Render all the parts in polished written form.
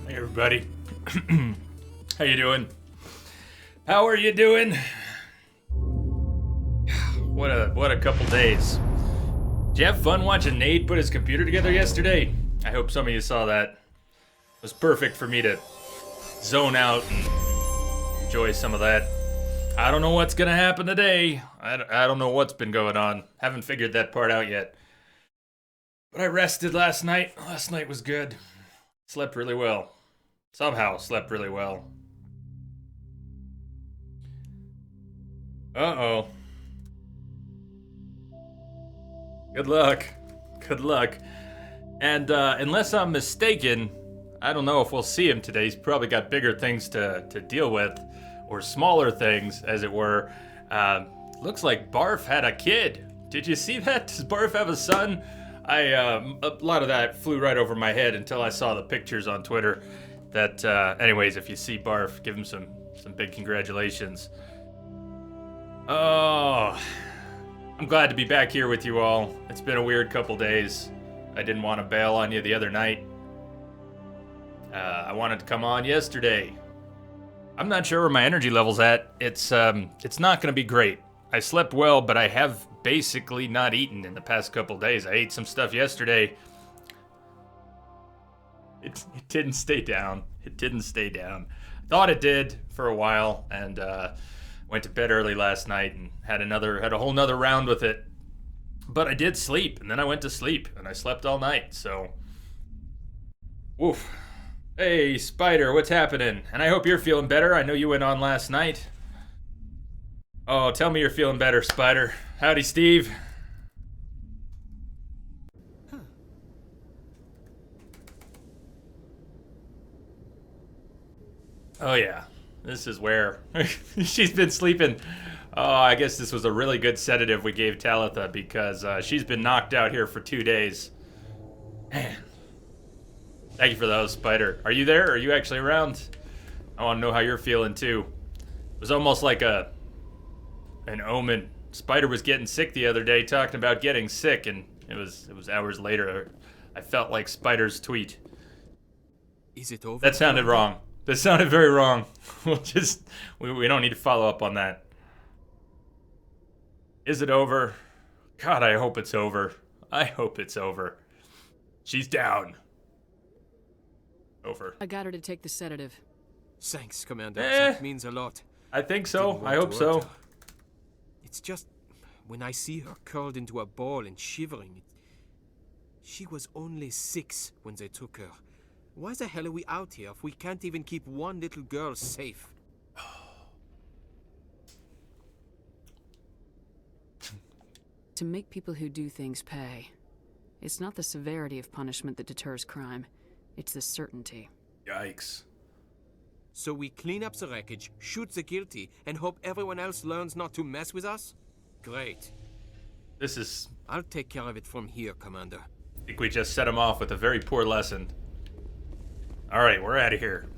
Hey everybody. How you doing? How are you doing? What a couple days. Did you have fun watching Nate put his computer together yesterday? I hope some of you saw that. It was perfect for me to zone out and enjoy some of that. I don't know what's gonna happen today. I don't know what's been going on. Haven't figured that part out yet. But I rested last night. Last night was good. Slept really well. Somehow slept really well. Uh-oh. Good luck. Good luck. And unless I'm mistaken, I don't know if we'll see him today. He's probably got bigger things to deal with, or smaller things, as it were. Looks like Barf had a kid. Did you see that? Does Barf have a son? A lot of that flew right over my head until I saw the pictures on Twitter. That, anyways, if you see Barf, give him some big congratulations. Oh, I'm glad to be back here with you all. It's been a weird couple days. I didn't want to bail on you the other night. I wanted to come on yesterday. I'm not sure where my energy level's at. It's not going to be great. I slept well, but I have basically not eaten in the past couple days. I ate some stuff yesterday. It didn't stay down. It didn't stay down. Thought it did for a while, and went to bed early last night and had a whole nother round with it. But I did sleep, and then I went to sleep, and I slept all night, so... Woof. Hey, Spider, what's happening? And I hope you're feeling better. I know you went on last night. Oh, tell me you're feeling better, Spider. Howdy, Steve. Oh yeah, this is where she's been sleeping. Oh, I guess this was a really good sedative we gave Talitha because she's been knocked out here for 2 days. Man. Thank you for those, Spider. Are you there? Are you actually around? I want to know how you're feeling too. It was almost like an omen. Spider was getting sick the other day, talking about getting sick, and it was hours later. I felt like Spider's tweet. Is it over? That sounded wrong. That sounded very wrong. We don't need to follow up on that. Is it over? God, I hope it's over. I hope it's over. She's down. Over. I got her to take the sedative. Thanks, Commander. That means a lot. I think so. I hope so. It's just when I see her curled into a ball and shivering. She was only 6 when they took her. Why the hell are we out here if we can't even keep one little girl safe? To make people who do things pay. It's not the severity of punishment that deters crime. It's the certainty. Yikes. So we clean up the wreckage, shoot the guilty, and hope everyone else learns not to mess with us? Great. This is... I'll take care of it from here, Commander. I think we just set him off with a very poor lesson. Alright, we're out of here.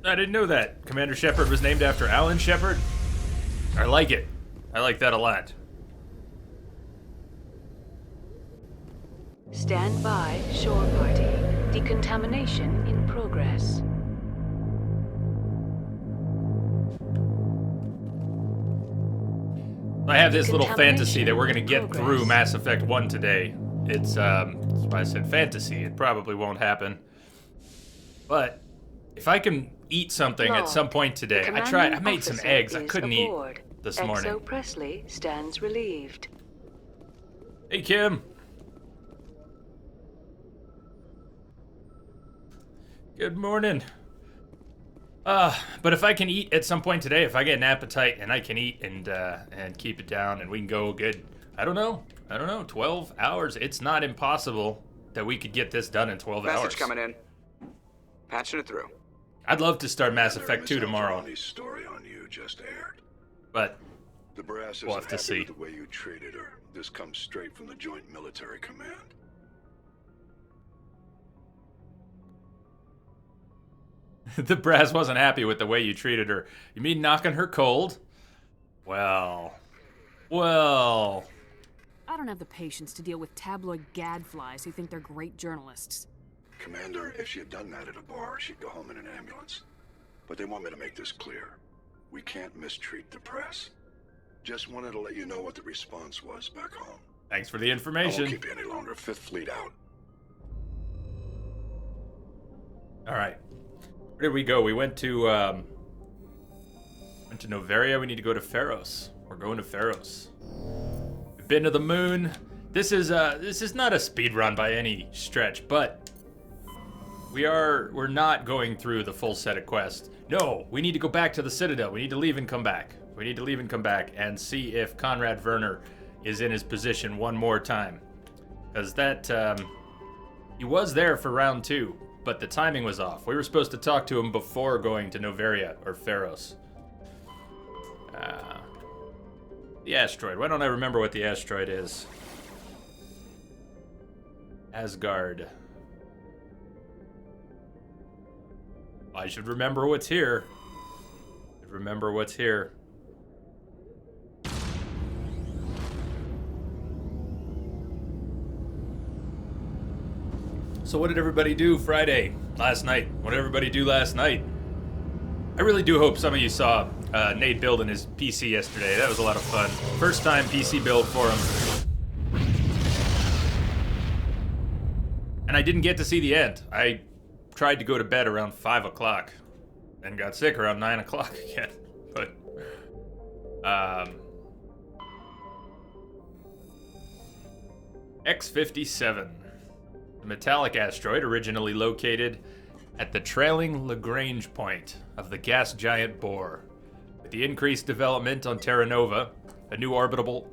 I didn't know that. Commander Shepard was named after Alan Shepard. I like it. I like that a lot. Stand by, shore party. Decontamination in progress. I have this little fantasy that we're gonna get through Mass Effect 1 today. It's that's why I said fantasy. It probably won't happen. But if I can eat something at some point today, I made some eggs. I couldn't eat this morning. XO Presley stands relieved. Hey, Kim. Good morning. But if I can eat at some point today, if I get an appetite and I can eat and keep it down and we can go good, I don't know, 12 hours. It's not impossible that we could get this done in 12 hours. Message coming in. Patching it through. I'd love to start Mass Effect 2 tomorrow. Story on you just aired. But The brass we'll isn't have to happy see. with the way you treated her. This comes straight from the Joint Military Command. The brass wasn't happy with the way you treated her. You mean knocking her cold? Well. I don't have the patience to deal with tabloid gadflies who think they're great journalists. Commander, if she had done that at a bar, she'd go home in an ambulance. But they want me to make this clear. We can't mistreat the press. Just wanted to let you know what the response was back home. Thanks for the I information. won't keep you any longer. Fifth Fleet out. All right. Where did we go? We went to Noveria. We need to go to Pharos. We're going to Pharos. We've been to the moon. This is not a speed run by any stretch, but we're not going through the full set of quests. No, we need to go back to the Citadel. We need to leave and come back. We need to leave and come back and see if Conrad Werner is in his position one more time. Because that, he was there for round 2, but the timing was off. We were supposed to talk to him before going to Noveria or Pharos. The asteroid. Why don't I remember what the asteroid is? Asgard. I should remember what's here. Remember what's here. So what did everybody do last night? What did everybody do last night? I really do hope some of you saw Nate building his PC yesterday. That was a lot of fun. First time PC build for him. And I didn't get to see the end. I tried to go to bed around 5 o'clock and got sick around 9 o'clock again. But, X-57. The metallic asteroid originally located at the trailing Lagrange point of the gas giant Bohr. With the increased development on Terra Nova, a new orbital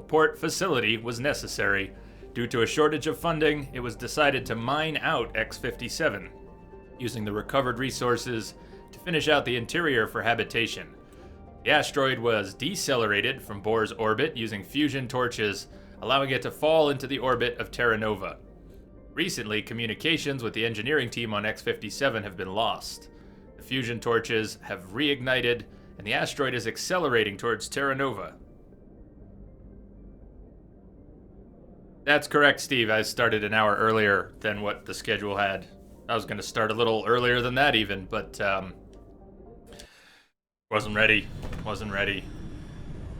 port facility was necessary. Due to a shortage of funding, it was decided to mine out X-57, using the recovered resources to finish out the interior for habitation. The asteroid was decelerated from Bohr's orbit using fusion torches, allowing it to fall into the orbit of Terra Nova. Recently, communications with the engineering team on X-57 have been lost. The fusion torches have reignited, and the asteroid is accelerating towards Terra Nova. That's correct, Steve. I started an hour earlier than what the schedule had. I was going to start a little earlier than that even, but wasn't ready.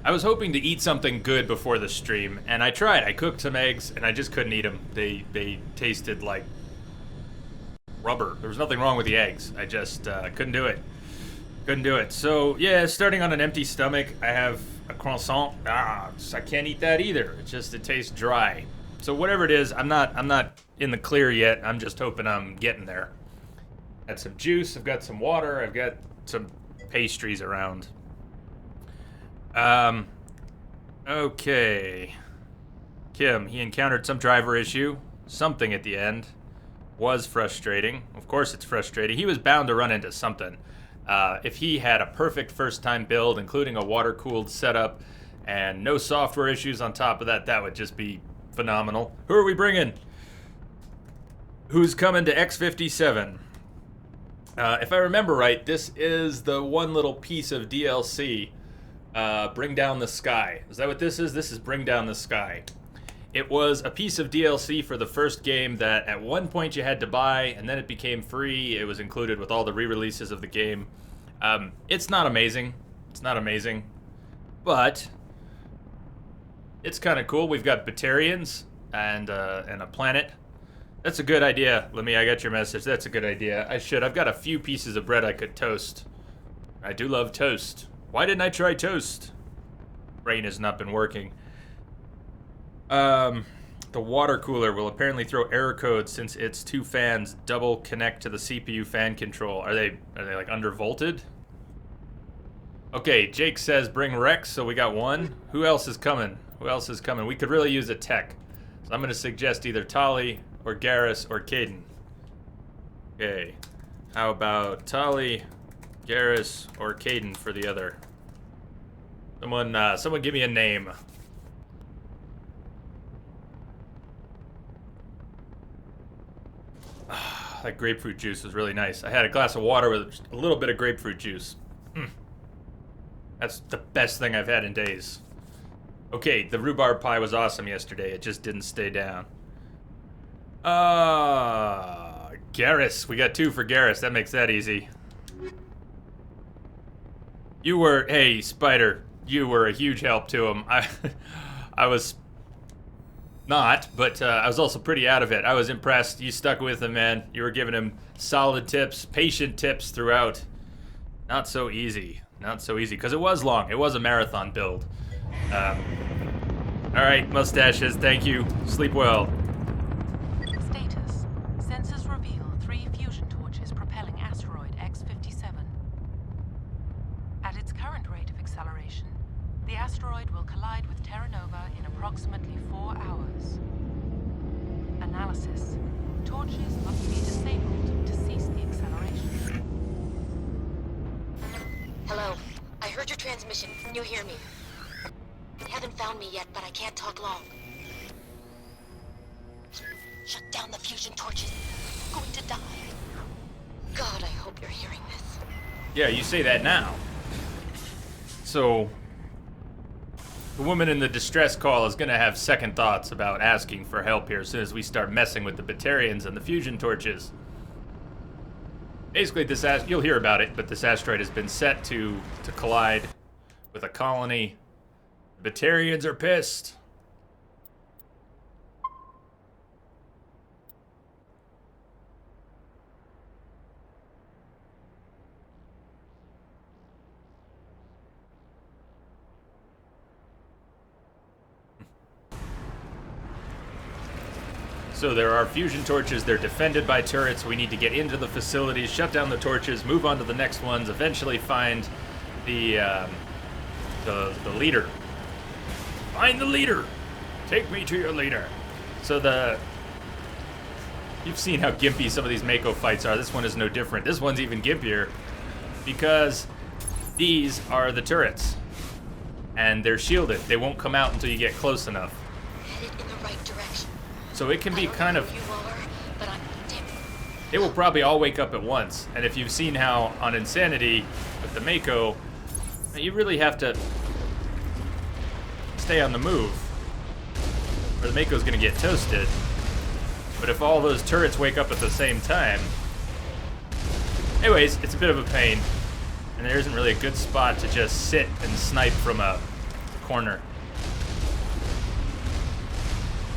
I was hoping to eat something good before the stream, and I tried. I cooked some eggs, and I just couldn't eat them. They tasted like rubber. There was nothing wrong with the eggs. I just couldn't do it. So, yeah, starting on an empty stomach, I have a croissant. I can't eat that either. It tastes dry. So whatever it is, I'm not in the clear yet. I'm just hoping I'm getting there. Got some juice, I've got some water, I've got some pastries around. Okay. Kim, he encountered some driver issue. Something at the end. Was frustrating. Of course it's frustrating. He was bound to run into something. If he had a perfect first-time build, including a water-cooled setup, and no software issues on top of that, that would just be phenomenal. Who are we bringing? Who's coming to X-57? If I remember right, this is the one little piece of DLC, Bring Down the Sky. Is that what this is? This is Bring Down the Sky. It was a piece of DLC for the first game that at one point you had to buy, and then it became free. It was included with all the re-releases of the game. It's not amazing. But it's kind of cool. We've got Batarians and a planet. That's a good idea, Lemmy. I got your message. That's a good idea. I've got a few pieces of bread I could toast. I do love toast. Why didn't I try toast? Brain has not been working. The water cooler will apparently throw error codes since its two fans double connect to the CPU fan control. Are they like undervolted? Okay, Jake says bring Rex, so we got one. Who else is coming? Who else is coming? We could really use a tech. So I'm going to suggest either Tali or Garrus or Caden. Okay. How about Tali, Garrus, or Caden for the other? Someone give me a name. That grapefruit juice was really nice. I had a glass of water with just a little bit of grapefruit juice. That's the best thing I've had in days. Okay, the rhubarb pie was awesome yesterday. It just didn't stay down. Garrus. We got 2 for Garrus. That makes that easy. Hey, Spider. You were a huge help to him. I was not, but I was also pretty out of it. I was impressed. You stuck with him, man. You were giving him solid tips, patient tips throughout. Not so easy. Not so easy, because it was long. It was a marathon build. All right, mustaches, thank you. Sleep well. Status. Sensors reveal 3 fusion torches propelling asteroid X-57. At its current rate of acceleration, the asteroid will collide with Terra Nova in approximately 4 hours. Analysis. Torches must be disabled to cease the acceleration. Hello. I heard your transmission. Can you hear me? You haven't found me yet, but I can't talk long. Shut down the fusion torches. I'm going to die. God, I hope you're hearing this. Yeah, you say that now. So, the woman in the distress call is gonna have second thoughts about asking for help here as soon as we start messing with the Batarians and the fusion torches. Basically, you'll hear about it, but this asteroid has been set to collide with a colony. The Batarians are pissed. So there are fusion torches, they're defended by turrets, we need to get into the facilities, shut down the torches, move on to the next ones, eventually find the leader. Find the leader! Take me to your leader. So you've seen how gimpy some of these Mako fights are. This one is no different. This one's even gimpier because these are the turrets. And they're shielded. They won't come out until you get close enough. Headed in the right direction. So it can be kind of... You are, but I'm dim. They will probably all wake up at once. And if you've seen how on Insanity with the Mako, you really have to stay on the move, or the Mako's gonna get toasted. But if all those turrets wake up at the same time... Anyways, it's a bit of a pain. And there isn't really a good spot to just sit and snipe from a corner.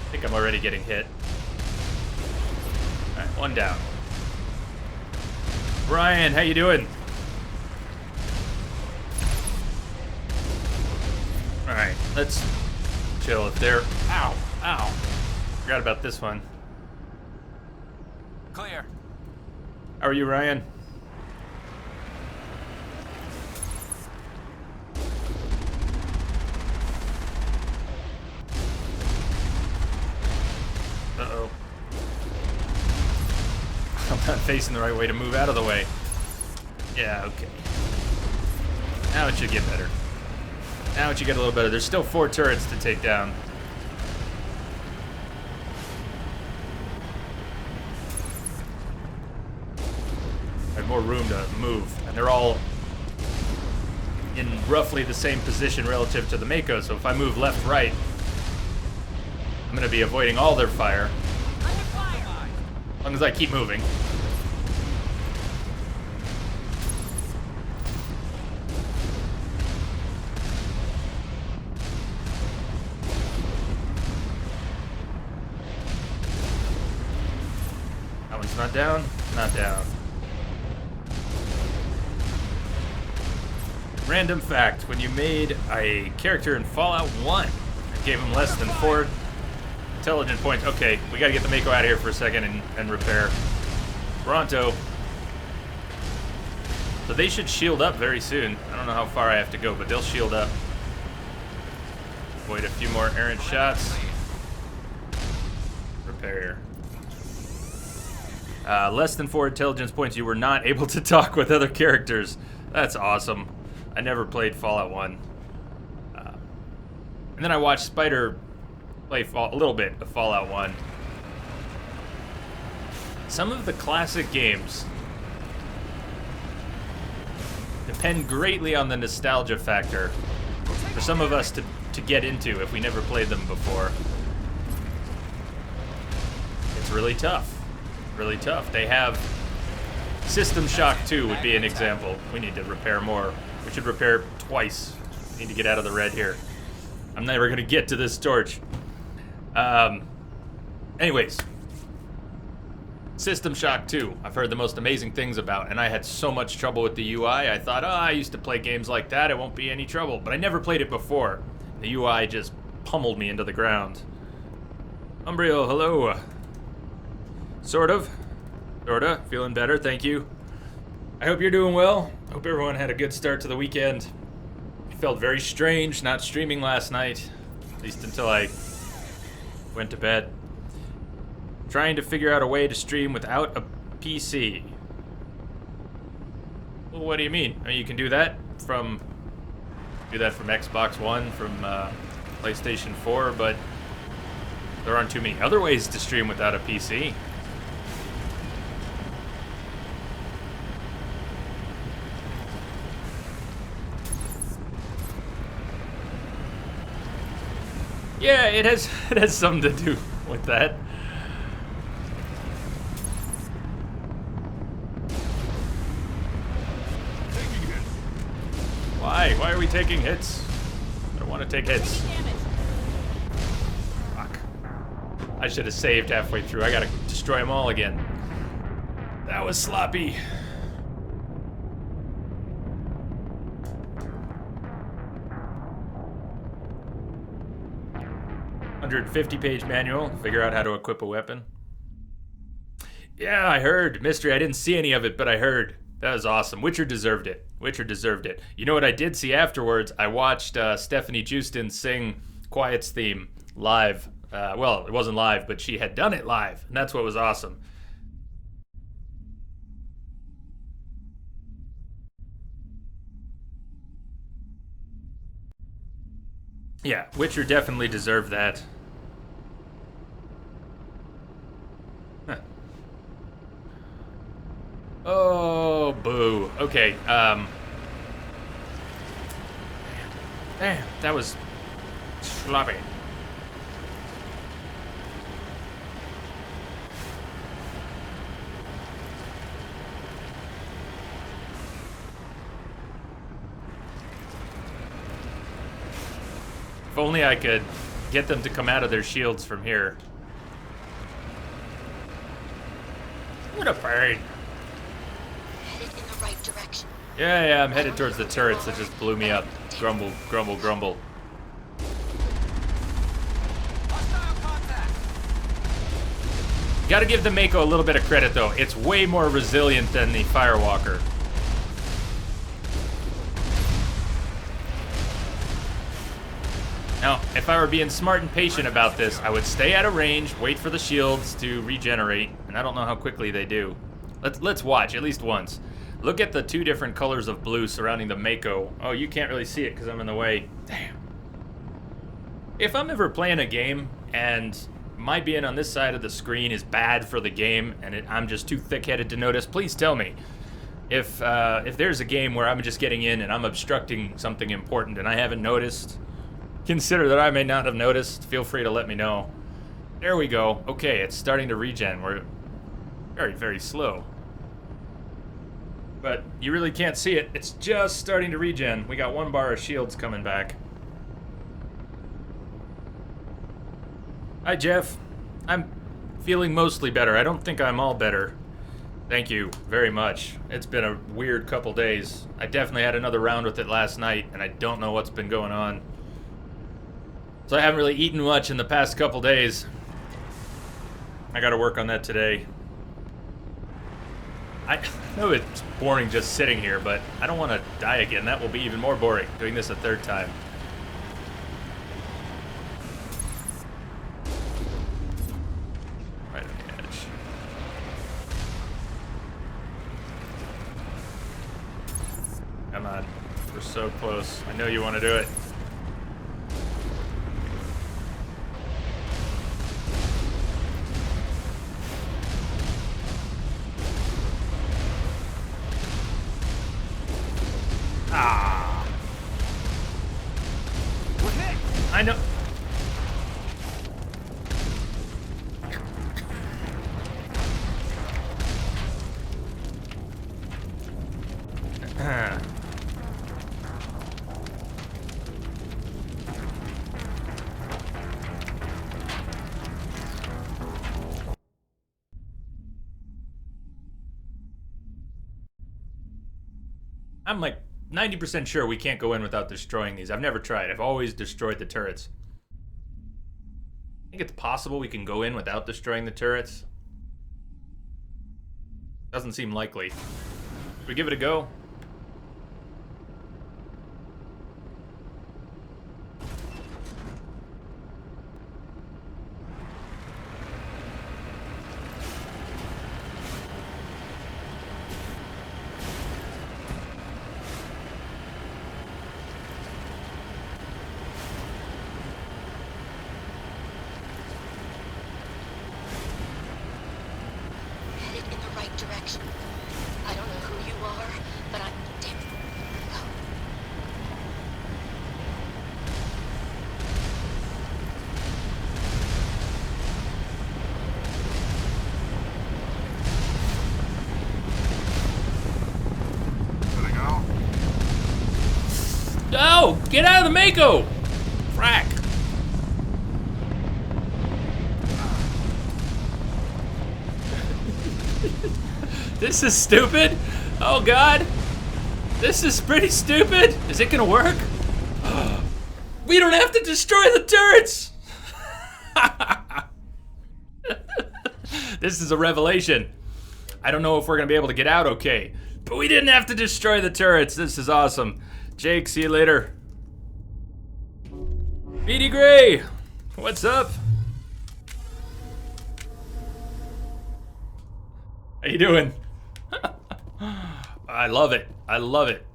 I think I'm already getting hit. Alright, one down. Brian, how you doing? Alright, let's chill if they're... Ow! Ow! Forgot about this one. Clear. How are you, Ryan? Uh-oh. I'm not facing the right way to move out of the way. Yeah, okay. Now it should get better. Now it should get a little better. There's still 4 turrets to take down. I have more room to move. And they're all in roughly the same position relative to the Mako, so if I move left, right, I'm gonna be avoiding all their fire. As long as I keep moving. That one's not down, not down. Random fact, when you made a character in Fallout 1 and gave him less than 4 intelligent points. Okay, we gotta get the Mako out of here for a second and repair. Toronto. So they should shield up very soon. I don't know how far I have to go, but they'll shield up. Wait a few more errant shots. Repair. Less than 4 intelligence points. You were not able to talk with other characters. That's awesome. I never played Fallout 1. And then I watched Spider play a little bit of Fallout 1. Some of the classic games depend greatly on the nostalgia factor for some of us to get into if we never played them before. It's really tough. Really tough. They have System Shock 2 would be an example. We need to repair more. We should repair twice. We need to get out of the red here. I'm never gonna get to this torch. Anyways. System Shock 2, I've heard the most amazing things about, and I had so much trouble with the UI. I thought, oh, I used to play games like that, it won't be any trouble. But I never played it before. The UI just pummeled me into the ground. Umbriel, hello. Sort of. Sorta. Feeling better, thank you. I hope you're doing well. Hope everyone had a good start to the weekend. It felt very strange not streaming last night, at least until I went to bed. Trying to figure out a way to stream without a PC. Well, what do you mean? I mean, you can do that from Xbox One, from PlayStation 4, but there aren't too many other ways to stream without a PC. Yeah, it has something to do with that. Why? Why are we taking hits? I don't want to take hits. Fuck. I should have saved halfway through. I gotta destroy them all again. That was sloppy. $150-page manual. Figure out how to equip a weapon. Yeah, I heard. Mystery, I didn't see any of it, but I heard. That was awesome. Witcher deserved it. Witcher deserved it. You know what I did see afterwards? I watched Stephanie Justin sing Quiet's theme live. Well, it wasn't live, but she had done it live, and that's what was awesome. Yeah, Witcher definitely deserved that. Huh. Oh, boo. Okay, damn, that was sloppy. If only I could get them to come out of their shields from here. What a pain. Headed in the right direction. Yeah, I'm headed towards the turrets that just blew me up. Grumble, grumble, grumble. Gotta give the Mako a little bit of credit though. It's way more resilient than the Firewalker. Now, if I were being smart and patient about this, I would stay out of range, wait for the shields to regenerate, and I don't know how quickly they do. Let's watch, at least once. Look at the two different colors of blue surrounding the Mako. Oh, you can't really see it because I'm in the way. Damn. If I'm ever playing a game and my being on this side of the screen is bad for the game and I'm just too thick-headed to notice, please tell me. If there's a game where I'm just getting in and I'm obstructing something important and I haven't noticed, consider that I may not have noticed. Feel free to let me know. There we go. Okay, it's starting to regen. We're very, very slow. But you really can't see it. It's just starting to regen. We got 1 bar of shields coming back. Hi, Jeff. I'm feeling mostly better. I don't think I'm all better. Thank you very much. It's been a weird couple days. I definitely had another round with it last night, and I don't know what's been going on. So I haven't really eaten much in the past couple days. I gotta work on that today. I know it's boring just sitting here, but I don't want to die again. That will be even more boring, doing this a third time. Right on the edge. Come on. We're so close. I know you want to do it. Ah. I know. I'm like 90% sure we can't go in without destroying these. I've never tried. I've always destroyed the turrets. I think it's possible we can go in without destroying the turrets. Doesn't seem likely. Should we give it a go? Headed in the right direction. I don't know who you are, but I'm... Damn. Go. No! Get out of the Mako! Frack. This is stupid. Oh god. This is pretty stupid. Is it gonna work? We don't have to destroy the turrets! This is a revelation. I don't know if we're gonna be able to get out okay, but we didn't have to destroy the turrets. This is awesome. Jake, see you later. Beady Gray, what's up? How you doing? I love it. I love it.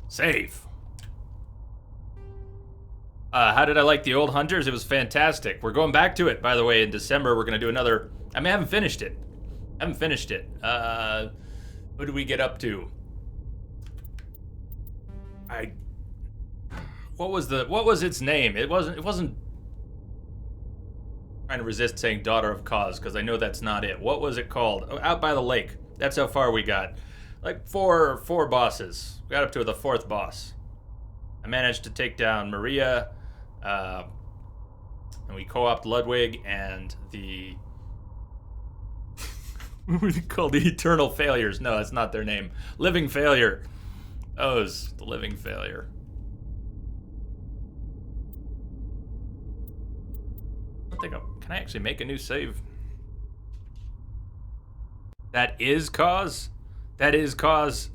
Save. How did I like the old Hunters? It was fantastic. We're going back to it, by the way, in December. We're gonna do another. I mean, I haven't finished it. What did we get up to? What was its name? It wasn't trying to resist saying Daughter of Cause, because I know that's not it. What was it called? Oh, Out by the Lake. That's how far we got. Like four bosses. We got up to the fourth boss. I managed to take down Maria, and we co-opted Ludwig and the... what were they called? The Eternal Failures. No, that's not their name. Living Failure. The Living Failure. Can I actually make a new save? That is Cause? That is Cause.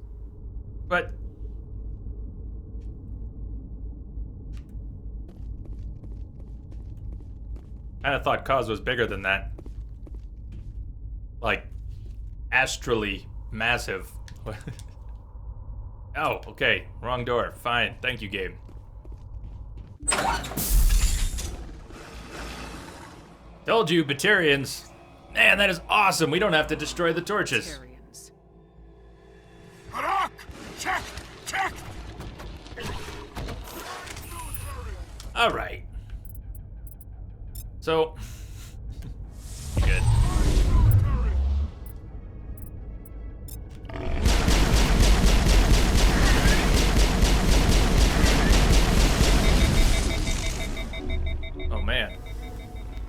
But... I kinda thought Cause was bigger than that. Like, astrally massive. Oh, okay. Wrong door. Fine. Thank you, game. Told you, Batarians. Man, that is awesome. We don't have to destroy the torches. Batarians. Harak! Check! Check! All right. So, good. Oh man.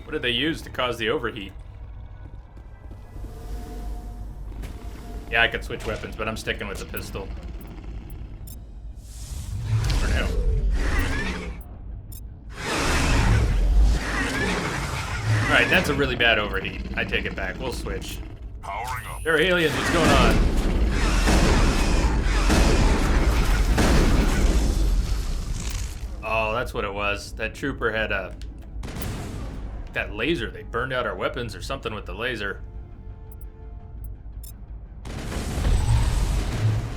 What did they use to cause the overheat? Yeah, I could switch weapons, but I'm sticking with the pistol. For now. Alright, And that's a really bad overheat. I take it back. We'll switch. Powering up. There are aliens. What's going on? Oh, that's what it was. That trooper had that laser. They burned out our weapons or something with the laser.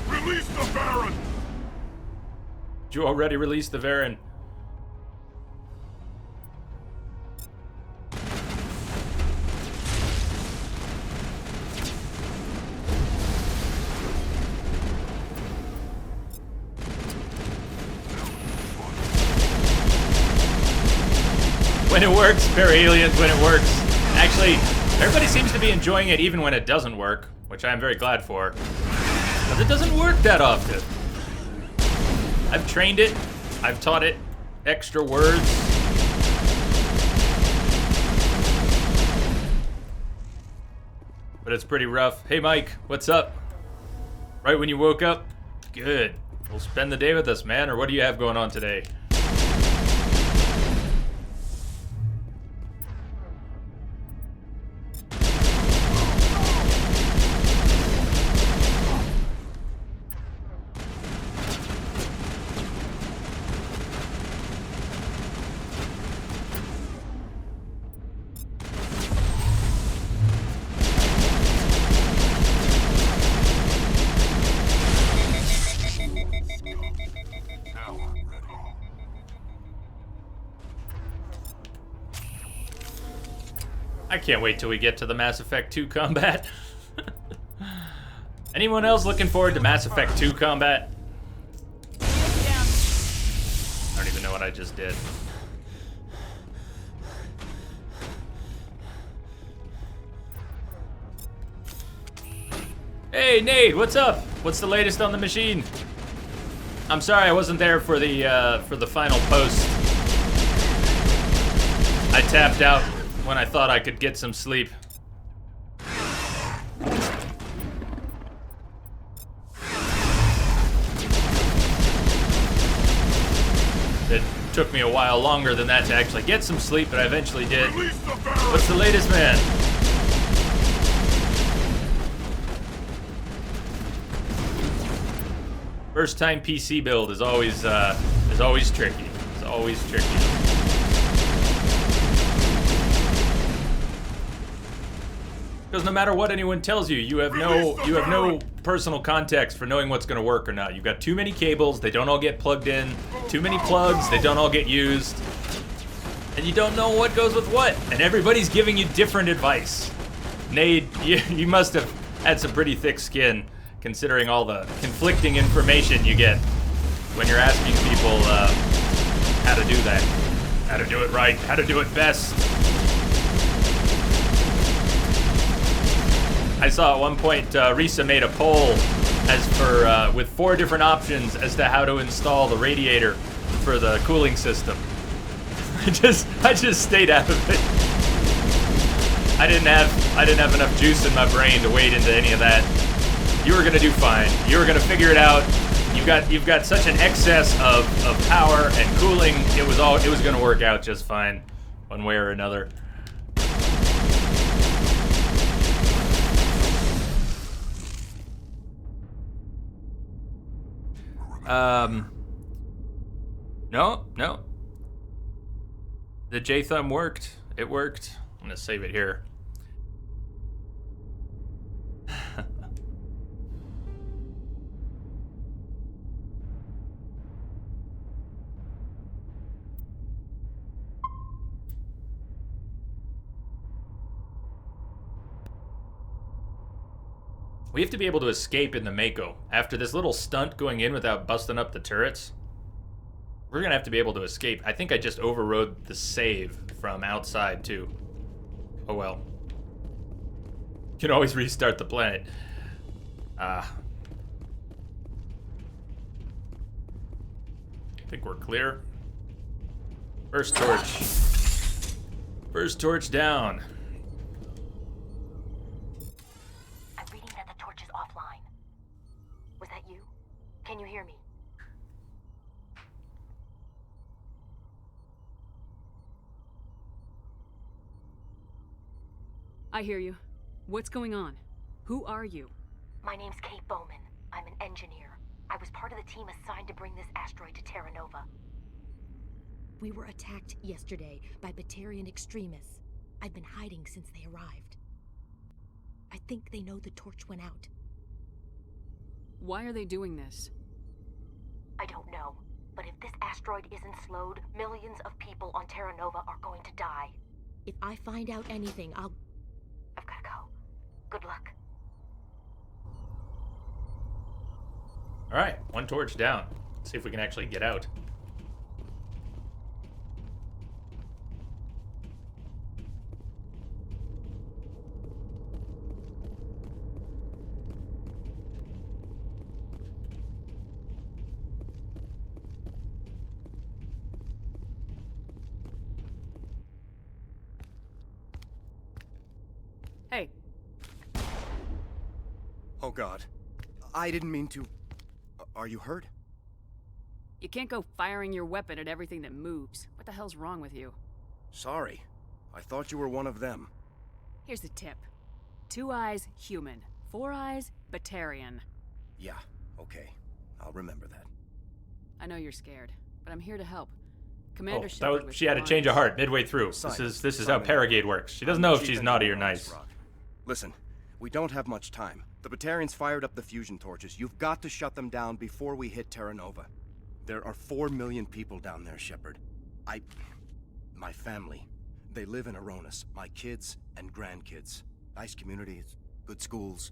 Release the Baron! Did you already release the Varen? When it works, very aliens when it works. Actually, everybody seems to be enjoying it even when it doesn't work, which I'm very glad for. Because it doesn't work that often. I've trained it, I've taught it extra words. But it's pretty rough. Hey Mike, what's up? Right when you woke up? Good. We'll spend the day with us, man, or what do you have going on today? I can't wait till we get to the Mass Effect 2 combat. Anyone else looking forward to Mass Effect 2 combat? I don't even know what I just did. Hey Nate, what's up? What's the latest on the machine? I'm sorry I wasn't there for the final post. I tapped out when I thought I could get some sleep. It took me a while longer than that to actually get some sleep, but I eventually did. What's the latest, man? First time PC build is always tricky. It's always tricky. Because no matter what anyone tells you, you have no personal context for knowing what's going to work or not. You've got too many cables, they don't all get plugged in. Too many plugs, they don't all get used. And you don't know what goes with what. And everybody's giving you different advice. Nade, you must have had some pretty thick skin, considering all the conflicting information you get when you're asking people how to do that. How to do it right, how to do it best. I saw at one point Risa made a poll as for with 4 different options as to how to install the radiator for the cooling system. I just stayed out of it. I didn't have enough juice in my brain to wade into any of that. You were gonna do fine. You were gonna figure it out. You've got such an excess of power and cooling. It was gonna work out just fine, one way or another. No. The J-thumb worked. It worked. I'm gonna save it here. We have to be able to escape in the Mako. After this little stunt going in without busting up the turrets, we're gonna have to be able to escape. I think I just overrode the save from outside too. Oh well. You can always restart the planet. I think we're clear. First torch down. I'm reading that the torch is offline. Was that you? Can you hear me? I hear you. What's going on? Who are you? My name's Kate Bowman. I'm an engineer. I was part of the team assigned to bring this asteroid to Terra Nova. We were attacked yesterday by Batarian extremists. I've been hiding since they arrived. I think they know the torch went out. Why are they doing this? I don't know. But if this asteroid isn't slowed, millions of people on Terra Nova are going to die. If I find out anything, I've gotta go. Good luck. All right, one torch down. Let's see if we can actually get out. Hey, Oh God. I didn't mean to... Are you hurt? you can't go firing your weapon at everything that moves. What the hell's wrong with you? Sorry. I thought you were one of them. Here's the tip. 2 eyes, human. 4 eyes, Batarian. Yeah, okay. I'll remember that. I know you're scared, but I'm here to help. Oh, Commander that Shepard was, was she had a change of heart midway through. This is how Paragate works. She doesn't know if she's naughty or nice. Listen, we don't have much time. The Batarians fired up the fusion torches. You've got to shut them down before we hit Terra Nova. There are 4 million people down there, Shepard. My family. They live in Aronis. My kids and grandkids. Nice communities, good schools.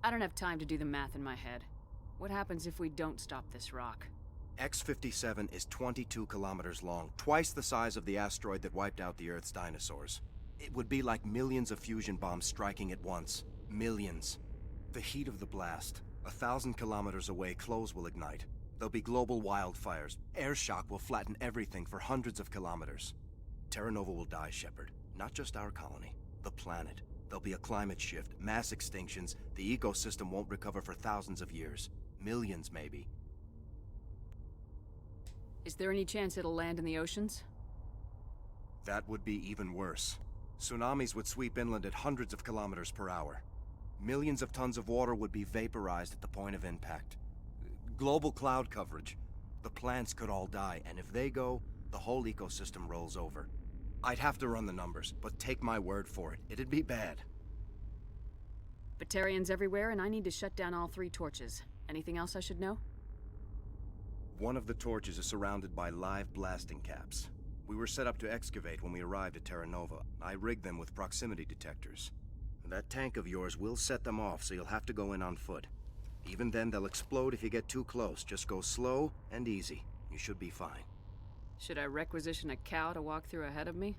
I don't have time to do the math in my head. What happens if we don't stop this rock? X-57 is 22 kilometers long, twice the size of the asteroid that wiped out the Earth's dinosaurs. It would be like millions of fusion bombs striking at once. Millions. The heat of the blast. 1,000 kilometers away, clothes will ignite. There'll be global wildfires. Air shock will flatten everything for hundreds of kilometers. Terra Nova will die, Shepard. Not just our colony. The planet. There'll be a climate shift, mass extinctions. The ecosystem won't recover for thousands of years. Millions, maybe. Is there any chance it'll land in the oceans? That would be even worse. Tsunamis would sweep inland at hundreds of kilometers per hour. Millions of tons of water would be vaporized at the point of impact. Global cloud coverage. The plants could all die, and if they go, the whole ecosystem rolls over. I'd have to run the numbers, but take my word for it. It'd be bad. Batarians everywhere, and I need to shut down all 3 torches. Anything else I should know? One of the torches is surrounded by live blasting caps. We were set up to excavate when we arrived at Terra Nova. I rigged them with proximity detectors. That tank of yours will set them off, so you'll have to go in on foot. Even then, they'll explode if you get too close. Just go slow and easy. You should be fine. Should I requisition a cow to walk through ahead of me?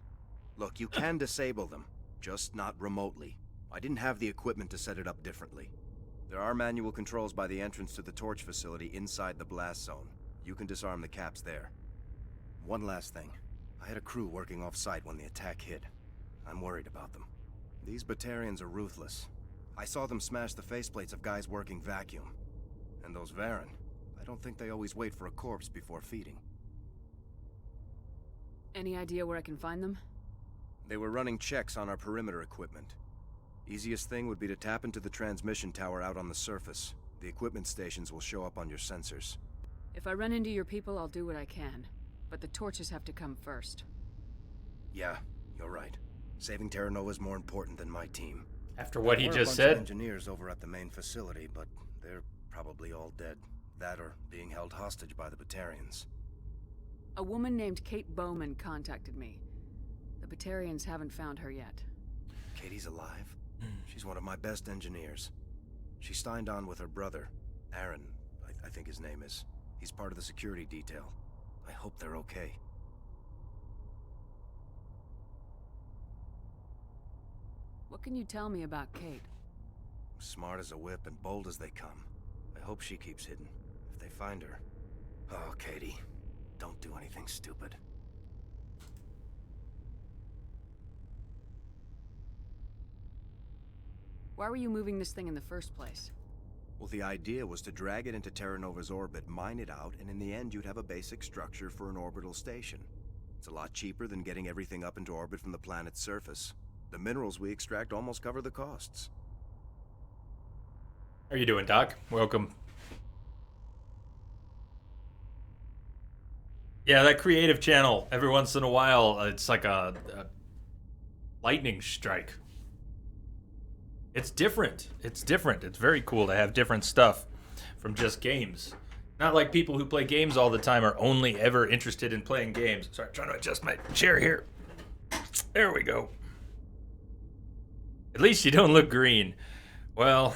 Look, you can disable them, just not remotely. I didn't have the equipment to set it up differently. There are manual controls by the entrance to the torch facility inside the blast zone. You can disarm the caps there. One last thing. I had a crew working off-site when the attack hit. I'm worried about them. These Batarians are ruthless. I saw them smash the faceplates of guys working vacuum. And those Varen, I don't think they always wait for a corpse before feeding. Any idea where I can find them? They were running checks on our perimeter equipment. Easiest thing would be to tap into the transmission tower out on the surface. The equipment stations will show up on your sensors. If I run into your people, I'll do what I can. But the torches have to come first. Yeah, you're right. Saving Terra Nova is more important than my team. After what he There were just a bunch of said, engineers over at the main facility, but they're probably all dead. That or being held hostage by the Batarians. A woman named Kate Bowman contacted me. The Batarians haven't found her yet. Katie's alive? She's one of my best engineers. She signed on with her brother, Aaron, I think his name is. He's part of the security detail. I hope they're okay. What can you tell me about Kate? Smart as a whip and bold as they come. I hope she keeps hidden. If they find her... Oh, Katie. Don't do anything stupid. Why were you moving this thing in the first place? Well, the idea was to drag it into Terra Nova's orbit, mine it out, and in the end you'd have a basic structure for an orbital station. It's a lot cheaper than getting everything up into orbit from the planet's surface. The minerals we extract almost cover the costs. How are you doing, Doc? Welcome. Yeah, that creative channel, every once in a while, it's like a lightning strike. It's different. It's different. It's very cool to have different stuff from just games. Not like people who play games all the time are only ever interested in playing games. Sorry, I'm trying to adjust my chair here. There we go. At least you don't look green. Well,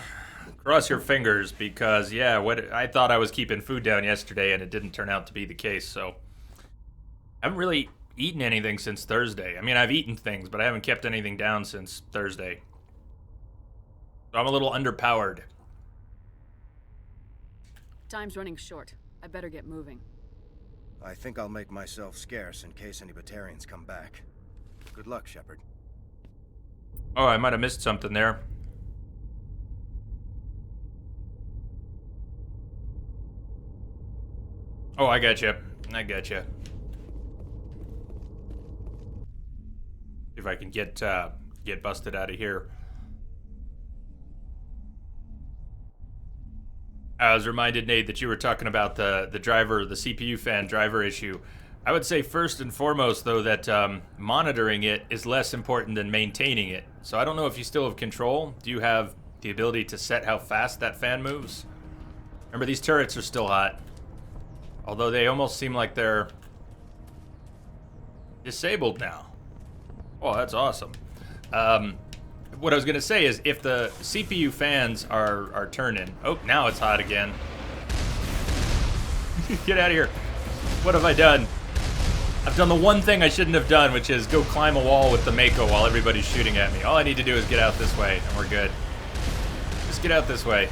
cross your fingers because, yeah, I thought I was keeping food down yesterday and it didn't turn out to be the case, so. I haven't really eaten anything since Thursday. I mean, I've eaten things, but I haven't kept anything down since Thursday. So I'm a little underpowered. Time's running short. I better get moving. I think I'll make myself scarce in case any Batarians come back. Good luck, Shepard. Oh, I might have missed something there. Oh, I gotcha. I gotcha. See if I can get busted out of here. I was reminded, Nate, that you were talking about the driver, the CPU fan driver issue. I would say first and foremost, though, that monitoring it is less important than maintaining it. So I don't know if you still have control. Do you have the ability to set how fast that fan moves? Remember, these turrets are still hot. Although they almost seem like they're disabled now. Oh, that's awesome. What I was going to say is if the CPU fans are turning... Oh, now it's hot again. Get out of here. What have I done? I've done the one thing I shouldn't have done, which is go climb a wall with the Mako while everybody's shooting at me. All I need to do is get out this way, and we're good. Just get out this way.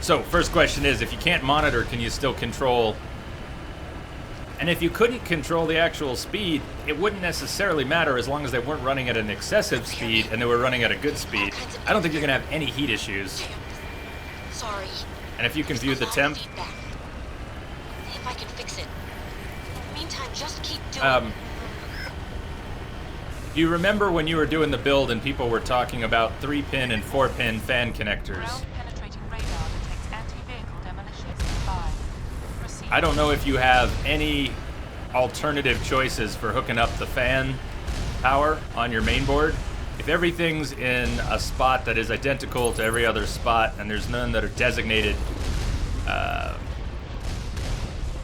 So, first question is, if you can't monitor, can you still control... And if you couldn't control the actual speed, it wouldn't necessarily matter as long as they weren't running at an excessive speed and they were running at a good speed. I don't think you're going to have any heat issues. Sorry. And if you can view the temp... See if I can fix it. Meantime, just keep doing Do you remember when you were doing the build and people were talking about 3-pin and 4-pin fan connectors? Ground-penetrating radar detects anti-vehicle demolitions nearby. Proceed. I don't know if you have any alternative choices for hooking up the fan power on your main board. If everything's in a spot that is identical to every other spot and there's none that are designated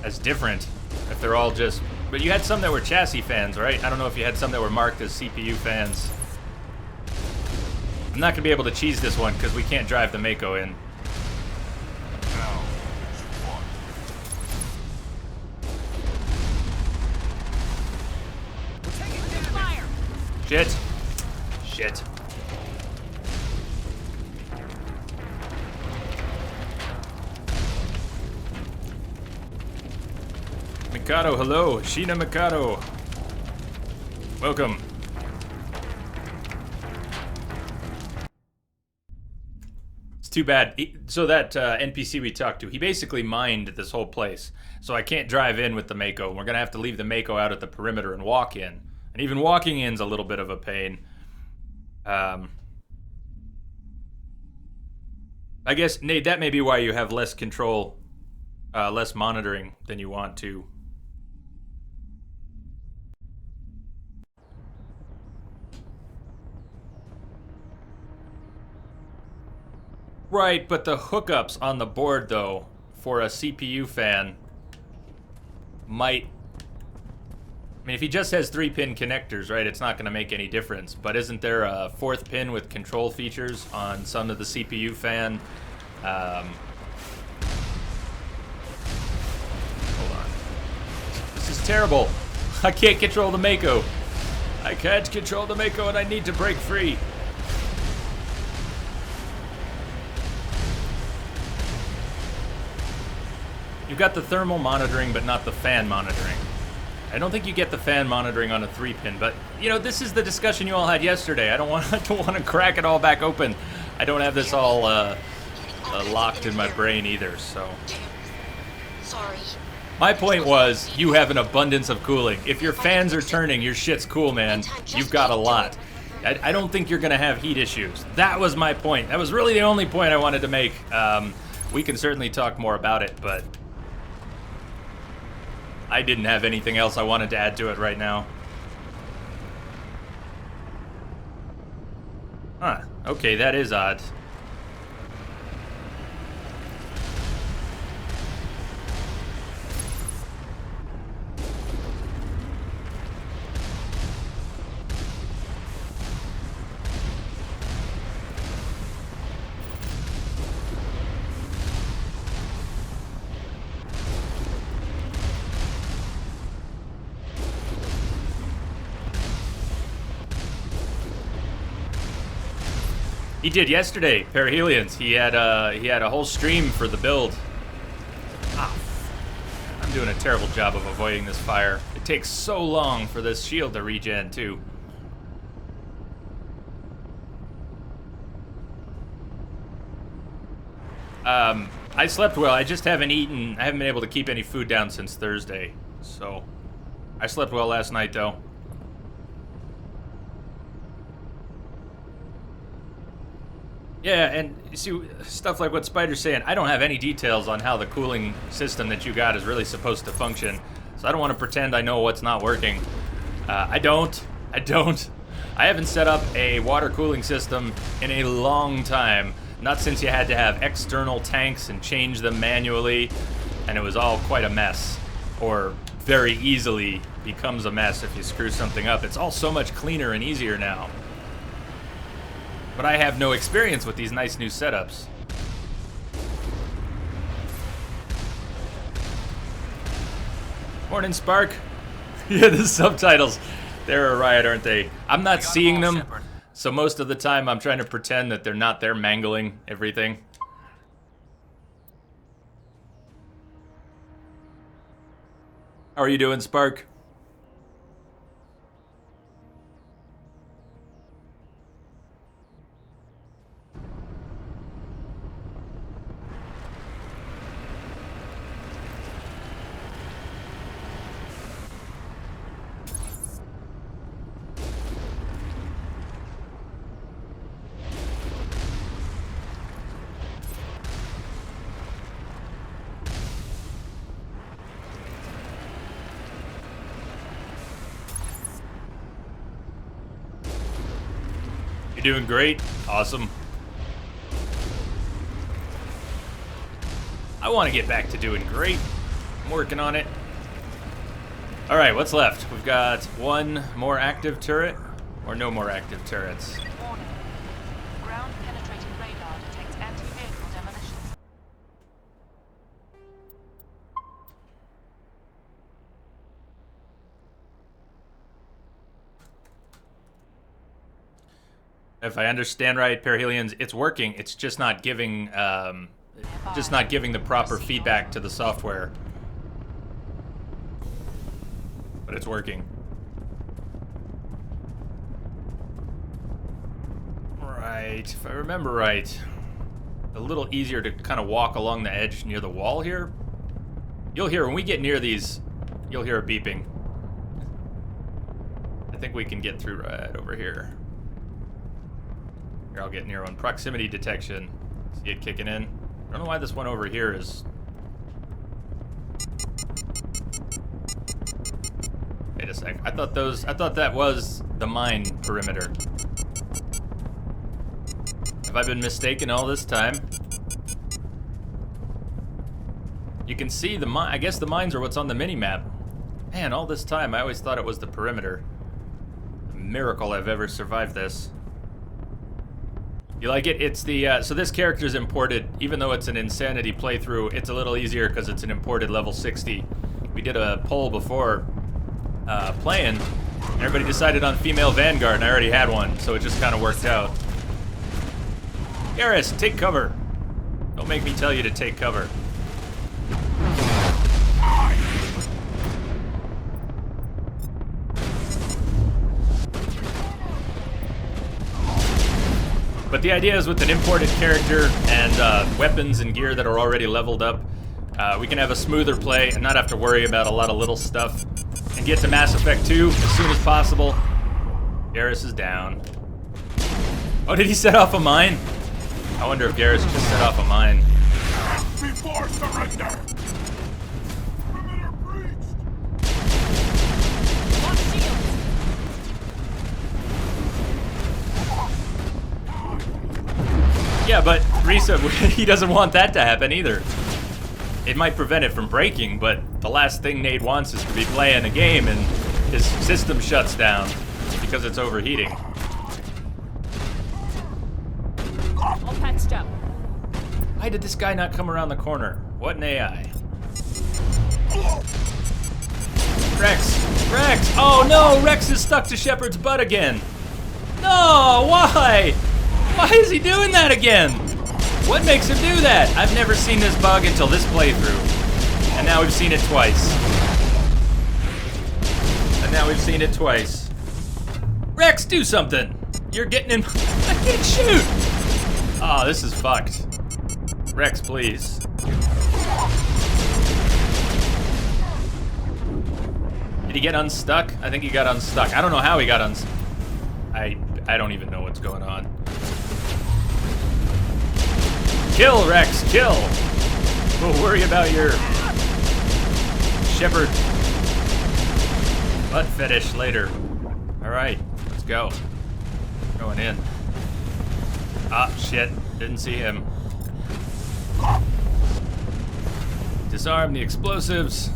as different, if they're all just... But you had some that were chassis fans, right? I don't know if you had some that were marked as CPU fans. I'm not going to be able to cheese this one because we can't drive the Mako in. Now, Shit. Shit. Mikado, hello. Sheena Mikado. Welcome. It's too bad. So that NPC we talked to, he basically mined this whole place. So I can't drive in with the Mako. We're going to have to leave the Mako out at the perimeter and walk in. And even walking in's a little bit of a pain. I guess, Nate, that may be why you have less control, less monitoring than you want to. Right, but the hookups on the board, though, for a CPU fan might... I mean, if he just has 3-pin connectors, right, it's not going to make any difference. But isn't there a 4th pin with control features on some of the CPU fan? Hold on. This is terrible. I can't control the Mako. I can't control the Mako and I need to break free. You've got the thermal monitoring, but not the fan monitoring. I don't think you get the fan monitoring on a 3-pin, but you know, this is the discussion you all had yesterday. I don't want to crack it all back open. I don't have this all locked in my brain either, so. sorry. My point was, you have an abundance of cooling. If your fans are turning, your shit's cool, man. You've got a lot. I don't think you're gonna have heat issues. That was my point. That was really the only point I wanted to make. We can certainly talk more about it, but I didn't have anything else I wanted to add to it right now. Huh. Okay, that is odd. He did yesterday, Perihelions. He had a whole stream for the build. Ah, I'm doing a terrible job of avoiding this fire. It takes so long for this shield to regen too. I slept well. I just haven't eaten. I haven't been able to keep any food down since Thursday. So, I slept well last night though. Yeah, and you see, stuff like what Spider's saying, I don't have any details on how the cooling system that you got is really supposed to function, so I don't want to pretend I know what's not working. I don't. I haven't set up a water cooling system in a long time, not since you had to have external tanks and change them manually, and it was all quite a mess, or very easily becomes a mess if you screw something up. It's all so much cleaner and easier now. But I have no experience with these nice new setups. Morning, Spark. Yeah, the subtitles. They're a riot, aren't they? I'm not seeing them, so most of the time I'm trying to pretend that they're not there mangling everything. How are you doing, Spark? You're doing great. Awesome. I want to get back to doing great. I'm working on it. All right, what's left? We've got one more active turret, or no more active turrets. Warning. Ground penetrating radar detects anti-vehicle demolitions. If I understand right, Perihelions, it's working. It's just not giving, the proper feedback to the software. But it's working. Right, if I remember right, a little easier to kind of walk along the edge near the wall here. You'll hear, when we get near these, you'll hear a beeping. I think we can get through right over here. Here, I'll get near one. Proximity detection. See it kicking in? I don't know why this one over here is... Wait a sec. I thought that was the mine perimeter. Have I been mistaken all this time? You can see the mine. I guess the mines are what's on the mini-map. Man, all this time I always thought it was the perimeter. A miracle I've ever survived this. You like it? It's the, so this character is imported. Even though it's an Insanity playthrough, it's a little easier because it's an imported level 60. We did a poll before playing, and everybody decided on female Vanguard, and I already had one, so it just kind of worked out. Garrus, take cover. Don't make me tell you to take cover. But the idea is with an imported character and weapons and gear that are already leveled up, We can have a smoother play and not have to worry about a lot of little stuff. And get to Mass Effect 2 as soon as possible. Garrus is down. Oh, did he set off a mine? I wonder if Garrus just set off a mine. Before surrender! Perimeter breached! Yeah, but Risa, he doesn't want that to happen either. It might prevent it from breaking, but the last thing Nate wants is to be playing a game and his system shuts down because it's overheating. All patched up. Why did this guy not come around the corner? What an AI. Rex! Rex! Oh no! Rex is stuck to Shepard's butt again! No! Why? Why is he doing that again? What makes him do that? I've never seen this bug until this playthrough. And now we've seen it twice. Rex, do something! You're getting in. I can't shoot! Oh, this is fucked. Rex, please. Did he get unstuck? I think he got unstuck. I don't know how he got unstuck. I don't even know what's going on. Kill, Rex, kill! We'll worry about your Shepard butt fetish later. Alright, let's go. Going in. Ah, shit. Didn't see him. Disarm the explosives.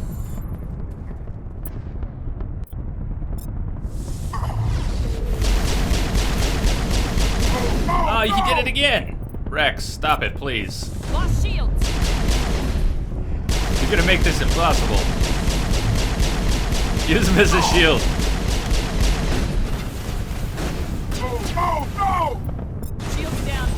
Oh, you did it again! Rex, stop it, please. Lost shields. You're gonna make this impossible. Use him as a shield. Go! Go! Shields down.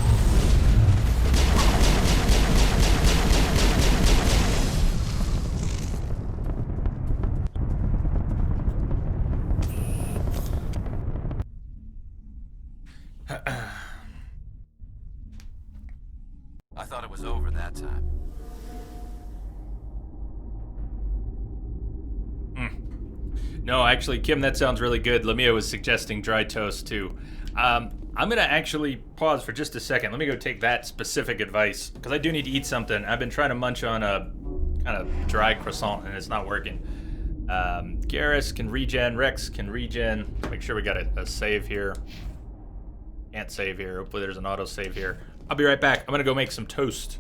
I thought it was over that time. No, actually, Kim, that sounds really good. Lamia was suggesting dry toast, too. I'm going to actually pause for just a second. Let me go take that specific advice, because I do need to eat something. I've been trying to munch on a kind of dry croissant, and it's not working. Garrus can regen. Rex can regen. Make sure we got a save here. Can't save here. Hopefully there's an auto-save here. I'll be right back. I'm going to go make some toast.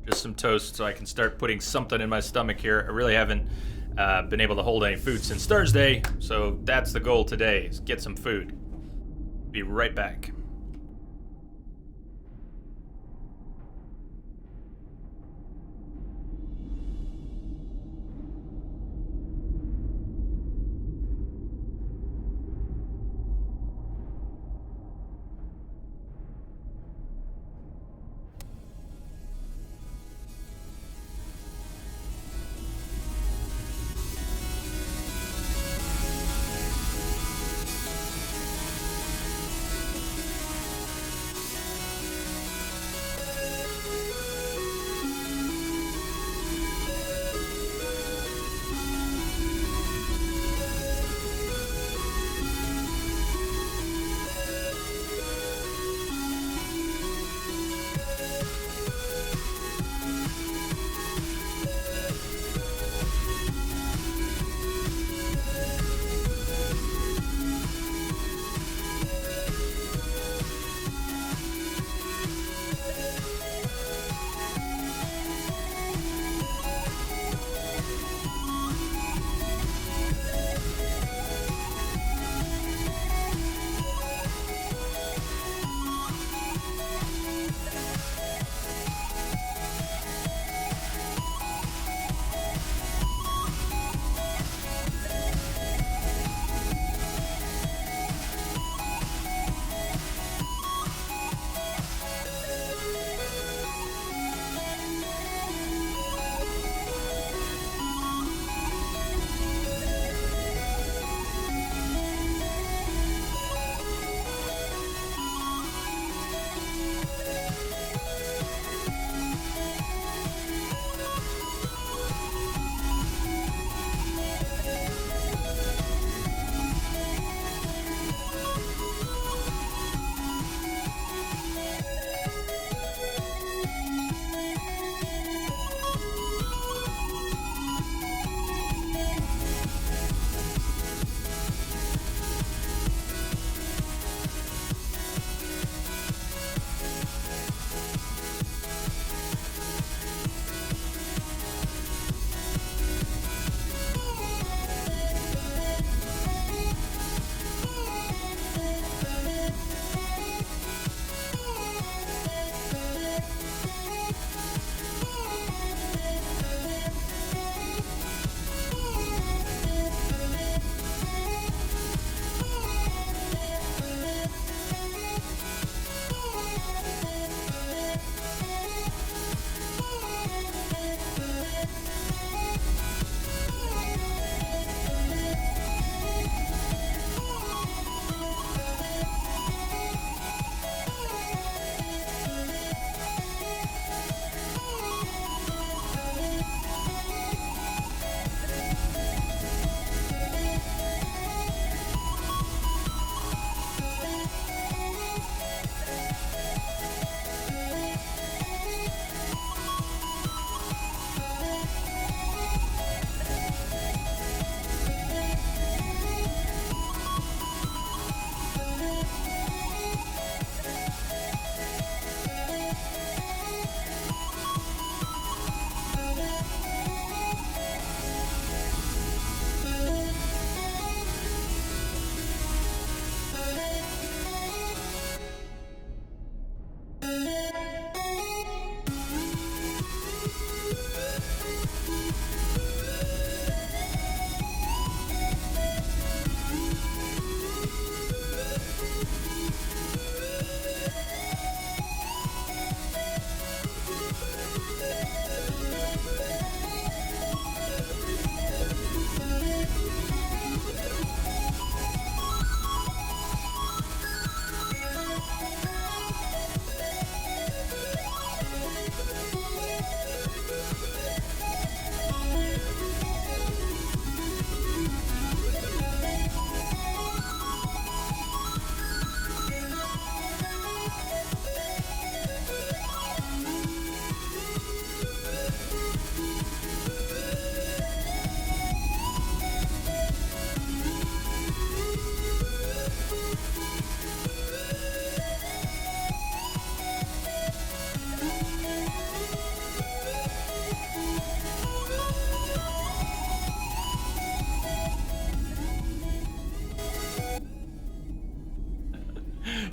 Just some toast so I can start putting something in my stomach here. I really haven't been able to hold any food since Thursday, so that's the goal today, is get some food. Be right back.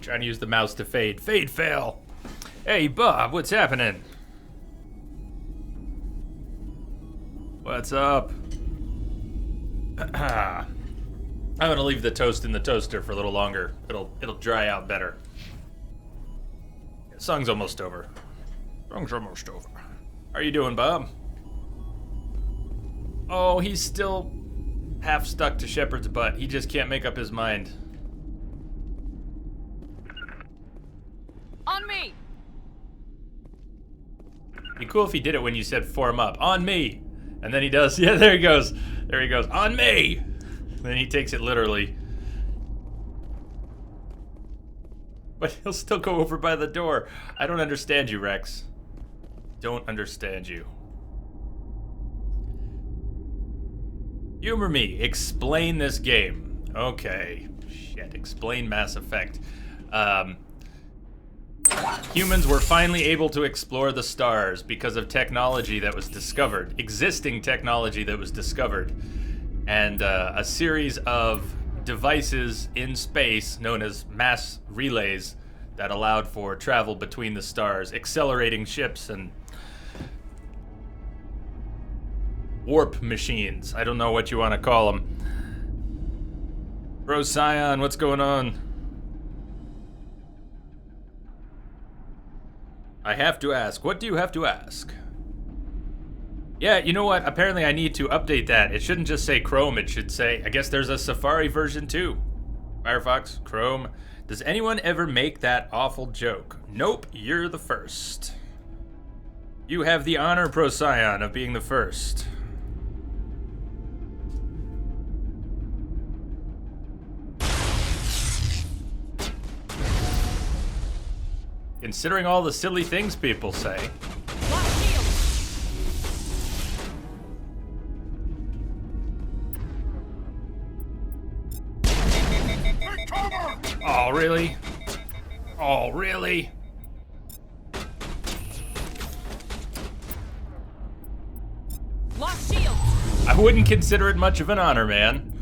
Trying to use the mouse to fade. Fade fail. Hey, Bob, what's happening? What's up? I'm gonna leave the toast in the toaster for a little longer. It'll dry out better. Song's almost over. Song's almost over. How are you doing, Bob? Oh, he's still half stuck to Shepard's butt. He just can't make up his mind. On me! Be cool if he did it when you said form up. On me! And then he does. Yeah, there he goes. There he goes. On me! Then he takes it literally. But he'll still go over by the door. I don't understand you, Rex. Don't understand you. Humor me. Explain this game. Okay. Shit. Explain Mass Effect. Humans were finally able to explore the stars because of technology that was discovered. Existing technology that was discovered. And a series of devices in space known as mass relays that allowed for travel between the stars, accelerating ships and warp machines. I don't know what you want to call them. Bro Scion, what's going on? I have to ask. What do you have to ask? Yeah, you know what? Apparently I need to update that. It shouldn't just say Chrome. It should say, I guess there's a Safari version too. Firefox, Chrome. Does anyone ever make that awful joke? Nope, you're the first. You have the honor, Procyon, of being the first. Considering all the silly things people say. Oh, really? Oh, really? Lost shield. I wouldn't consider it much of an honor, man.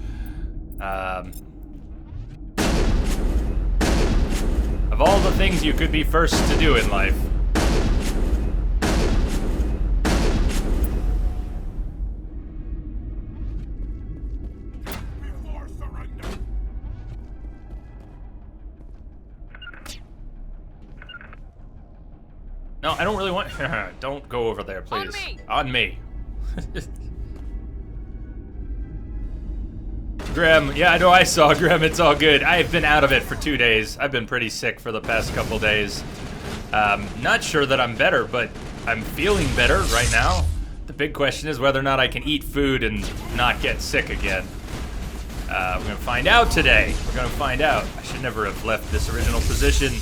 Of all the things you could be first to do in life. Before surrender. No, I don't really want... Don't go over there, please. On me. Graham, yeah, I know I saw Graham. It's all good. I have been out of it for 2 days. I've been pretty sick for the past couple days. Not sure that I'm better, but I'm feeling better right now. The big question is whether or not I can eat food and not get sick again. We're gonna find out today. We're gonna find out. I should never have left this original position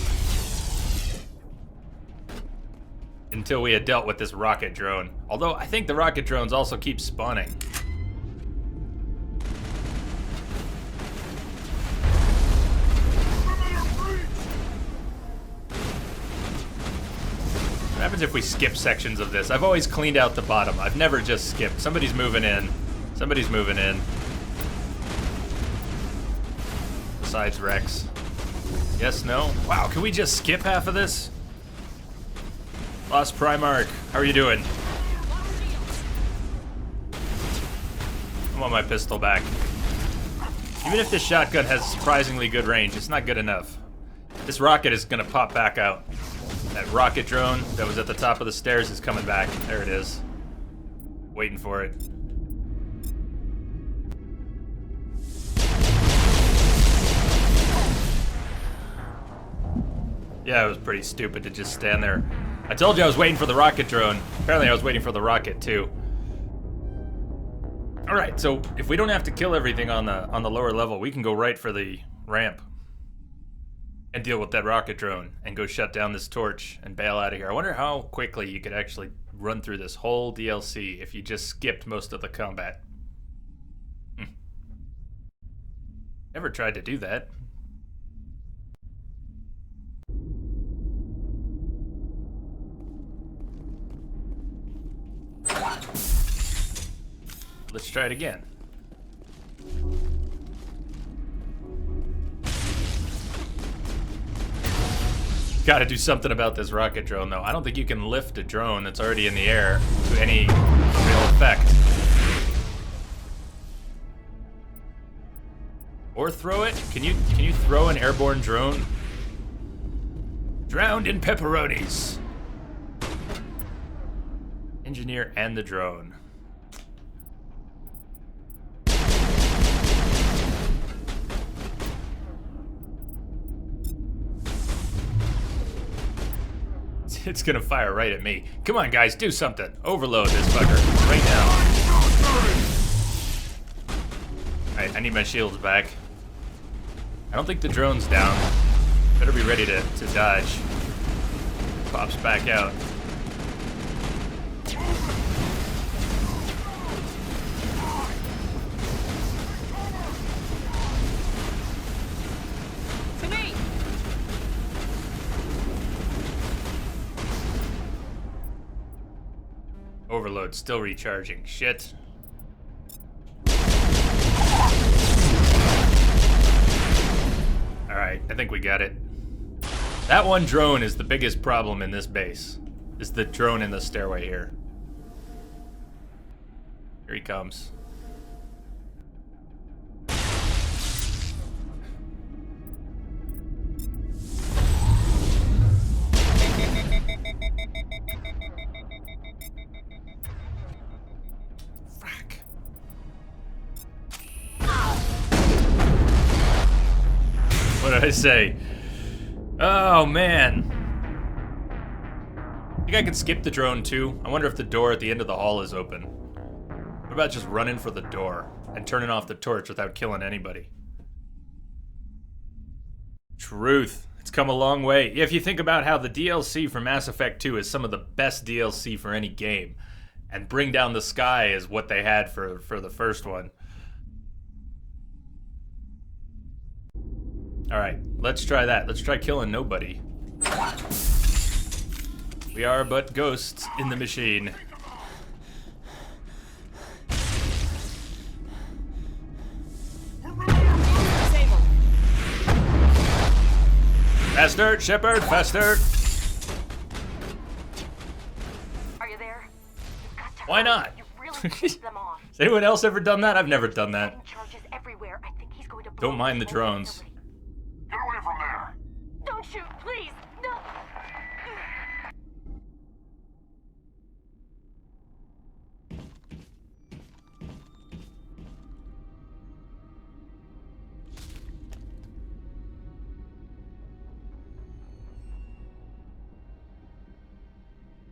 until we had dealt with this rocket drone. Although I think the rocket drones also keep spawning. What happens if we skip sections of this? I've always cleaned out the bottom. I've never just skipped. Somebody's moving in. Somebody's moving in. Besides Rex. Yes, no? Wow, can we just skip half of this? Lost Primarch, how are you doing? I want my pistol back. Even if this shotgun has surprisingly good range, it's not good enough. This rocket is gonna pop back out. That rocket drone that was at the top of the stairs is coming back. There it is. Waiting for it. Yeah, it was pretty stupid to just stand there. I told you I was waiting for the rocket drone. Apparently I was waiting for the rocket too. Alright, so if we don't have to kill everything on the lower level, we can go right for the ramp. And deal with that rocket drone and go shut down this torch and bail out of here. I wonder how quickly you could actually run through this whole DLC if you just skipped most of the combat. Never tried to do that. Let's try it again. Gotta do something about this rocket drone, though. I don't think you can lift a drone that's already in the air to any real effect. Or throw it? Can you throw an airborne drone? Drowned in pepperonis. Engineer and the drone. It's gonna fire right at me. Come on, guys, do something. Overload this fucker right now. Alright, I need my shields back. I don't think the drone's down. Better be ready to dodge. Pops back out. To me! Overload still recharging. Shit. Alright, I think we got it. That one drone is the biggest problem in this base. Is the drone in the stairway here. Here he comes. Frack. What did I say? Oh, man. I think I could skip the drone, too. I wonder if the door at the end of the hall is open. What about just running for the door and turning off the torch without killing anybody? Truth. It's come a long way. If you think about how the DLC for Mass Effect 2 is some of the best DLC for any game, and Bring Down the Sky is what they had for the first one. Alright, let's try that. Let's try killing nobody. We are but ghosts in the machine. Faster, Shepard, faster! Are you there? You've got to Why not? You really pissed them off. Has anyone else ever done that? I've never done that. Charges everywhere. I think he's going to blow Don't mind the whole drones. facility. Get away from there! Don't shoot, please! No!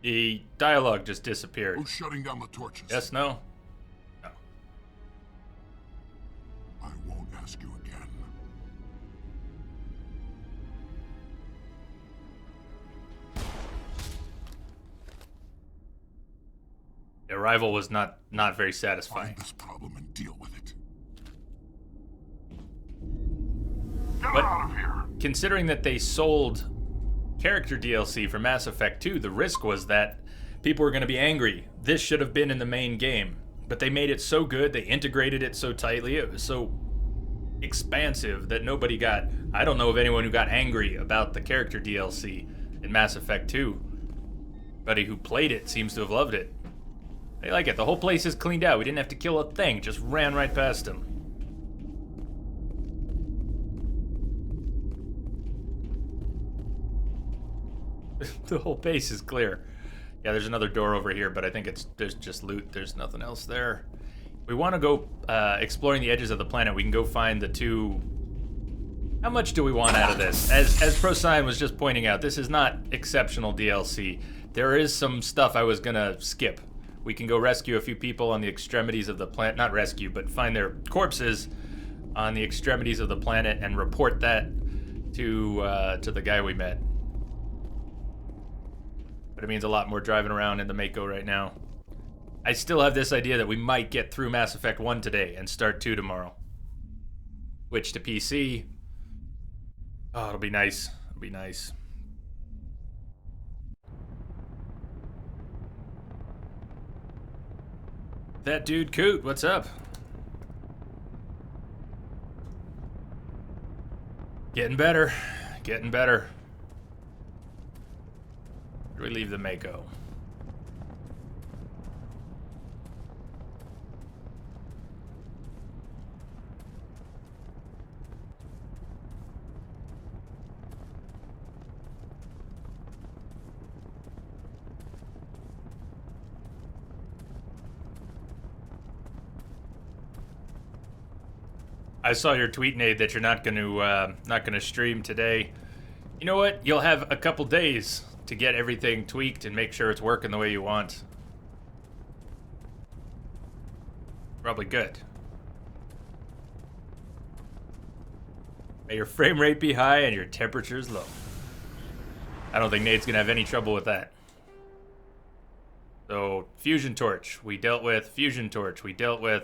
The dialogue just disappeared. Who's shutting down the torches? Yes, no? No. I won't ask you again. The arrival was not very satisfying. Find this problem and deal with it. But- Get out of here! Considering that they sold character DLC for Mass Effect 2, the risk was that people were going to be angry. This should have been in the main game. But they made it so good, they integrated it so tightly, it was so expansive that nobody got... I don't know of anyone who got angry about the character DLC in Mass Effect 2. Everybody who played it seems to have loved it. They like it. The whole place is cleaned out. We didn't have to kill a thing. Just ran right past them. The whole base is clear. Yeah, there's another door over here, but I think there's just loot. There's nothing else there. We want to go exploring the edges of the planet. We can go find the two... How much do we want out of this? As ProSign was just pointing out, this is not exceptional DLC. There is some stuff I was gonna skip. We can go rescue a few people on the extremities of the planet. Not rescue, but find their corpses on the extremities of the planet and report that to the guy we met. But it means a lot more driving around in the Mako right now. I still have this idea that we might get through Mass Effect 1 today and start 2 tomorrow. Switch to PC. Oh, it'll be nice. It'll be nice. That dude Coot, what's up? Getting better. Getting better. we leave the Mako? I saw your tweet, Nate, that you're not gonna stream today. You know what? You'll have a couple days to get everything tweaked and make sure it's working the way you want. Probably good. May your frame rate be high and your temperatures low. I don't think Nate's gonna have any trouble with that. So, fusion torch. We dealt with fusion torch. We've got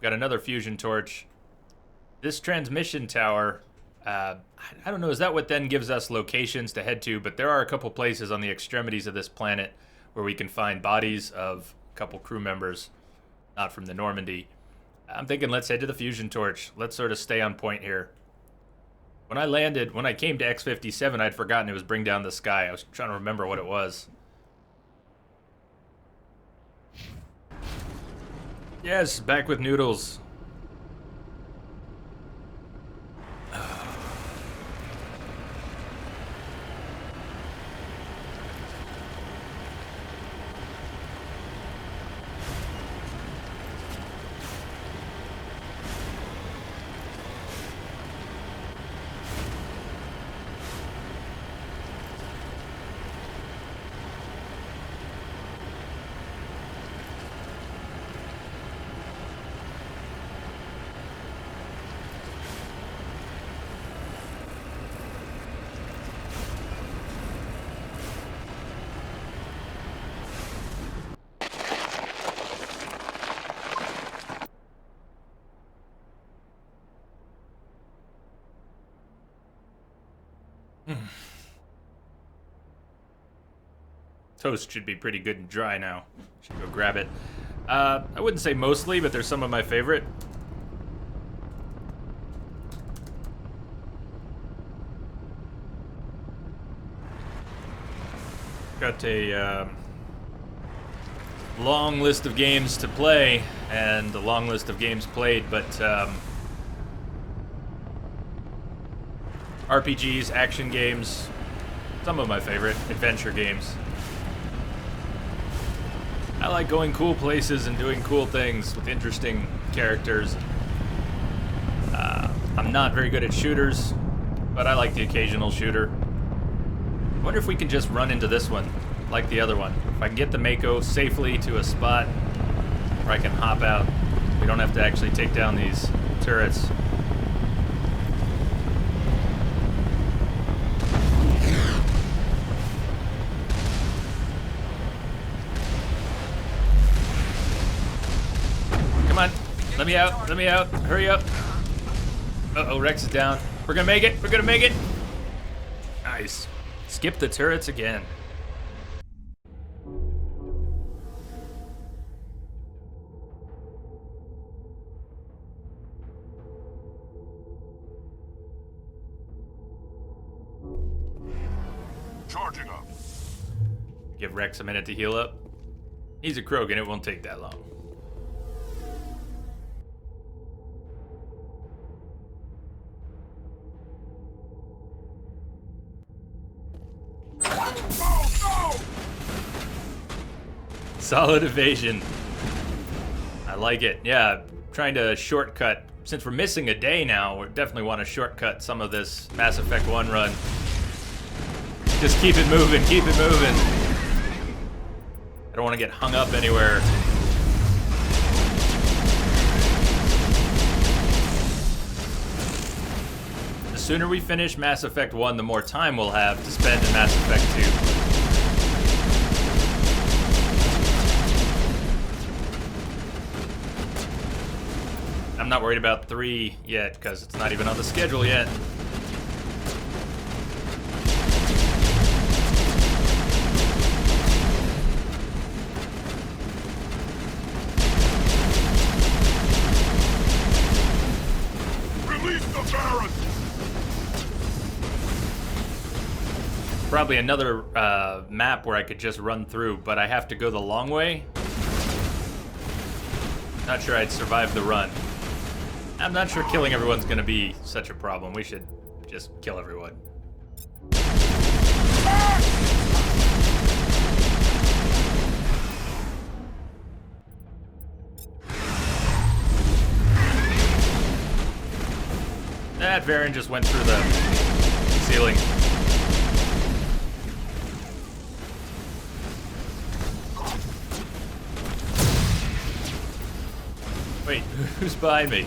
another fusion torch. This transmission tower, I don't know, is that what then gives us locations to head to? But there are a couple places on the extremities of this planet where we can find bodies of a couple crew members, not from the Normandy. I'm thinking let's head to the fusion torch. Let's sort of stay on point here. When I came to X-57, I'd forgotten it was Bring Down the Sky. I was trying to remember what it was. Yes, back with noodles. Toast should be pretty good and dry now. Should go grab it. I wouldn't say mostly, but there's some of my favorite. Got a long list of games to play and a long list of games played, but RPGs, action games, some of my favorite, adventure games. I like going cool places and doing cool things with interesting characters. I'm not very good at shooters, but I like the occasional shooter. I wonder if we can just run into this one, like the other one. If I can get the Mako safely to a spot where I can hop out, we don't have to actually take down these turrets. Come on, let me out, hurry up. Uh-oh, Rex is down. We're gonna make it, Nice. Skip the turrets again. Charging up. Give Rex a minute to heal up. He's a Krogan, it won't take that long. Solid evasion. I like it. Yeah, trying to shortcut. Since we're missing a day now, we definitely want to shortcut some of this Mass Effect 1 run. Just keep it moving, keep it moving. I don't want to get hung up anywhere. The sooner we finish Mass Effect 1, the more time we'll have to spend in Mass Effect 2. I'm not worried about 3 yet, because it's not even on the schedule yet. probably another map where I could just run through, but I have to go the long way. Not sure I'd survive the run. I'm not sure killing everyone's gonna be such a problem. We should just kill everyone. That Varen just went through the ceiling. Wait, who's behind me?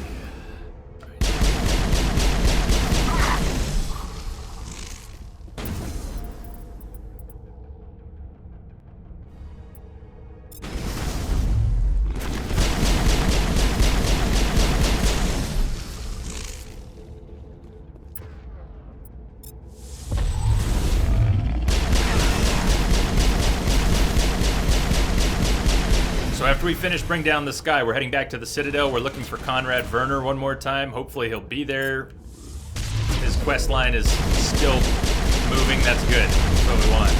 After we finish Bring Down the Sky, we're heading back to the Citadel. We're looking for Conrad Werner one more time. Hopefully he'll be there. His quest line is still moving. That's good. That's what we want.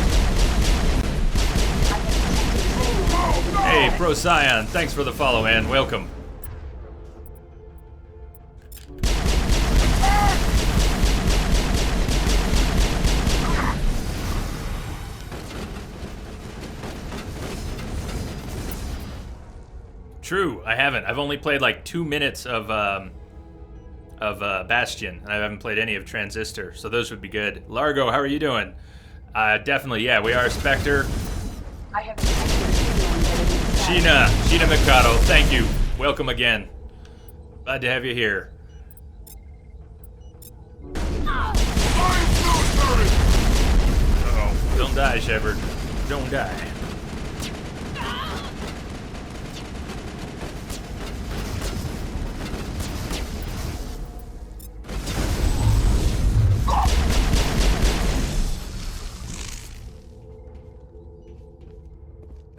Hey, Pro Scion. Thanks for the follow, man. Welcome. True, I haven't. I've only played like 2 minutes of Bastion, and I haven't played any of Transistor, so those would be good. Largo, how are you doing? Definitely, yeah, we are Spectre. I have Sheena Mikado, thank you. Welcome again. Glad to have you here. Uh-oh, don't die, Shepard. Don't die.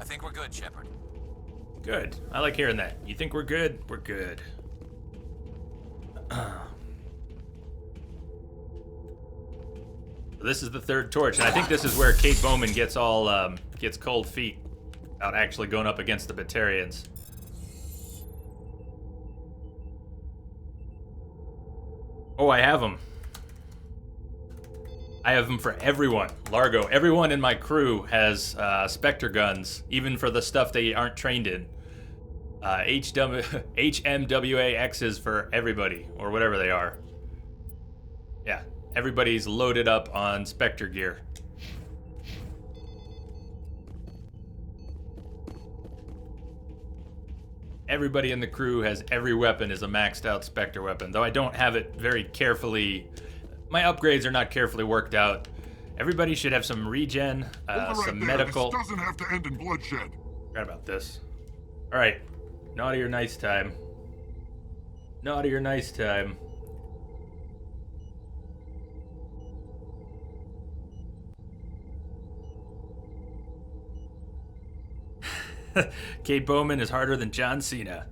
I think we're good, Shepard. Good. I like hearing that. You think we're good? We're good. This is the third torch, and I think this is where Kate Bowman gets all gets cold feet about actually going up against the Batarians. Oh, I have them. I have them for everyone. Largo, everyone in my crew has Spectre guns, even for the stuff they aren't trained in. HMWA-X's for everybody, or whatever they are. Yeah, everybody's loaded up on Spectre gear. Everybody in the crew has every weapon is a maxed out Spectre weapon, though I don't have it very carefully. My upgrades are not carefully worked out. Everybody should have some regen, some medical. This doesn't have to end in bloodshed. Forgot about this. All right, naughty or nice time. Naughty or nice time. Kate Bowman is harder than John Cena.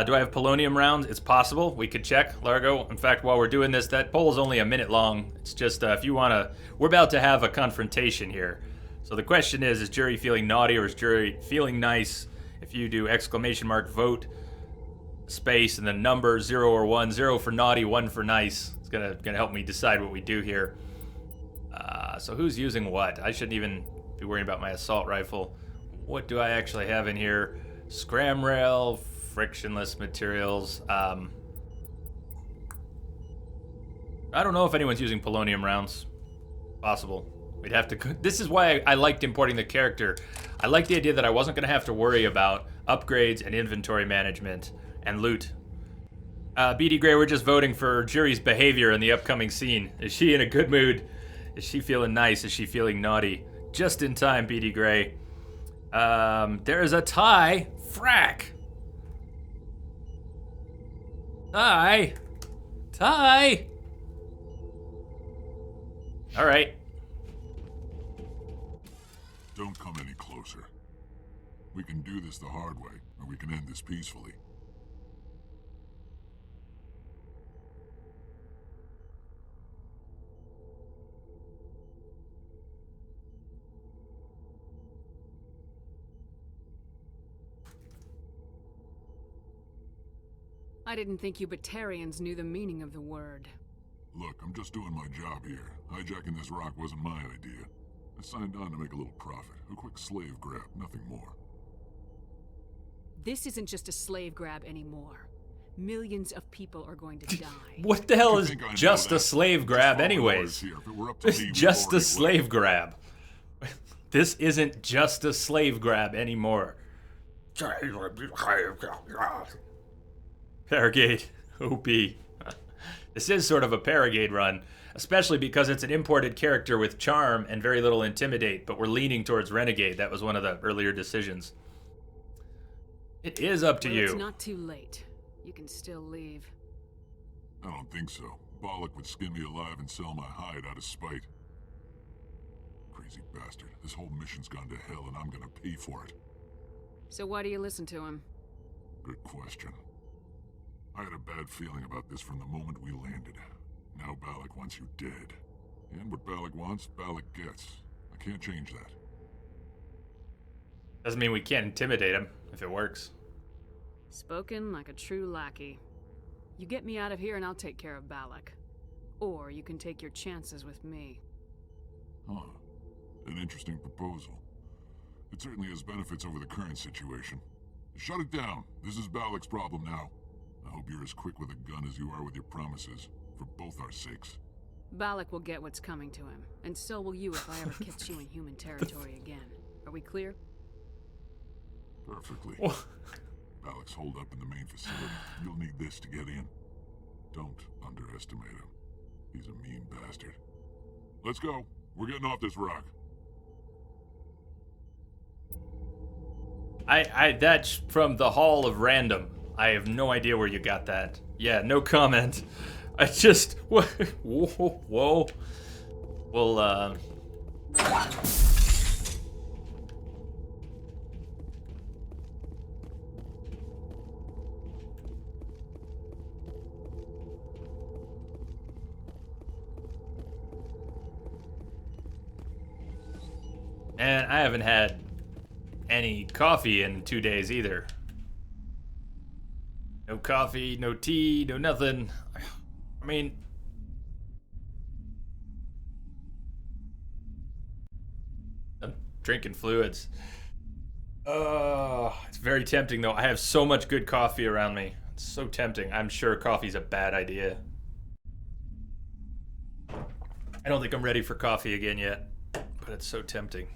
Do I have polonium rounds? It's possible. We could check, Largo. In fact, while we're doing this, that poll is only a minute long. It's just if you want to... We're about to have a confrontation here. So the question is jury feeling naughty or is jury feeling nice? If you do exclamation mark vote, space, and then number 0 or 1. 0 for naughty, 1 for nice. It's gonna help me decide what we do here. So who's using what? I shouldn't even be worrying about my assault rifle. What do I actually have in here? Scram rail, frictionless materials. I don't know if anyone's using polonium rounds. Possible. We'd have to... This is why I liked importing the character. I liked the idea that I wasn't going to have to worry about upgrades and inventory management and loot. BD Gray, we're just voting for Jury's behavior in the upcoming scene. Is she in a good mood? Is she feeling nice? Is she feeling naughty? Just in time, BD Gray. There is a tie. Frack. Tie. Tie. All right. Don't come any closer. We can do this the hard way, or we can end this peacefully. I didn't think you Batarians knew the meaning of the word. Look, I'm just doing my job here. Hijacking this rock wasn't my idea. I signed on to make a little profit. A quick slave grab, nothing more. This isn't just a slave grab anymore. Millions of people are going to die. What the hell is just a slave grab anyways? It's just a slave grab. This isn't just a slave grab anymore. Paragate, OP. This is sort of a Paragate run, especially because it's an imported character with charm and very little intimidate, but we're leaning towards Renegade. That was one of the earlier decisions. It is up to you. It's not too late. You can still leave. I don't think so. Bollock would skin me alive and sell my hide out of spite. Crazy bastard. This whole mission's gone to hell and I'm gonna pay for it. So why do you listen to him? Good question. I had a bad feeling about this from the moment we landed. Now Balak wants you dead. And what Balak wants, Balak gets. I can't change that. Doesn't mean we can't intimidate him, if it works. Spoken like a true lackey. You get me out of here and I'll take care of Balak. Or you can take your chances with me. Huh. An interesting proposal. It certainly has benefits over the current situation. Shut it down. This is Balak's problem now. I hope you're as quick with a gun as you are with your promises, for both our sakes. Balak will get what's coming to him, and so will you if I ever catch you in human territory again. Are we clear? Perfectly. Balak's holed up in the main facility. You'll need this to get in. Don't underestimate him. He's a mean bastard. Let's go. We're getting off this rock. That's from the Hall of Random. I have no idea where you got that. Yeah, no comment. I just... Whoa. Well, and I haven't had any coffee in 2 days either. No coffee, no tea, no nothing. I mean... I'm drinking fluids. It's very tempting though. I have so much good coffee around me. It's so tempting. I'm sure coffee's a bad idea. I don't think I'm ready for coffee again yet, but it's so tempting.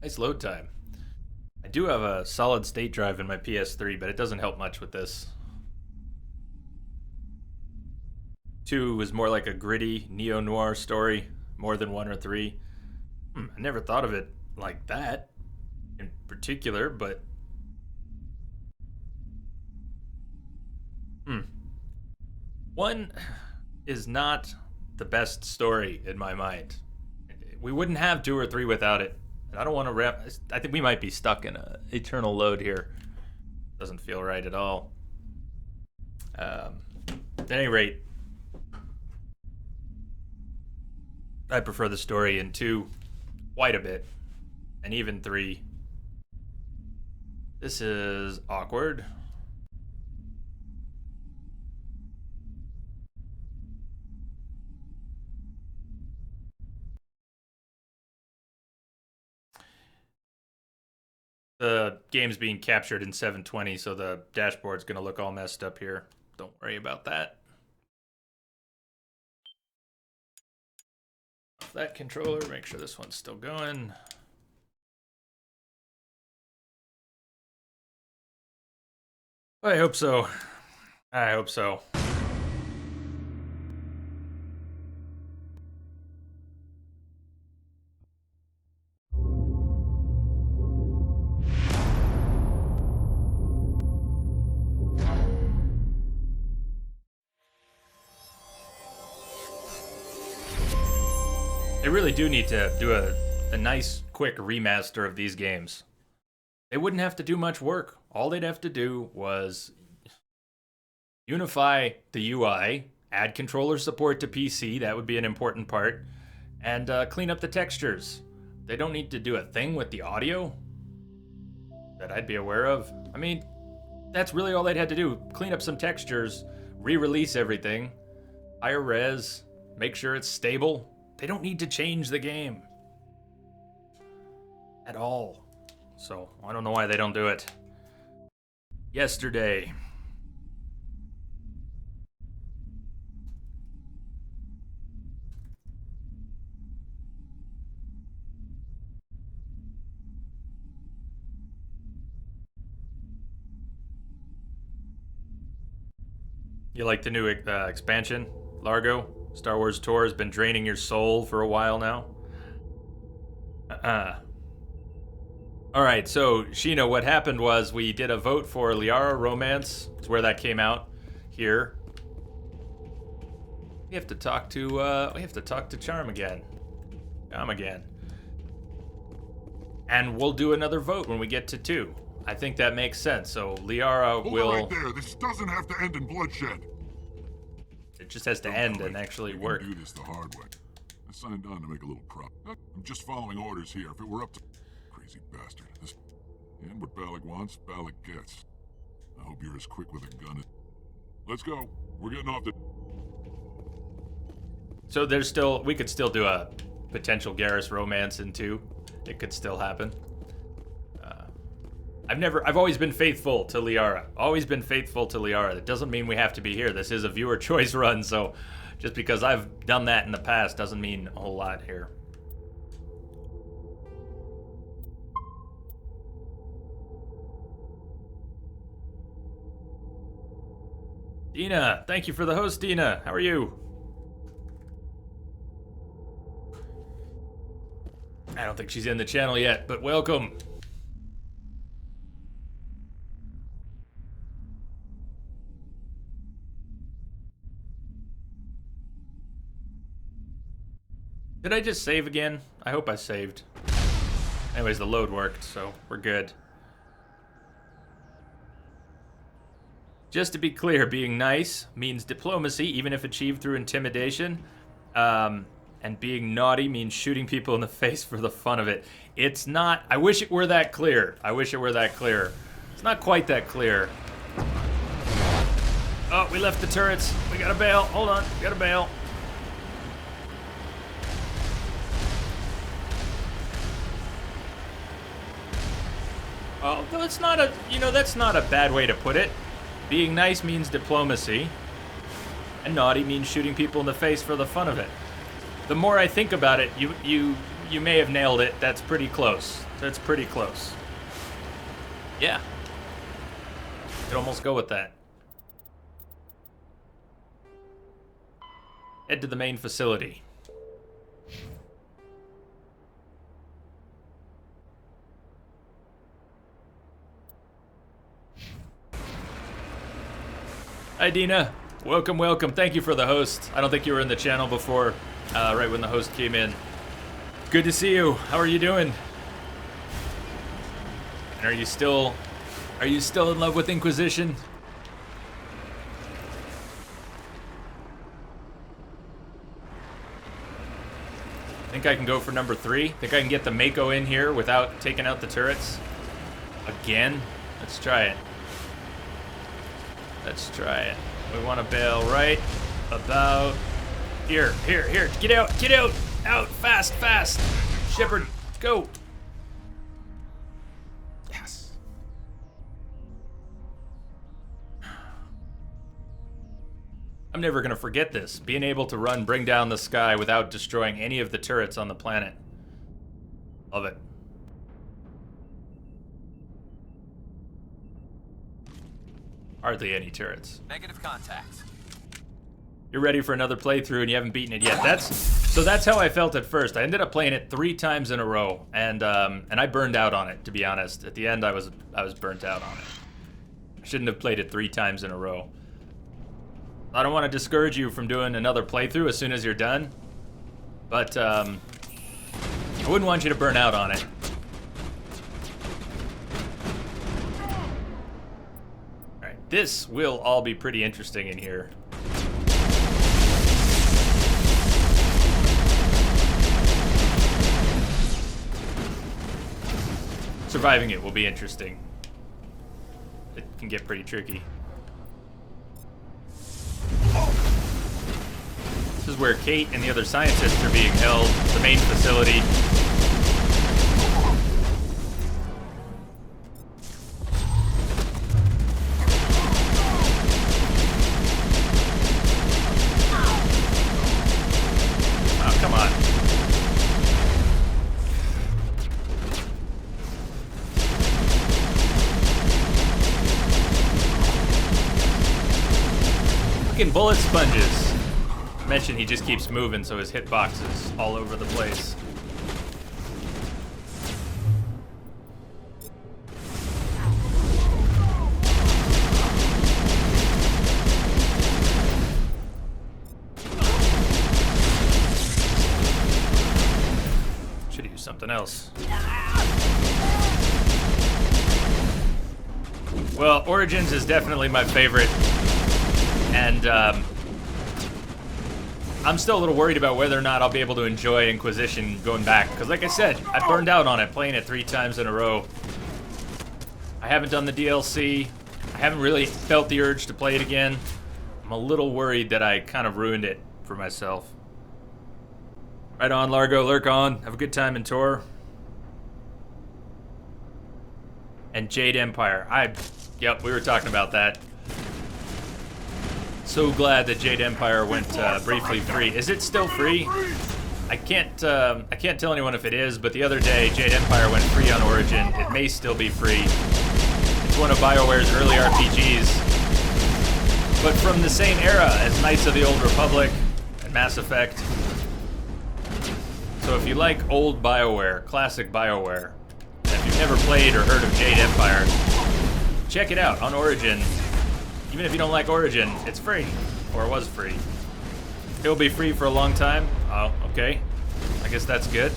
Nice load time. I do have a solid state drive in my PS3, but it doesn't help much with this. 2 was more like a gritty neo-noir story, more than 1 or 3. I never thought of it like that in particular, but... 1 is not the best story in my mind. We wouldn't have 2 or 3 without it. I don't want to wrap... I think we might be stuck in an eternal load here. Doesn't feel right at all. At any rate, I prefer the story in 2 quite a bit. And even 3. This is awkward. The game's being captured in 720, so the dashboard's going to look all messed up here. Don't worry about that. Off that controller, make sure this one's still going. I hope so. I hope so. They really do need to do a nice, quick remaster of these games. they wouldn't have to do much work. All they'd have to do was unify the UI, add controller support to PC, that would be an important part, and clean up the textures. They don't need to do a thing with the audio that I'd be aware of. I mean, that's really all they'd had to do. Clean up some textures, re-release everything, higher res, make sure it's stable. They don't need to change the game at all. So, I don't know why they don't do it. Yesterday. You like the new expansion, Largo? Star Wars Tour has been draining your soul for a while now. Alright, so, Sheena, what happened was we did a vote for Liara Romance. It's where that came out. Here. We have to talk to Charm again. And we'll do another vote when we get to 2. I think that makes sense. So Liara will... Hold it right there. This doesn't have to end in bloodshed. It just has to end and actually work. Do this the hard way. I signed on to make a little prop. I'm just following orders here. If it were up to... Crazy bastard. And what Balak wants, Balak gets. I hope you're as quick with a gun as... Let's go. We're getting off the... So there's still... We could still do a potential Garrus Romance in 2. It could still happen. I've always been faithful to Liara. Always been faithful to Liara. That doesn't mean we have to be here. This is a viewer choice run, so just because I've done that in the past doesn't mean a whole lot here. Dina, thank you for the host, Dina. How are you? I don't think she's in the channel yet, but welcome. Did I just save again? I hope I saved. Anyways, the load worked, so we're good. Just to be clear, being nice means diplomacy, even if achieved through intimidation. And being naughty means shooting people in the face for the fun of it. It's not... I wish it were that clear. I wish it were that clear. It's not quite that clear. Oh, we left the turrets. We gotta bail. Hold on. We gotta bail. Oh, that's not a... You know, that's not a bad way to put it. Being nice means diplomacy. And naughty means shooting people in the face for the fun of it. The more I think about it, you may have nailed it. That's pretty close. That's pretty close. Yeah. Could almost go with that. Head to the main facility. Hi, Dina. Welcome, welcome. Thank you for the host. I don't think you were in the channel before, right when the host came in. Good to see you. How are you doing? And are you still in love with Inquisition? Think I can go for number 3? Think I can get the Mako in here without taking out the turrets? Again? Let's try it. Let's try it. We want to bail right about here. Get out, out, fast. Shepard, go. Yes. I'm never gonna forget this. Being able to bring down the sky without destroying any of the turrets on the planet. Love it. Hardly any turrets. Negative contact. You're ready for another playthrough and you haven't beaten it yet. That's how I felt at first. I ended up playing it 3 times in a row, and I burned out on it, to be honest. At the end, I was burnt out on it. I shouldn't have played it 3 times in a row. I don't want to discourage you from doing another playthrough as soon as you're done, but I wouldn't want you to burn out on it. This will all be pretty interesting in here. Surviving it will be interesting. It can get pretty tricky. This is where Kate and the other scientists are being held, the main facility. Oh, come on. Fucking bullet sponges. I mentioned he just keeps moving, so his hitbox is all over the place. Should have used something else. Well, Origins is definitely my favorite. And I'm still a little worried about whether or not I'll be able to enjoy Inquisition going back. Because like I said, I burned out on it, playing it 3 times in a row. I haven't done the DLC. I haven't really felt the urge to play it again. I'm a little worried that I kind of ruined it for myself. Right on, Largo, lurk on. Have a good time in Tor. And Jade Empire. Yep, we were talking about that. So glad that Jade Empire went briefly free. Is it still free? I can't tell anyone if it is, but the other day Jade Empire went free on Origin. It may still be free. It's one of BioWare's early RPGs, but from the same era as Knights of the Old Republic and Mass Effect. So if you like old BioWare, classic BioWare, and if you've never played or heard of Jade Empire, check it out on Origin. Even if you don't like Origin, it's free. Or it was free. It'll be free for a long time. Oh, okay. I guess that's good.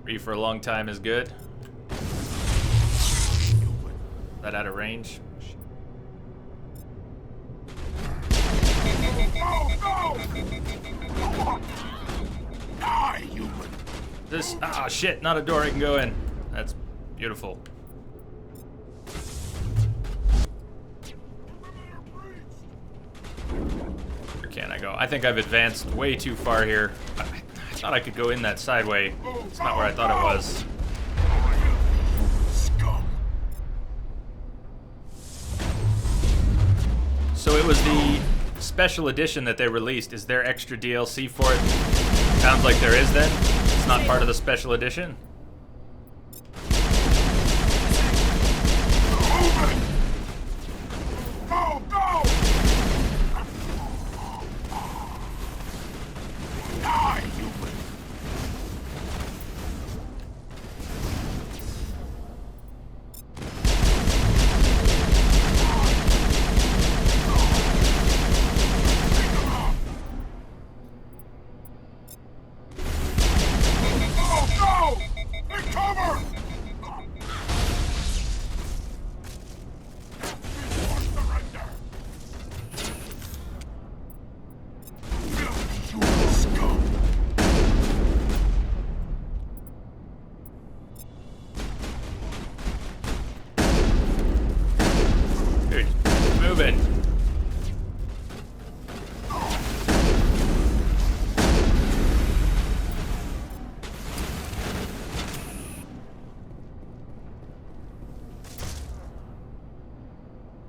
Free for a long time is good. That out of range? Die, human! This, shit, not a door I can go in. That's beautiful. Where can I go? I think I've advanced way too far here. I thought I could go in that sideway. It's not where I thought it was. So it was the special edition that they released. Is there extra DLC for it? Sounds like there is then. It's not part of the special edition. Go, go! Die, human!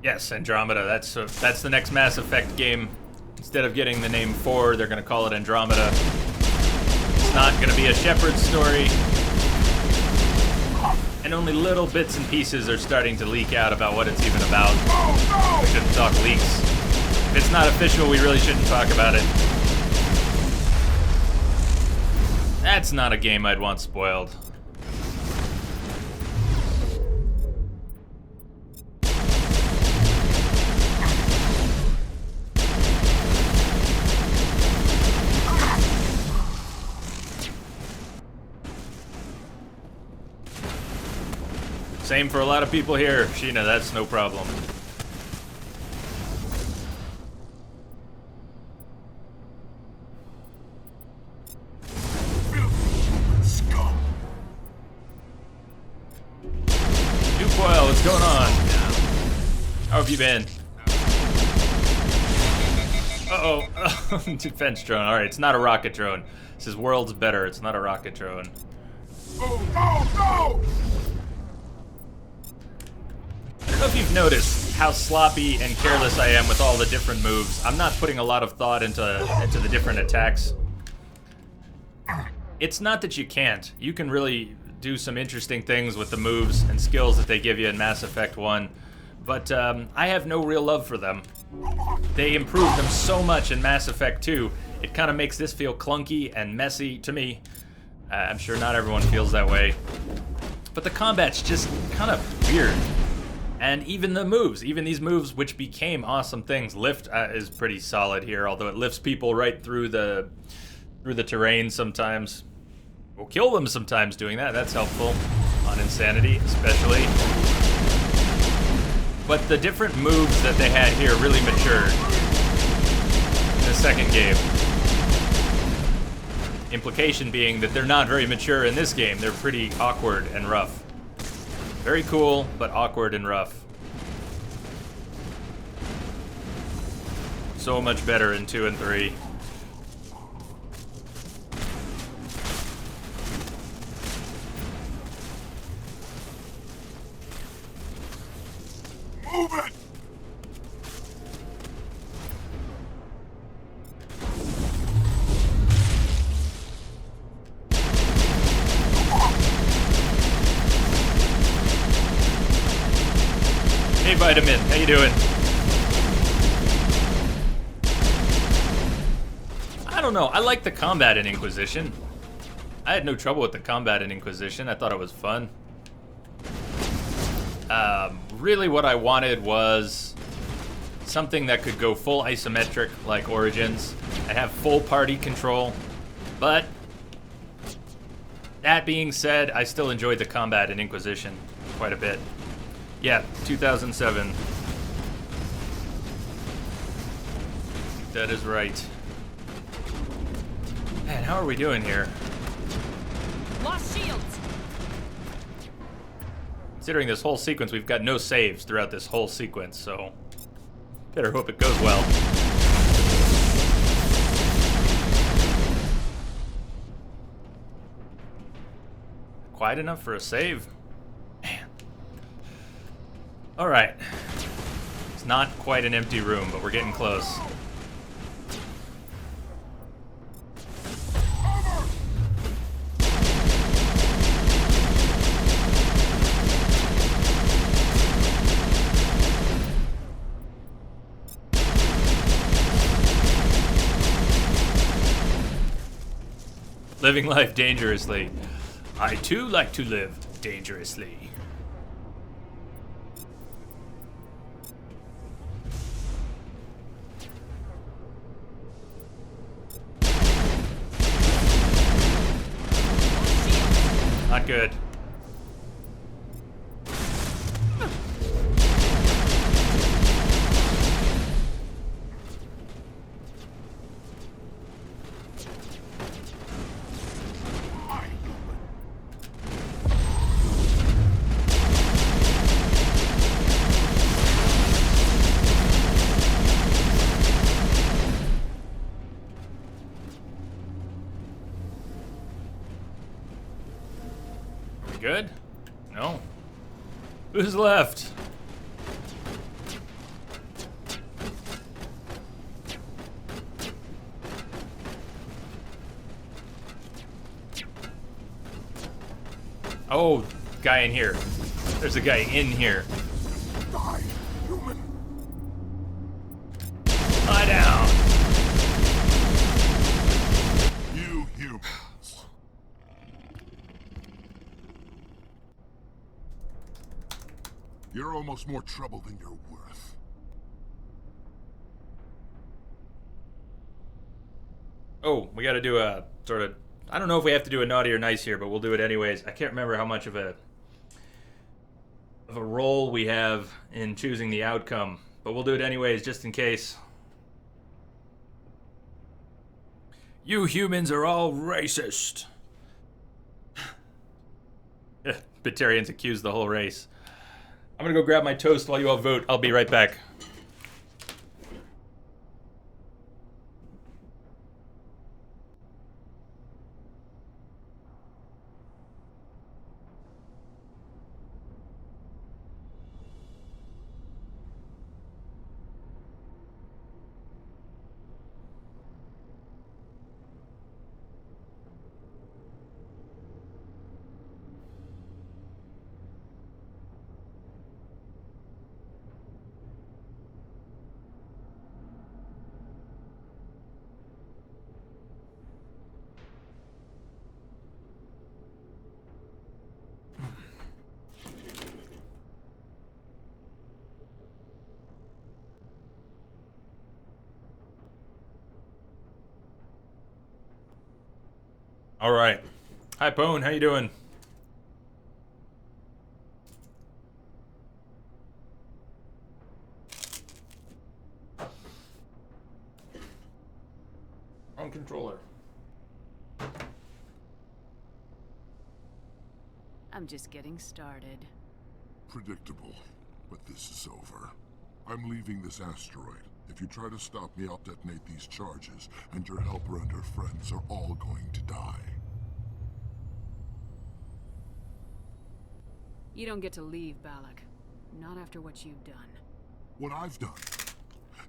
Yes, Andromeda. That's the next Mass Effect game. Instead of getting the name 4, they're going to call it Andromeda. It's not going to be a Shepard story. And only little bits and pieces are starting to leak out about what it's even about. We shouldn't talk leaks. If it's not official, we really shouldn't talk about it. That's not a game I'd want spoiled. Same for a lot of people here, Sheena, that's no problem. New Coil, what's going on? How have you been? Uh-oh. Defense drone. Alright, it's not a rocket drone. This is worlds better. It's not a rocket drone. Oh, no! I don't know if you've noticed how sloppy and careless I am with all the different moves. I'm not putting a lot of thought into the different attacks. It's not that you can't. You can really do some interesting things with the moves and skills that they give you in Mass Effect 1. But I have no real love for them. They improved them so much in Mass Effect 2, it kind of makes this feel clunky and messy to me. I'm sure not everyone feels that way. But the combat's just kind of weird. And even the moves, even these moves which became awesome things. Lift is pretty solid here, although it lifts people right through the terrain sometimes. We'll kill them sometimes doing that, that's helpful. On Insanity, especially. But the different moves that they had here really matured in the second game. Implication being that they're not very mature in this game. They're pretty awkward and rough. Very cool, but awkward and rough. So much better in 2 and 3. Move it! Hey Vitamin, how you doing? I don't know, I like the combat in Inquisition. I had no trouble with the combat in Inquisition, I thought it was fun. Really what I wanted was something that could go full isometric like Origins and have full party control, but that being said, I still enjoyed the combat in Inquisition quite a bit. Yeah, 2007. That is right. Man, how are we doing here? Lost shields! Considering this whole sequence, we've got no saves throughout this whole sequence, so better hope it goes well. Quiet enough for a save? Man. Alright. It's not quite an empty room, but we're getting close. Living life dangerously. I too like to live dangerously. Not good. Good? No. Who's left? Oh, guy in here. There's a guy in here. Die, human. Lie down. You humans. You're almost more trouble than you're worth. Oh, we gotta do a sort of... I don't know if we have to do a naughty or nice here, but we'll do it anyways. I can't remember how much of a a role we have in choosing the outcome, but we'll do it anyways, just in case. You humans are all racist. Batarians accuse the whole race. I'm gonna go grab my toast while you all vote. I'll be right back. All right. Hi, Pone. How you doing? Wrong controller. I'm just getting started. Predictable, but this is over. I'm leaving this asteroid. If you try to stop me, I'll detonate these charges, and your helper and her friends are all going to die. You don't get to leave, Balak. Not after what you've done. What I've done?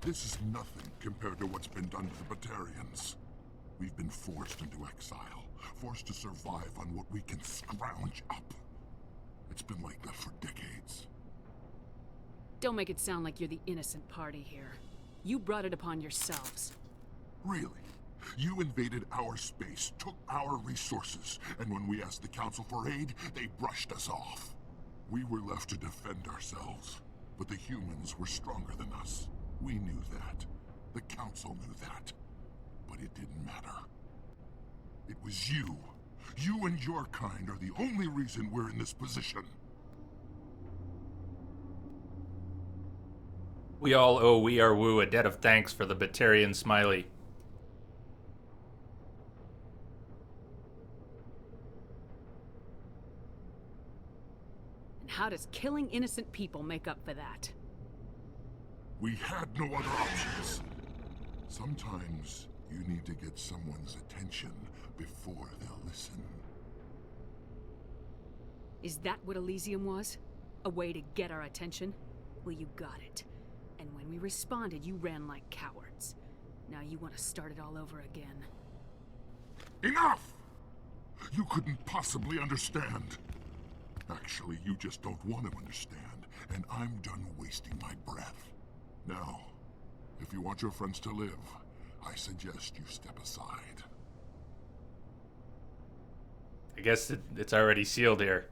This is nothing compared to what's been done to the Batarians. We've been forced into exile, forced to survive on what we can scrounge up. It's been like that for decades. Don't make it sound like you're the innocent party here. You brought it upon yourselves. Really? You invaded our space, took our resources, and when we asked the Council for aid, they brushed us off. We were left to defend ourselves, but the humans were stronger than us. We knew that. The Council knew that. But it didn't matter. It was you. You and your kind are the only reason we're in this position. We all owe We Are Woo a debt of thanks for the Batarian smiley. And how does killing innocent people make up for that? We had no other options. Sometimes you need to get someone's attention before they'll listen. Is that what Elysium was? A way to get our attention? Well, you got it. And when we responded, you ran like cowards. Now you want to start it all over again. Enough! You couldn't possibly understand. Actually, you just don't want to understand, and I'm done wasting my breath. Now, if you want your friends to live, I suggest you step aside. I guess it's already sealed here.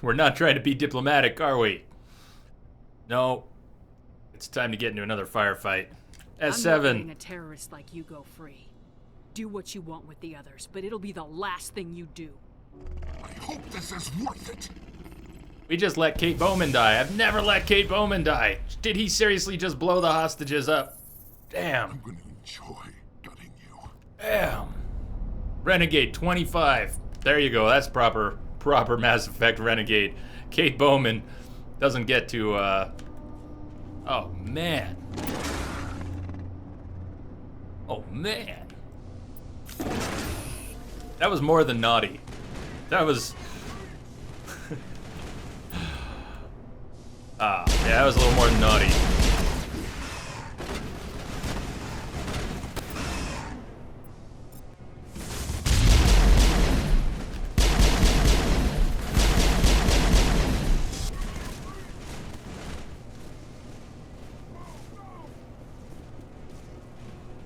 We're not trying to be diplomatic, are we? No. It's time to get into another firefight. S7. I'm not letting a terrorist like you go free. Do what you want with the others, but it'll be the last thing you do. I hope this is worth it. We just let Kate Bowman die. I've never let Kate Bowman die. Did he seriously just blow the hostages up? Damn. I'm gonna enjoy gutting you. Damn. Renegade 25. There you go. That's proper Mass Effect Renegade. Kate Bowman doesn't get to, oh, man. Oh, man. That was more than naughty. That was... yeah, that was a little more than naughty.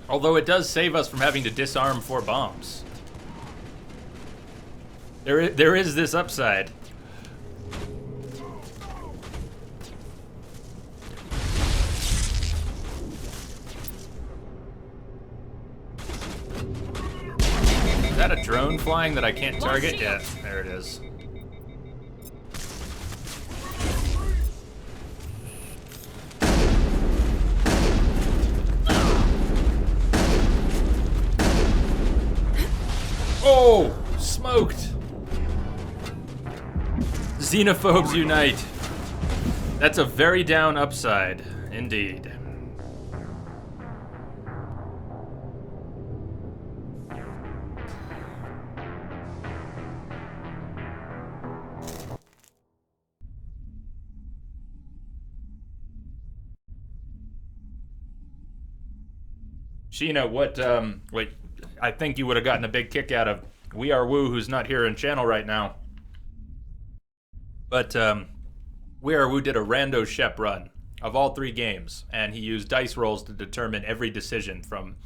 Although it does save us from having to disarm 4 bombs. There is this upside. Is that a drone flying that I can't target? Yeah, there it is. smoked. Xenophobes unite. That's a very down upside, indeed. Sheena, what, I think you would have gotten a big kick out of We Are Woo, who's not here in channel right now. But, We Are Woo did a rando Shep run of all 3 games, and he used dice rolls to determine every decision from,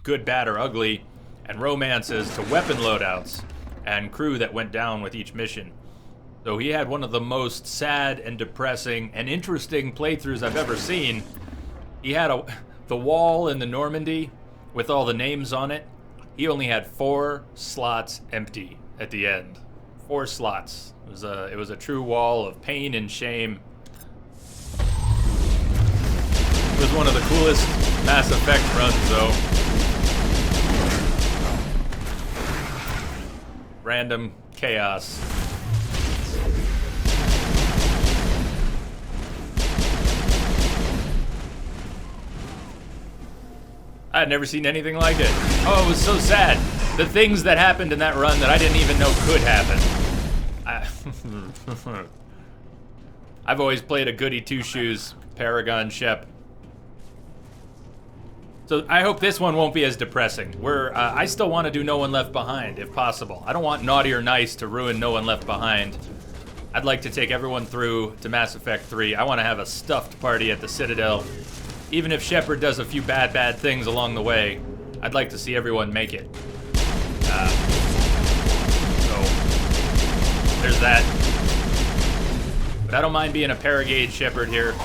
good, bad, or ugly, and romances to weapon loadouts and crew that went down with each mission. So he had one of the most sad and depressing and interesting playthroughs I've ever seen. He had the wall in the Normandy with all the names on it. He only had 4 slots empty at the end. 4 slots. It was a true wall of pain and shame. It was one of the coolest Mass Effect runs, though. Random chaos. I had never seen anything like it. Oh, it was so sad. The things that happened in that run that I didn't even know could happen. I've always played a goody two-shoes Paragon Shep. So I hope this one won't be as depressing. I still want to do No One Left Behind, if possible. I don't want Naughty or Nice to ruin No One Left Behind. I'd like to take everyone through to Mass Effect 3. I want to have a stuffed party at the Citadel. Even if Shepard does a few bad things along the way, I'd like to see everyone make it. So, there's that. But I don't mind being a Paragade Shepard here.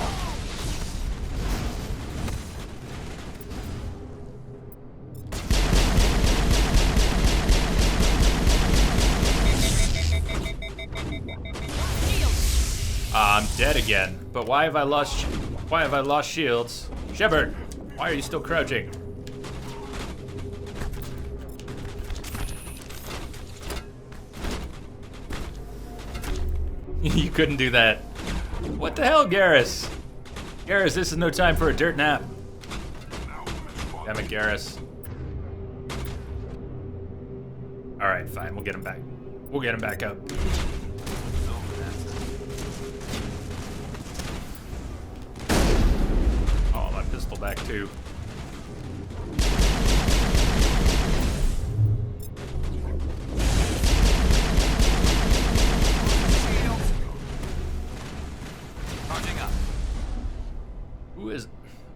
I'm dead again. But why have I lost shields? Shepard, why are you still crouching? You couldn't do that. What the hell, Garrus? Garrus, this is no time for a dirt nap. Damn it, Garrus. Alright, fine, we'll get him back. We'll get him back up. Oh, my pistol back too.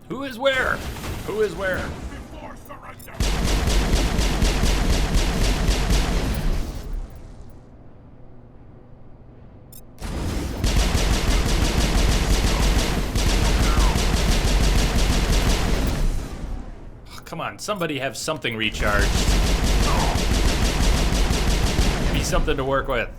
Who is where? Who is where? Before surrender. Oh, come on, somebody have something recharged. Give me something to work with.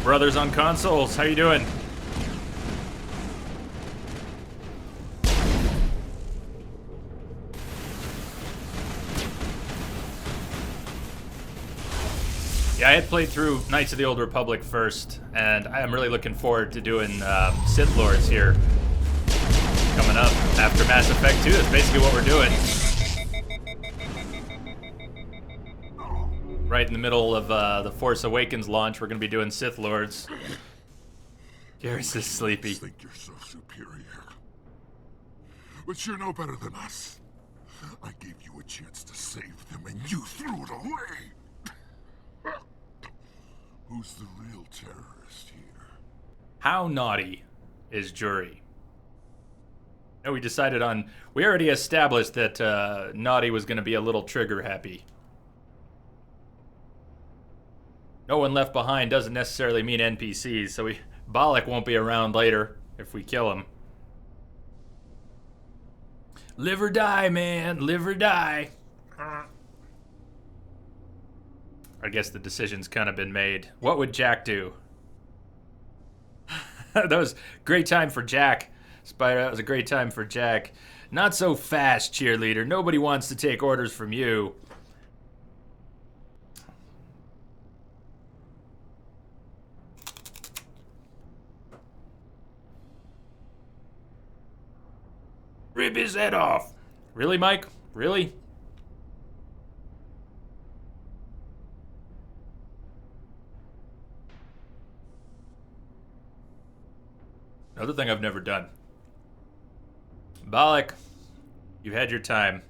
Brothers on consoles, how you doing? Yeah, I had played through Knights of the Old Republic first, and I am really looking forward to doing Sith Lords here coming up after Mass Effect 2. That's basically what we're doing. Right in the middle of the Force Awakens launch, we're going to be doing Sith Lords. Garrus is sleepy. You think you're so superior. But you're no better than us. I gave you a chance to save them, and you threw it away. Who's the real terrorist here? How naughty is Jury? No, we decided on... We already established that Naughty was going to be a little trigger happy. No One Left Behind doesn't necessarily mean NPCs, so Bollock won't be around later if we kill him. Live or die, man. Live or die. Are I guess the decision's kind of been made. What would Jack do? That was a great time for Jack. Spider, that was a great time for Jack. Not so fast, cheerleader. Nobody wants to take orders from you. Rip his head off. Really, Mike? Really? Another thing I've never done. Balak, you've had your time.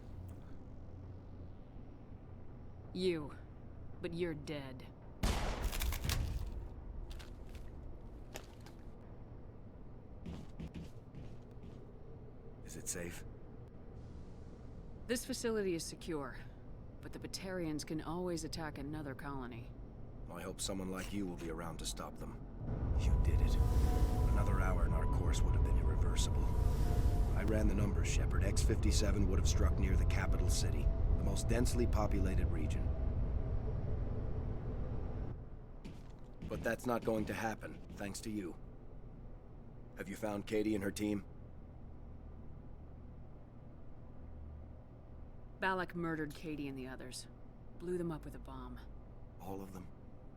But you're dead. Is it safe? This facility is secure, but the Batarians can always attack another colony. I hope someone like you will be around to stop them. You did it. Another hour and our course would have been irreversible. I ran the numbers, Shepard. X-57 would have struck near the capital city, the most densely populated region. But that's not going to happen, thanks to you. Have you found Katie and her team? Balak murdered Katie and the others. Blew them up with a bomb. All of them?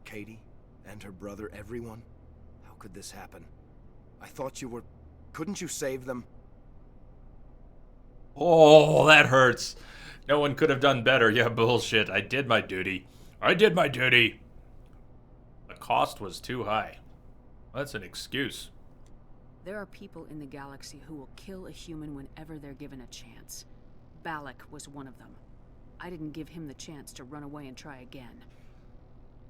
Katie? And her brother, everyone? How could this happen? I thought you were... Couldn't you save them? Oh, that hurts. No one could have done better. Yeah, bullshit. I did my duty. I did my duty. The cost was too high. That's an excuse. There are people in the galaxy who will kill a human whenever they're given a chance. Balak was one of them. I didn't give him the chance to run away and try again.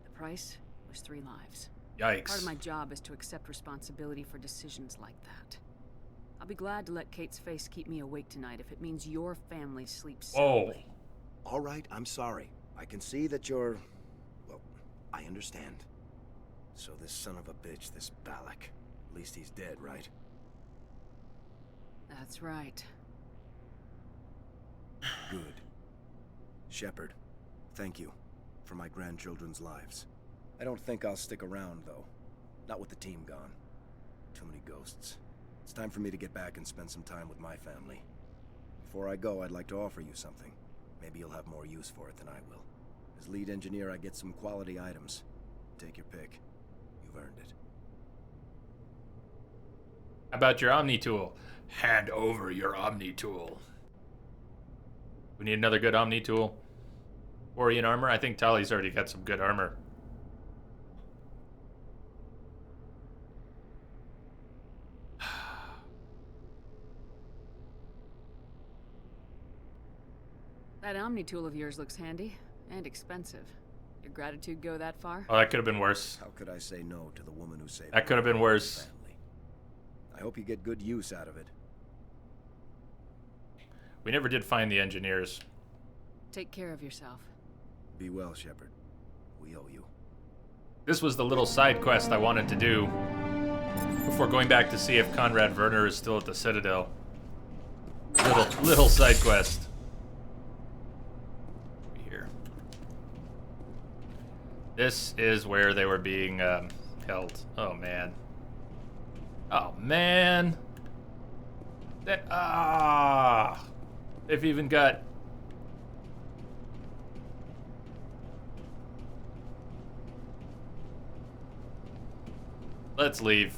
The price was 3 lives. Yikes. Part of my job is to accept responsibility for decisions like that. I'll be glad to let Kate's face keep me awake tonight if it means your family sleeps soundly. Oh. All right, I'm sorry. I can see that you're... Well, I understand. So this son of a bitch, this Balak, at least he's dead, right? That's right. Good. Shepard, thank you for my grandchildren's lives. I don't think I'll stick around, though. Not with the team gone. Too many ghosts. It's time for me to get back and spend some time with my family. Before I go, I'd like to offer you something. Maybe you'll have more use for it than I will. As lead engineer, I get some quality items. Take your pick. You've earned it. How about your Omni tool? Hand over your Omni tool. We need another good Omni tool. Orion armor? I think Tali's already got some good armor. That Omni tool of yours looks handy and expensive. Your gratitude go that far? Oh, that could have been worse. How could I say no to the woman who saved That could have been worse. family? I hope you get good use out of it. We never did find the engineers. Take care of yourself. Be well, Shepard. We owe you. This was the little side quest I wanted to do before going back to see if Conrad Werner is still at the Citadel. Little side quest. Here. This is where they were being held. Oh man. Oh man. They've even got... Let's leave.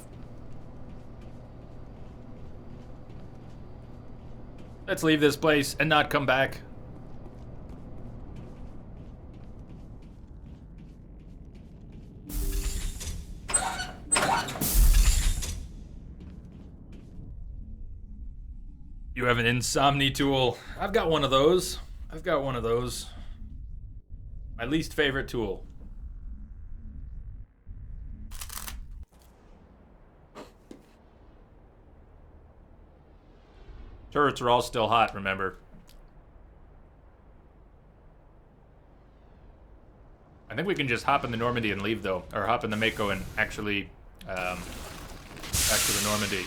Let's leave this place and not come back. You have an insomni tool. I've got one of those. My least favorite tool. Turrets are all still hot, remember? I think we can just hop in the Normandy and leave, though. Or hop in the Mako and actually back to the Normandy.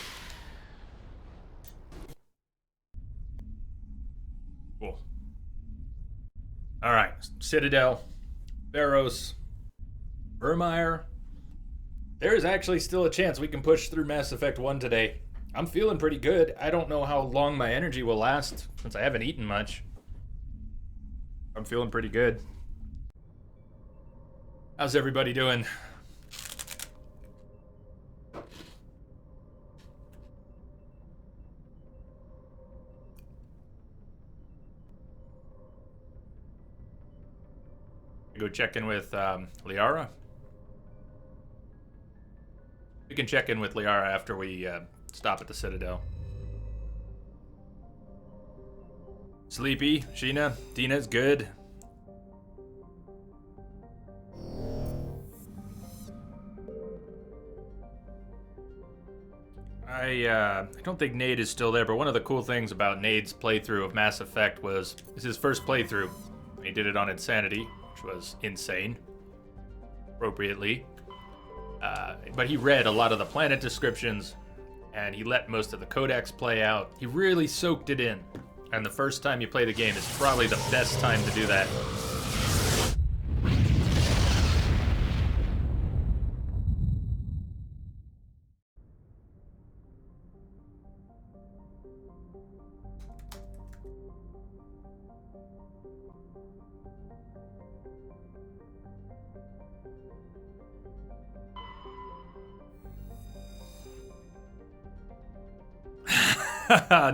Cool. Alright, Citadel. Barros, Vermeer. There is actually still a chance we can push through Mass Effect 1 today. I'm feeling pretty good. I don't know how long my energy will last since I haven't eaten much. I'm feeling pretty good. How's everybody doing? Go check in with Liara. We can check in with Liara after we stop at the Citadel. Sleepy, Sheena, Dina's good. I don't think Nade is still there, but one of the cool things about Nade's playthrough of Mass Effect was it's his first playthrough. He did it on Insanity, which was insane, appropriately. But he read a lot of the planet descriptions, and he let most of the codex play out. He really soaked it in. And the first time you play the game is probably the best time to do that.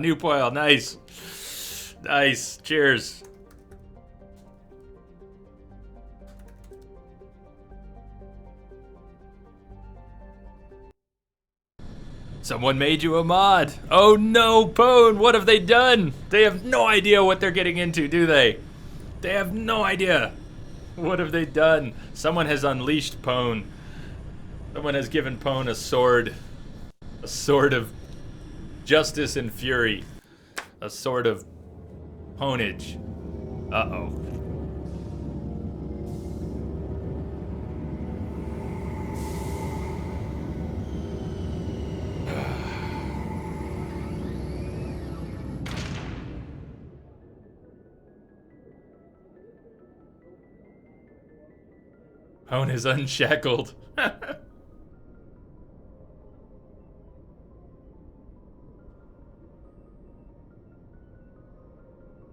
New Poil, nice. Nice, cheers. Someone made you a mod. Oh no, Pone, what have they done? They have no idea what they're getting into, do they? They have no idea. What have they done? Someone has unleashed Pone. Someone has given Pone a sword. A sword of justice and fury. A sword of ponage. Uh-oh. Pone is unshackled.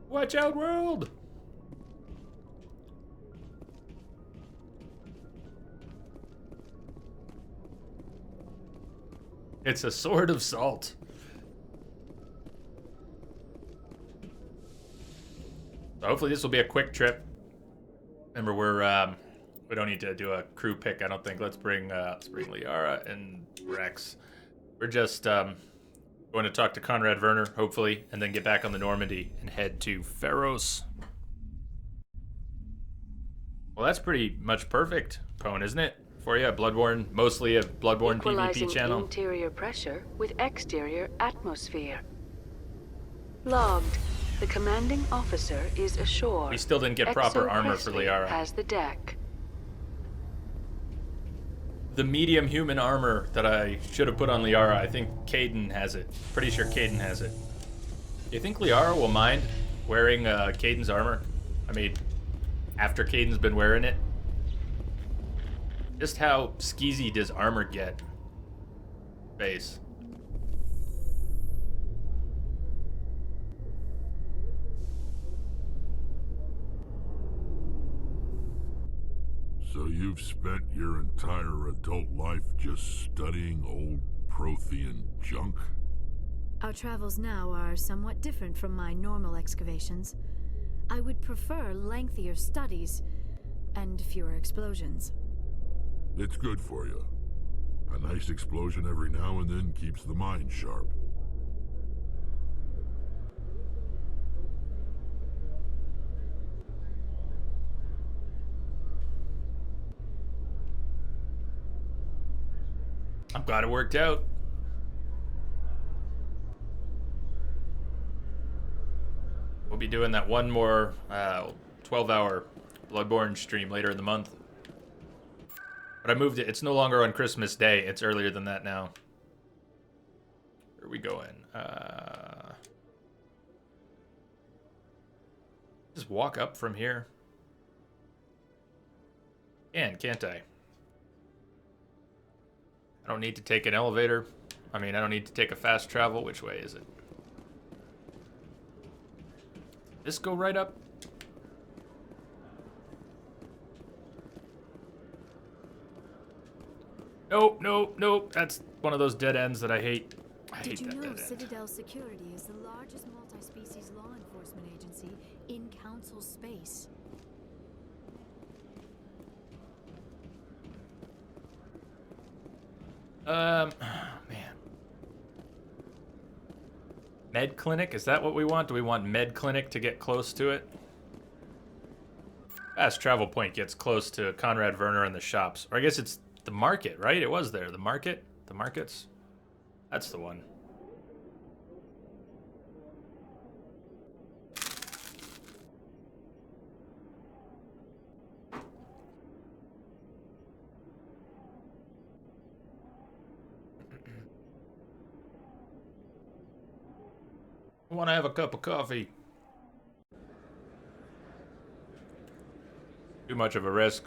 Watch out, world! It's a sword of salt. So hopefully this will be a quick trip. Remember, we don't need to do a crew pick, I don't think. Let's bring Liara and Rex. We're just going to talk to Conrad Werner, hopefully, and then get back on the Normandy and head to Pharos. Well, that's pretty much perfect, Pone, isn't it? For you, Bloodborne, mostly a Bloodborne PvP channel. Interior pressure with exterior atmosphere. Logged. The commanding officer is ashore. We still didn't get proper armor for Liara. Has the deck. The medium human armor that I should have put on Liara, I think Caden has it. Pretty sure Caden has it. Do you think Liara will mind wearing Caden's armor? I mean, after Caden's been wearing it? Just how skeezy does armor get? Base. So you've spent your entire adult life just studying old Prothean junk? Our travels now are somewhat different from my normal excavations. I would prefer lengthier studies and fewer explosions. It's good for you. A nice explosion every now and then keeps the mind sharp. I'm glad it worked out. We'll be doing that one more 12-hour Bloodborne stream later in the month. But I moved it. It's no longer on Christmas Day. It's earlier than that now. Where are we going? Just walk up from here. Can't I? I don't need to take an elevator. I mean, I don't need to take a fast travel. Which way is it? This go right up? Nope, nope, nope. That's one of those dead ends that I hate. I hate Did you that know dead end. Citadel Security is the largest multi-species law enforcement agency in Council space? Man. Med Clinic, is that what we want? Do we want Med Clinic to get close to it? Fast travel point gets close to Conrad Werner and the shops. Or I guess it's the market, right? It was there. The market? The markets? That's the one. I want to have a cup of coffee. Too much of a risk.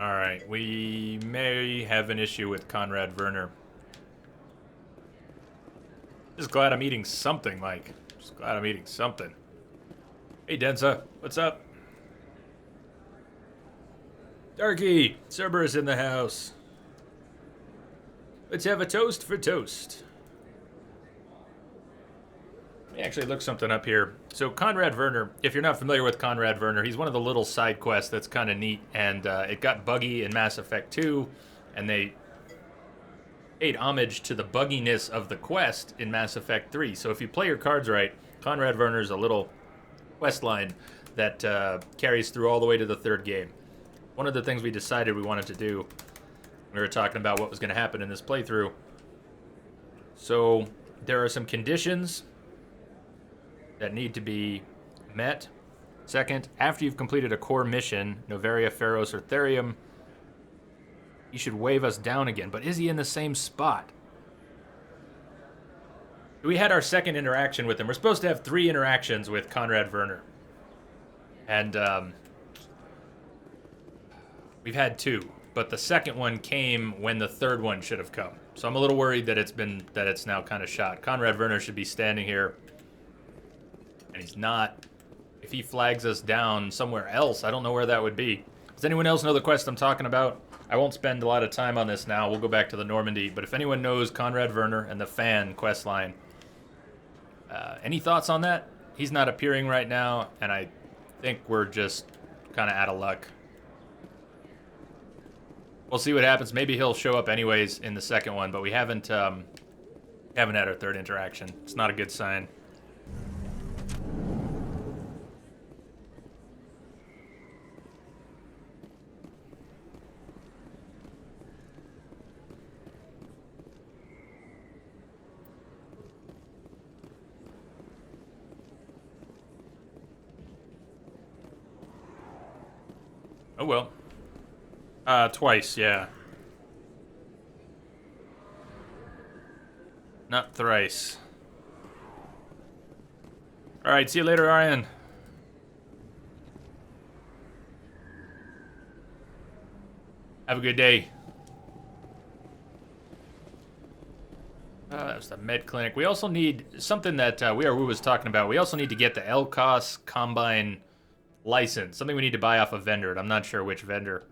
Alright, we may have an issue with Conrad Werner. Just glad I'm eating something, Mike. Just glad I'm eating something. Hey, Denza, what's up? Darky, Cerberus in the house. Let's have a toast for toast. Let me actually look something up here. So Conrad Werner, if you're not familiar with Conrad Werner, he's one of the little side quests that's kind of neat, and it got buggy in Mass Effect 2, and they paid homage to the bugginess of the quest in Mass Effect 3. So if you play your cards right, Conrad Werner's a little quest line that carries through all the way to the third game. One of the things we decided we wanted to do, we were talking about what was going to happen in this playthrough. So there are some conditions that need to be met. Second, after you've completed a core mission, Noveria, Pharos, or Therium, he should wave us down again. But is he in the same spot? We had our second interaction with him. We're supposed to have 3 interactions with Conrad Werner. And we've had 2. But the second one came when the third one should have come. So I'm a little worried that it's now kind of shot. Conrad Werner should be standing here. And he's not. If he flags us down somewhere else, I don't know where that would be. Does anyone else know the quest I'm talking about? I won't spend a lot of time on this now. We'll go back to the Normandy. But if anyone knows Conrad Werner and the fan quest line, any thoughts on that? He's not appearing right now, and I think we're just kind of out of luck. We'll see what happens. Maybe he'll show up anyways in the second one, but we haven't had our third interaction. It's not a good sign. Oh well. Twice, yeah. Not thrice. Alright, see you later, Aryan. Have a good day. That was the med clinic. We also need something that Weirwoo was talking about. We also need to get the LCOS Combine license. Something we need to buy off a vendor, and I'm not sure which vendor.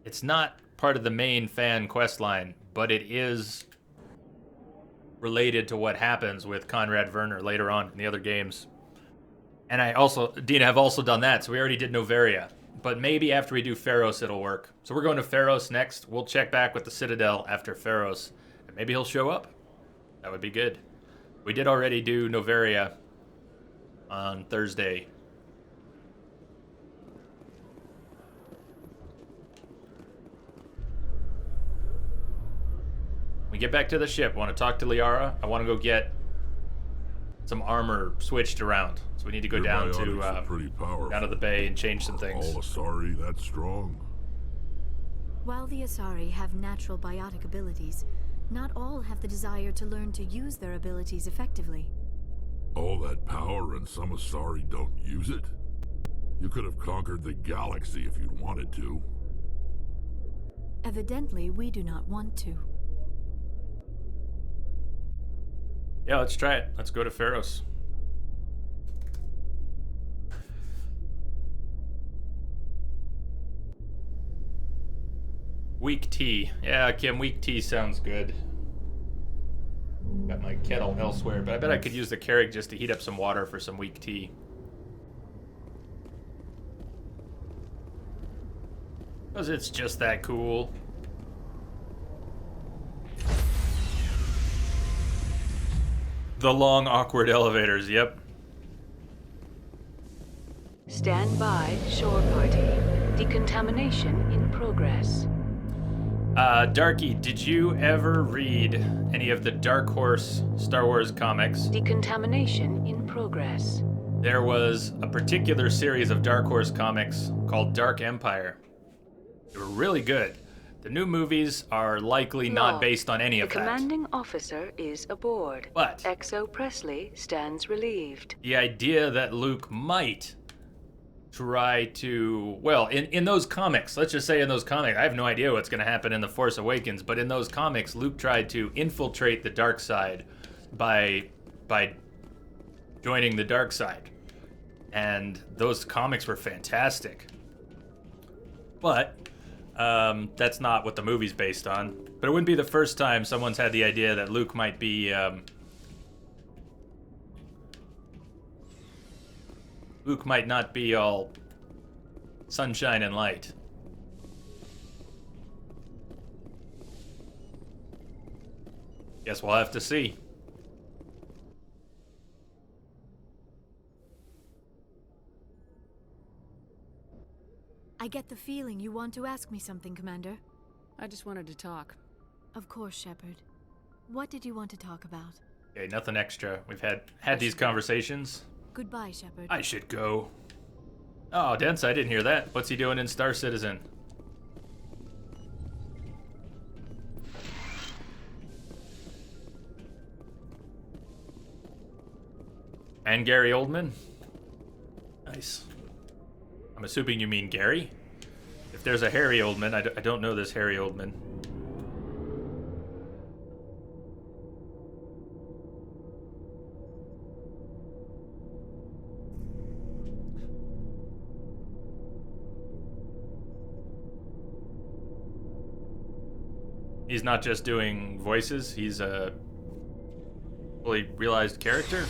It's not part of the main fan quest line, but it is related to what happens with Conrad Werner later on in the other games. And Dina, have also done that, so we already did Noveria. But maybe after we do Pharos, it'll work. So we're going to Pharos next. We'll check back with the Citadel after Pharos, and maybe he'll show up. That would be good. We did already do Noveria on Thursday. We get back to the ship. I want to talk to Liara. I want to go get some armor switched around. So we need to go down to the bay and change some things. All sorry, that's strong. While the Asari have natural biotic abilities, not all have the desire to learn to use their abilities effectively. All that power and some Asari don't use it? You could have conquered the galaxy if you'd wanted to. Evidently, we do not want to. Yeah, let's try it. Let's go to Pharos. Weak tea. Yeah, Kim, weak tea sounds good. Got my kettle elsewhere, but I bet I could use the Carrig just to heat up some water for some weak tea. Because it's just that cool. The long, awkward elevators, yep. Stand by, shore party. Decontamination in progress. Darky, did you ever read any of the Dark Horse Star Wars comics? Decontamination in progress. There was a particular series of Dark Horse comics called Dark Empire. They were really good. The new movies are likely not based on any of that. The commanding officer is aboard. But Exo Presley stands relieved. the idea that Luke might try to, well, in those comics, let's just say in those comics, I have no idea what's going to happen in The Force Awakens, but in those comics, Luke tried to infiltrate the dark side by joining the dark side. And those comics were fantastic. But that's not what the movie's based on. But it wouldn't be the first time someone's had the idea that Luke might be Luke might not be all sunshine and light. Guess we'll have to see. I get the feeling you want to ask me something, Commander. I just wanted to talk. Of course, Shepard. What did you want to talk about? Okay, nothing extra. We've had these conversations. Goodbye, Shepard. I should go. Oh, Dents, I didn't hear that. What's he doing in Star Citizen? And Gary Oldman? Nice. I'm assuming you mean Gary? If there's a Harry Oldman, I don't know this Harry Oldman. He's not just doing voices, he's a fully realized character.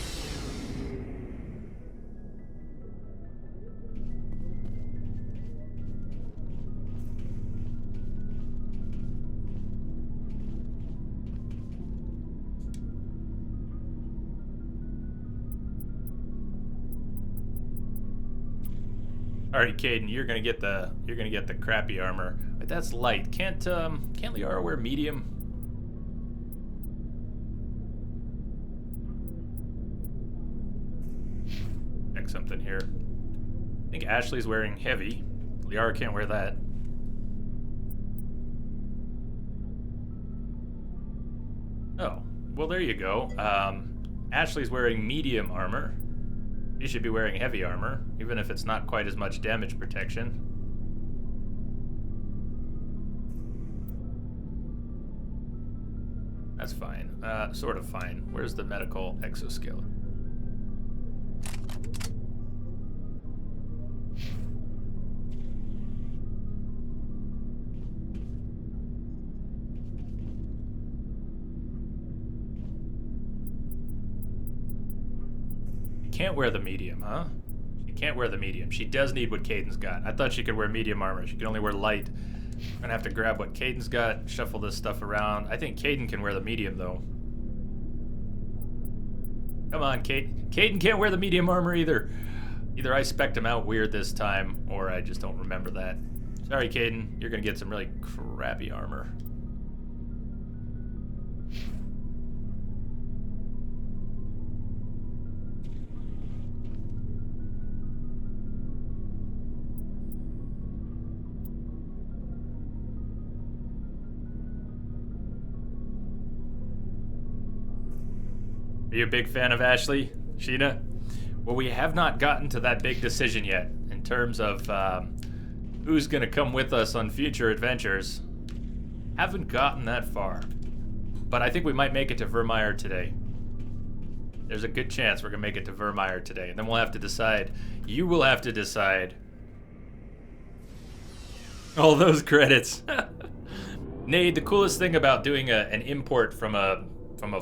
Alright, Caden, you're gonna get the crappy armor. But that's light. Can't Liara wear medium? Check something here. I think Ashley's wearing heavy. Liara can't wear that. Oh, well there you go. Ashley's wearing medium armor. You should be wearing heavy armor, even if it's not quite as much damage protection. That's fine. Sort of fine. Where's the medical exoskeleton? Can't wear the medium, huh? She can't wear the medium. She does need what Caden's got. I thought she could wear medium armor. She can only wear light. I'm gonna have to grab what Caden's got, shuffle this stuff around. I think Caden can wear the medium, though. Come on, Caden can't wear the medium armor either. Either I spec'd him out weird this time, or I just don't remember that. Sorry, Caden. You're gonna get some really crappy armor. Are you a big fan of Ashley, Sheena? Well, we have not gotten to that big decision yet in terms of who's going to come with us on future adventures. Haven't gotten that far. But I think we might make it to Vermeer today. There's a good chance we're going to make it to Vermeer today. And then we'll have to decide. You will have to decide. All those credits. Nade, the coolest thing about doing an import from a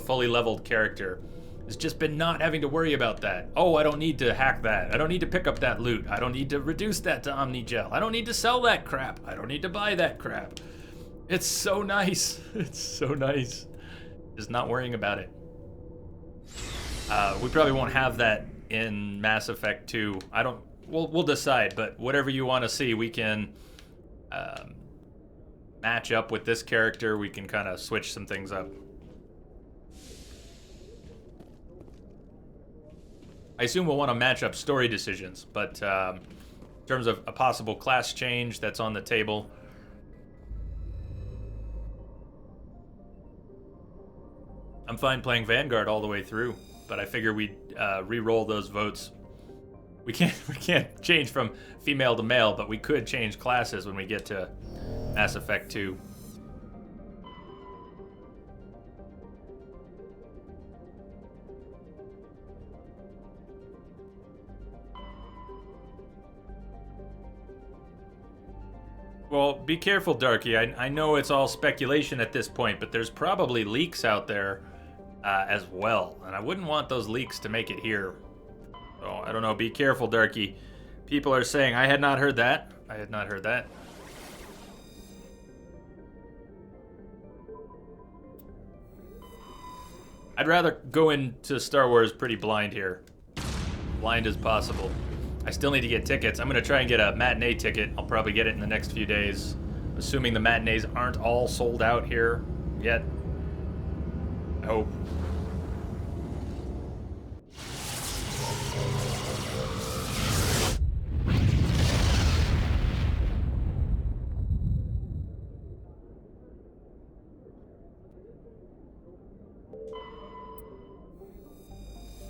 fully leveled character has just been not having to worry about that. Oh, I don't need to hack that. I don't need to pick up that loot. I don't need to reduce that to Omnigel. I don't need to sell that crap. I don't need to buy that crap. It's so nice. It's so nice. Just not worrying about it. We probably won't have that in Mass Effect 2. We'll decide, but whatever you want to see, we can match up with this character. We can kind of switch some things up. I assume we'll want to match up story decisions, but in terms of a possible class change that's on the table, I'm fine playing Vanguard all the way through, but I figure we'd re-roll those votes. We can't change from female to male, but we could change classes when we get to Mass Effect 2. Well, be careful, Darky. I know it's all speculation at this point, but there's probably leaks out there as well, and I wouldn't want those leaks to make it here. So, I don't know. Be careful, Darky. People are saying, I had not heard that. I had not heard that. I'd rather go into Star Wars pretty blind here. Blind as possible. I still need to get tickets. I'm going to try and get a matinee ticket. I'll probably get it in the next few days. Assuming the matinees aren't all sold out here yet. I hope.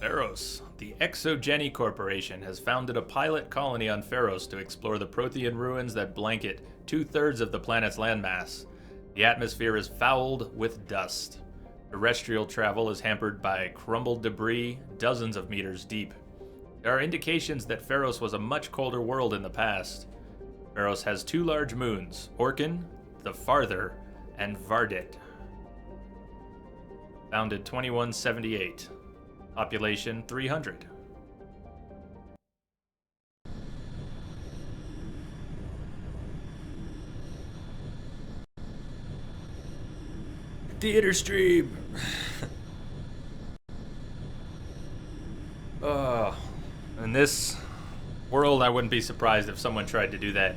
Pharos. The Exogeny Corporation has founded a pilot colony on Pharos to explore the Prothean ruins that blanket 2/3 of the planet's landmass. The atmosphere is fouled with dust. Terrestrial travel is hampered by crumbled debris dozens of meters deep. There are indications that Pharos was a much colder world in the past. Pharos has 2 large moons, Orkin, the Farther, and Vardet. Founded 2178. Population 300. Theater stream. In this world, I wouldn't be surprised if someone tried to do that.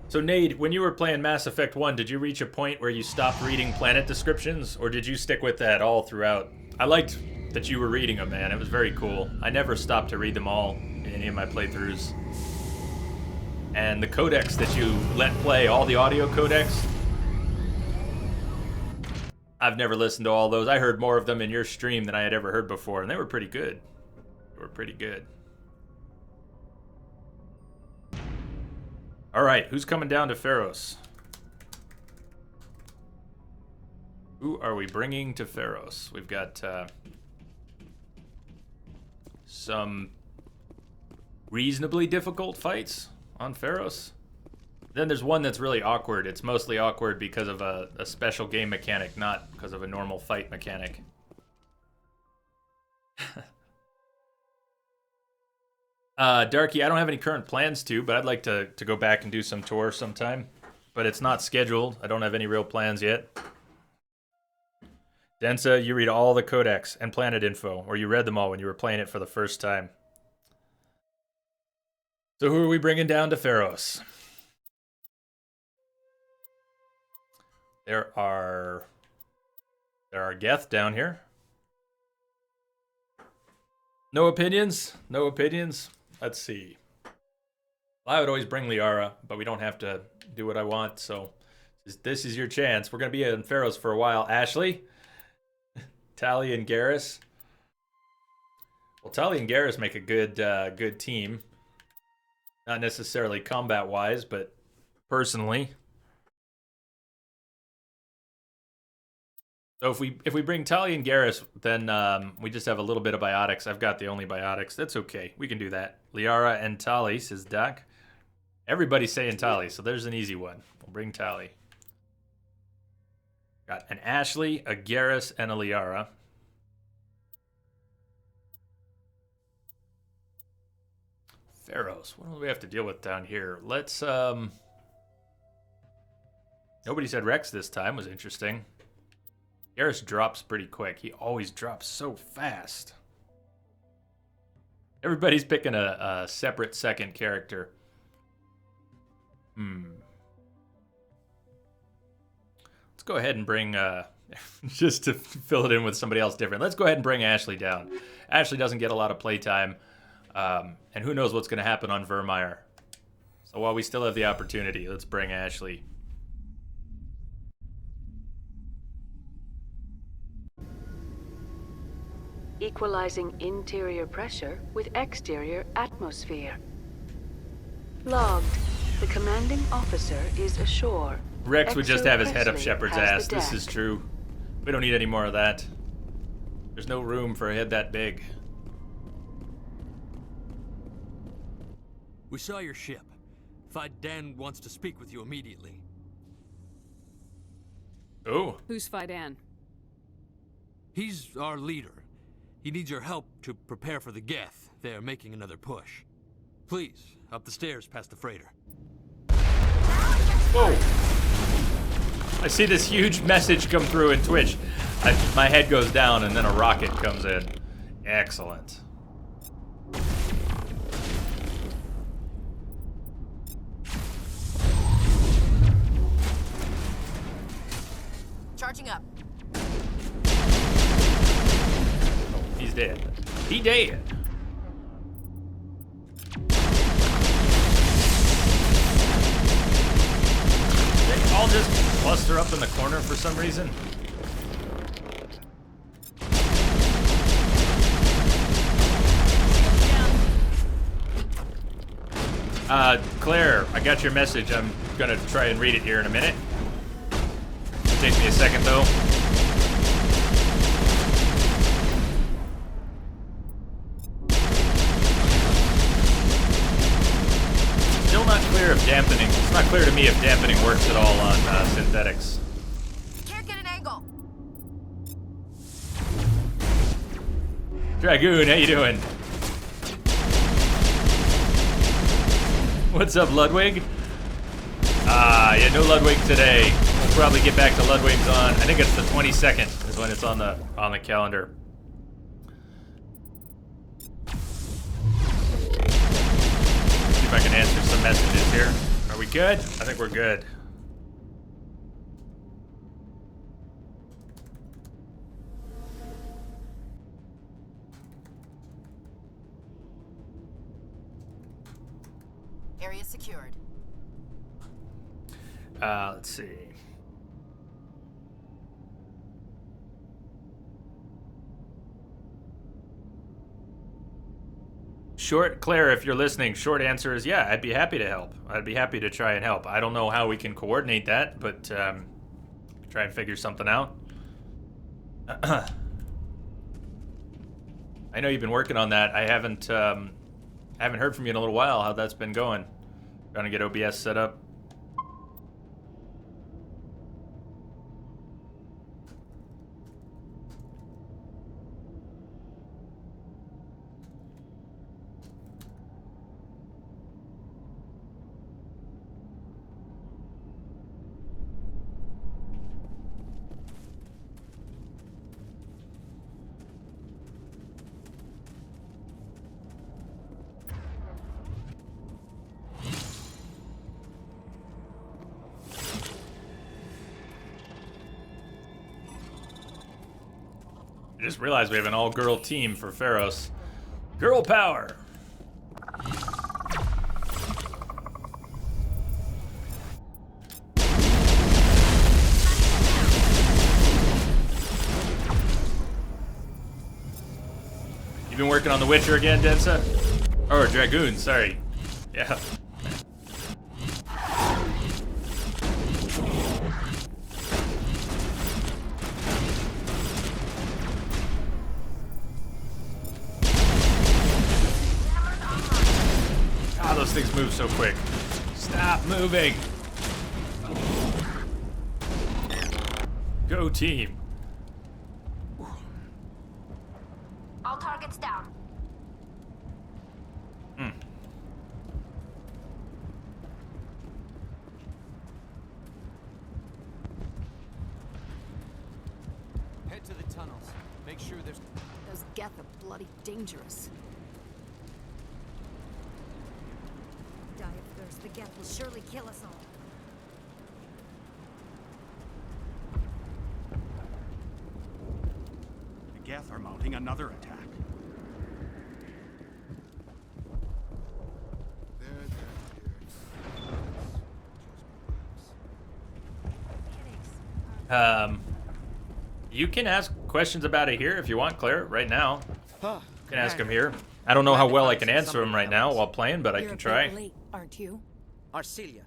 So Nade, when you were playing Mass Effect 1, did you reach a point where you stopped reading planet descriptions, or did you stick with that all throughout? I liked that you were reading them, man. It was very cool. I never stopped to read them all in any of my playthroughs. And the codecs that you let play, all the audio codecs, I've never listened to all those. I heard more of them in your stream than I had ever heard before, and they were pretty good. They were pretty good. All right, who's coming down to Pharos? Who are we bringing to Pharos? We've got some reasonably difficult fights on Pharos. Then there's one that's really awkward. It's mostly awkward because of a special game mechanic, not because of a normal fight mechanic. Darky, I don't have any current plans to, but I'd like to go back and do some tours sometime. But it's not scheduled. I don't have any real plans yet. Densa, you read all the codecs and planet info, or you read them all when you were playing it for the first time. So who are we bringing down to Pharos? There are There are Geth down here. No opinions? No opinions? Let's see. I would always bring Liara, but we don't have to do what I want, so this is your chance. We're going to be in Pharaohs for a while. Ashley? Tali and Garrus? Well, Tali and Garrus make a good team. Not necessarily combat-wise, but personally. So if we bring Tali and Garrus, then we just have a little bit of biotics. I've got the only biotics. That's okay. We can do that. Liara and Tali, says Doc. Everybody's saying Tali, so there's an easy one. We'll bring Tali. Got an Ashley, a Garrus, and a Liara. Pharaohs. What do we have to deal with down here? Let's, Nobody said Rex this time. Was interesting. Garrus drops pretty quick. He always drops so fast. Everybody's picking a separate second character. Let's go ahead and bring, just to fill it in with somebody else different. Let's go ahead and bring Ashley down. Ashley doesn't get a lot of playtime. And who knows what's going to happen on Vermeer. So while we still have the opportunity, let's bring Ashley. Equalizing interior pressure with exterior atmosphere. Logged. The commanding officer is ashore. Rex would just have his head up Presley Shepard's has ass. the This deck. is true. We don't need any more of that. There's no room for a head that big. We saw your ship. Fidan wants to speak with you immediately. Oh. Who's Fidan? He's our leader. He needs your help to prepare for the Geth. They're making another push. Please, up the stairs past the freighter. Whoa. I see this huge message come through in Twitch. My head goes down and then a rocket comes in. Excellent. Charging up. Oh, he's dead. He dead. They all just cluster up in the corner for some reason. Claire, I got your message. I'm gonna try and read it here in a minute. It takes me a second though. Still not clear if dampening. It's not clear to me if dampening works at all on synthetics. Can't get an angle. Dragoon, how you doing? What's up, Ludwig? Yeah, no Ludwig today. We'll probably get back to Ludwig's on. I think it's the 22nd is when it's on the calendar. See if I can answer some messages here. Are we good? I think we're good. Area secured. Let's see. Claire, if you're listening, short answer is yeah, I'd be happy to help. I'd be happy to try and help. I don't know how we can coordinate that, but try and figure something out. I know you've been working on that. I haven't heard from you in a little while how that's been going. Trying to get OBS set up. I just realized we have an all-girl team for Pharos. Girl power! You been working on The Witcher again, Densa? Or Dragoon, sorry. Yeah. God, those things move so quick. Stop moving. Go team. All targets down. Head to the tunnels. Make sure there's... Those Geth are bloody dangerous. Die of thirst. The Geth will surely kill us all. The Geth are mounting another attack. You can ask questions about it here if you want, Claire, right now. Huh. You can ask them here. I don't know how well I can answer them right now while playing, but I can try. Late, aren't you? Arcelia.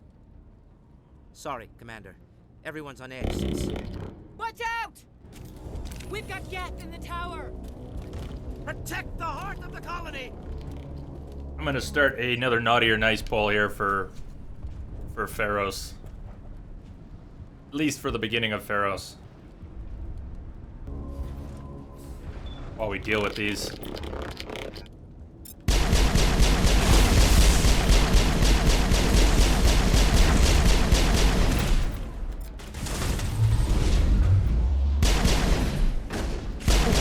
Sorry, Commander. Everyone's on edge since... Watch out! We've got Geth in the tower! Protect the heart of the colony! I'm gonna start another naughty or nice poll here for Pharos. At least for the beginning of Pharos. While we deal with these.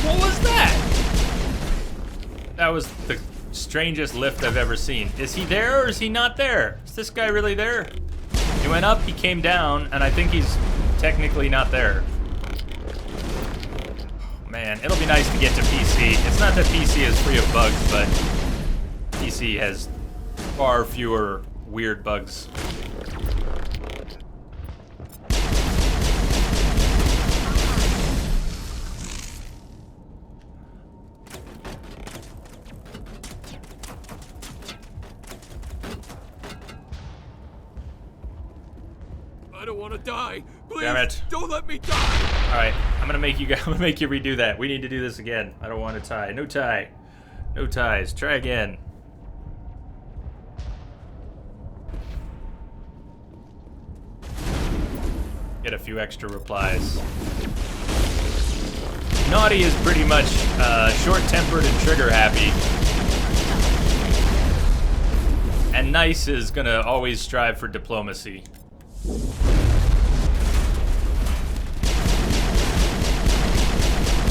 What was that? That was the strangest lift I've ever seen. Is he there or is he not there? Is this guy really there? He went up, he came down, and I think he's technically not there. Man, it'll be nice to get to PC. It's not that PC is free of bugs, but PC has far fewer weird bugs. I don't want to die. Please, Damn it. don't let me die. All right, I'm gonna make you redo that. We need to do this again. I don't want to tie. No tie. No ties. Try again. Get a few extra replies. Naughty is pretty much short-tempered and trigger-happy. And nice is gonna always strive for diplomacy.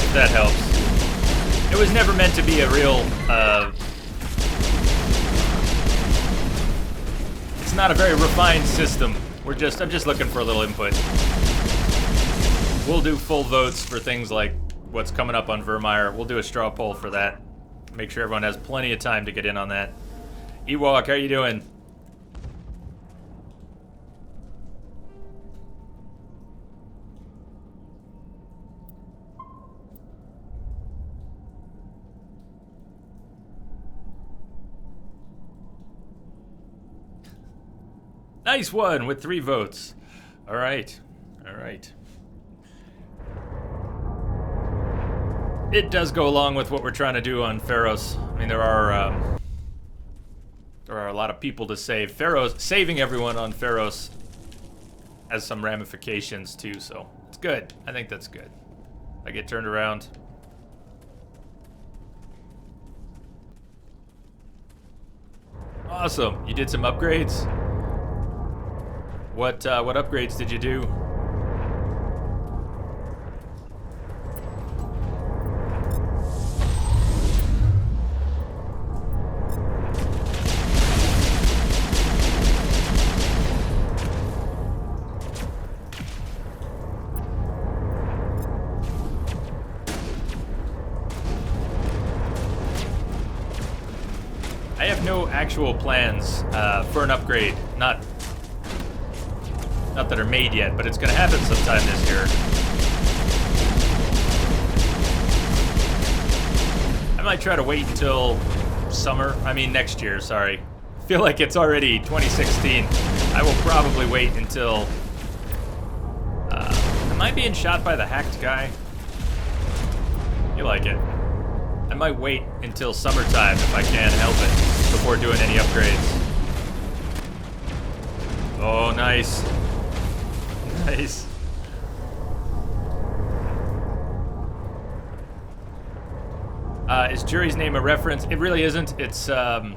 If that helps. It was never meant to be a real, it's not a very refined system. I'm just looking for a little input. We'll do full votes for things like what's coming up on Vermeer. We'll do a straw poll for that. Make sure everyone has plenty of time to get in on that. Ewok, how you doing? Nice one with 3 votes. All right. All right. It does go along with what we're trying to do on Pharos. I mean, there are a lot of people to save. Saving everyone on Pharos has some ramifications too, so it's good. I think that's good. I get turned around. Awesome. You did some upgrades? What upgrades did you do? actual plans for an upgrade. Not that are made yet, but it's going to happen sometime this year. I might try to wait until summer. I mean next year, sorry. I feel like it's already 2016. I will probably wait until... am I being shot by the hacked guy? You like it. I might wait until summertime if I can help it before doing any upgrades. Oh, nice. Nice. Is Jury's name a reference? It really isn't. It's, I've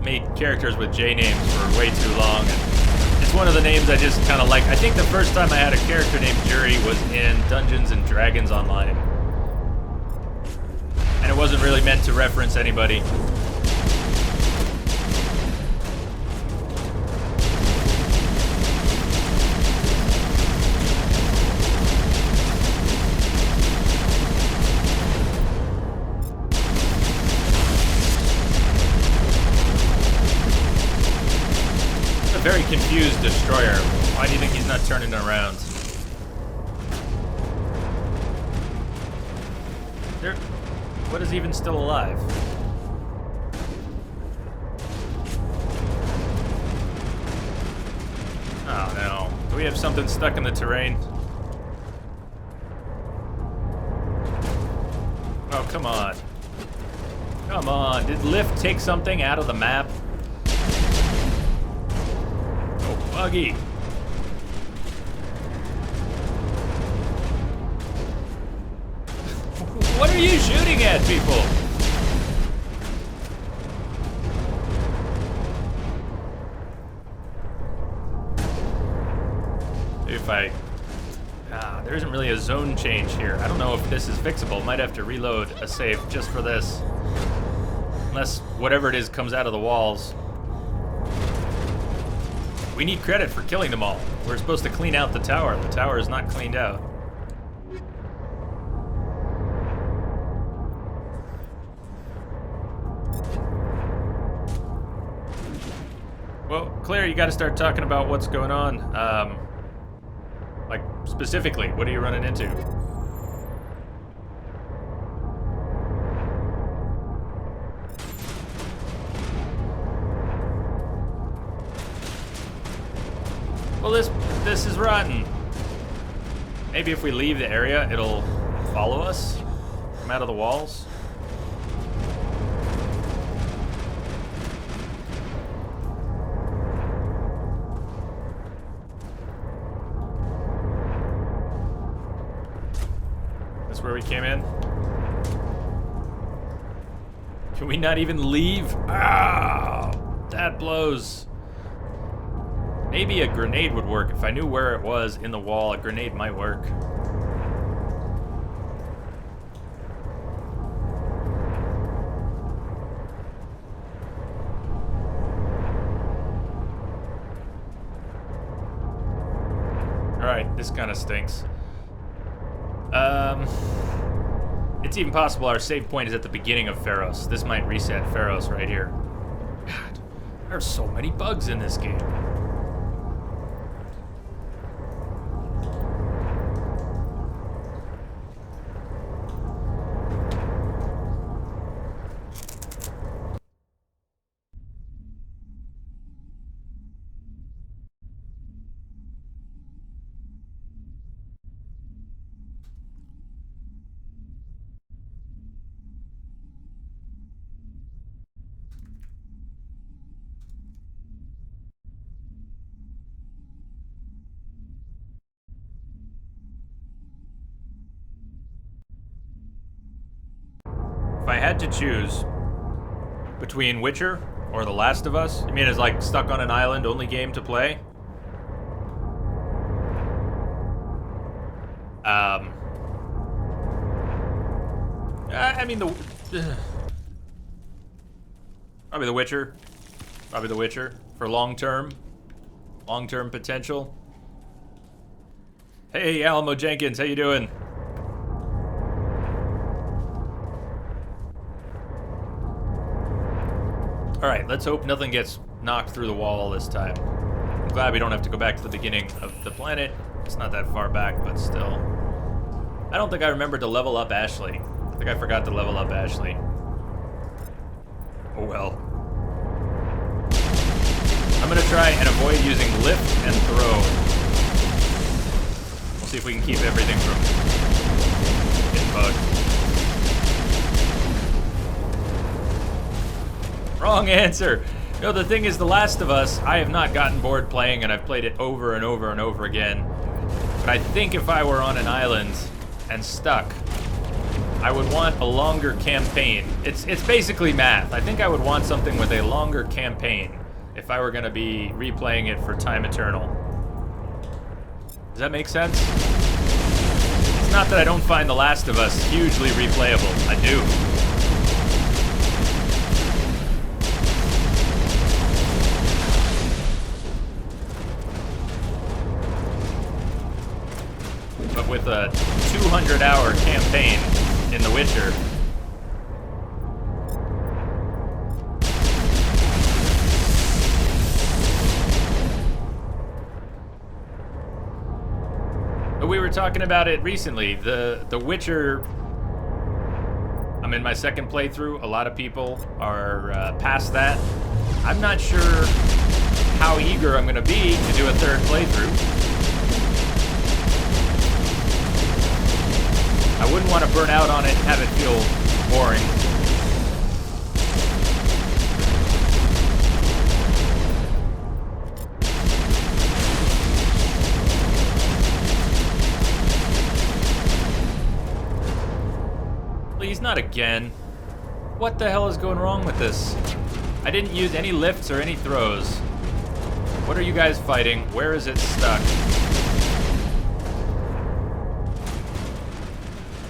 made characters with J names for way too long, and it's one of the names I just kind of like. I think the first time I had a character named Jury was in Dungeons and Dragons Online. And it wasn't really meant to reference anybody. A very confused destroyer. Why do you think he's not turning around? There. What is even still alive? Oh no. Do we have something stuck in the terrain? Oh, come on. Come on. Did Lift take something out of the map? Oh, buggy. What are you shooting at, people? If I... there isn't really a zone change here. I don't know if this is fixable. Might have to reload a save just for this. Unless whatever it is comes out of the walls. We need credit for killing them all. We're supposed to clean out the tower. The tower is not cleaned out. Well, Claire, you got to start talking about what's going on. Like, specifically, what are you running into? Well, this is rotten. Maybe if we leave the area, it'll follow us from out of the walls. Where we came in. Can we not even leave? Ah, that blows. Maybe a grenade would work. If I knew where it was in the wall, a grenade might work. Alright, this kind of stinks. It's even possible our save point is at the beginning of Pharos. This might reset Pharos right here. God, there's so many bugs in this game. If I had to choose between Witcher or The Last of Us, you mean it's like stuck on an island, only game to play? I mean probably The Witcher. Probably The Witcher for long-term potential. Hey, Alamo Jenkins, how you doing? Alright, let's hope nothing gets knocked through the wall this time. I'm glad we don't have to go back to the beginning of the planet. It's not that far back, but still. I don't think I remembered to level up Ashley. I think I forgot to level up Ashley. Oh well. I'm gonna try and avoid using lift and throw. We'll see if we can keep everything from getting bugged. Wrong answer. No, the thing is, The Last of Us, I have not gotten bored playing, and I've played it over and over and over again. But I think if I were on an island and stuck, I would want a longer campaign. It's basically math. I think I would want something with a longer campaign if I were going to be replaying it for time eternal. Does that make sense? It's not that I don't find The Last of Us hugely replayable. I do. But with a 200-hour campaign in The Witcher, we were talking about it recently. The Witcher, I'm in my second playthrough. A lot of people are past that. I'm not sure how eager I'm going to be to do a third playthrough. I wouldn't want to burn out on it and have it feel boring. Please, not again. What the hell is going wrong with this? I didn't use any lifts or any throws. What are you guys fighting? Where is it stuck?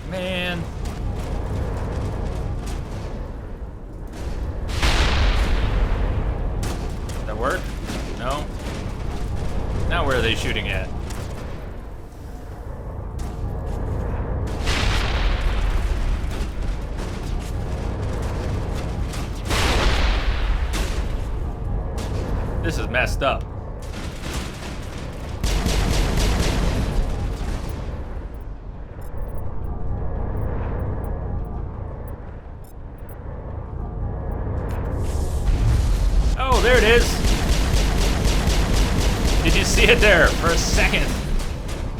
Man. Did that work? No? Now where are they shooting at? This is messed up. Oh, there it is. Did you see it there for a second?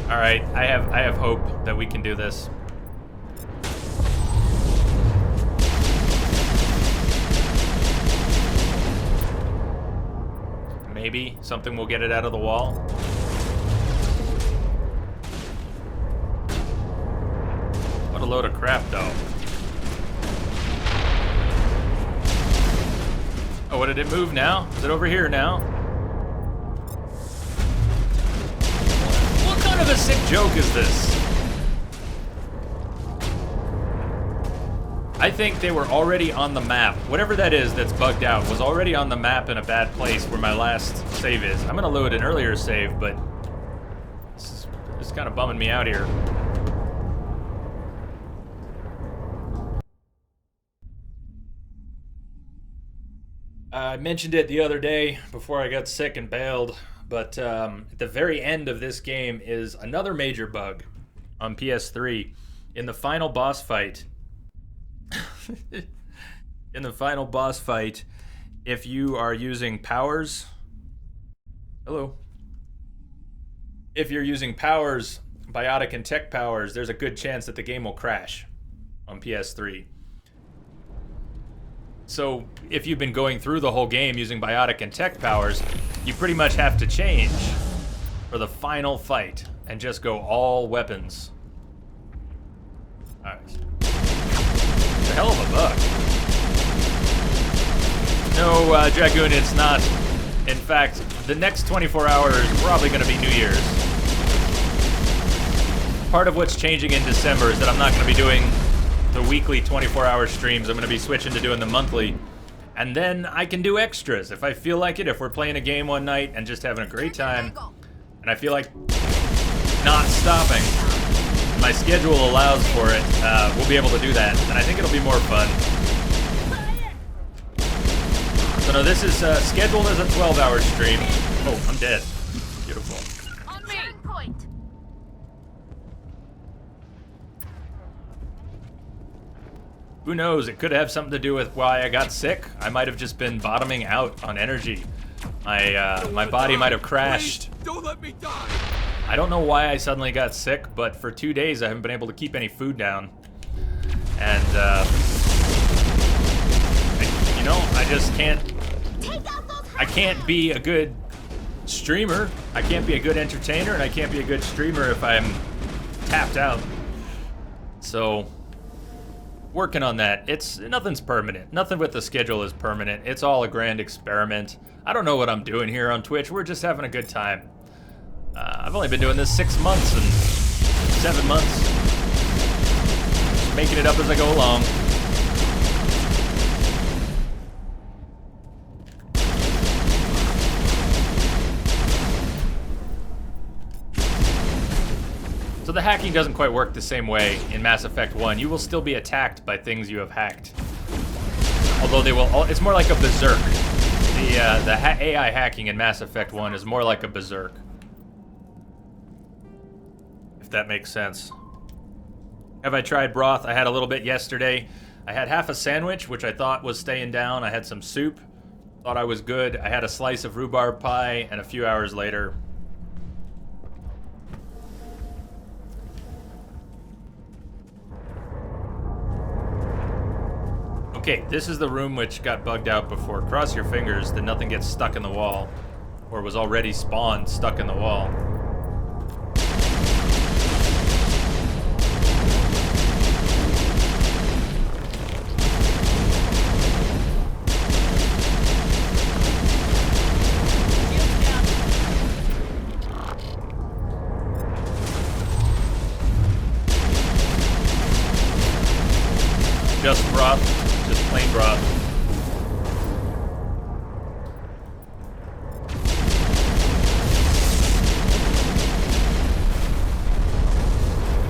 All right, I have hope that we can do this. Maybe something will get it out of the wall. What a load of crap, though. Oh, what did it move now? Is it over here now? What kind of a sick joke is this? I think they were already on the map. Whatever that is that's bugged out was already on the map in a bad place where my last save is. I'm gonna load an earlier save, but this is kind of bumming me out here. I mentioned it the other day before I got sick and bailed, but at the very end of this game is another major bug on PS3. In the final boss fight, if you are using powers, if you're using powers, biotic and tech powers, there's a good chance that the game will crash on PS3. So if you've been going through the whole game using biotic and tech powers, you pretty much have to change for the final fight and just go all weapons. All right. A hell of a bug. No, Dragoon, it's not. In fact, the next 24 hours is probably going to be New Year's. Part of what's changing in December is that I'm not going to be doing the weekly 24-hour streams. I'm going to be switching to doing the monthly. And then I can do extras if I feel like it. If we're playing a game one night and just having a great time, and I feel like not stopping, my schedule allows for it, we'll be able to do that, and I think it'll be more fun. So no, this is scheduled as a 12-hour stream. Oh, I'm dead. Beautiful. On me. Point. Who knows? It could have something to do with why I got sick. I might have just been bottoming out on energy. My body might have crashed. Please, don't let me die. I don't know why I suddenly got sick, but for 2 days I haven't been able to keep any food down. And, you know, I just can't... I can't be a good streamer. I can't be a good entertainer, and I can't be a good streamer if I'm tapped out. So, working on that. Nothing's permanent. Nothing with the schedule is permanent. It's all a grand experiment. I don't know what I'm doing here on Twitch. We're just having a good time. I've only been doing this 6 months and 7 months. Just making it up as I go along. So the hacking doesn't quite work the same way in Mass Effect 1. You will still be attacked by things you have hacked. Although they will... It's more like a berserk. The AI hacking in Mass Effect 1 is more like a berserk. If that makes sense. Have I tried broth? I had a little bit yesterday. I had half a sandwich, which I thought was staying down. I had some soup. Thought I was good. I had a slice of rhubarb pie, and a few hours later... Okay, this is the room which got bugged out before. Cross your fingers that nothing gets stuck in the wall, or was already spawned stuck in the wall. Just broth. Just plain broth.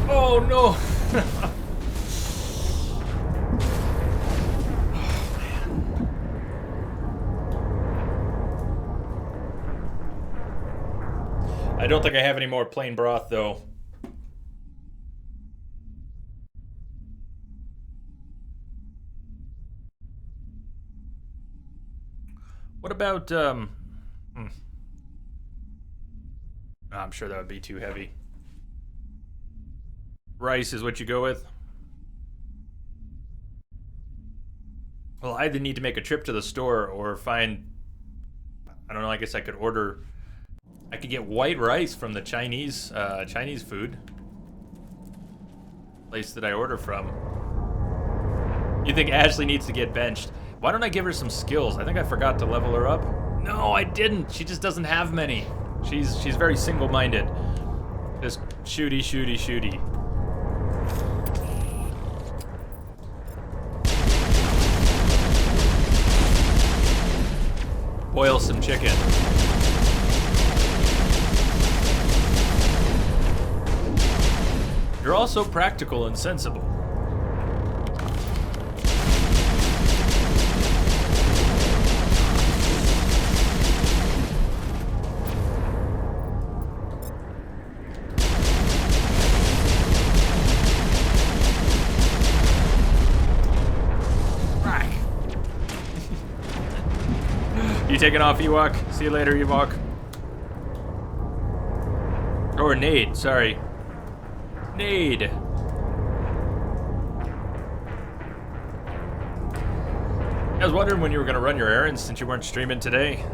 Oh no! Oh man. I don't think I have any more plain broth though. What about, I'm sure that would be too heavy. Rice is what you go with? Well, I either need to make a trip to the store or find... I don't know, I guess I could order... I could get white rice from the Chinese food place that I order from. You think Ashley needs to get benched? Why don't I give her some skills? I think I forgot to level her up. No, I didn't. She just doesn't have many. She's very single-minded. Just shooty, shooty, shooty. Boil some chicken. You're also practical and sensible. You taking off, Ewok? See you later, Ewok. Or Nade, sorry. Nade. I was wondering when you were going to run your errands since you weren't streaming today.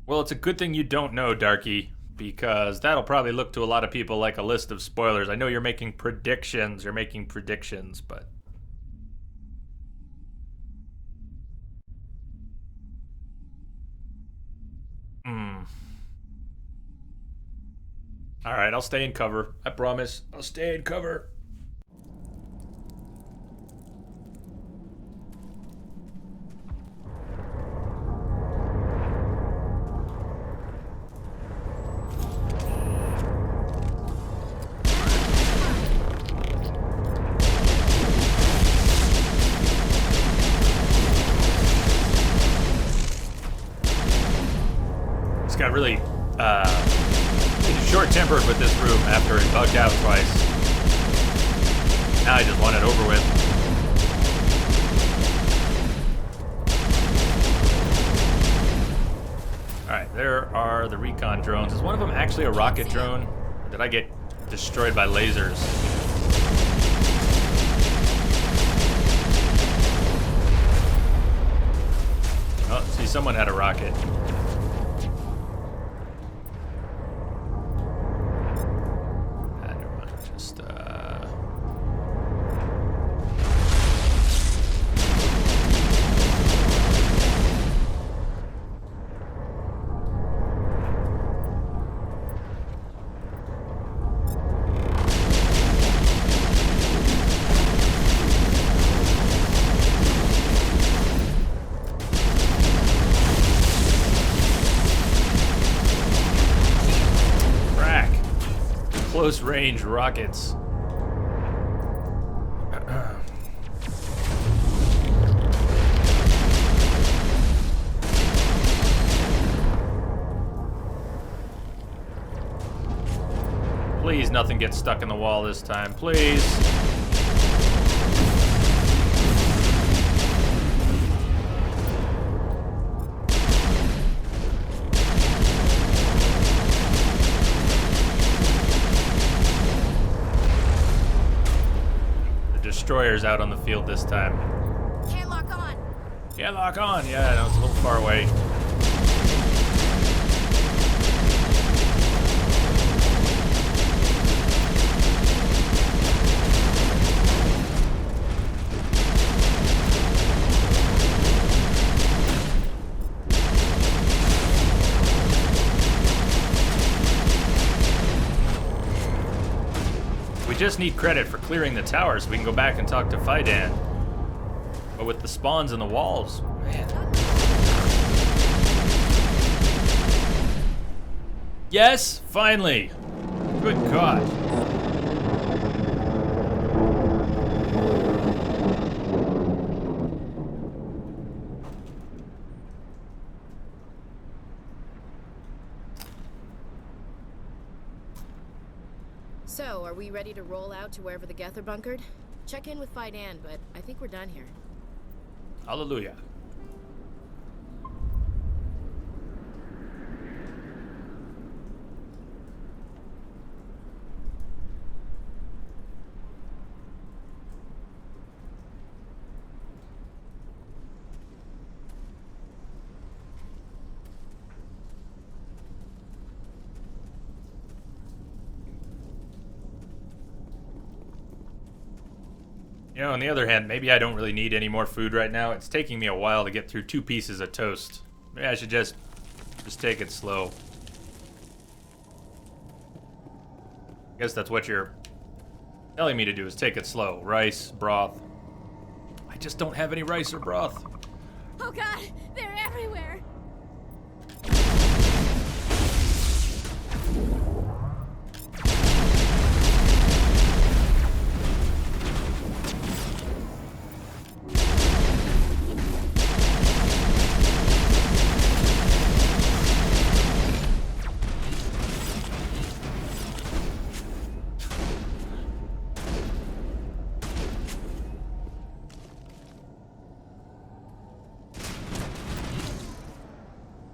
Well, it's a good thing you don't know, Darky, because that'll probably look to a lot of people like a list of spoilers. I know you're making predictions, but... Alright, I'll stay in cover. I promise. I'll stay in cover. got really short-tempered with this room after it bugged out twice. Now I just want it over with. Alright, there are the recon drones. Is one of them actually a rocket drone? Or did I get destroyed by lasers? Oh, see, someone had a rocket. Close-range rockets. Please, nothing gets stuck in the wall this time. Please. Destroyers out on the field this time. Can't lock on. Can't lock on. Yeah, no, it's a little far away. We just need credit for clearing the tower so we can go back and talk to Fidan. But with the spawns in the walls, man. Yes, finally. Good God. So, are we ready to roll out to wherever the Geth are bunkered? Check in with Fidan, but I think we're done here. Hallelujah. You know, on the other hand, maybe I don't really need any more food right now. It's taking me a while to get through 2 pieces of toast. Maybe I should just take it slow. I guess that's what you're telling me to do, is take it slow. Rice, broth. I just don't have any rice or broth. Oh God, they're everywhere.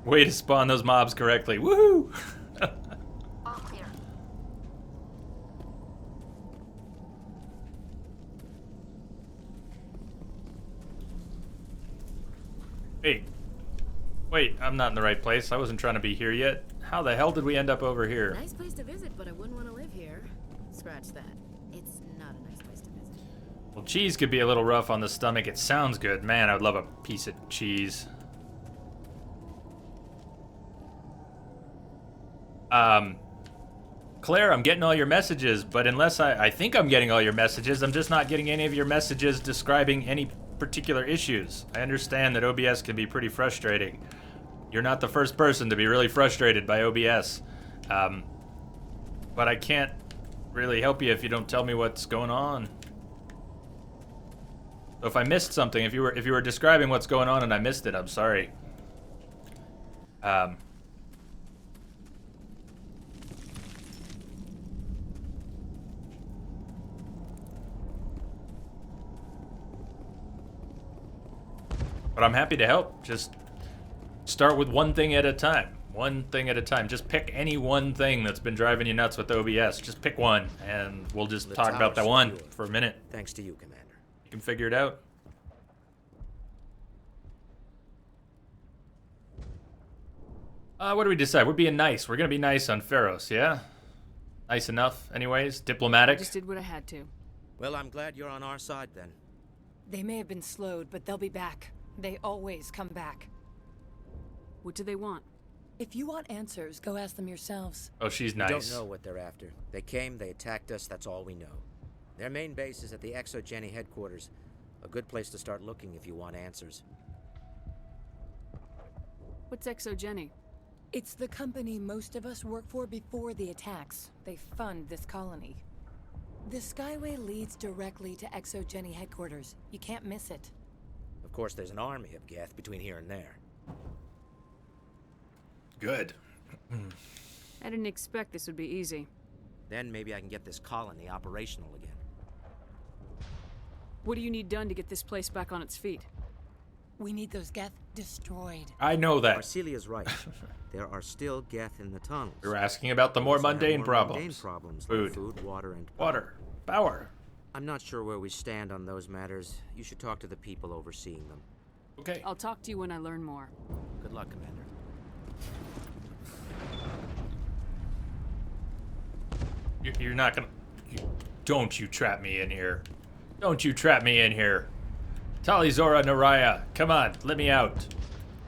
Way to spawn those mobs correctly. Woohoo! All clear. Hey. Wait, I'm not in the right place. I wasn't trying to be here yet. How the hell did we end up over here? Nice place to visit, but I wouldn't want to live here. Scratch that. It's not a nice place to visit. Well, cheese could be a little rough on the stomach. It sounds good. Man, I would love a piece of cheese. Claire, I'm getting all your messages, but unless I think I'm getting all your messages, I'm just not getting any of your messages describing any particular issues. I understand that OBS can be pretty frustrating. You're not the first person to be really frustrated by OBS. But I can't really help you if you don't tell me what's going on. So if I missed something, if you were describing what's going on and I missed it, I'm sorry. But I'm happy to help. Just start with one thing at a time. One thing at a time. Just pick any one thing that's been driving you nuts with OBS. Just pick one, and we'll just talk about that one for a minute. Thanks to you, Commander. You can figure it out. What do we decide? We're being nice. We're gonna be nice on Pharos, yeah? Nice enough, anyways? I Diplomatic? just did what I had to. Well, I'm glad you're on our side then. They may have been slowed, but they'll be back. They always come back. What do they want? If you want answers, go ask them yourselves. Oh, she's We nice. don't know what they're after. They came, they attacked us, that's all we know. Their main base is at the ExoGeni headquarters. A good place to start looking if you want answers. What's ExoGeni? It's the company most of us work for before the attacks. They fund this colony. The Skyway leads directly to ExoGeni headquarters. You can't miss it. Of course, there's an army of Geth between here and there. Good. I didn't expect this would be easy. Then maybe I can get this colony operational again. What do you need done to get this place back on its feet? We need those Geth destroyed. I know that. Marcelia's right. There are still Geth in the tunnels. You're asking about the more Also have mundane more problems. Mundane problems Food. like food, water, and Water. Power. I'm not sure where we stand on those matters. You should talk to the people overseeing them. Okay. I'll talk to you when I learn more. Good luck, Commander. You're not gonna... Don't you trap me in here. Don't you trap me in here. Talizora Naraya, come on, let me out.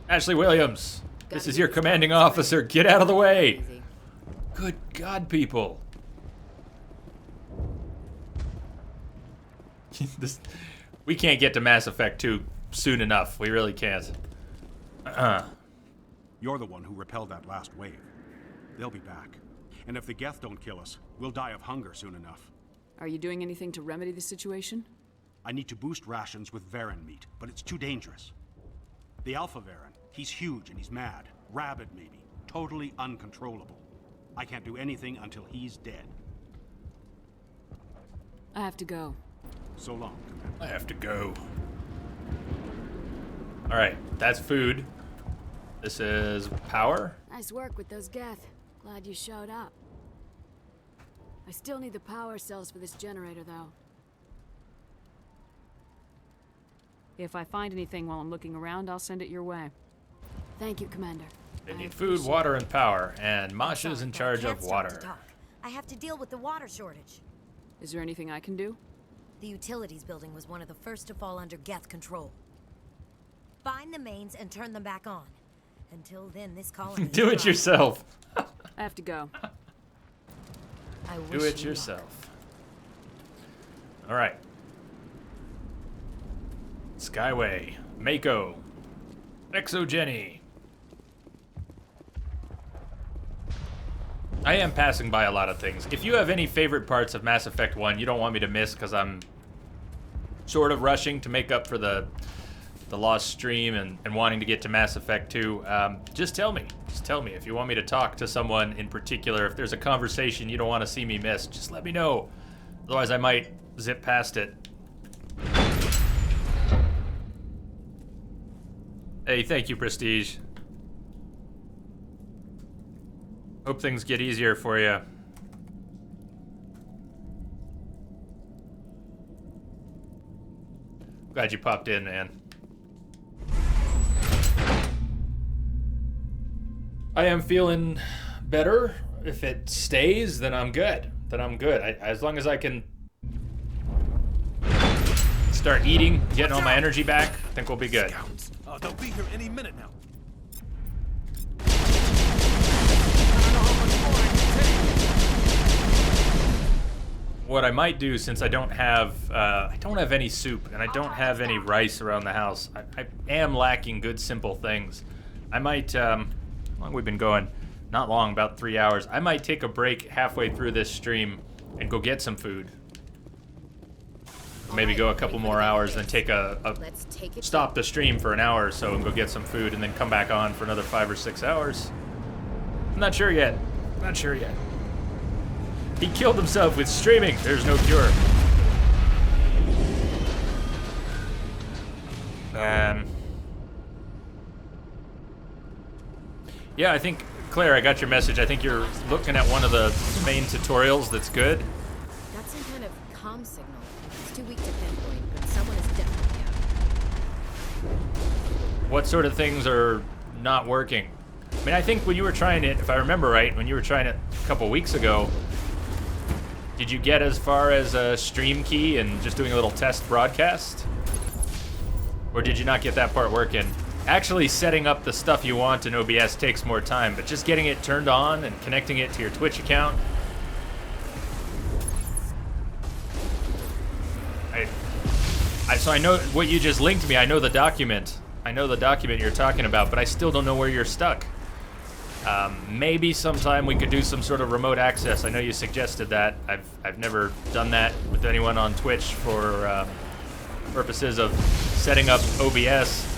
Ashley Williams, this is your commanding officer. Get out of the way. Good God, people. We can't get to Mass Effect 2 soon enough. We really can't. You're the one who repelled that last wave. They'll be back. And if the Geth don't kill us, we'll die of hunger soon enough. Are you doing anything to remedy the situation? I need to boost rations with Varen meat, but it's too dangerous. The Alpha Varen, he's huge and he's mad. Rabid, maybe. Totally uncontrollable. I can't do anything until he's dead. I have to go. So long, Commander. I have to go. Alright, that's food. This is power. Nice work with those Geth. Glad you showed up. I still need the power cells for this generator, though. If I find anything while I'm looking around, I'll send it your way. Thank you, Commander. They need food, water, and power, and Masha's in charge of water. I have to deal with the water shortage. Is there anything I can do? The utilities building was one of the first to fall under Geth control. Find the mains and turn them back on. Until then, this colony... Do it yourself. I have to go. Do it yourself. All right. Skyway, Mako, ExoGeni. I am passing by a lot of things. If you have any favorite parts of Mass Effect 1 you don't want me to miss because I'm sort of rushing to make up for the lost stream and wanting to get to Mass Effect 2, just tell me. Just tell me. If you want me to talk to someone in particular, if there's a conversation you don't want to see me miss, just let me know. Otherwise I might zip past it. Hey, thank you, Prestige. Hope things get easier for you. Glad you popped in, man. I am feeling better. If it stays, then I'm good. As long as I can start eating, getting all my energy back, I think we'll be good. They'll be here any minute now. What I might do, since I don't have any soup and I don't have any rice around the house, I am lacking good simple things. I might, how long we've been going? Not long, about 3 hours. I might take a break halfway through this stream and go get some food. Maybe go a couple more hours, then take stop the stream for an hour or so and go get some food, and then come back on for another 5 or 6 hours. I'm not sure yet. He killed himself with streaming. There's no cure. Yeah, I think, Claire, I got your message. I think you're looking at one of the main tutorials that's good. Got some kind of comm signal. It's too weak to pinpoint, but someone is definitely out. What sort of things are not working? I mean, I think when you were trying it, if I remember right, when you were trying it a couple weeks ago, did you get as far as a stream key and just doing a little test broadcast? Or did you not get that part working? Actually setting up the stuff you want in OBS takes more time, but just getting it turned on and connecting it to your Twitch account. So I know what you just linked me. I know the document. I know the document you're talking about, but I still don't know where you're stuck. Maybe sometime we could do some sort of remote access. I know you suggested that. I've never done that with anyone on Twitch for purposes of setting up OBS.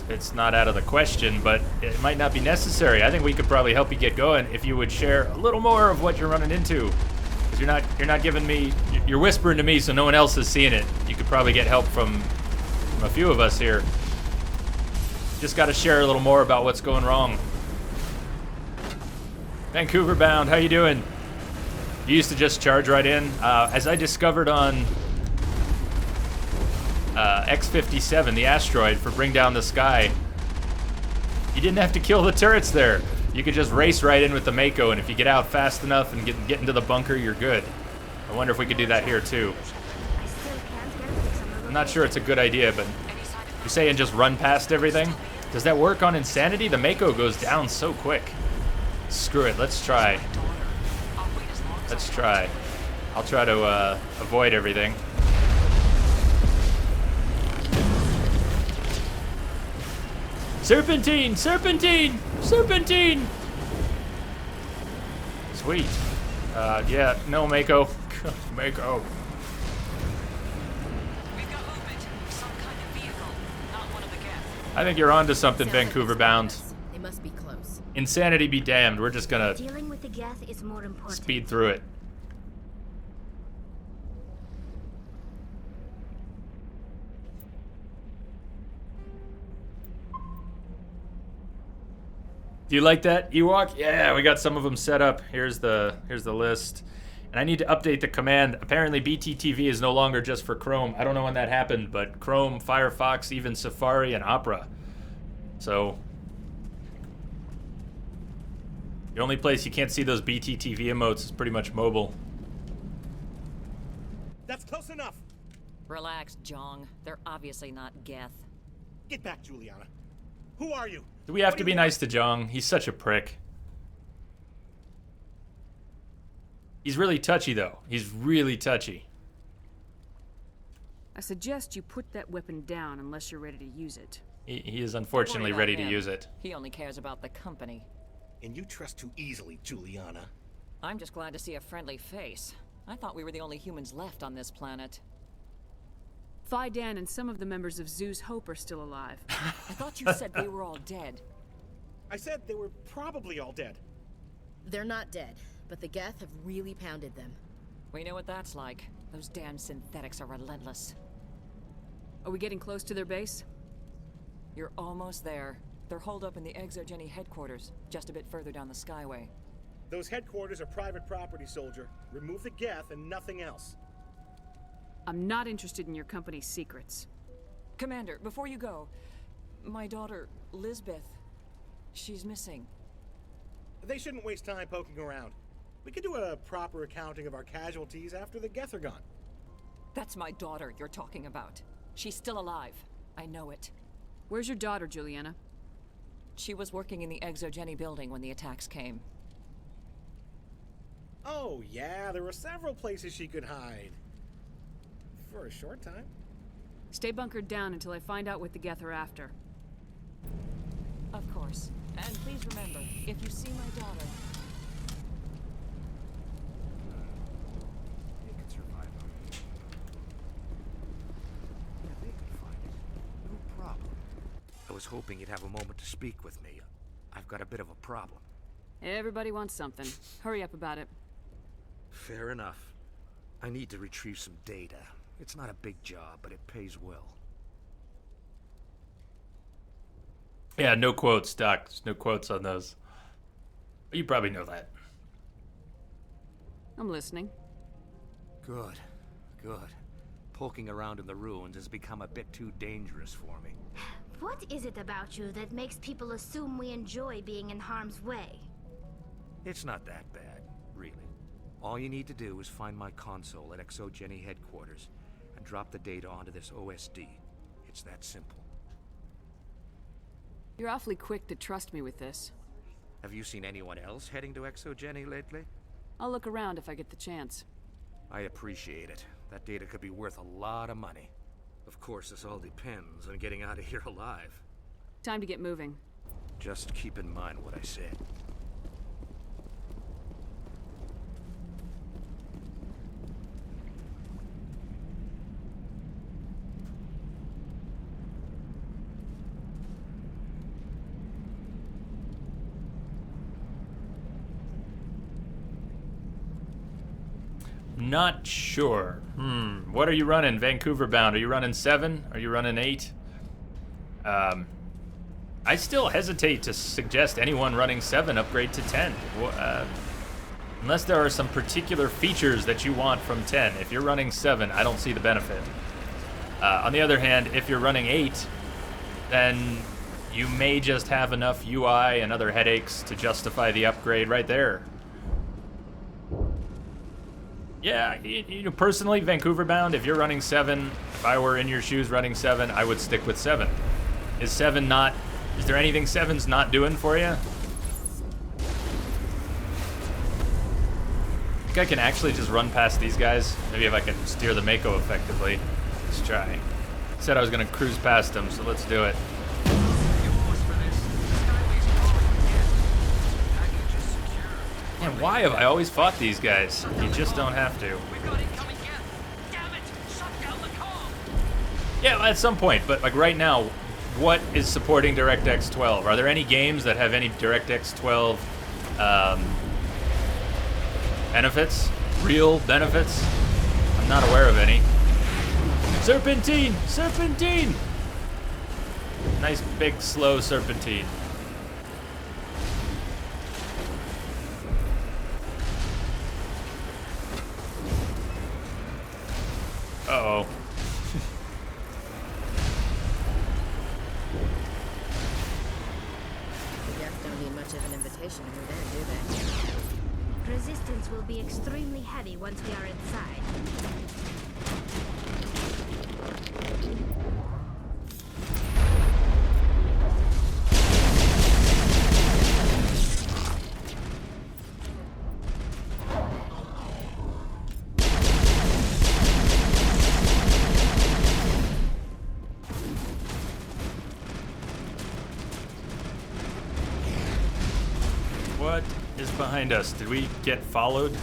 It's not out of the question, but it might not be necessary. I think we could probably help you get going if you would share a little more of what you're running into. Because you're not giving me, you're whispering to me so no one else is seeing it. You could probably get help from a few of us here. Just got to share a little more about what's going wrong. Vancouver bound, how you doing? You used to just charge right in. As I discovered on X-57, the asteroid, for Bring Down the Sky, you didn't have to kill the turrets there. You could just race right in with the Mako, and if you get out fast enough and get into the bunker, you're good. I wonder if we could do that here too. I'm not sure it's a good idea, but you're saying just run past everything? Does that work on Insanity? The Mako goes down so quick. Screw it, let's try. Let's try. I'll try to avoid everything. Serpentine! Serpentine! Serpentine! Sweet. Yeah, no Mako. Mako. I think you're onto something, Vancouver bound. They must be close. Insanity be damned. We're just gonna Dealing with the Geth is more important. speed through it. Do you like that, Ewok? Yeah, we got some of them set up. Here's the list. And I need to update the command. Apparently BTTV is no longer just for Chrome. I don't know when that happened, but Chrome, Firefox, even Safari and Opera. So the only place you can't see those BTTV emotes is pretty much mobile. That's close enough. Relax, Jong. They're obviously not Geth. Get back, Juliana. Who are you? Do we have to be nice to Jong? He's such a prick. He's really touchy, though. He's really touchy. I suggest you put that weapon down unless you're ready to use it. He is unfortunately ready to use it. He only cares about the company. And you trust too easily, Juliana. I'm just glad to see a friendly face. I thought we were the only humans left on this planet. Fidan and some of the members of Zoo's Hope are still alive. I thought you said they were all dead. I said they were probably all dead. They're not dead, but the Geth have really pounded them. We know what that's like. Those damn synthetics are relentless. Are we getting close to their base? You're almost there. They're holed up in the ExoGeni headquarters, just a bit further down the Skyway. Those headquarters are private property, soldier. Remove the Geth and nothing else. I'm not interested in your company's secrets. Commander, before you go, my daughter, Lisbeth, she's missing. They shouldn't waste time poking around. We could do a proper accounting of our casualties after the Geth are gone. That's my daughter you're talking about. She's still alive. I know it. Where's your daughter, Juliana? She was working in the ExoGeni building when the attacks came. Oh, yeah, there were several places she could hide. For a short time. Stay bunkered down until I find out what the Geth are after. Of course. And please remember, if you see my daughter... They can survive them. Yeah, they can find it. No problem. I was hoping you'd have a moment to speak with me. I've got a bit of a problem. Everybody wants something. Hurry up about it. Fair enough. I need to retrieve some data. It's not a big job, but it pays well. Yeah, no quotes, Doc. There's no quotes on those. You probably know that. I'm listening. Good. Good. Poking around in the ruins has become a bit too dangerous for me. What is it about you that makes people assume we enjoy being in harm's way? It's not that bad, really. All you need to do is find my console at ExoGeni headquarters and drop the data onto this OSD. It's that simple. You're awfully quick to trust me with this. Have you seen anyone else heading to ExoGeni lately? I'll look around if I get the chance. I appreciate it. That data could be worth a lot of money. Of course, this all depends on getting out of here alive. Time to get moving. Just keep in mind what I said. Not sure. What are you running, Vancouver bound? Are you running 7? Are you running 8? I still hesitate to suggest anyone running 7 upgrade to 10. Unless there are some particular features that you want from 10. If you're running 7, I don't see the benefit. On the other hand, if you're running 8, then you may just have enough UI and other headaches to justify the upgrade right there. Yeah, you know, personally, Vancouver bound, if you're running 7, if I were in your shoes running 7, I would stick with 7. Is 7 not... Is there anything 7's not doing for you? I think I can actually just run past these guys. Maybe if I can steer the Mako effectively. Let's try. Said I was going to cruise past them, so let's do it. Man, why have I always fought these guys? You just don't have to. Yeah, at some point, but like right now, what is supporting DirectX 12? Are there any games that have any DirectX 12 benefits? Real benefits? I'm not aware of any. Serpentine! Serpentine! Nice big slow serpentine. Uh-oh. The Geth don't need much of an invitation to move in, do they? Resistance will be extremely heavy once we are inside. What is behind us? Did we get followed?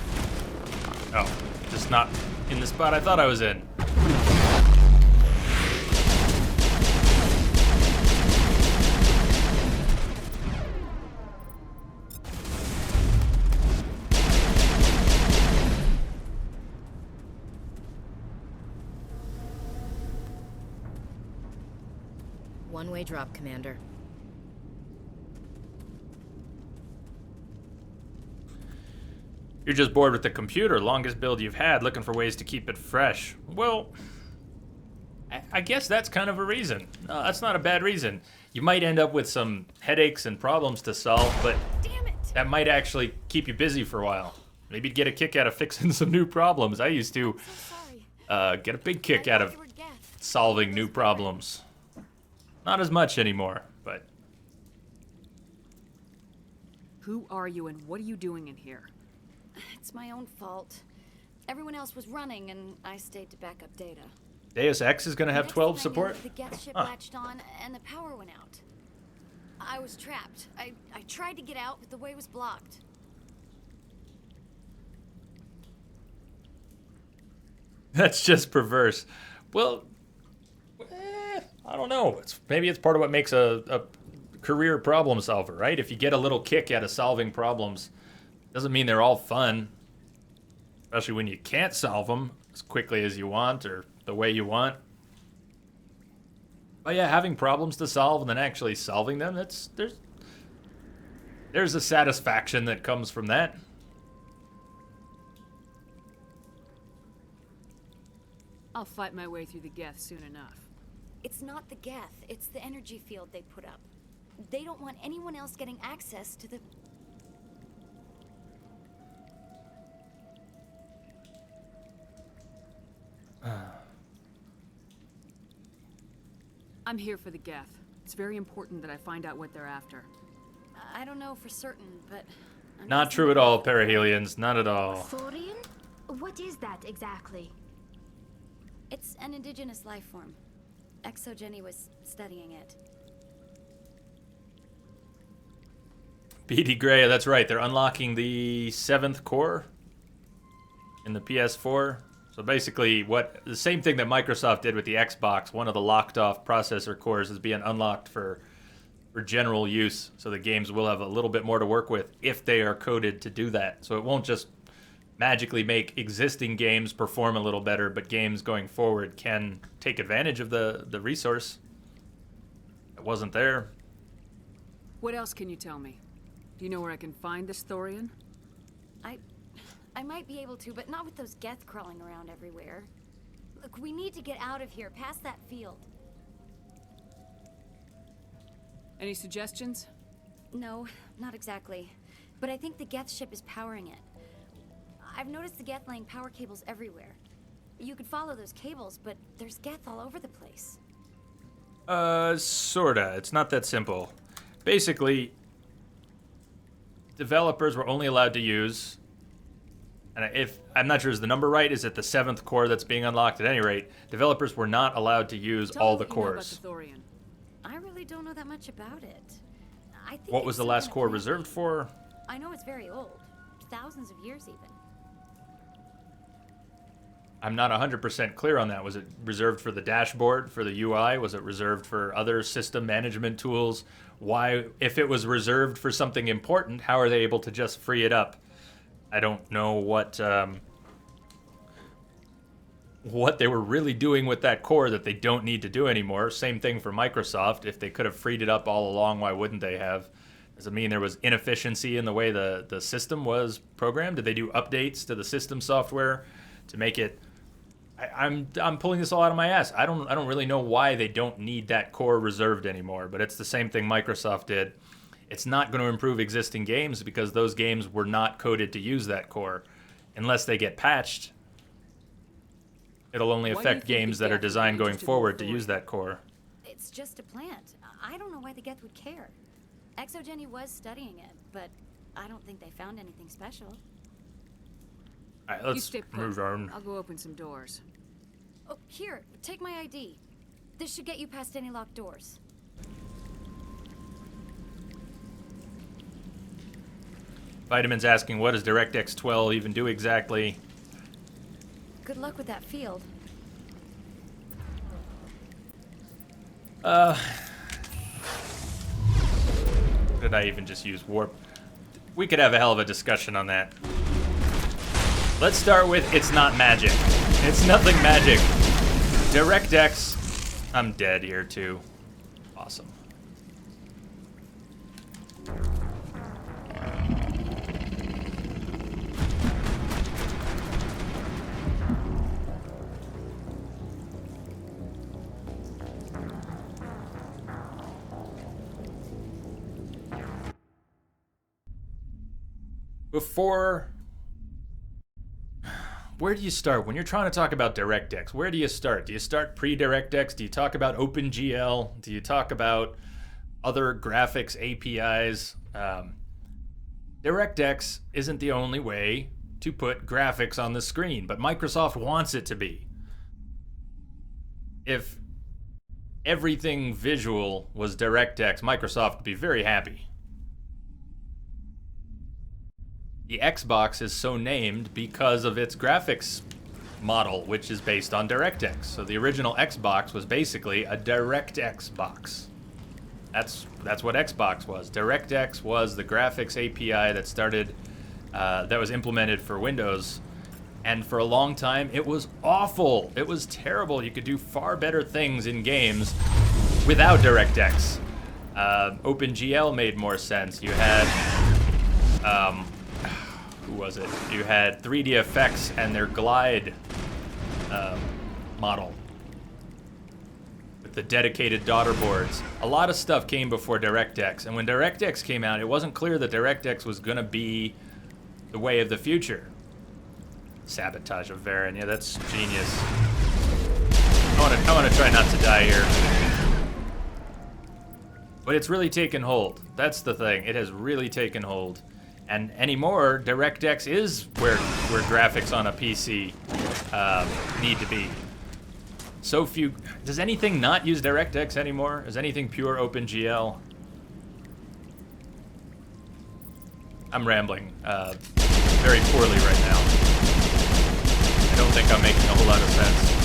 Oh, just not in the spot I thought I was in. One-way drop, Commander. You're just bored with the computer, longest build you've had, looking for ways to keep it fresh. Well, I guess that's kind of a reason. No, that's not a bad reason. You might end up with some headaches and problems to solve, but that might actually keep you busy for a while. Maybe you'd get a kick out of fixing some new problems. I used to get a big kick out of solving new problems. Not as much anymore, but... Who are you and what are you doing in here? It's my own fault. Everyone else was running, and I stayed to back up data. Deus Ex is going to have 12 support? The Geth ship latched on, and the power went out. I was trapped. I tried to get out, but the way was blocked. That's just perverse. Well, I don't know. Maybe it's part of what makes a career problem solver, right? If you get a little kick out of solving problems, doesn't mean they're all fun. Especially when you can't solve them as quickly as you want or the way you want. But yeah, having problems to solve and then actually solving them, there's a satisfaction that comes from that. I'll fight my way through the Geth soon enough. It's not the Geth, it's the energy field they put up. They don't want anyone else getting access to the... I'm here for the Geth. It's very important that I find out what they're after. I don't know for certain, but... Not true at all, Perihelions. Not at all. Thorian? What is that exactly? It's an indigenous life form. ExoGenny was studying it. BD Gray, that's right. They're unlocking the 7th core in the PS4. So basically, the same thing that Microsoft did with the Xbox, one of the locked-off processor cores is being unlocked for general use. So the games will have a little bit more to work with if they are coded to do that. So it won't just magically make existing games perform a little better, but games going forward can take advantage of the resource. It wasn't there. What else can you tell me? Do you know where I can find this Thorian? I might be able to, but not with those Geth crawling around everywhere. Look, we need to get out of here, past that field. Any suggestions? No, not exactly. But I think the Geth ship is powering it. I've noticed the Geth laying power cables everywhere. You could follow those cables, but there's Geth all over the place. Sorta. It's not that simple. Basically, developers were only allowed to use, and if I'm not sure is the number right, is it the 7th core that's being unlocked? At any rate, developers were not allowed to use all the cores. I really don't know that much about it. I think What was the last core reserved for? I know it's very old. Thousands of years even. I'm not 100% clear on that. Was it reserved for the dashboard, for the UI? Was it reserved for other system management tools? Why, if it was reserved for something important, how are they able to just free it up? I don't know what they were really doing with that core that they don't need to do anymore. Same thing for Microsoft. If they could have freed it up all along, why wouldn't they have? Does it mean there was inefficiency in the way the system was programmed? Did they do updates to the system software to make it... I'm pulling this all out of my ass. I don't really know why they don't need that core reserved anymore, but it's the same thing Microsoft did. It's not going to improve existing games because those games were not coded to use that core. Unless they get patched, it'll only affect games that are designed going forward to use that core. It's just a plant. I don't know why the Geth would care. ExoGenny was studying it, but I don't think they found anything special. Alright, let's move on. I'll go open some doors. Oh, here, take my ID. This should get you past any locked doors. Vitamin's asking, what does DirectX 12 even do exactly? Good luck with that field. Did I even just use warp? We could have a hell of a discussion on that. Let's start with it's not magic. It's nothing magic. DirectX. I'm dead here too. Awesome. Where do you start? When you're trying to talk about DirectX, where do you start? Do you start pre-DirectX? Do you talk about OpenGL? Do you talk about other graphics APIs? DirectX isn't the only way to put graphics on the screen, but Microsoft wants it to be. If everything visual was DirectX, Microsoft would be very happy. The Xbox is so named because of its graphics model, which is based on DirectX. So the original Xbox was basically a DirectX box. That's what Xbox was. DirectX was the graphics API that started, that was implemented for Windows. And for a long time, it was awful. It was terrible. You could do far better things in games without DirectX. OpenGL made more sense. You had, who was it? You had 3DFX and their Glide model with the dedicated daughter boards. A lot of stuff came before DirectX, and when DirectX came out, it wasn't clear that DirectX was gonna be the way of the future. Sabotage of Varen, yeah, that's genius. I wanna try not to die here. But it's really taken hold. That's the thing. It has really taken hold. And anymore, DirectX is where graphics on a PC need to be. So few... Does anything not use DirectX anymore? Is anything pure OpenGL? I'm rambling very poorly right now. I don't think I'm making a whole lot of sense.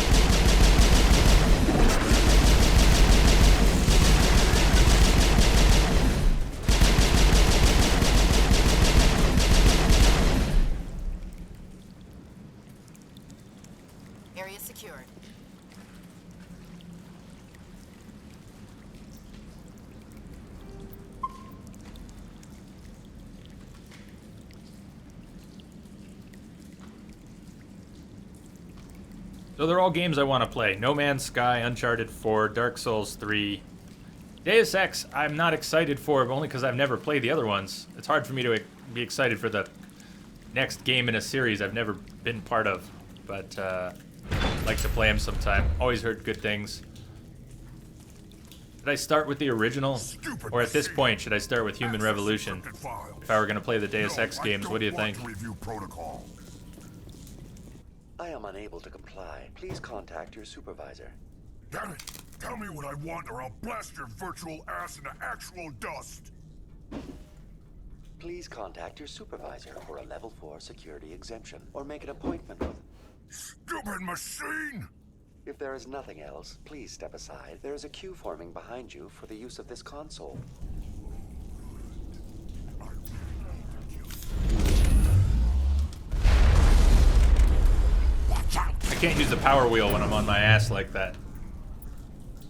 Area secured. So they're all games I want to play. No Man's Sky, Uncharted 4, Dark Souls 3. Deus Ex, I'm not excited for, only because I've never played the other ones. It's hard for me to be excited for the next game in a series I've never been part of. But I'd like to play them sometime. Always heard good things. Should I start with the original? Or at this point, should I start with Human Revolution? If I were going to play the Deus Ex games, what do you think? I am unable to comply. Please contact your supervisor. Damn it! Tell me what I want or I'll blast your virtual ass into actual dust! Please contact your supervisor for a level 4 security exemption, or make an appointment with... Stupid machine! If there is nothing else, please step aside. There is a queue forming behind you for the use of this console. I can't use the power wheel when I'm on my ass like that.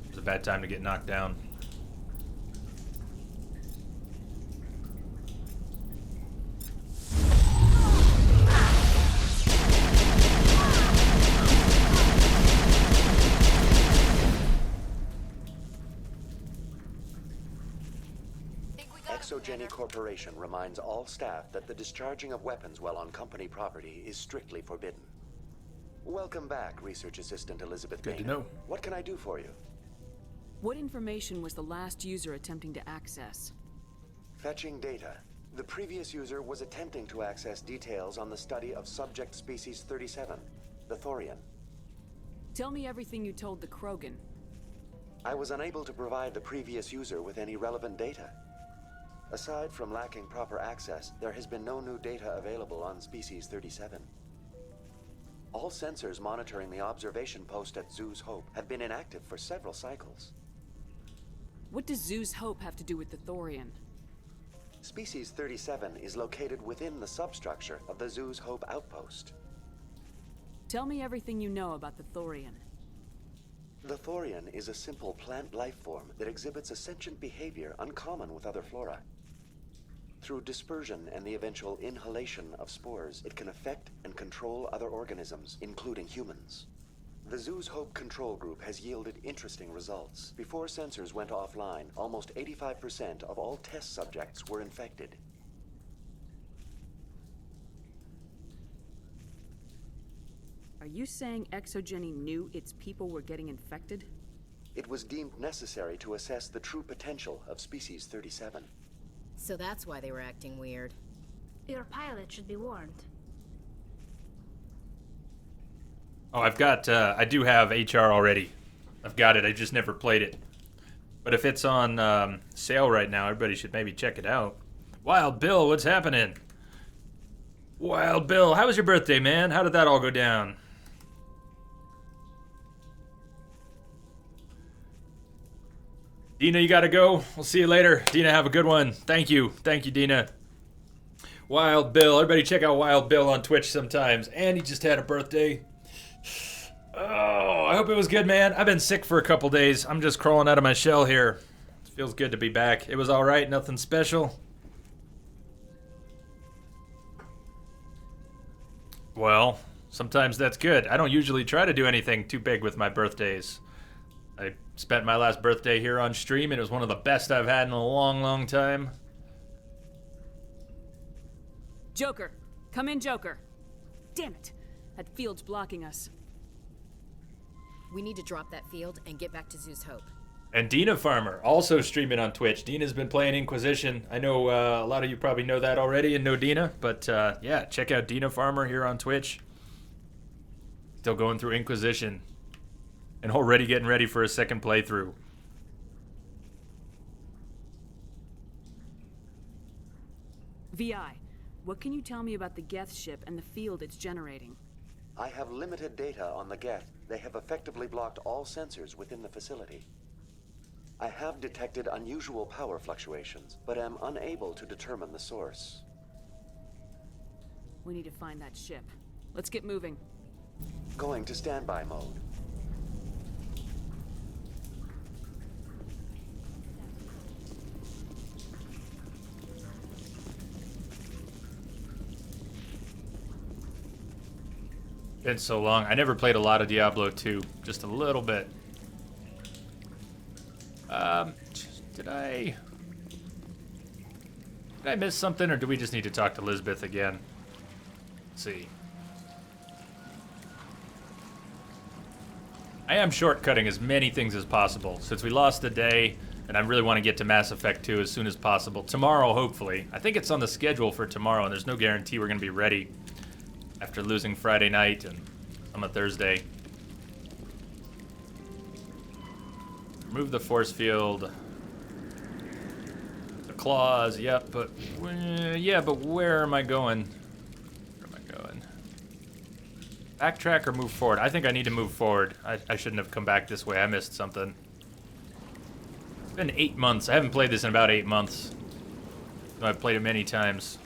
It's a bad time to get knocked down. Exogeny Corporation reminds all staff that the discharging of weapons while on company property is strictly forbidden. Welcome back, Research Assistant Elizabeth Good to Boehner. know. What can I do for you? What information was the last user attempting to access? Fetching data. The previous user was attempting to access details on the study of subject species 37, the Thorian. Tell me everything you told the Krogan. I was unable to provide the previous user with any relevant data. Aside from lacking proper access, there has been no new data available on species 37. All sensors monitoring the observation post at Zoo's Hope have been inactive for several cycles. What does Zoo's Hope have to do with the Thorian? Species 37 is located within the substructure of the Zoo's Hope outpost. Tell me everything you know about the Thorian. The Thorian is a simple plant life form that exhibits a sentient behavior uncommon with other flora. Through dispersion and the eventual inhalation of spores, it can affect and control other organisms, including humans. The Zoo's Hope control group has yielded interesting results. Before sensors went offline, almost 85% of all test subjects were infected. Are you saying Exogeny knew its people were getting infected? It was deemed necessary to assess the true potential of species 37. So that's why they were acting weird. Your pilot should be warned. Oh, I've got, I do have HR already. I've got it, I just never played it. But if it's on sale right now, everybody should maybe check it out. Wild Bill, what's happening? Wild Bill, how was your birthday, man? How did that all go down? Dina, you gotta go. We'll see you later. Dina, have a good one. Thank you. Thank you, Dina. Wild Bill. Everybody check out Wild Bill on Twitch sometimes. And he just had a birthday. Oh, I hope it was good, man. I've been sick for a couple days. I'm just crawling out of my shell here. It feels good to be back. It was alright, nothing special. Well, sometimes that's good. I don't usually try to do anything too big with my birthdays. I spent my last birthday here on stream, and it was one of the best I've had in a long, long time. Joker! Come in, Joker! Damn it! That field's blocking us. We need to drop that field and get back to Zeus Hope. And Dina Farmer, also streaming on Twitch. Dina's been playing Inquisition. I know a lot of you probably know that already and know Dina, but yeah, check out Dina Farmer here on Twitch. Still going through Inquisition. And already getting ready for a second playthrough. VI, what can you tell me about the Geth ship and the field it's generating? I have limited data on the Geth. They have effectively blocked all sensors within the facility. I have detected unusual power fluctuations, but am unable to determine the source. We need to find that ship. Let's get moving. Going to standby mode. Been so long. I never played a lot of Diablo 2, just a little bit. Did I miss something, or do we just need to talk to Lisbeth again? Let's see. I am shortcutting as many things as possible, since we lost a day, and I really want to get to Mass Effect 2 as soon as possible. Tomorrow, hopefully. I think it's on the schedule for tomorrow, and there's no guarantee we're going to be ready after losing Friday night and on a Thursday. Remove the force field. The claws, yep, but yeah, but where am I going? Where am I going? Backtrack or move forward? I think I need to move forward. I shouldn't have come back this way. I missed something. It's been 8 months. I haven't played this in about 8 months. I've played it many times.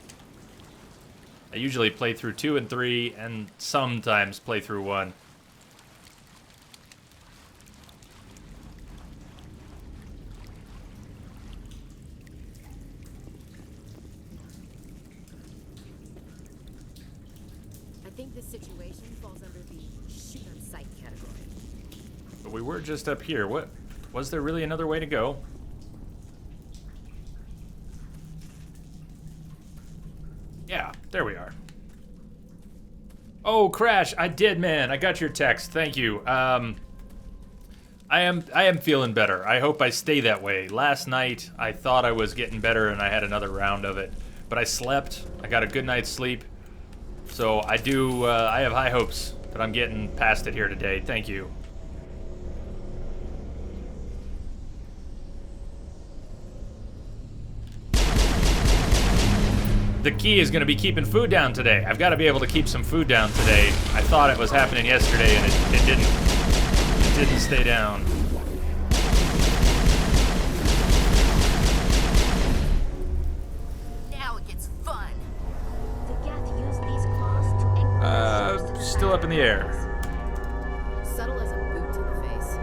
I usually play through 2 and 3, and sometimes play through 1. I think this situation falls under the shoot on sight category. But we were just up here. What? Was there really another way to go? Yeah, there we are. Oh, Crash, I did, man. I got your text. Thank you. I am feeling better. I hope I stay that way. Last night, I thought I was getting better and I had another round of it. But I slept. I got a good night's sleep. So I have high hopes that I'm getting past it here today. Thank you. The key is going to be keeping food down today. I've got to be able to keep some food down today. I thought it was happening yesterday, and it didn't. It didn't stay down. Now it gets fun. The Geth use these claws to anchor Still up in the air. Subtle as a boot to the face.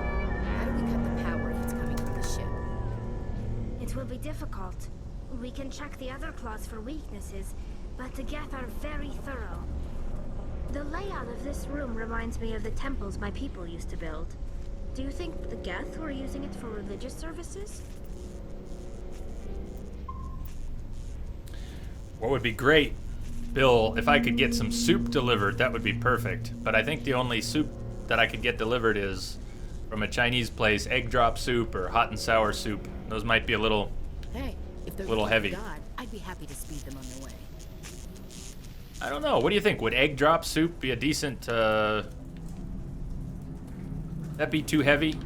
How do we cut the power if it's coming from the ship? It will be difficult. We can check the other claws for weaknesses, but the Geth are very thorough. The layout of this room reminds me of the temples my people used to build. Do you think the Geth were using it for religious services? What would be great, Bill, if I could get some soup delivered, that would be perfect. But I think the only soup that I could get delivered is from a Chinese place, egg drop soup or hot and sour soup. Those might be a little... Hey, if they're little heavy. God, I'd be happy to speed them on their way. I don't know. What do you think? Would egg drop soup be a decent, That'd be too heavy?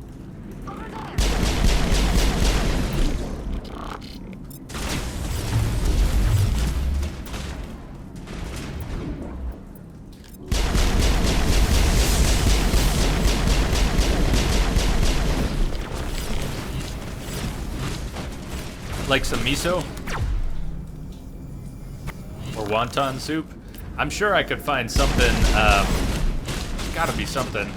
Like some miso? Or wonton soup? I'm sure I could find something, gotta be something.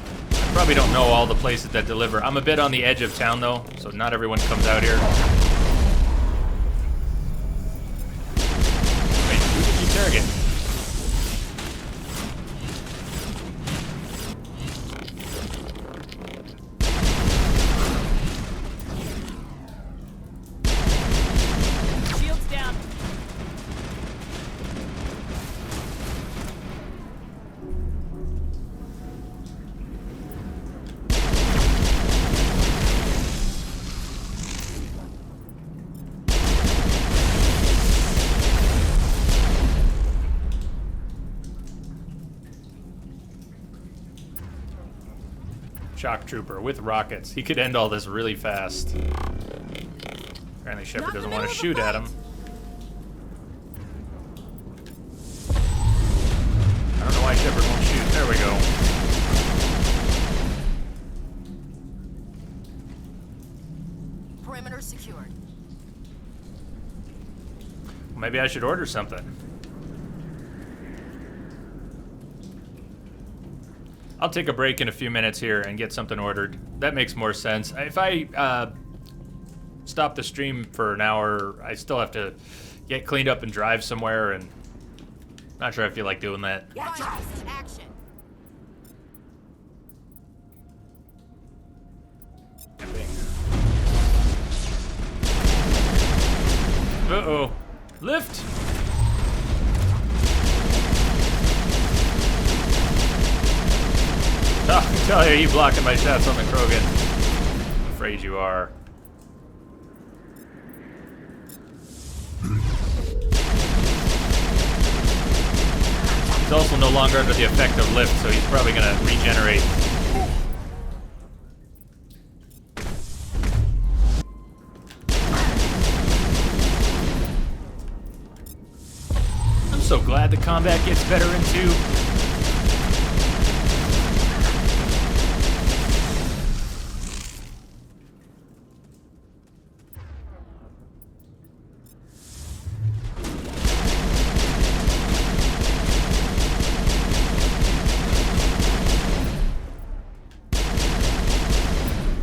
I'm Probably don't know all the places that deliver. I'm a bit on the edge of town though, so not everyone comes out here. Wait, who did you target? Shields down. Shock trooper with rockets. He could end all this really fast. Apparently Shepard doesn't want to shoot at him. I don't know why Shepard won't shoot. There we go. Perimeter secured. Maybe I should order something. I'll take a break in a few minutes here and get something ordered. That makes more sense. If I stop the stream for an hour, I still have to get cleaned up and drive somewhere, and not sure I feel like doing that. Action. Uh-oh. Lift! Oh, tell you blocking my shots on the Krogan. I'm afraid you are. He's also no longer under the effect of lift, so he's probably gonna regenerate. I'm so glad the combat gets better in 2.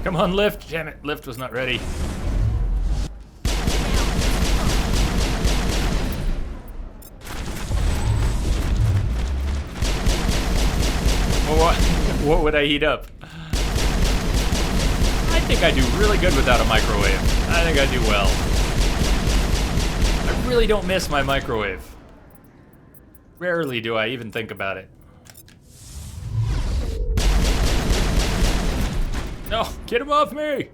Come on, lift. Damn it, lift was not ready. Well, what would I heat up? I think I do really good without a microwave. I think I do well. I really don't miss my microwave. Rarely do I even think about it. No, get him off me!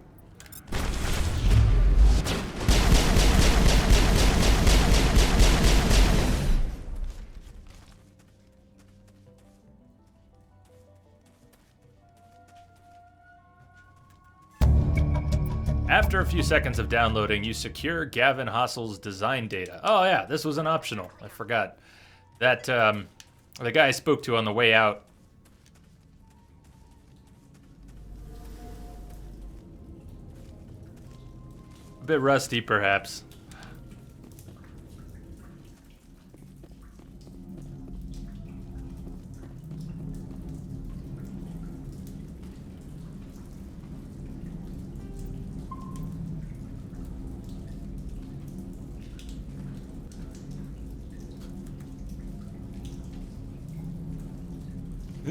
After a few seconds of downloading, you secure Gavin Hassel's design data. Oh yeah, this was an optional. I forgot. That, the guy I spoke to on the way out. A bit rusty, perhaps.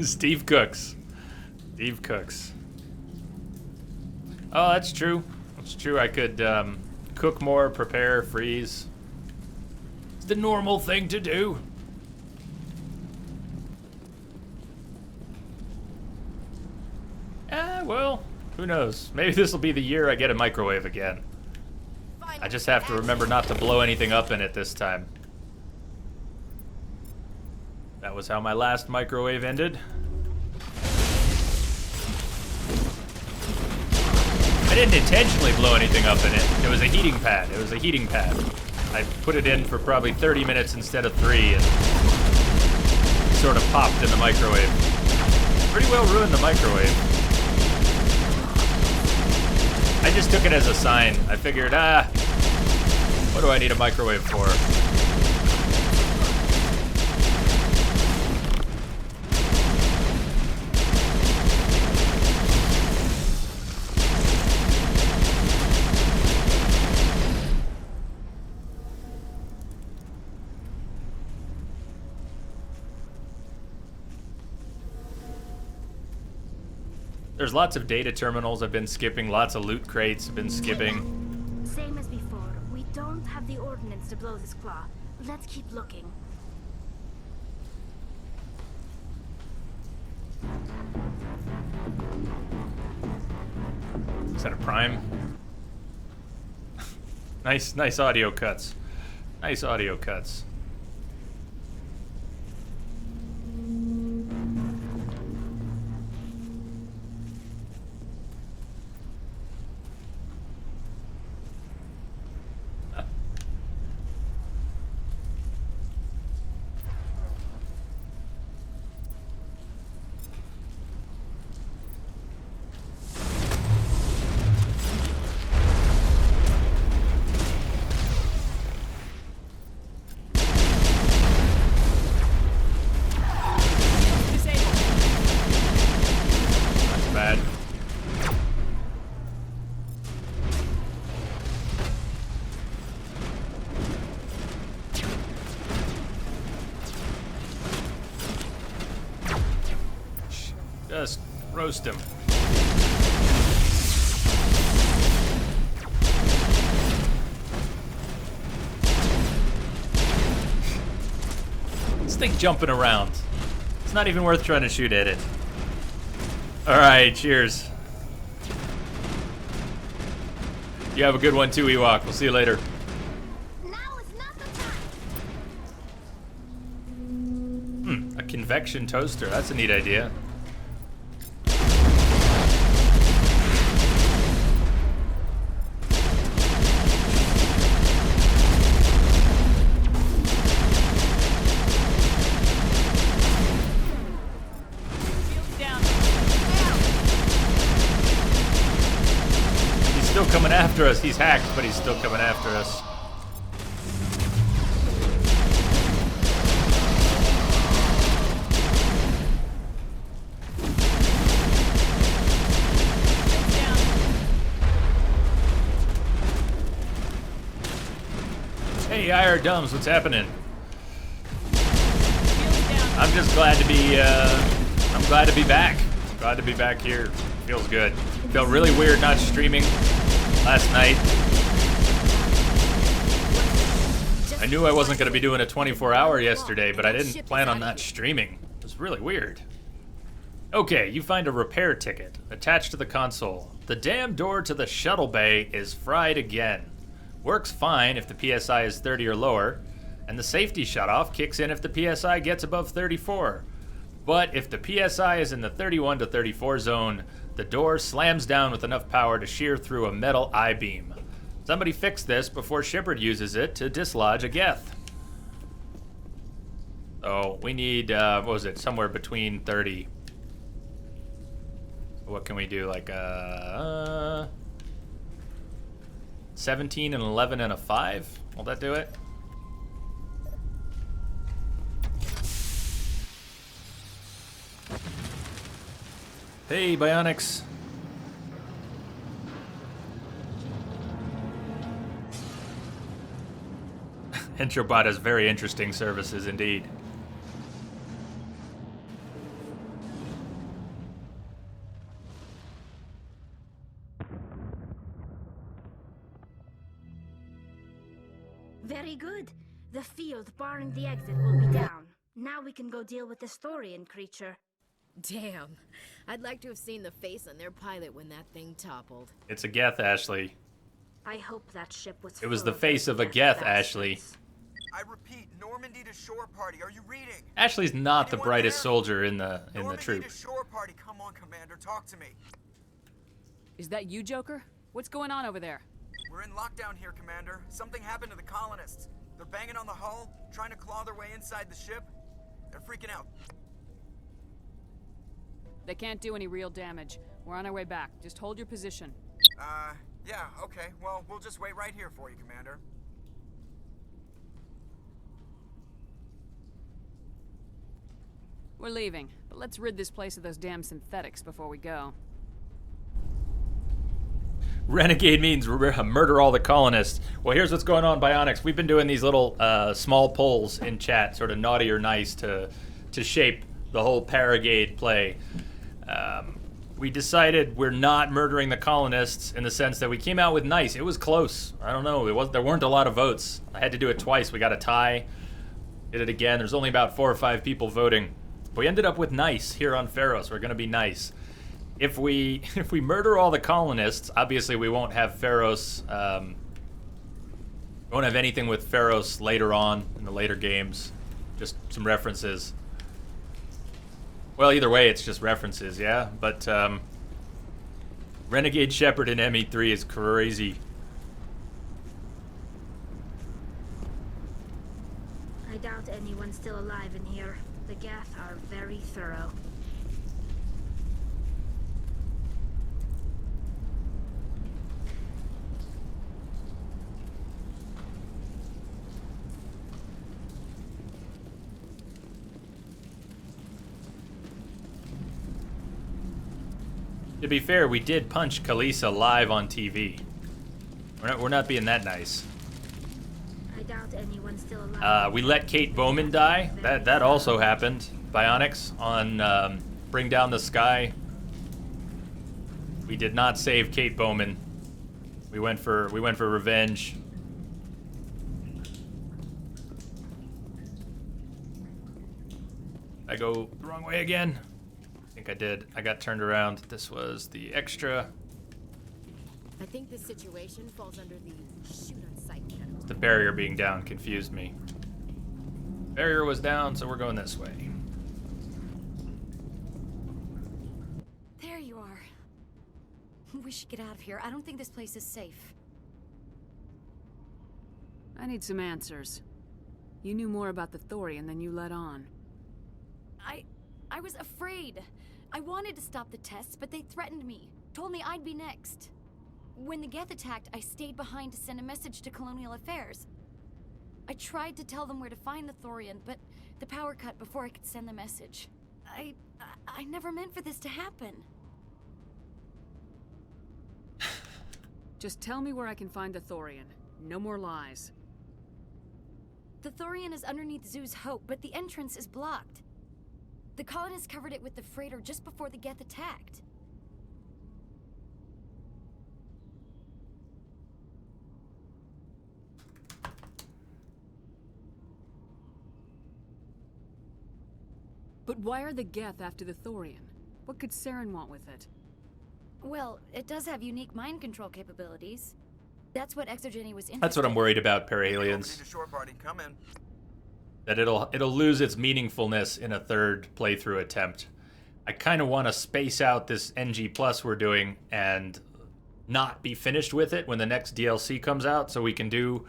Steve Cooks. Steve Cooks. Oh, that's true. That's true. I could cook more, prepare, freeze. It's the normal thing to do. Well, who knows? Maybe this will be the year I get a microwave again. I just have to remember not to blow anything up in it this time. That was how my last microwave ended. I didn't intentionally blow anything up in it. It was a heating pad. It was a heating pad. I put it in for probably 30 minutes instead of 3 and it sort of popped in the microwave. Pretty well ruined the microwave. I just took it as a sign. I figured, what do I need a microwave for? there's lots of data terminals I've been skipping, lots of loot crates I've been skipping. Same as before. We don't have the ordnance to blow this claw. Let's keep looking. Is that a prime? Nice audio cuts. Nice audio cuts. Just roast him. This thing jumping around. It's not even worth trying to shoot at it. Alright, cheers. You have a good one too, Ewok. We'll see you later. A convection toaster. That's a neat idea. He's still coming after us. He's hacked, but he's still coming after us. Hey, IR Dumbs, what's happening? I'm just glad to be, I'm glad to be back. Glad to be back here. Feels good. Felt really weird not streaming last night. I knew I wasn't going to be doing a 24-hour yesterday, but I didn't plan on not streaming. It was really weird. Okay, you find a repair ticket attached to the console. The damn door to the shuttle bay is fried again. Works fine if the PSI is 30 or lower, and the safety shutoff kicks in if the PSI gets above 34. But if the PSI is in the 31 to 34 zone, the door slams down with enough power to shear through a metal I-beam. Somebody fix this before Shepard uses it to dislodge a Geth. Oh, we need, what was it, somewhere between 30. What can we do, like, 17 and 11 and a 5? Will that do it? Hey, Bionics. Entrobot has very interesting services indeed. Very good. The field barring the exit will be down. Now we can go deal with the Storian creature. Damn. I'd like to have seen the face on their pilot when that thing toppled. It's a Geth, Ashley. I hope that ship was. It was the face of a Geth, Ashley. I repeat, Normandy to shore party. Are you reading? Ashley's not the brightest soldier in the troop. Normandy to shore party. Come on, Commander, talk to me. Is that you, Joker? What's going on over there? We're in lockdown here, Commander. Something happened to the colonists. They're banging on the hull, trying to claw their way inside the ship. They're freaking out. They can't do any real damage. We're on our way back. Just hold your position. Yeah, okay. Well, we'll just wait right here for you, Commander. We're leaving, but let's rid this place of those damn synthetics before we go. Renegade means murder all the colonists. Well, here's what's going on, Bionics. We've been doing these little small polls in chat, sort of naughty or nice, to shape the whole Paragade play. we decided we're not murdering the colonists in the sense that we came out with nice. It was close. I don't know. There weren't a lot of votes. I had to do it twice. We got a tie. Did it again. There's only about 4 or 5 people voting. But we ended up with nice here on Pharos. We're going to be nice. If we murder all the colonists, obviously we won't have Pharos. Won't have anything with Pharos later on in the later games. Just some references. Well, either way, it's just references, yeah? But, Renegade Shepherd in ME3 is crazy. I doubt anyone's still alive in here. The Geth are very thorough. To be fair, we did punch Kalisa live on TV. We're not being that nice. I doubt anyone's still alive. We let Kate Bowman die. That also happened. Bionics on Bring Down the Sky. We did not save Kate Bowman. We went for revenge. I go the wrong way again. I think I did. I got turned around. This was the extra. I think this situation falls under the shoot on sight category. The barrier being down confused me. Barrier was down, so we're going this way. There you are. We should get out of here. I don't think this place is safe. I need some answers. You knew more about the Thorian than you let on. I was afraid. I wanted to stop the tests, but they threatened me. Told me I'd be next. When the Geth attacked, I stayed behind to send a message to Colonial Affairs. I tried to tell them where to find the Thorian, but the power cut before I could send the message. I never meant for this to happen. Just tell me where I can find the Thorian. No more lies. The Thorian is underneath Zoo's Hope, but the entrance is blocked. The colonists covered it with the freighter just before the Geth attacked. But why are the Geth after the Thorian? What could Saren want with it? Well, it does have unique mind control capabilities. That's what Exogeny was interested. That's what I'm worried about, Perihelions. That it'll lose its meaningfulness in a third playthrough attempt. I kind of want to space out this NG Plus we're doing and not be finished with it when the next DLC comes out, so we can do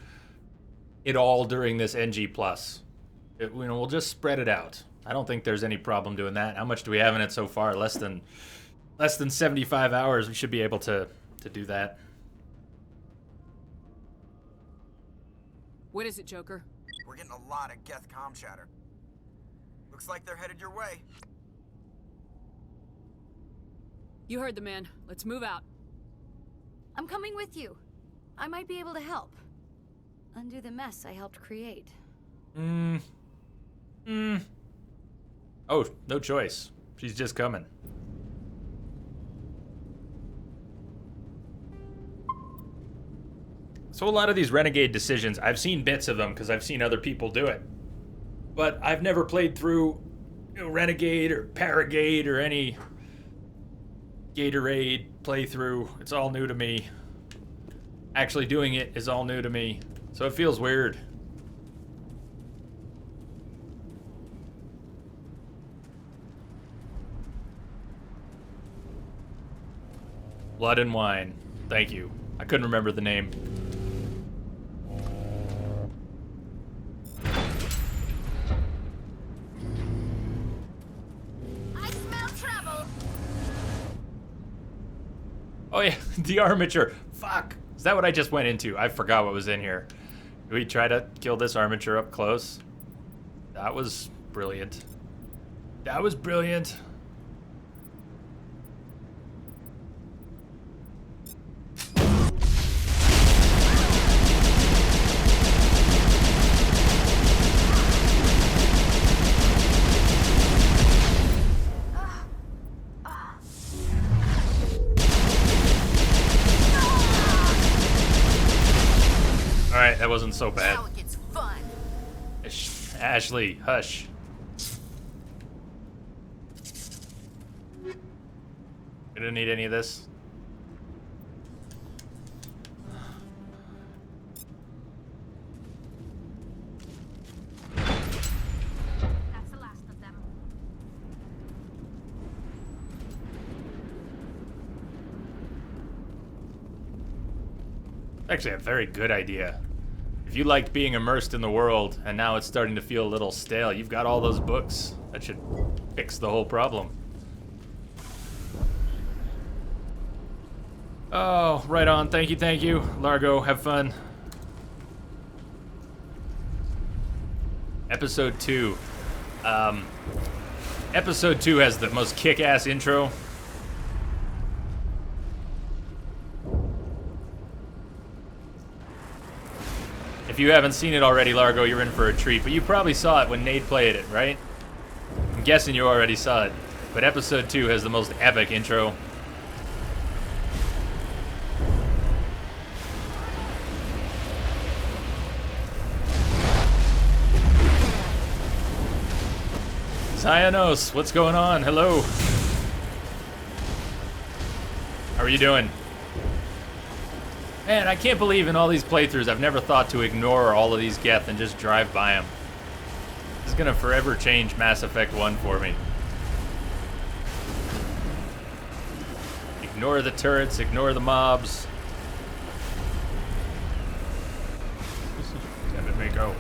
it all during this NG Plus. We'll just spread it out. I don't think there's any problem doing that. How much do we have in it so far? Less than 75 hours. We should be able to do that. What is it, Joker? We're getting a lot of Geth comm chatter. Looks like they're headed your way. You heard the man. Let's move out. I'm coming with you. I might be able to help. Undo the mess I helped create. Oh, no choice. She's just coming. So a lot of these Renegade decisions, I've seen bits of them because I've seen other people do it. But I've never played through Renegade or Paragade or any Gatorade playthrough. It's all new to me. Actually doing it is all new to me. So it feels weird. Blood and Wine. Thank you. I couldn't remember the name. I smell trouble. Oh yeah, the armature. Fuck. Is that what I just went into? I forgot what was in here. Did we try to kill this armature up close? That was brilliant. That was brilliant. Alright, that wasn't so bad. Now it gets fun. Ashley, hush. We don't need any of this. That's the last of them. Actually, a very good idea. If you liked being immersed in the world and now it's starting to feel a little stale, you've got all those books. That should fix the whole problem. Oh, right on. Thank you, thank you. Largo, have fun. Episode 2. Episode 2 has the most kick-ass intro. If you haven't seen it already, Largo, you're in for a treat. But you probably saw it when Nate played it, right? I'm guessing you already saw it. But episode 2 has the most epic intro. Zionos, what's going on? Hello. How are you doing? Man, I can't believe in all these playthroughs I've never thought to ignore all of these Geth and just drive by them. This is gonna forever change Mass Effect 1 for me. Ignore the turrets, ignore the mobs. Let me go.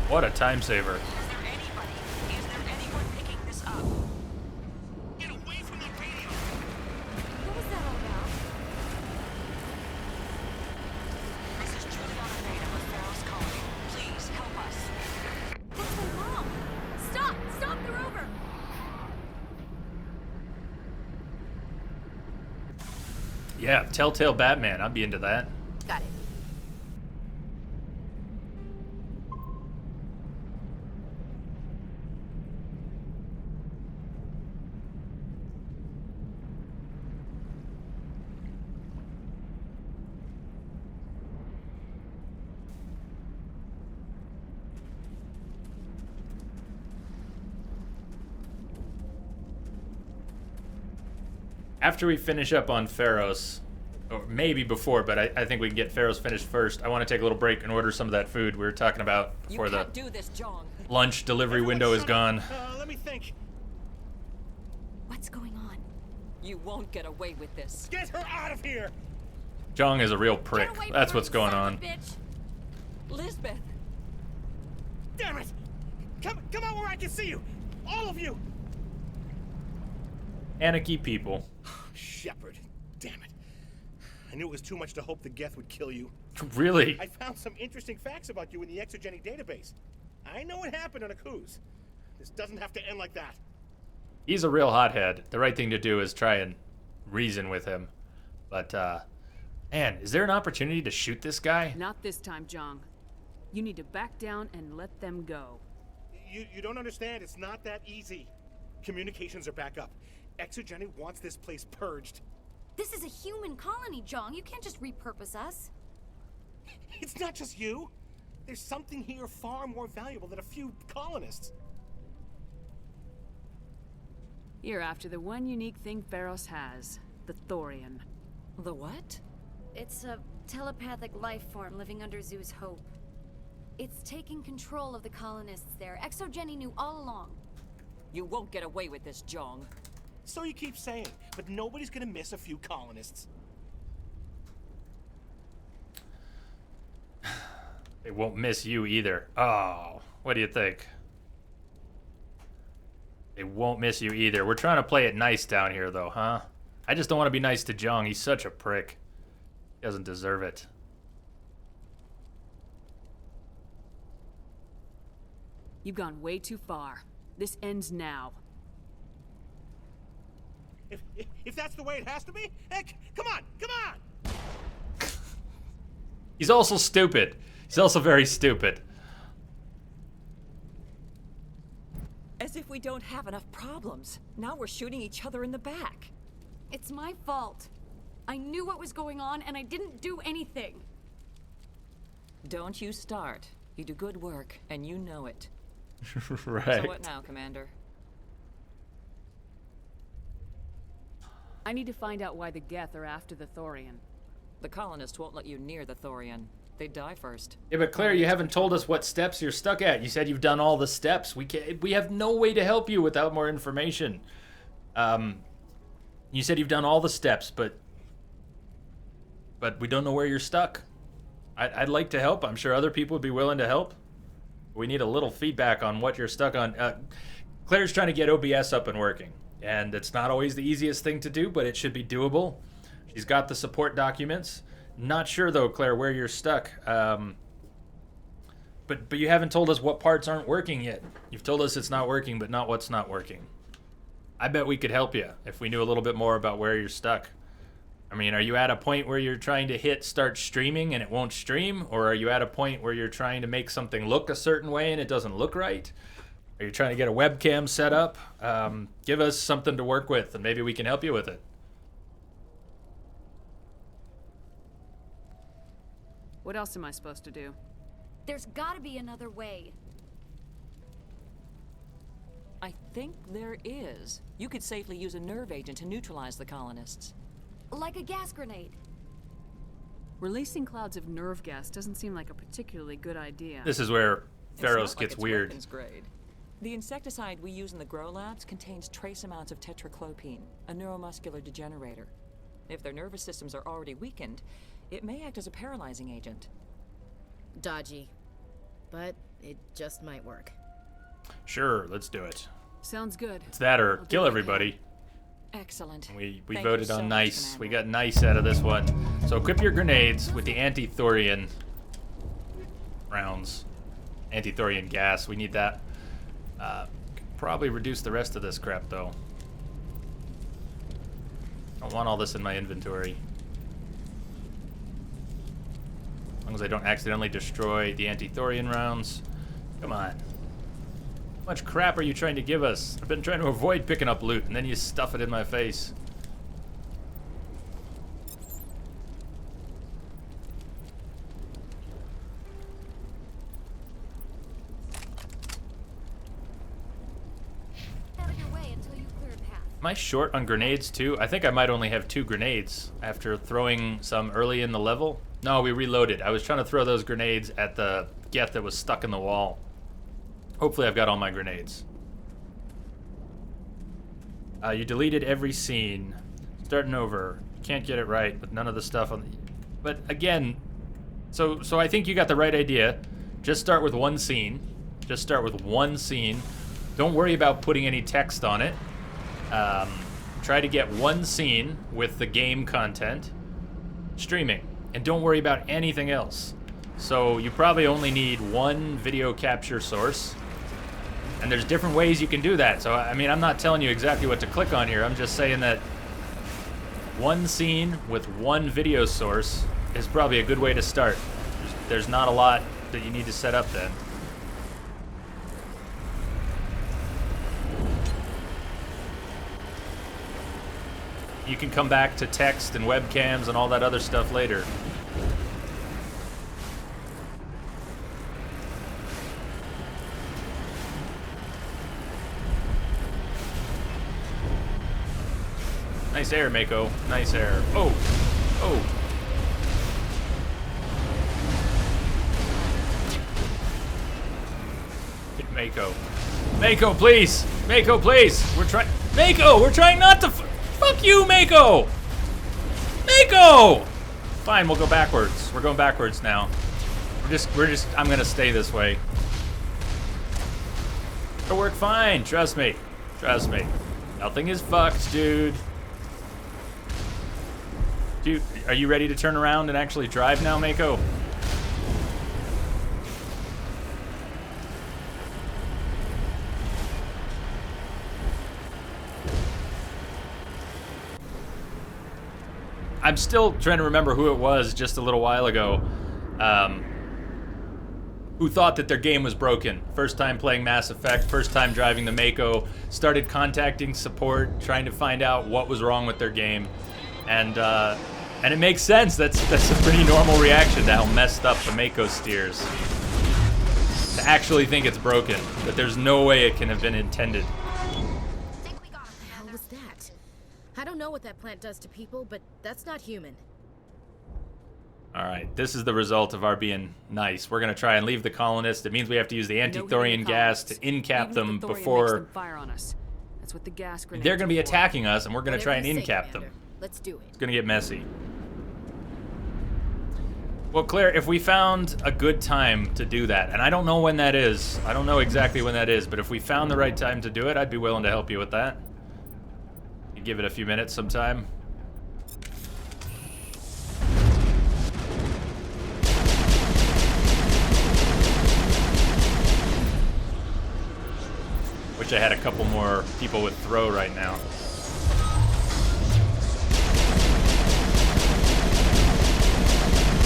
What a time saver. Yeah, Telltale Batman. I'd be into that. Got it. After we finish up on Pharos, or maybe before, but I think we can get Pharos finished first. I want to take a little break and order some of that food we were talking about before the lunch delivery window is gone. Let me think. What's going on? You won't get away with this. Get her out of here! Jong is a real prick. That's what's going on. Lisbeth! Damn it! Come out where I can see you! All of you! Anarchy people. Shepard, damn it. I knew it was too much to hope the Geth would kill you. Really? I found some interesting facts about you in the exogenic database. I know what happened on Akuz. This doesn't have to end like that. He's a real hothead. The right thing to do is try and reason with him. But, man, is there an opportunity to shoot this guy? Not this time, Jong. You need to back down and let them go. You don't understand. It's not that easy. Communications are back up. Exogenic wants this place purged. This is a human colony, Jong. You can't just repurpose us. It's not just you. There's something here far more valuable than a few colonists. You're after the one unique thing Pharos has, the Thorian. The what? It's a telepathic life form living under Zoo's hope. It's taking control of the colonists there. Exogeny knew all along. You won't get away with this, Jong. So you keep saying, but nobody's gonna miss a few colonists. They won't miss you either. Oh, what do you think? They won't miss you either. We're trying to play it nice down here, though, huh? I just don't want to be nice to Jong. He's such a prick. He doesn't deserve it. You've gone way too far. This ends now. If that's the way it has to be, heck, come on! He's also stupid. He's also very stupid. As if we don't have enough problems. Now we're shooting each other in the back. It's my fault. I knew what was going on, and I didn't do anything. Don't you start. You do good work, and you know it. Right. So what now, Commander? I need to find out why the Geth are after the Thorian. The colonists won't let you near the Thorian. They die first. Yeah, but Claire, you haven't told us what steps you're stuck at. You said you've done all the steps. We have no way to help you without more information. You said you've done all the steps, but we don't know where you're stuck. I'd like to help. I'm sure other people would be willing to help. We need a little feedback on what you're stuck on. Claire's trying to get OBS up and working, and it's not always the easiest thing to do, but it should be doable. She's got the support documents. Not sure though, Claire, where you're stuck. But you haven't told us what parts aren't working yet. You've told us it's not working, but not what's not working. I bet we could help you if we knew a little bit more about where you're stuck. I mean, are you at a point where you're trying to hit start streaming and it won't stream? Or are you at a point where you're trying to make something look a certain way and it doesn't look right? Are you trying to get a webcam set up? Give us something to work with and maybe we can help you with it. What else am I supposed to do? There's gotta be another way. I think there is. You could safely use a nerve agent to neutralize the colonists. Like a gas grenade. Releasing clouds of nerve gas doesn't seem like a particularly good idea. This is where Pharaohs It's not like gets it's weird. weapons grade. The insecticide we use in the grow labs contains trace amounts of tetraclopine, a neuromuscular degenerator. If their nervous systems are already weakened, it may act as a paralyzing agent. Dodgy. But it just might work. Sure, let's do it. Sounds good. It's that or kill everybody. Excellent. We Thank voted you so on much, nice. Commander. We got nice out of this one. So equip your grenades with the anti-thorian rounds. Anti-thorian gas. We need that. Could probably reduce the rest of this crap though. Don't want all this in my inventory. As long as I don't accidentally destroy the anti-thorian rounds. Come on. How much crap are you trying to give us? I've been trying to avoid picking up loot, and then you stuff it in my face. Out of your way until you clear a path. Am I short on grenades too? I think I might only have 2 grenades after throwing some early in the level. No, we reloaded. I was trying to throw those grenades at the Geth that was stuck in the wall. Hopefully I've got all my grenades. You deleted every scene. Starting over. Can't get it right with none of the stuff on the... But again, so I think you got the right idea. Just start with one scene. Just start with one scene. Don't worry about putting any text on it. Try to get one scene with the game content streaming. And don't worry about anything else. So you probably only need one video capture source. And there's different ways you can do that. So, I mean, I'm not telling you exactly what to click on here. I'm just saying that one scene with one video source is probably a good way to start. There's not a lot that you need to set up then. You can come back to text and webcams and all that other stuff later. Nice air, Mako. Nice air. Oh! Oh! Get Mako. Mako, please! Mako, please! We're trying... Mako! We're trying not to... Fuck you, Mako! Mako! Fine, we'll go backwards. We're going backwards now. We're just... I'm gonna stay this way. It'll work fine. Trust me. Trust me. Nothing is fucked, dude. Dude, are you ready to turn around and actually drive now, Mako? I'm still trying to remember who it was just a little while ago. who thought that their game was broken. First time playing Mass Effect, first time driving the Mako, started contacting support, trying to find out what was wrong with their game. And it makes sense. That's a pretty normal reaction to how messed up the Mako steers. To actually think it's broken, that there's no way it can have been intended. What the hell was that? I don't know what that plant does to people, but that's not human. Alright, this is the result of our being nice. We're gonna try and leave the colonists. It means we have to use the anti-thorian gas to incap them before fire on us. That's what the gas grenades they're gonna be are for. attacking us, and we're gonna try and Whatever you say, incap them. Commander. Let's do it. It's gonna get messy. Well, Claire, if we found a good time to do that, and I don't know when that is, I don't know exactly when that is, but if we found the right time to do it, I'd be willing to help you with that. You give it a few minutes sometime. Wish I had a couple more people with throw right now.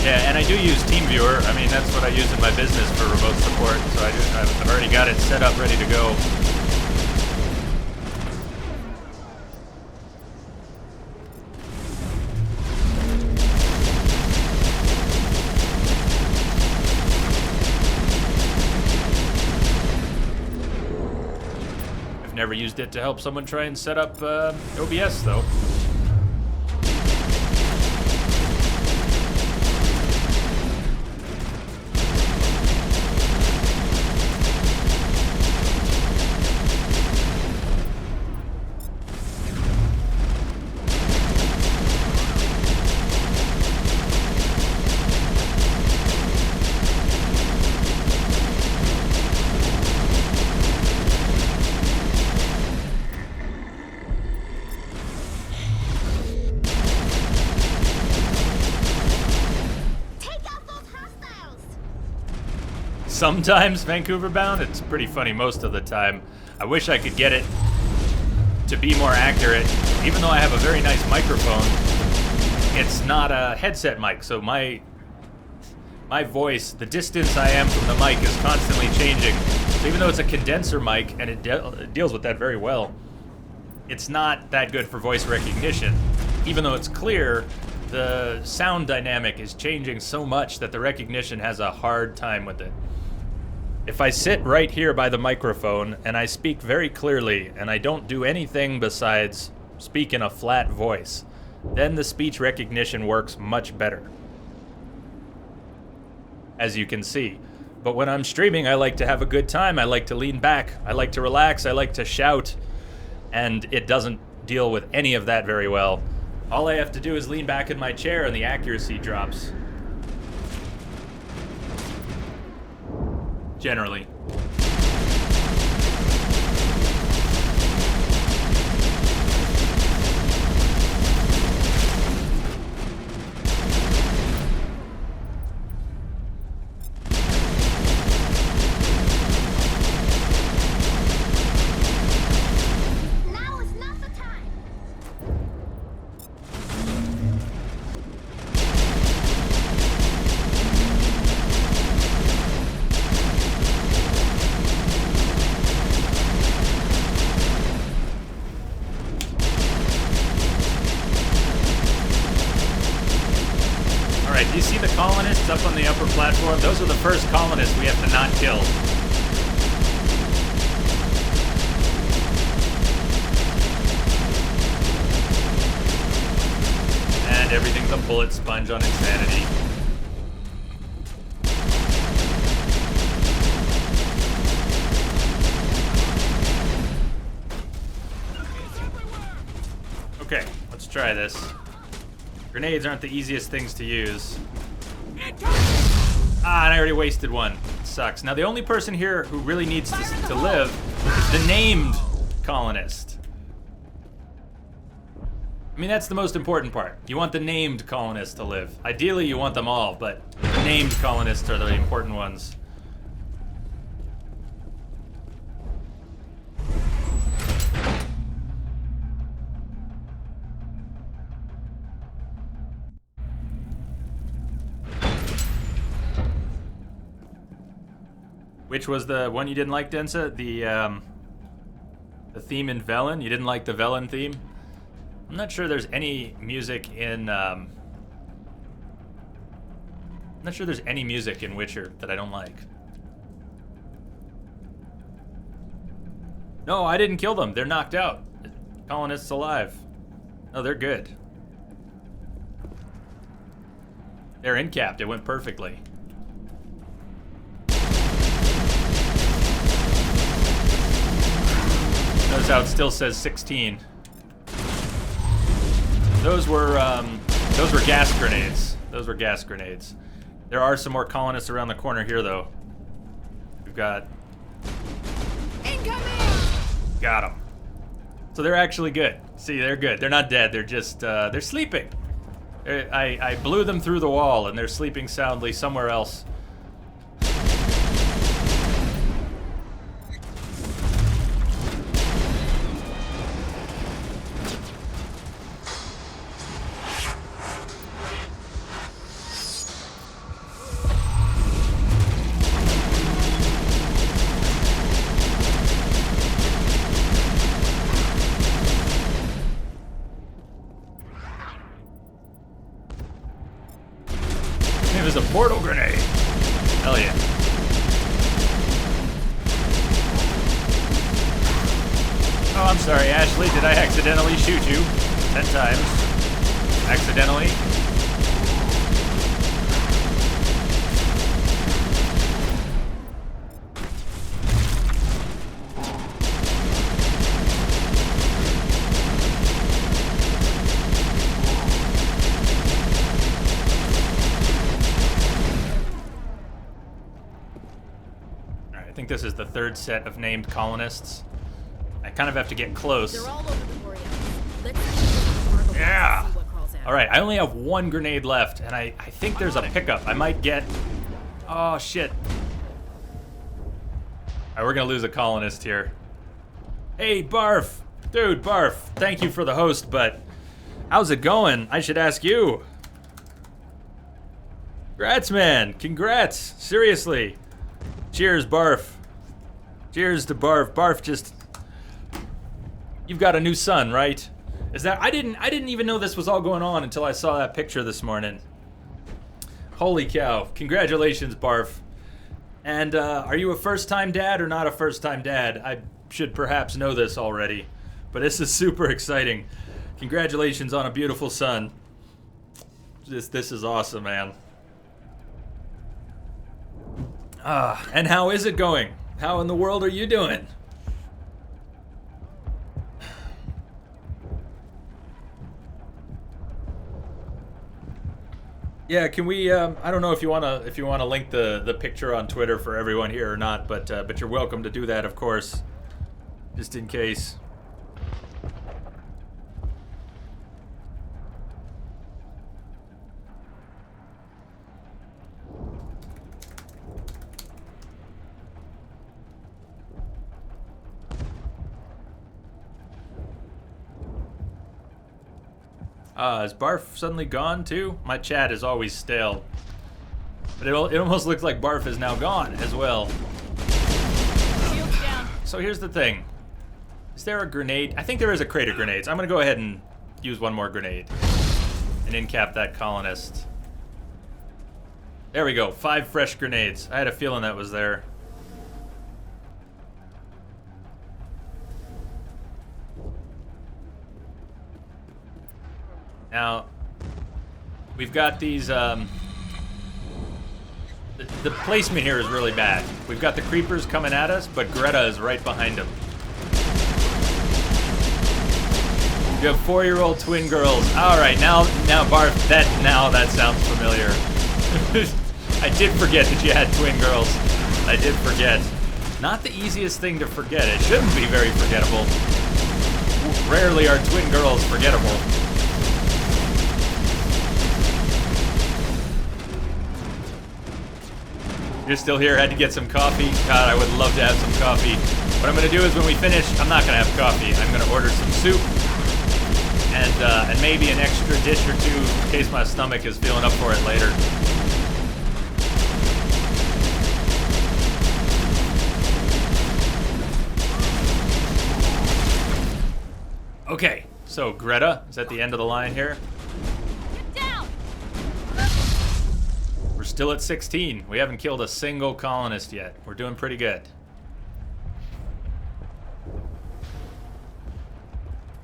Yeah, and I do use TeamViewer. I mean, that's what I use in my business for remote support, so I've already got it set up, ready to go. I've never used it to help someone try and set up OBS, though. Sometimes Vancouver bound, it's pretty funny most of the time. I wish I could get it to be more accurate. Even though I have a very nice microphone, it's not a headset mic, so my voice, the distance I am from the mic is constantly changing. So even though it's a condenser mic, and it deals with that very well, it's not that good for voice recognition. Even though it's clear, the sound dynamic is changing so much that the recognition has a hard time with it. If I sit right here by the microphone and I speak very clearly and I don't do anything besides speak in a flat voice, then the speech recognition works much better, as you can see. But when I'm streaming, I like to have a good time. I like to lean back. I like to relax. I like to shout. And it doesn't deal with any of that very well. All I have to do is lean back in my chair and the accuracy drops. Generally. Now is not the time. Alright, do you see the colonists up on the upper platform? Those are the first colonists we have to not kill. And everything's a bullet sponge on insanity. Okay, let's try this. Grenades aren't the easiest things to use. Ah, and I already wasted one. It sucks. Now, the only person here who really needs to live is the named colonist. I mean, that's the most important part. You want the named colonists to live. Ideally, you want them all, but the named colonists are the important ones. Which was the one you didn't like, Densa? The theme in Velen? You didn't like the Velen theme? I'm not sure there's any music in, I'm not sure there's any music in Witcher that I don't like. No, I didn't kill them. They're knocked out. Colonists alive. No, they're good. They're incapped. It went perfectly. Notice how it still says 16. Those were gas grenades. Those were gas grenades. There are some more colonists around the corner here, though. We've got... Incoming! Got them. So they're actually good. See, they're good. They're not dead. They're just, they're sleeping. I blew them through the wall, and they're sleeping soundly somewhere else. It was a portal grenade. Hell yeah. Oh, I'm sorry, Ashley. Did I accidentally shoot you 10 times? Accidentally? I think this is the third set of named colonists. I kind of have to get close. They're all over the Borealis. Let's see Yeah! what crawls out. Alright, I only have one grenade left, and I think there's a pickup. I might get... Oh, shit. Alright, we're gonna lose a colonist here. Hey, Barf! Dude, Barf, thank you for the host, but... How's it going? I should ask you. Congrats, man. Congrats. Seriously. Cheers, Barf. Cheers to Barf. Barf just... You've got a new son, right? Is that... I didn't even know this was all going on until I saw that picture this morning. Holy cow. Congratulations, Barf. And, are you a first-time dad or not a first-time dad? I should perhaps know this already. But this is super exciting. Congratulations on a beautiful son. This is awesome, man. And how is it going? How in the world are you doing? Yeah, can we? I don't know if you wanna link the picture on Twitter for everyone here or not, but you're welcome to do that, of course, just in case. Is Barf suddenly gone too? My chat is always stale. But it almost looks like Barf is now gone as well. Shields down. So here's the thing. Is there a grenade? I think there is a crate of grenades. I'm gonna go ahead and use one more grenade. And incap that colonist. There we go, 5 fresh grenades. I had a feeling that was there. Now, we've got these, the placement here is really bad. We've got the creepers coming at us, but Greta is right behind them. You have 4-year-old twin girls. All right, now Barf, that sounds familiar. I did forget that you had twin girls. I did forget. Not the easiest thing to forget. It shouldn't be very forgettable. Rarely are twin girls forgettable. You're still here, had to get some coffee. God, I would love to have some coffee. What I'm gonna do is when we finish, I'm not gonna have coffee. I'm gonna order some soup and maybe an extra dish or two in case my stomach is feeling up for it later. So, Greta is at the end of the line here. Get down! We're still at 16. We haven't killed a single colonist yet. We're doing pretty good.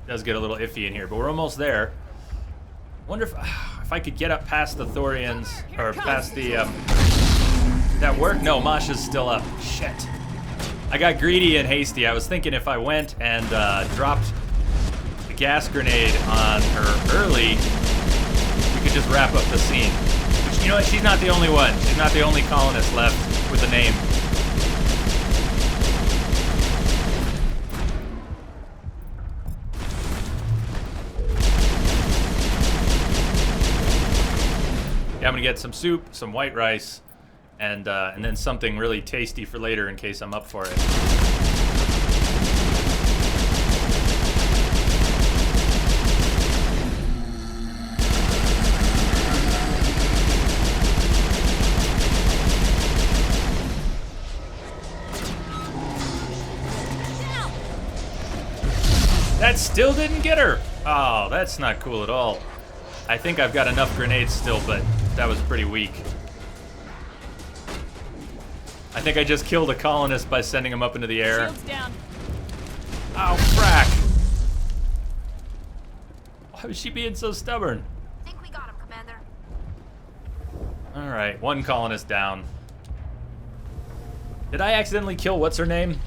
Does get a little iffy in here, but we're almost there. Wonder if I could get up past the Thorians, or past the, Did that work? No, Masha's still up. Shit. I got greedy and hasty. I was thinking if I went and dropped the gas grenade on her early, we could just wrap up the scene. Which, you know what? She's not the only one. She's not the only colonist left with a name. Yeah, I'm gonna get some soup, some white rice, and then something really tasty for later in case I'm up for it. That still didn't get her. Oh, that's not cool at all. I think I've got enough grenades still, but that was pretty weak. I think I just killed a colonist by sending him up into the air. Shields down. Oh, frack. Why was she being so stubborn? Think we got him, Commander. Alright, one colonist down. Did I accidentally kill what's her name?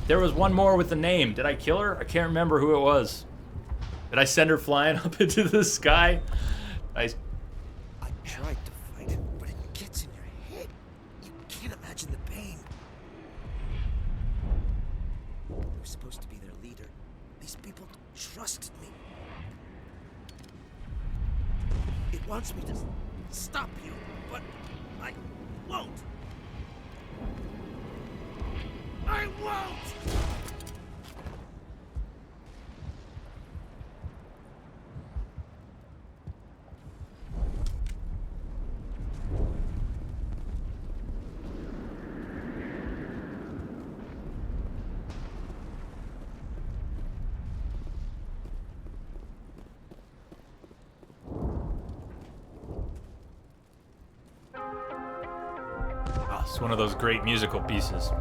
There was one more with the name. Did I kill her? I can't remember who it was. Did I send her flying up into the sky? I tried to fight it, but it gets in your head. You can't imagine the pain. You're supposed to be their leader. These people trusted me. It wants me to stop you, but I won't. I won't! Oh, it's one of those great musical pieces.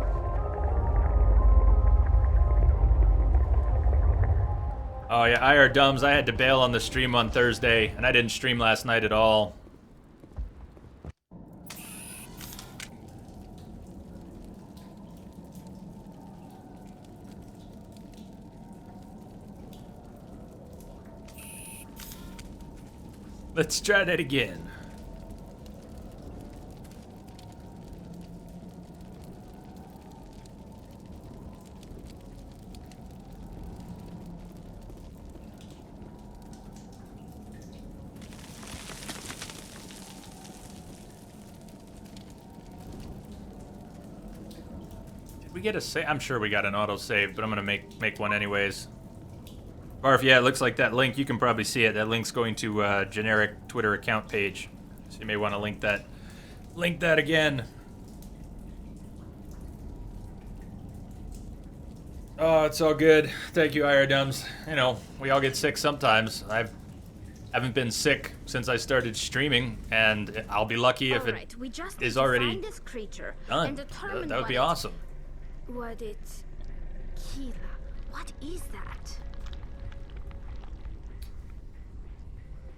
Oh yeah, IR Dumbs, I had to bail on the stream on Thursday, and I didn't stream last night at all. Let's try that again. We get a save? I'm sure we got an auto save, but I'm gonna make one anyways. Barf, yeah, it looks like that link. You can probably see it. That link's going to a generic Twitter account page, so you may want to link that. Link that again. Oh, it's all good. Thank you, IR Dumbs. You know, we all get sick sometimes. I haven't been sick since I started streaming, and I'll be lucky if it is already this creature done. And determine That would what be awesome. What it... Kila. What is that?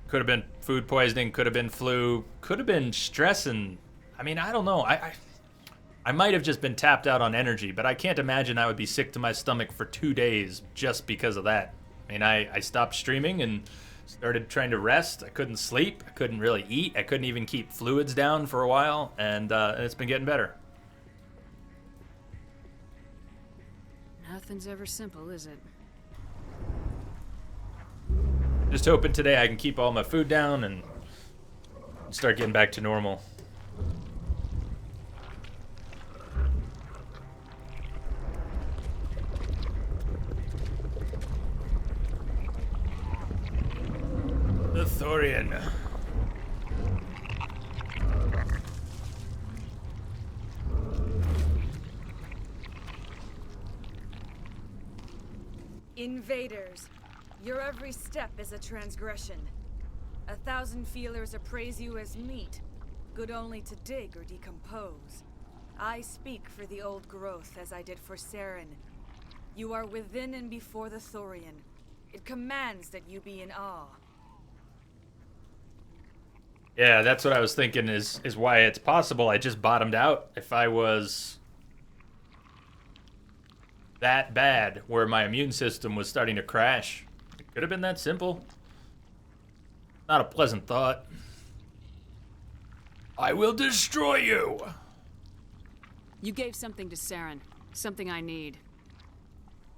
Could have been food poisoning, could have been flu, could have been stress, and I mean, I don't know. I might have just been tapped out on energy, but I can't imagine I would be sick to my stomach for 2 days just because of that. I mean, I stopped streaming and started trying to rest. I couldn't sleep. I couldn't really eat. I couldn't even keep fluids down for a while, and it's been getting better. Nothing's ever simple, is it? Just hoping today I can keep all my food down and start getting back to normal. The Thorian. Invaders. Your every step is a transgression. 1,000 feelers appraise you as meat, good only to dig or decompose. I speak for the old growth as I did for Saren. You are within and before the Thorian. It commands that you be in awe. Yeah, that's what I was thinking is why it's possible I just bottomed out. If I was that bad where my immune system was starting to crash, it could have been that simple. Not a pleasant thought. I will destroy you! You gave something to Saren. Something I need.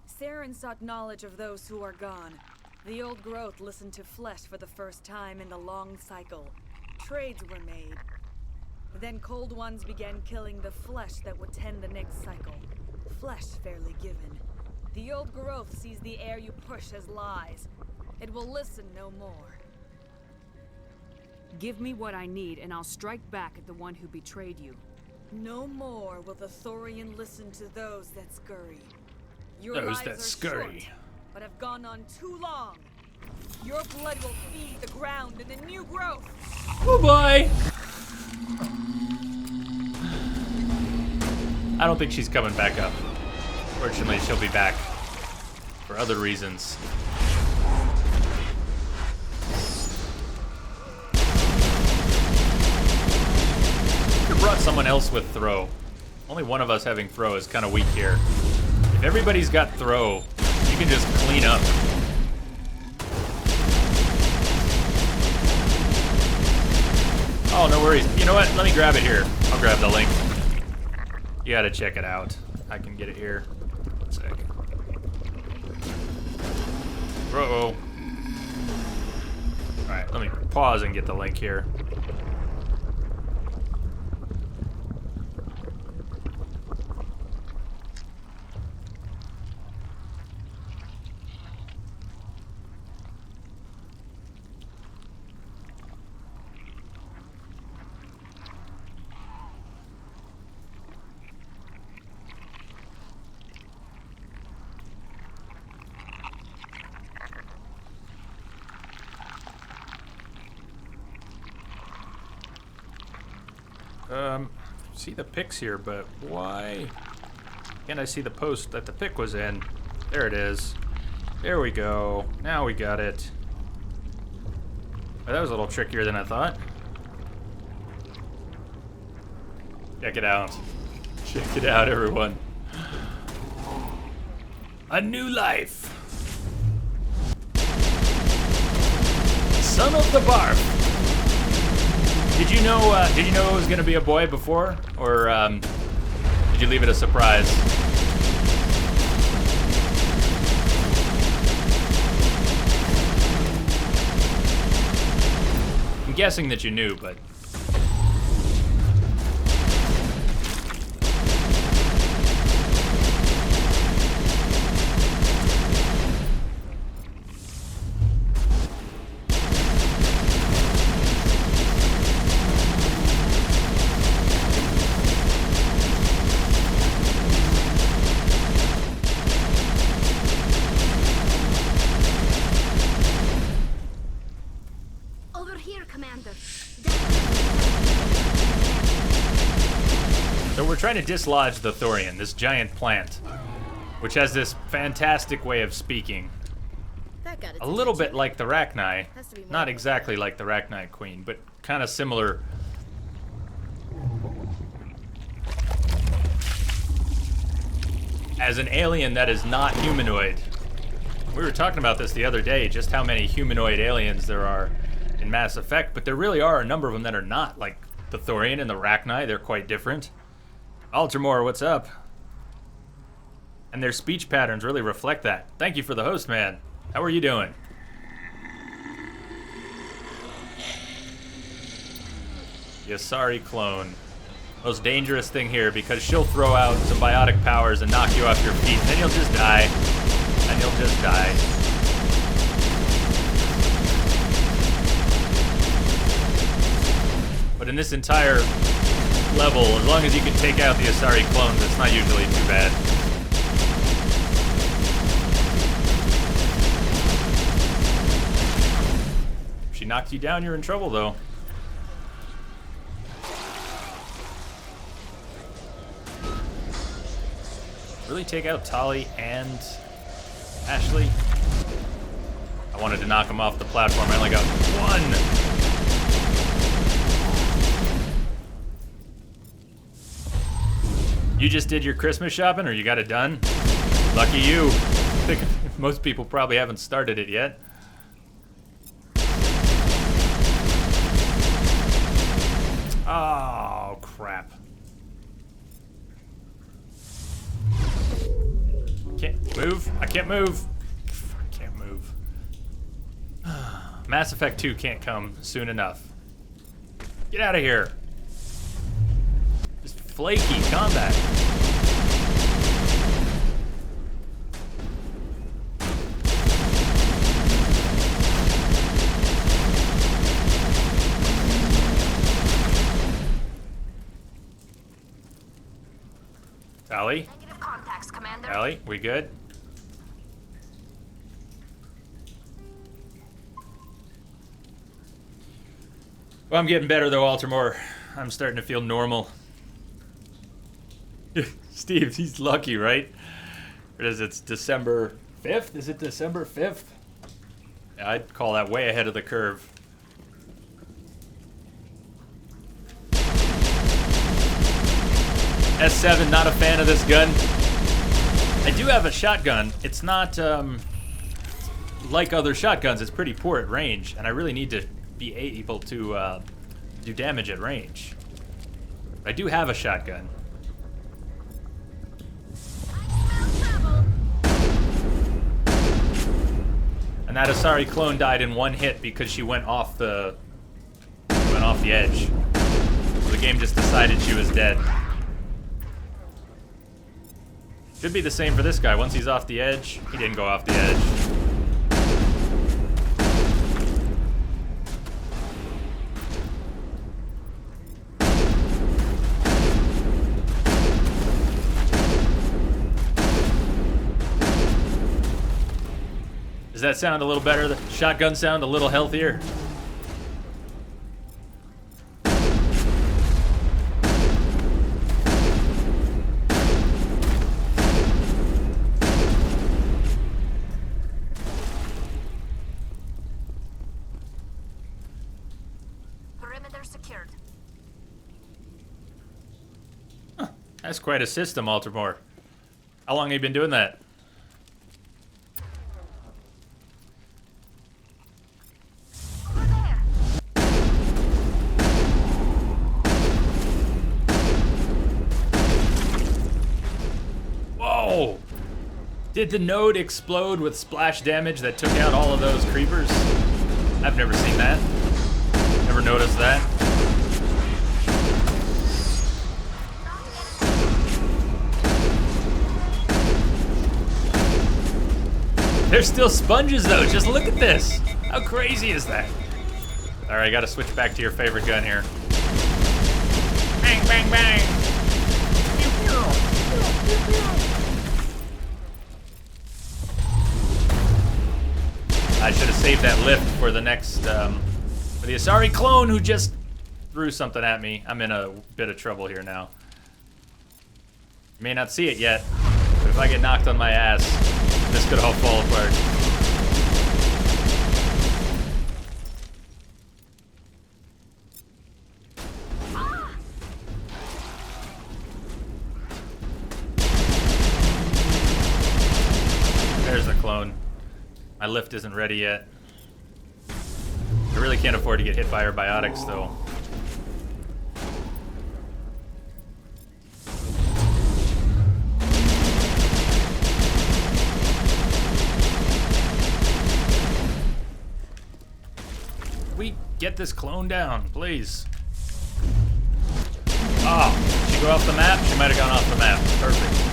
Saren sought knowledge of those who are gone. The old growth listened to flesh for the first time in the long cycle. Trades were made. Then cold ones began killing the flesh that would tend the next cycle. Flesh fairly given. The old growth sees the air you push as lies. It will listen no more. Give me what I need, and I'll strike back at the one who betrayed you. No more will the Thorian listen to those that scurry. Your Those lives that are scurry. short, but have gone on too long. Your blood will feed the ground and the new growth. Oh boy! I don't think she's coming back up. Fortunately, she'll be back for other reasons. Could have brought someone else with throw. Only one of us having throw is kind of weak here. If everybody's got throw, you can just clean up. Oh, no worries. You know what? Let me grab it here. I'll grab the link. You gotta check it out. I can get it here. 1 sec. Uh-oh. Alright, let me pause and get the link here. See the pics here, but why can't I see the post that the pic was in? There it is. There we go. Now we got it. Oh, that was a little trickier than I thought. Check it out. Check it out, everyone. A new life. Son of the barf. Did you know it was gonna be a boy before, or did you leave it a surprise? I'm guessing that you knew, but Over here, Commander. so we're trying to dislodge the Thorian, this giant plant, which has this fantastic way of speaking. That got its A little attention. bit like the Rachni. Has to be more Not than exactly like the Rachni Queen, but kind of similar. As an alien that is not humanoid. We were talking about this the other day, just how many humanoid aliens there are in Mass Effect, but there really are a number of them that are not, like the Thorian and the Rachni. They're quite different. Altamore, what's up? And their speech patterns really reflect that. Thank you for the host, man. How are you doing? Yasari clone. Most dangerous thing here, because she'll throw out some biotic powers and knock you off your feet, and then you'll just die. And you'll just die. But in this entire level, as long as you can take out the Asari clones, it's not usually too bad. She knocks you down, you're in trouble, though. Really take out Tali and Ashley? I wanted to knock him off the platform. I only got one. You just did your Christmas shopping, or you got it done? Lucky you. I think most people probably haven't started it yet. Oh, crap. Can't move. I can't move. I can't move. Mass Effect 2 can't come soon enough. Get out of here. Just flaky combat. Allie? Negative contacts, Commander. Allie, we good? Well, I'm getting better though, Altamore. I'm starting to feel normal. Steve, he's lucky, right? What is it? It's December 5th? Is it December 5th? Yeah, I'd call that way ahead of the curve. S7, not a fan of this gun. I do have a shotgun. It's not like other shotguns. It's pretty poor at range, and I really need to be able to do damage at range. I do have a shotgun. And that Asari clone died in one hit because she went off the edge. So the game just decided she was dead. Should be the same for this guy. Once he's off the edge, he didn't go off the edge. Does that sound a little better? The shotgun sound a little healthier? That's quite a system, Altamore. How long have you been doing that? Whoa! Did the node explode with splash damage that took out all of those creepers? I've never seen that. Never noticed that. They're still sponges though, just look at this. How crazy is that? Alright, I gotta switch back to your favorite gun here. Bang, bang, bang! I should have saved that lift for the next, for the Asari clone who just threw something at me. I'm in a bit of trouble here now. You may not see it yet, but if I get knocked on my ass, this could all fall apart. There's the clone. My lift isn't ready yet. I really can't afford to get hit by her biotics, though. We get this clone down, please. Oh, did she go off the map? She might have gone off the map. Perfect.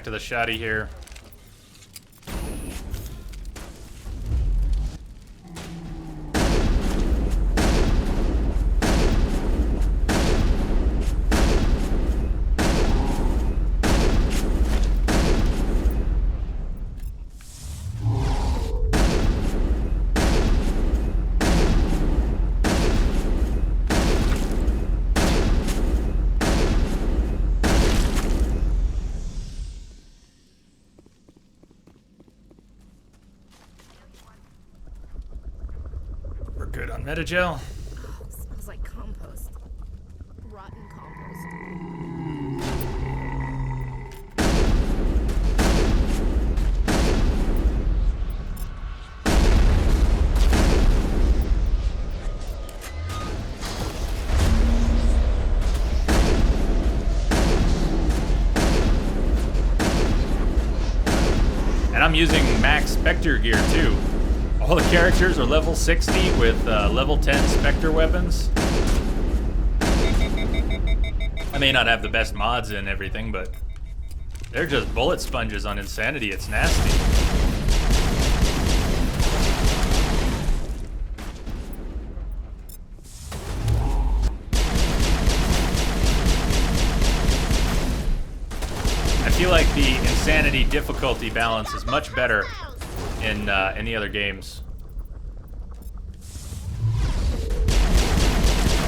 back to the shoddy here. We're good on Metagel. Oh, smells like compost. Rotten compost. And I'm using max Spectre gear too. All the characters are level 60 with level 10 Spectre weapons. I may not have the best mods and everything, but they're just bullet sponges on Insanity. It's nasty. I feel like the Insanity difficulty balance is much better in the other games.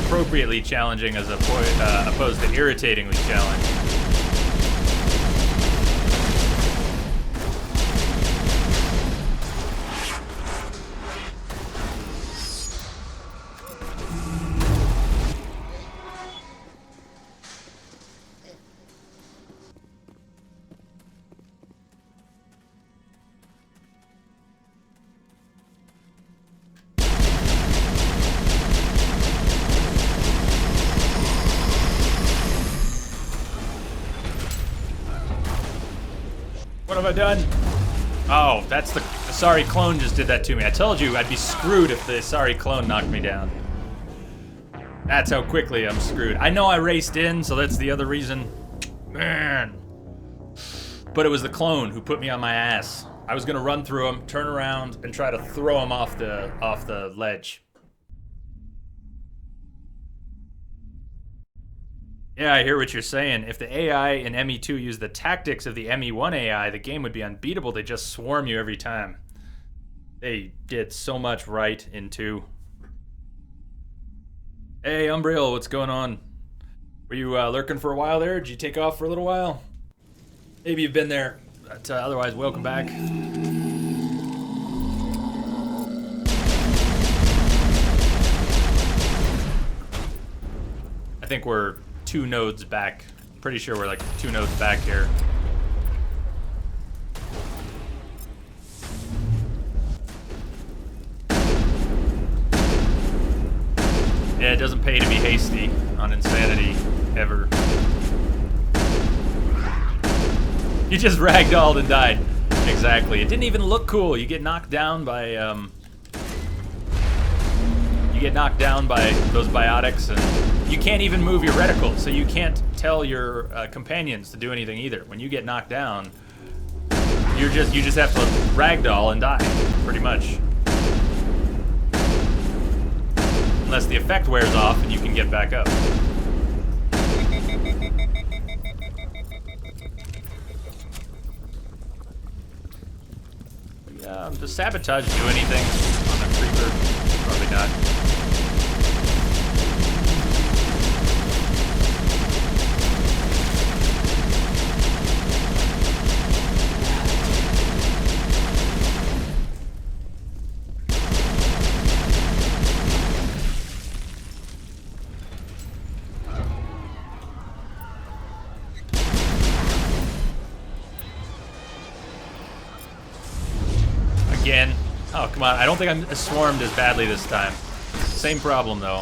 Appropriately challenging as opposed to irritatingly challenging. What have I done? Oh, that's the Asari clone just did that to me. I told you I'd be screwed if the Asari clone knocked me down. That's how quickly I'm screwed. I know I raced in, so that's the other reason. Man. But it was the clone who put me on my ass. I was gonna run through him, turn around, and try to throw him off the ledge. Yeah, I hear what you're saying. If the AI in ME2 used the tactics of the ME1 AI, the game would be unbeatable. They just swarm you every time. They did so much right in 2. Hey, Umbriel, what's going on? Were you lurking for a while there? Did you take off for a little while? Maybe you've been there, but otherwise, welcome back. I think we're 2 nodes back. Pretty sure we're like 2 nodes back here. Yeah, it doesn't pay to be hasty on Insanity, ever. You just ragdolled and died. Exactly. It didn't even look cool. You get knocked down by those biotics, and you can't even move your reticle, so you can't tell your companions to do anything either. When you get knocked down, you just have to ragdoll and die, pretty much. Unless the effect wears off and you can get back up. Does sabotage do anything on a creeper? Probably not. Again. Oh, come on. I don't think I'm swarmed as badly this time. Same problem, though.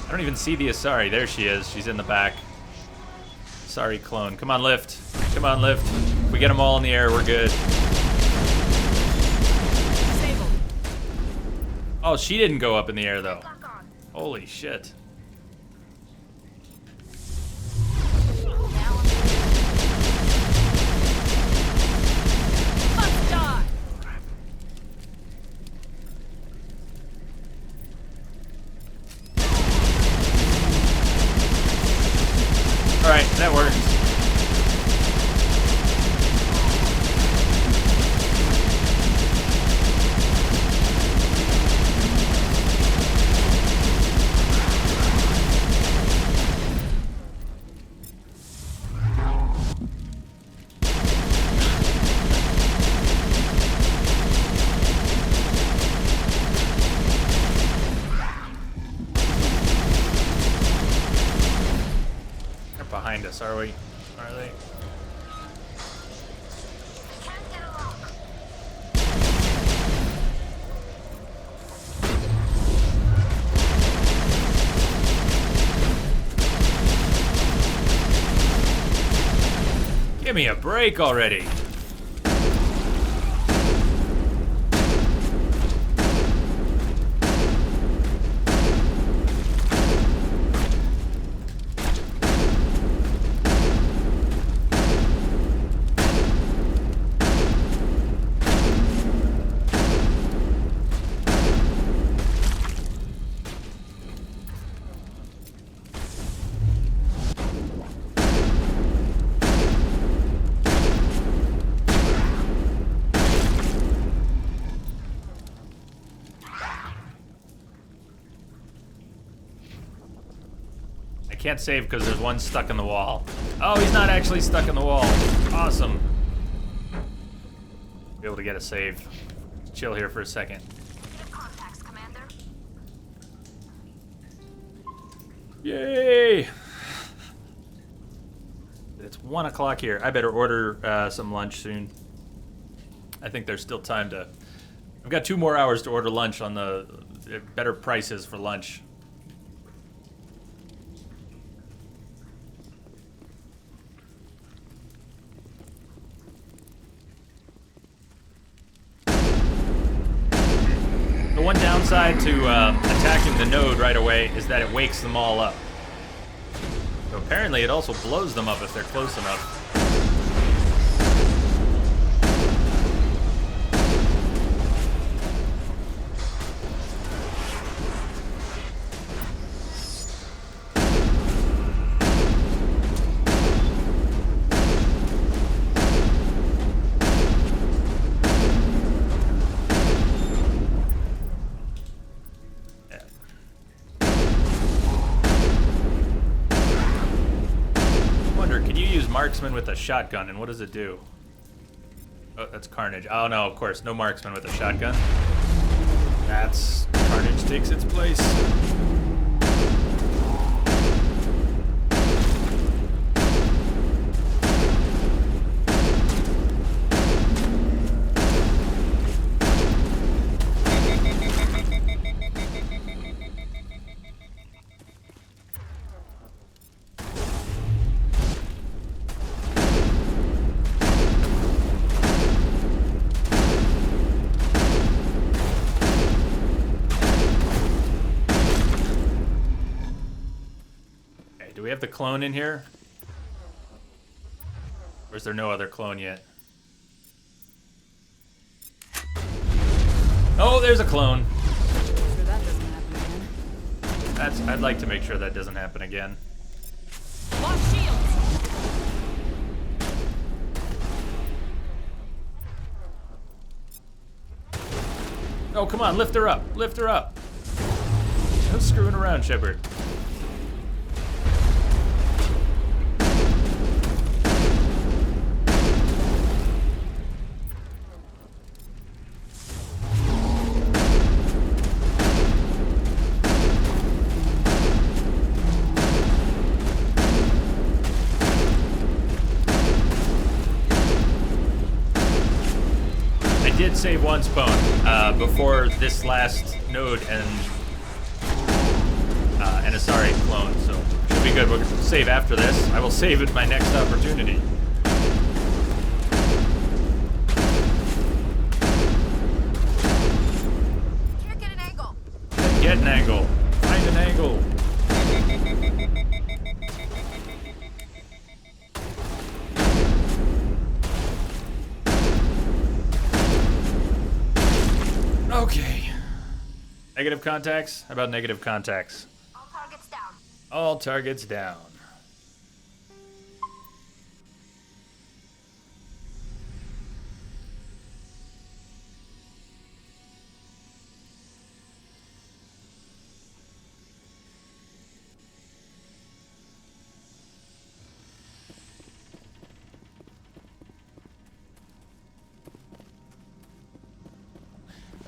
I don't even see the Asari. There she is. She's in the back. Asari clone. Come on, lift. Come on, lift. If we get them all in the air, we're good. Disabled. Oh, she didn't go up in the air, though. Holy shit. Yes, are we? Are they? Give me a break already. Can't save because there's one stuck in the wall. Oh, he's not actually stuck in the wall. Awesome. Be able to get a save. Chill here for a second. Contacts, Commander. Yay! It's 1 o'clock here. I better order some lunch soon. I think there's still time to... I've got 2 more hours to order lunch on the better prices for lunch. The one downside to attacking the node right away is that it wakes them all up. So apparently it also blows them up if they're close enough. Marksman with a shotgun, and what does it do? Oh, that's Carnage. Oh no, of course, no marksman with a shotgun. That's Carnage takes its place. We have the clone in here? Or is there no other clone yet? Oh, there's a clone. Sure that doesn't happen again. I'd like to make sure that doesn't happen again. Watch shields! Oh, come on, lift her up. Lift her up. No screwing around, Shepard. Save once, Bone, before this last node and Asari clone, so should be good. We'll save after this. I will save at my next opportunity. Can't get an angle. Get an angle. Find an angle. Okay. Negative contacts? How about negative contacts? All targets down. All targets down.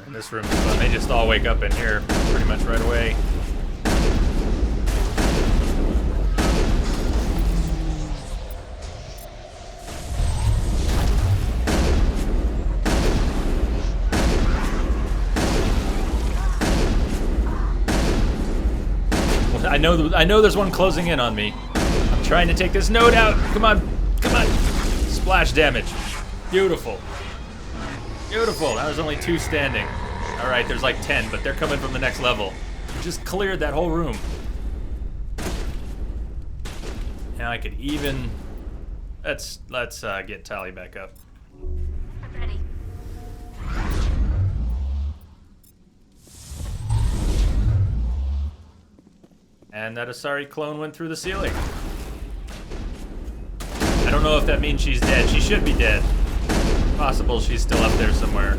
In this room, they just all wake up in here pretty much right away. I know there's one closing in on me. I'm trying to take this node out. Come on. Come on. Splash damage. Beautiful. Beautiful. Now there's only 2 standing. All right, there's like 10, but they're coming from the next level. We just cleared that whole room. Now I could even... Let's get Tally back up. I'm ready. And that Asari clone went through the ceiling. I don't know if that means she's dead. She should be dead. Possible she's still up there somewhere.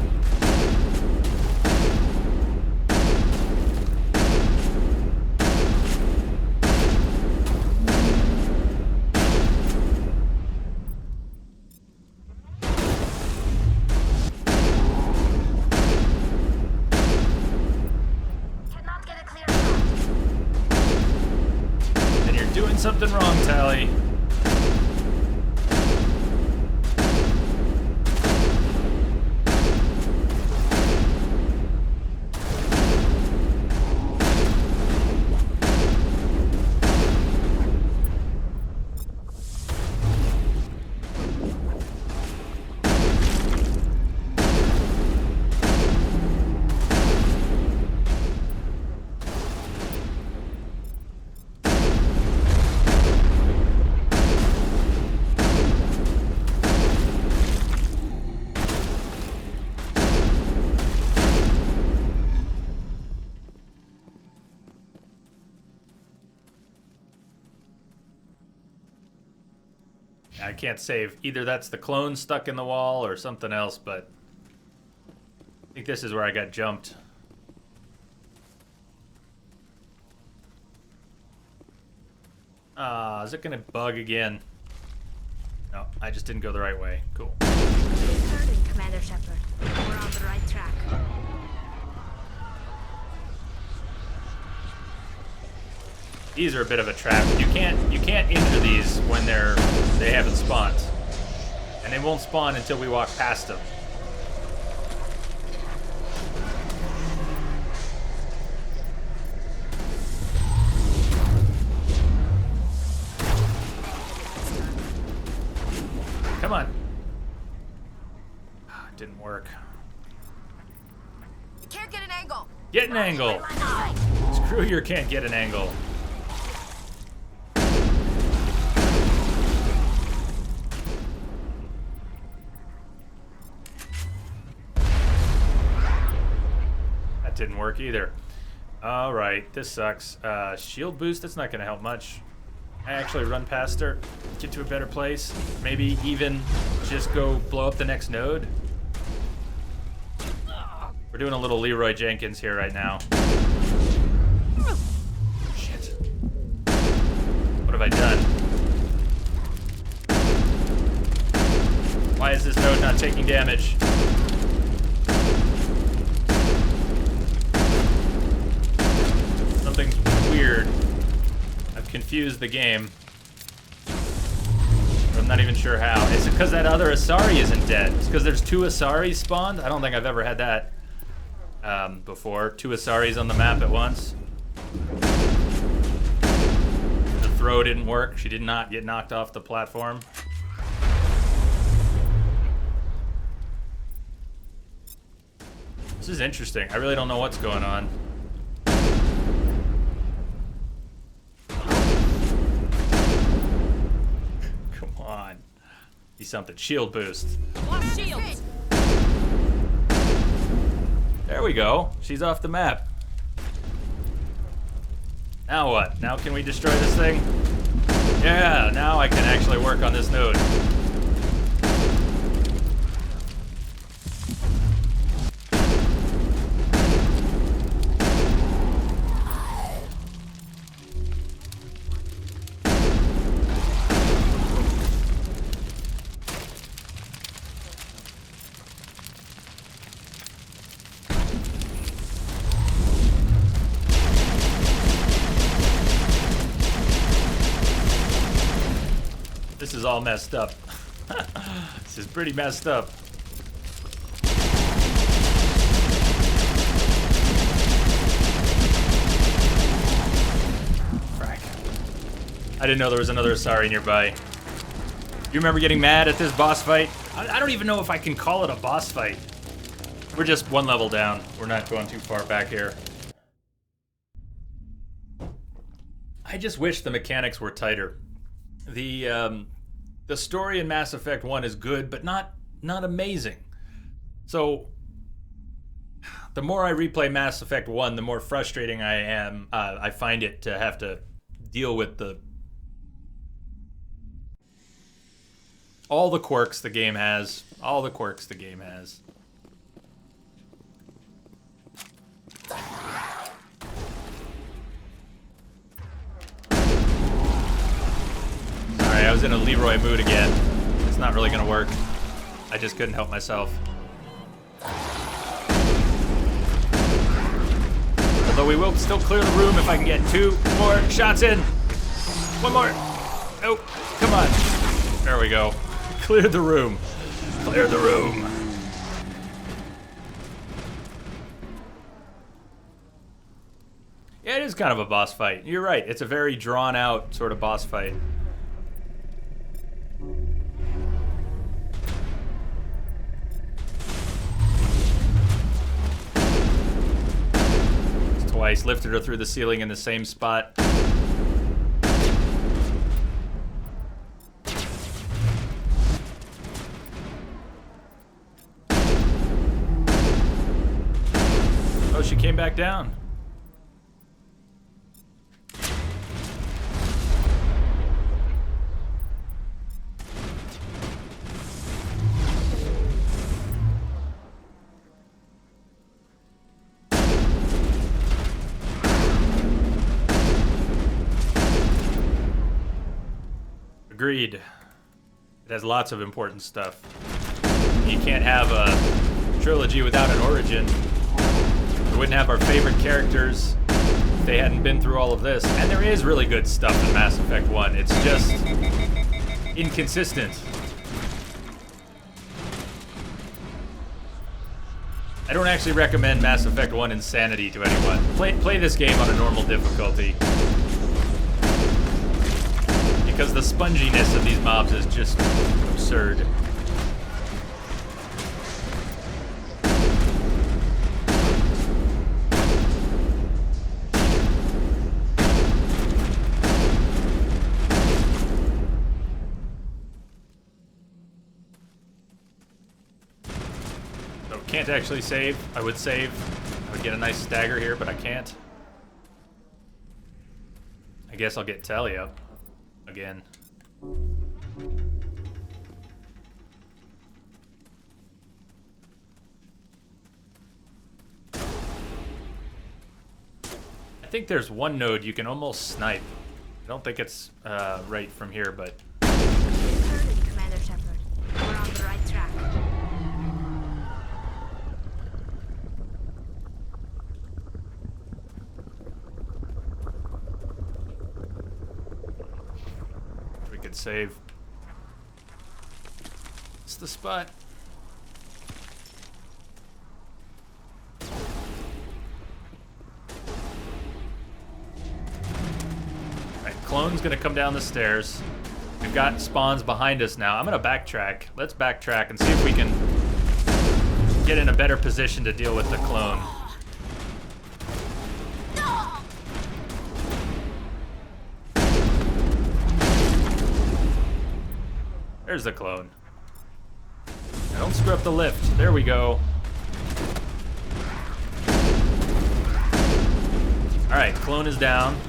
Then you're doing something wrong, Tally. I can't save. Either that's the clone stuck in the wall or something else, but I think this is where I got jumped. Is it gonna bug again? No, I just didn't go the right way. Cool. Commander Shepard. We're on the right track. These are a bit of a trap. You can't injure these when they haven't spawned. And they won't spawn until we walk past them. Come on. It didn't work. Can't get an angle. Get an angle. Screw your can't get an angle. Didn't work either. All right, this sucks. Shield boost, that's not gonna help much. I actually run past her, get to a better place. Maybe even just go blow up the next node. We're doing a little Leroy Jenkins here right now. Shit. What have I done? Why is this node not taking damage? Something's weird. I've confused the game. But I'm not even sure how. Is it because that other Asari isn't dead? It's because there's 2 Asaris spawned? I don't think I've ever had that before. 2 Asaris on the map at once. The throw didn't work. She did not get knocked off the platform. This is interesting. I really don't know what's going on. Be something. Shield boost. Shields. There we go. She's off the map. Now what? Now can we destroy this thing? Yeah, now I can actually work on this node. This is all messed up. This is pretty messed up. I didn't know there was another Asari nearby. You remember getting mad at this boss fight? I don't even know if I can call it a boss fight. We're just one level down. We're not going too far back here. I just wish the mechanics were tighter. The story in Mass Effect 1 is good, but not amazing. So the more I replay Mass Effect 1, the more frustrating I find it to have to deal with all the quirks the game has. All the quirks the game has. Sorry, I was in a Leroy mood again. It's not really gonna work. I just couldn't help myself. Although we will still clear the room if I can get 2 more shots in. 1 more. Nope. Come on. There we go. Cleared the room. Cleared the room. Yeah, it is kind of a boss fight. You're right. It's a very drawn out sort of boss fight. Twice, lifted her through the ceiling in the same spot. Oh, she came back down. Agreed. It has lots of important stuff. You can't have a trilogy without an origin. We wouldn't have our favorite characters if they hadn't been through all of this. And there is really good stuff in Mass Effect 1. It's just inconsistent. I don't actually recommend Mass Effect 1 Insanity to anyone. Play this game on a normal difficulty. Because the sponginess of these mobs is just absurd. So can't actually save. I would save. I would get a nice stagger here, but I can't. I guess I'll get Talia again. I think there's one node you can almost snipe. I don't think it's right from here, but... Commander Shepard. We're on the right track. We could save. It's the spot. Clone's gonna come down the stairs. We've got spawns behind us now. I'm gonna backtrack. Let's backtrack and see if we can get in a better position to deal with the clone. There's the clone. Now don't screw up the lift. There we go. Alright, clone is down.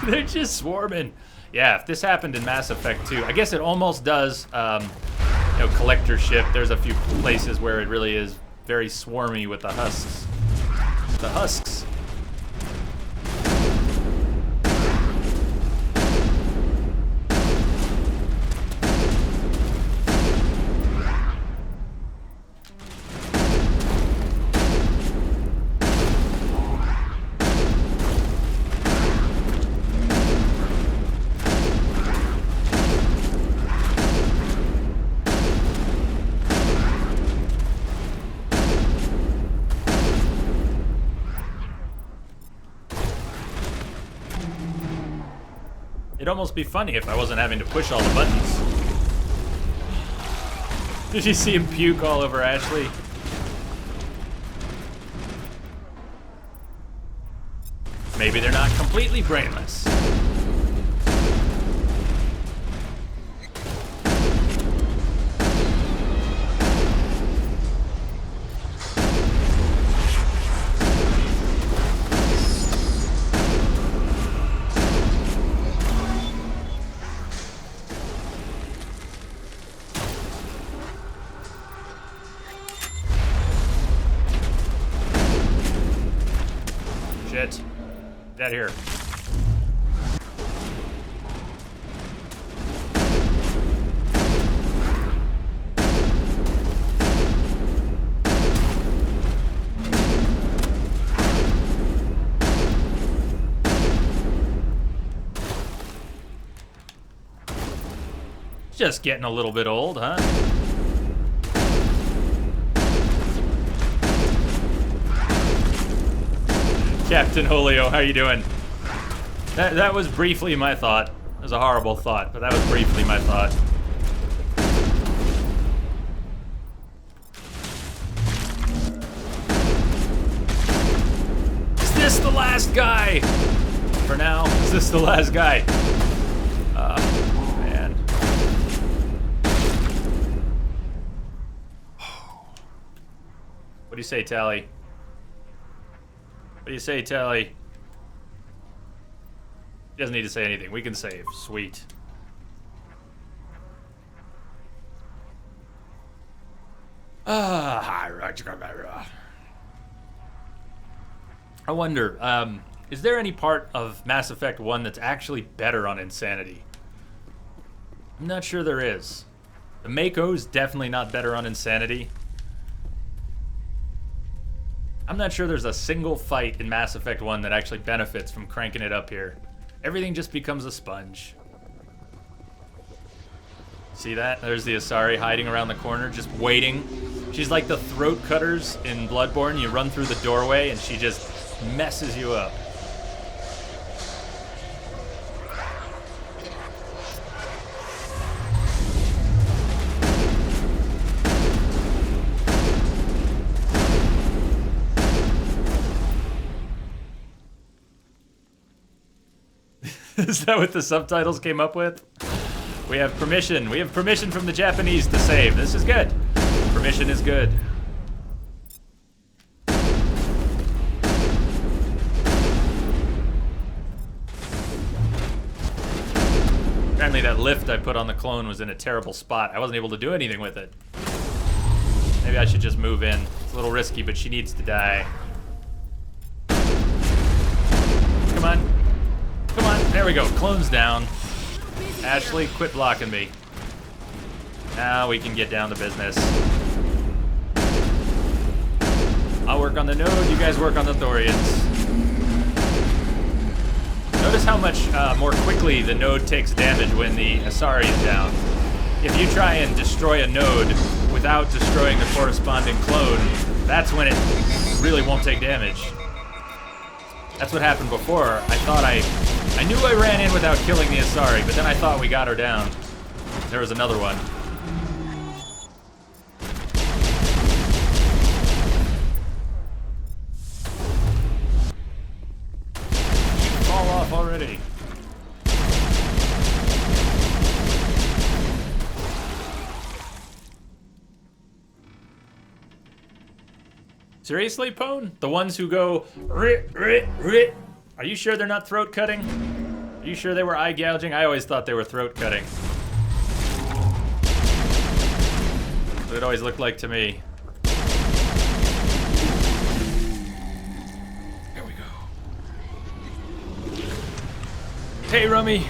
They're just swarming. Yeah, if this happened in Mass Effect 2, I guess it almost does, you know, collector ship. There's a few places where it really is very swarmy with the husks. The husks. It'd almost be funny if I wasn't having to push all the buttons. Did you see him puke all over Ashley? Maybe they're not completely brainless. Shit. Get out of here. Just getting a little bit old, huh? Captain Julio, how you doing? That was briefly my thought. It was a horrible thought, but that was briefly my thought. Is this the last guy? For now, is this the last guy? Man. What do you say, Tally? What do you say, Tally? He doesn't need to say anything. We can save. Sweet. I wonder, is there any part of Mass Effect 1 that's actually better on Insanity? I'm not sure there is. The Mako's definitely not better on Insanity. I'm not sure there's a single fight in Mass Effect 1 that actually benefits from cranking it up here. Everything just becomes a sponge. See that? There's the Asari hiding around the corner, just waiting. She's like the throat cutters in Bloodborne. You run through the doorway and she just messes you up. Is that what the subtitles came up with? We have permission. We have permission from the Japanese to save. This is good. Permission is good. Apparently that lift I put on the clone was in a terrible spot. I wasn't able to do anything with it. Maybe I should just move in. It's a little risky, but she needs to die. Come on. Come on, there we go. Clone's down. Ashley, quit blocking me. Now we can get down to business. I'll work on the node, you guys work on the Thorians. Notice how much more quickly the node takes damage when the Asari is down. If you try and destroy a node without destroying the corresponding clone, that's when it really won't take damage. That's what happened before. I knew I ran in without killing the Asari, but then I thought we got her down. There was another one. Fall off already. Seriously, Pone? The ones who go rit, rit, rit. Are you sure they're not throat cutting? Are you sure they were eye gouging? I always thought they were throat cutting. That's what it always looked like to me. There we go. Hey, Rummy.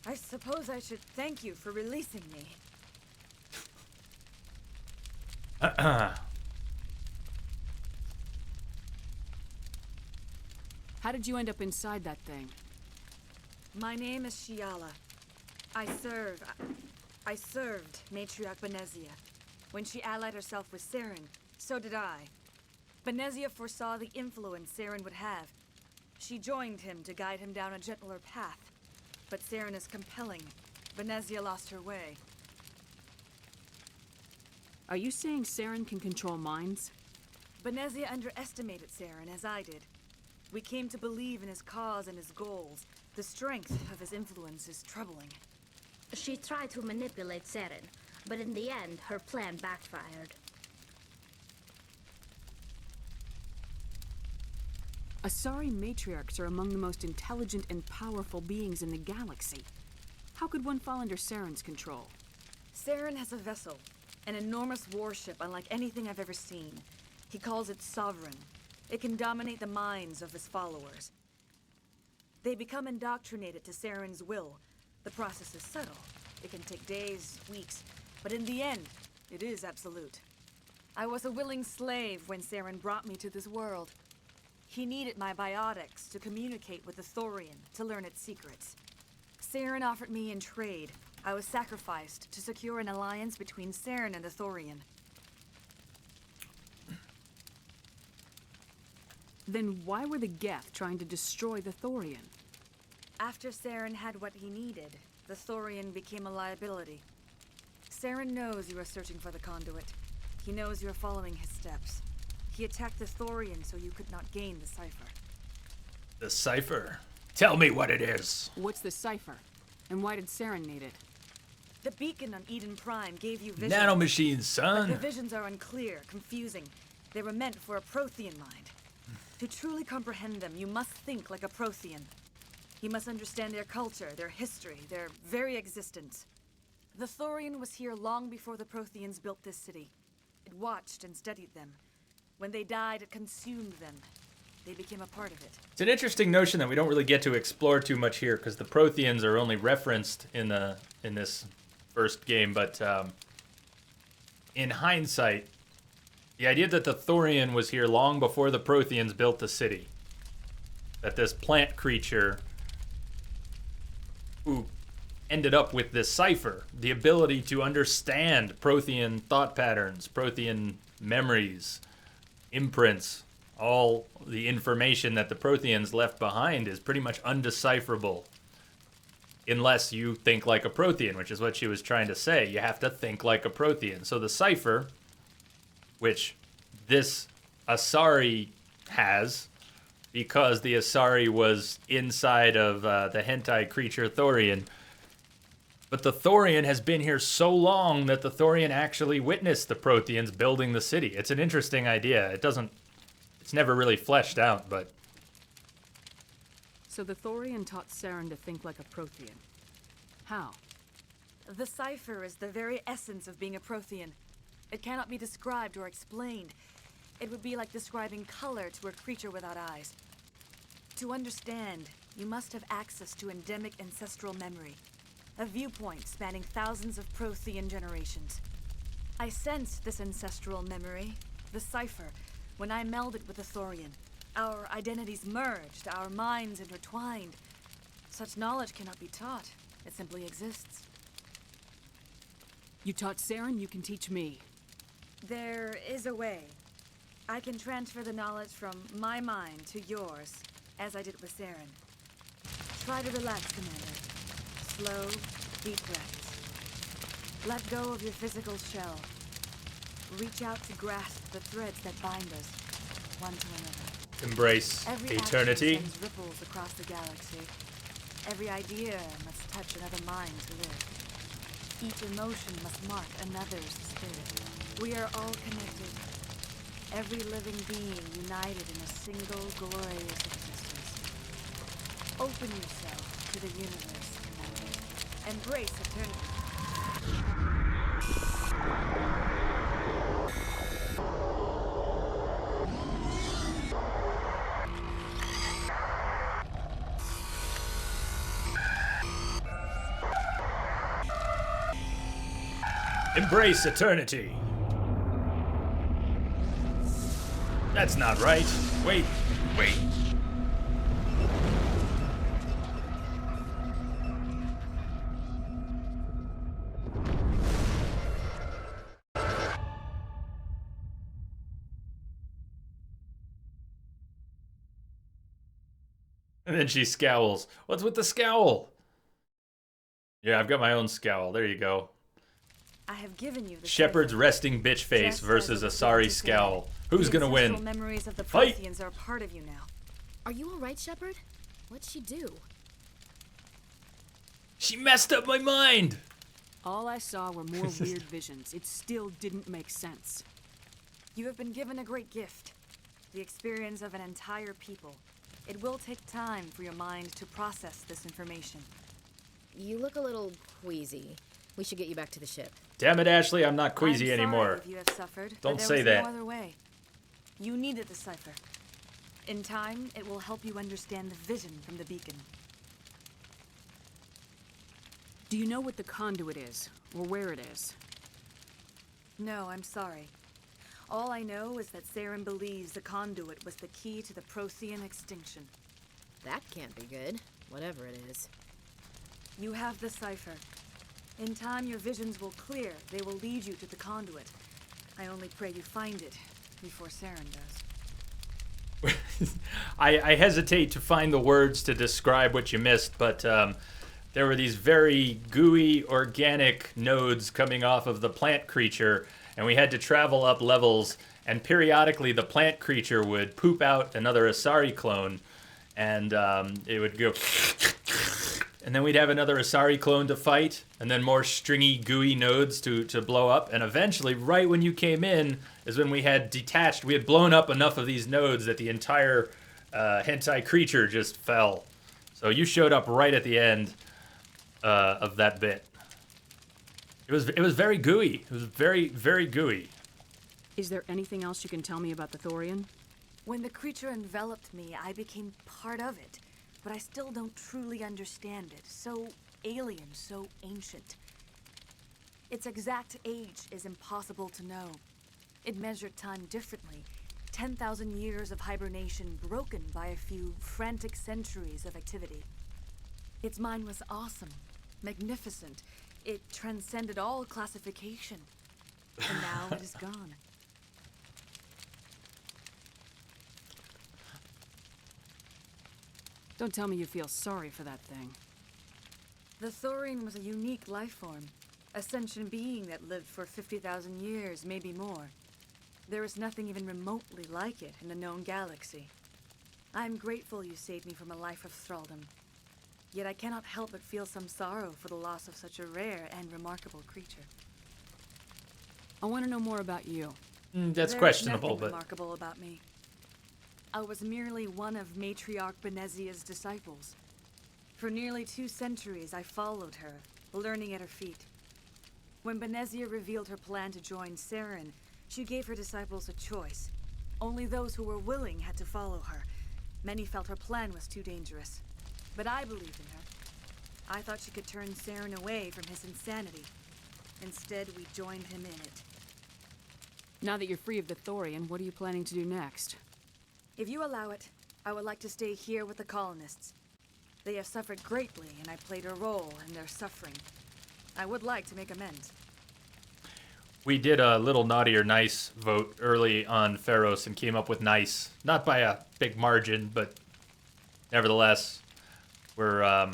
I suppose I should thank you for releasing me. How did you end up inside that thing? My name is Shiala. I served Matriarch Benezia. When she allied herself with Saren, so did I. Benezia foresaw the influence Saren would have. She joined him to guide him down a gentler path. But Saren is compelling. Benezia lost her way. Are you saying Saren can control minds? Benezia underestimated Saren, as I did. We came to believe in his cause and his goals. The strength of his influence is troubling. She tried to manipulate Saren, but in the end, her plan backfired. Asari matriarchs are among the most intelligent and powerful beings in the galaxy. How could one fall under Saren's control? Saren has a vessel, an enormous warship unlike anything I've ever seen. He calls it Sovereign. It can dominate the minds of his followers. They become indoctrinated to Saren's will. The process is subtle. It can take days, weeks, but in the end, it is absolute. I was a willing slave when Saren brought me to this world. He needed my biotics to communicate with the Thorian, to learn its secrets. Saren offered me in trade. I was sacrificed to secure an alliance between Saren and the Thorian. Then why were the Geth trying to destroy the Thorian? After Saren had what he needed, the Thorian became a liability. Saren knows you are searching for the conduit. He knows you are following his steps. He attacked the Thorian so you could not gain the cipher. The cipher? Tell me what it is. What's the cipher? And why did Saren need it? The beacon on Eden Prime gave you visions. Nanomachines, son. But the visions are unclear, confusing. They were meant for a Prothean mind. To truly comprehend them, you must think like a Prothean. You must understand their culture, their history, their very existence. The Thorian was here long before the Protheans built this city. It watched and studied them. When they died, it consumed them. They became a part of it. It's an interesting notion that we don't really get to explore too much here, because the Protheans are only referenced in this first game, but in hindsight, the idea that the Thorian was here long before the Protheans built the city, that this plant creature who ended up with this cipher, the ability to understand Prothean thought patterns, Prothean memories, imprints, all the information that the Protheans left behind is pretty much undecipherable unless you think like a Prothean, which is what she was trying to say. You have to think like a Prothean. So the cipher, which this Asari has, because the Asari was inside of the hentai creature Thorian. But the Thorian has been here so long that the Thorian actually witnessed the Protheans building the city. It's an interesting idea. It's never really fleshed out, but... So the Thorian taught Saren to think like a Prothean. How? The cipher is the very essence of being a Prothean. It cannot be described or explained. It would be like describing color to a creature without eyes. To understand, you must have access to endemic ancestral memory. A viewpoint spanning thousands of Prothean generations. I sensed this ancestral memory, the cipher, when I melded with the Thorian. Our identities merged, our minds intertwined. Such knowledge cannot be taught. It simply exists. You taught Saren, you can teach me. There is a way. I can transfer the knowledge from my mind to yours, as I did with Saren. Try to relax, Commander. Slow, deep breaths. Let go of your physical shell. Reach out to grasp the threads that bind us, one to another. Embrace Every eternity. action sends ripples across the galaxy. Every idea must touch another mind to live. Each emotion must mark another's spirit. We are all connected. Every living being united in a single glorious existence. Open yourself to the universe, Commander. Embrace eternity. Embrace eternity. That's not right. Wait. And then she scowls. What's with the scowl? Yeah, I've got my own scowl. There you go. I have given you the Shepard's cipher. resting bitch face Just versus as a it sorry was scowl. said, Who's the gonna win? ancestral memories of the Fight! Protheans are part of you now. Are you alright, Shepard? What'd she do? She messed up my mind! All I saw were more weird visions. It still didn't make sense. You have been given a great gift. The experience of an entire people. It will take time for your mind to process this information. You look a little queasy. We should get you back to the ship. Damn it, Ashley, I'm not queasy I'm sorry anymore. if you have suffered, Don't but say there that. was no other way. You needed the cipher. In time, it will help you understand the vision from the beacon. Do you know what the conduit is, or where it is? No, I'm sorry. All I know is that Saren believes the conduit was the key to the Prothean extinction. That can't be good, whatever it is. You have the cipher. In time, your visions will clear. They will lead you to the conduit. I only pray you find it before Saren does. I hesitate to find the words to describe what you missed, but there were these very gooey, organic nodes coming off of the plant creature, and we had to travel up levels, and periodically the plant creature would poop out another Asari clone, and it would go... And then we'd have another Asari clone to fight, and then more stringy, gooey nodes to blow up, and eventually, right when you came in, is when we had detached, we had blown up enough of these nodes that the entire hentai creature just fell. So you showed up right at the end of that bit. It was very gooey. It was very, very gooey. Is there anything else you can tell me about the Thorian? When the creature enveloped me, I became part of it. But I still don't truly understand it. So alien, so ancient. Its exact age is impossible to know. It measured time differently. 10,000 years of hibernation broken by a few frantic centuries of activity. Its mind was awesome, magnificent. It transcended all classification. And now it is gone. Don't tell me you feel sorry for that thing. The Thorian was a unique life form. A sentient being that lived for 50,000 years, maybe more. There is nothing even remotely like it in the known galaxy. I am grateful you saved me from a life of thraldom. Yet I cannot help but feel some sorrow for the loss of such a rare and remarkable creature. I want to know more about you. That's There questionable, is nothing but... remarkable about me. I was merely one of Matriarch Benezia's disciples. For nearly 2 centuries, I followed her, learning at her feet. When Benezia revealed her plan to join Saren, she gave her disciples a choice. Only those who were willing had to follow her. Many felt her plan was too dangerous. But I believed in her. I thought she could turn Saren away from his insanity. Instead, we joined him in it. Now that you're free of the Thorian, what are you planning to do next? If you allow it, I would like to stay here with the colonists. They have suffered greatly, and I played a role in their suffering. I would like to make amends. We did a little naughty or nice vote early on Pharos and came up with nice. Not by a big margin, but nevertheless, we're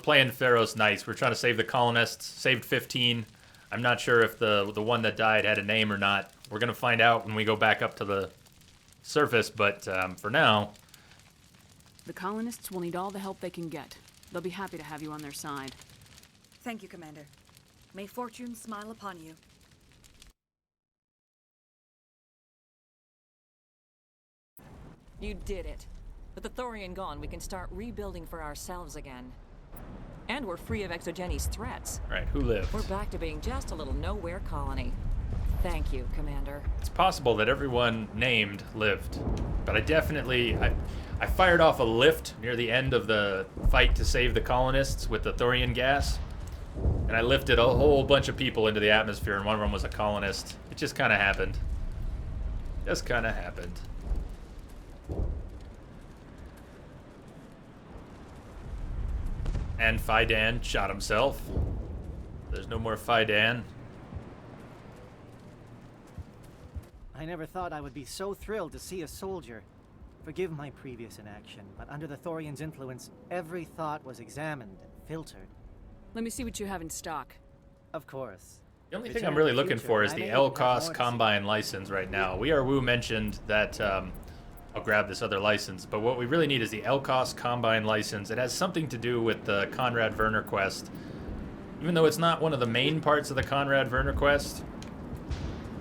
playing Pharos nice. We're trying to save the colonists. Saved 15. I'm not sure if the one that died had a name or not. We're gonna find out when we go back up to the surface, but for now... The colonists will need all the help they can get. They'll be happy to have you on their side. Thank you, Commander. May fortune smile upon you. You did it. With the Thorian gone, we can start rebuilding for ourselves again. And we're free of Exogeni's threats. Right, who lived? We're back to being just a little nowhere colony. Thank you, Commander. It's possible that everyone named lived, but I definitely... I fired off a lift near the end of the fight to save the colonists with the thorium gas, and I lifted a whole bunch of people into the atmosphere, and one of them was a colonist. It just kind of happened. Just kind of happened. And Fidan shot himself. There's no more Fidan. I never thought I would be so thrilled to see a soldier. Forgive my previous inaction, but under the Thorian's influence, every thought was examined and filtered. Let me see what you have in stock. Of course. The only thing I'm really looking for is the LCOS Combine license right now. We Are Woo mentioned that I'll grab this other license, but what we really need is the LCOS Combine license. It has something to do with the Conrad Werner quest. Even though it's not one of the main parts of the Conrad Werner quest,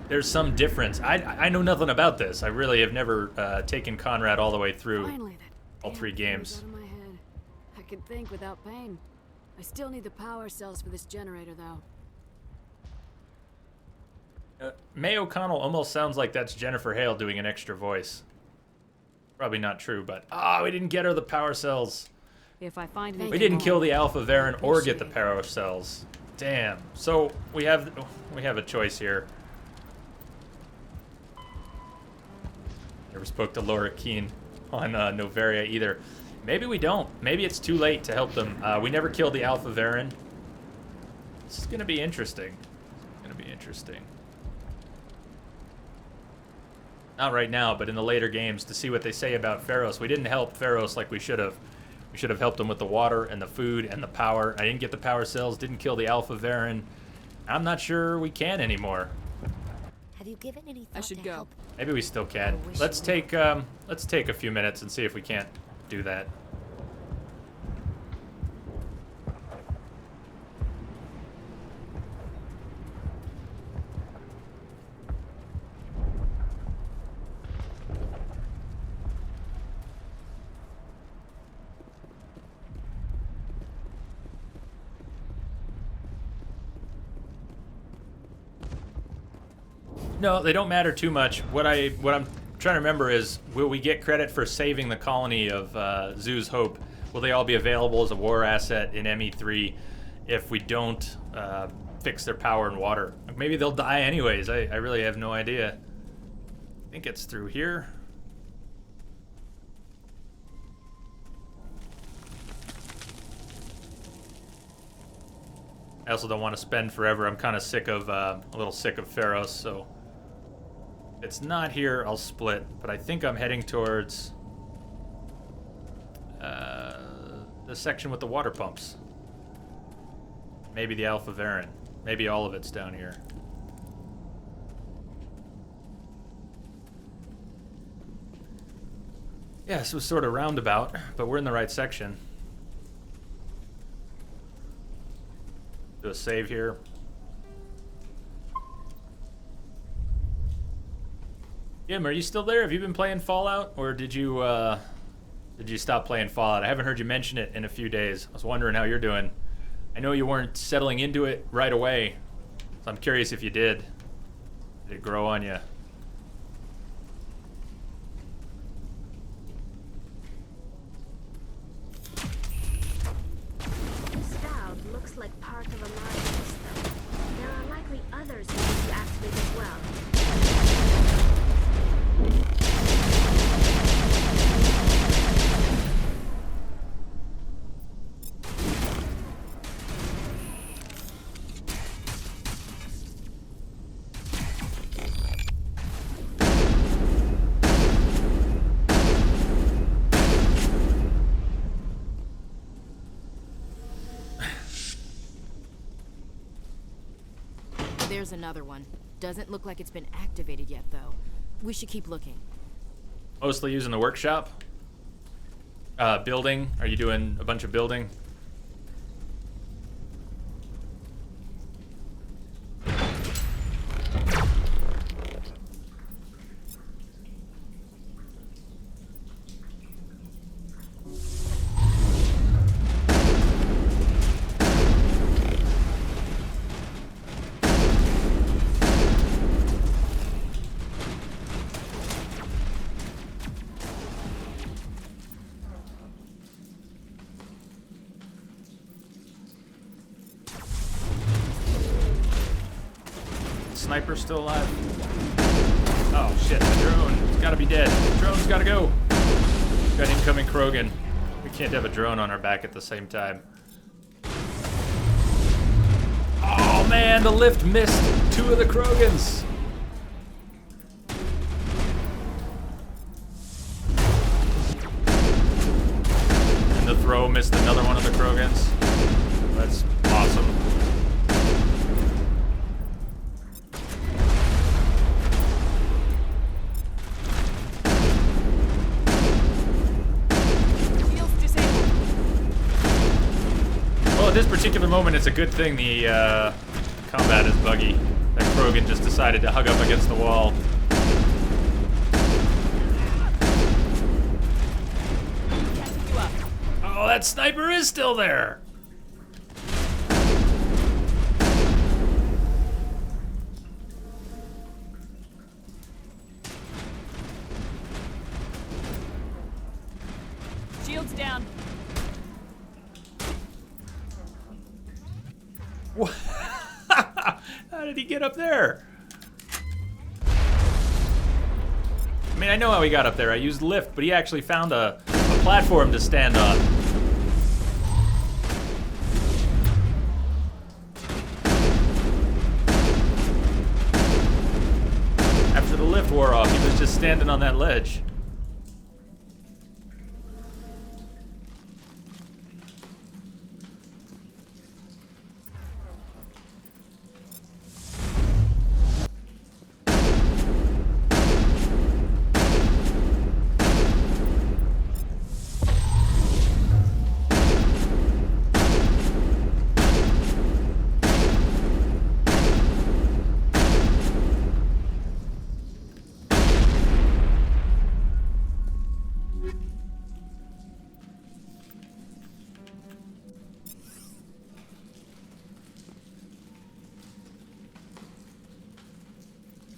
there's some difference. I know nothing about this. I really have never taken Conrad all the way through. Finally, that all 3 games. out of my head. I could think without pain. I still need the power cells for this generator, though. May O'Connell almost sounds like that's Jennifer Hale doing an extra voice. Probably not true, but we didn't get her the power cells. If I find We didn't kill the Alpha Varen or get the power cells. Damn. So we have a choice here. Never spoke to Laura Keene on Novaria either. Maybe we don't. Maybe it's too late to help them. We never killed the Alpha Varen. This is gonna be interesting. It's gonna be interesting. Not right now, but in the later games to see what they say about Pharos. We didn't help Pharos like we should have. We should have helped him with the water and the food and the power. I didn't get the power cells, didn't kill the Alpha Varen. I'm not sure we can anymore. Have you given any thought I should go. Maybe we still can. Let's take a few minutes and see if we can't do that. No, they don't matter too much. What I'm trying to remember is, will we get credit for saving the colony of Zoo's Hope? Will they all be available as a war asset in ME3 if we don't fix their power and water? Maybe they'll die anyways. I really have no idea. I think it's through here. I also don't want to spend forever. I'm kind of sick of, a little sick of Pharos, so if it's not here, I'll split. But I think I'm heading towards the section with the water pumps. Maybe the Alpha Varen. Maybe all of it's down here. Yeah, this was sort of roundabout, but we're in the right section. Do a save here. Jim, are you still there? Have you been playing Fallout, or did you stop playing Fallout? I haven't heard you mention it in a few days. I was wondering how you're doing. I know you weren't settling into it right away, so I'm curious if you did. Did it grow on you? This valve looks like part of a large system. There are likely others who need to activate as well. There's another one. Doesn't look like it's been activated yet, though. We should keep looking. Mostly using the workshop? Building? Are you doing a bunch of building? Sniper still alive? Oh shit, the drone. It's gotta be dead. The drone's gotta go. Got incoming Krogan. We can't have a drone on our back at the same time. Oh man, the lift missed 2 of the Krogans. missed another one of the Krogans. That's awesome. Well, at this particular moment, it's a good thing the combat is buggy. That Krogan just decided to hug up against the wall. Oh, that sniper is still there! Shields down. What? How did he get up there? I mean, I know how he got up there. I used lift, but he actually found a platform to stand on. After the lift wore off, he was just standing on that ledge.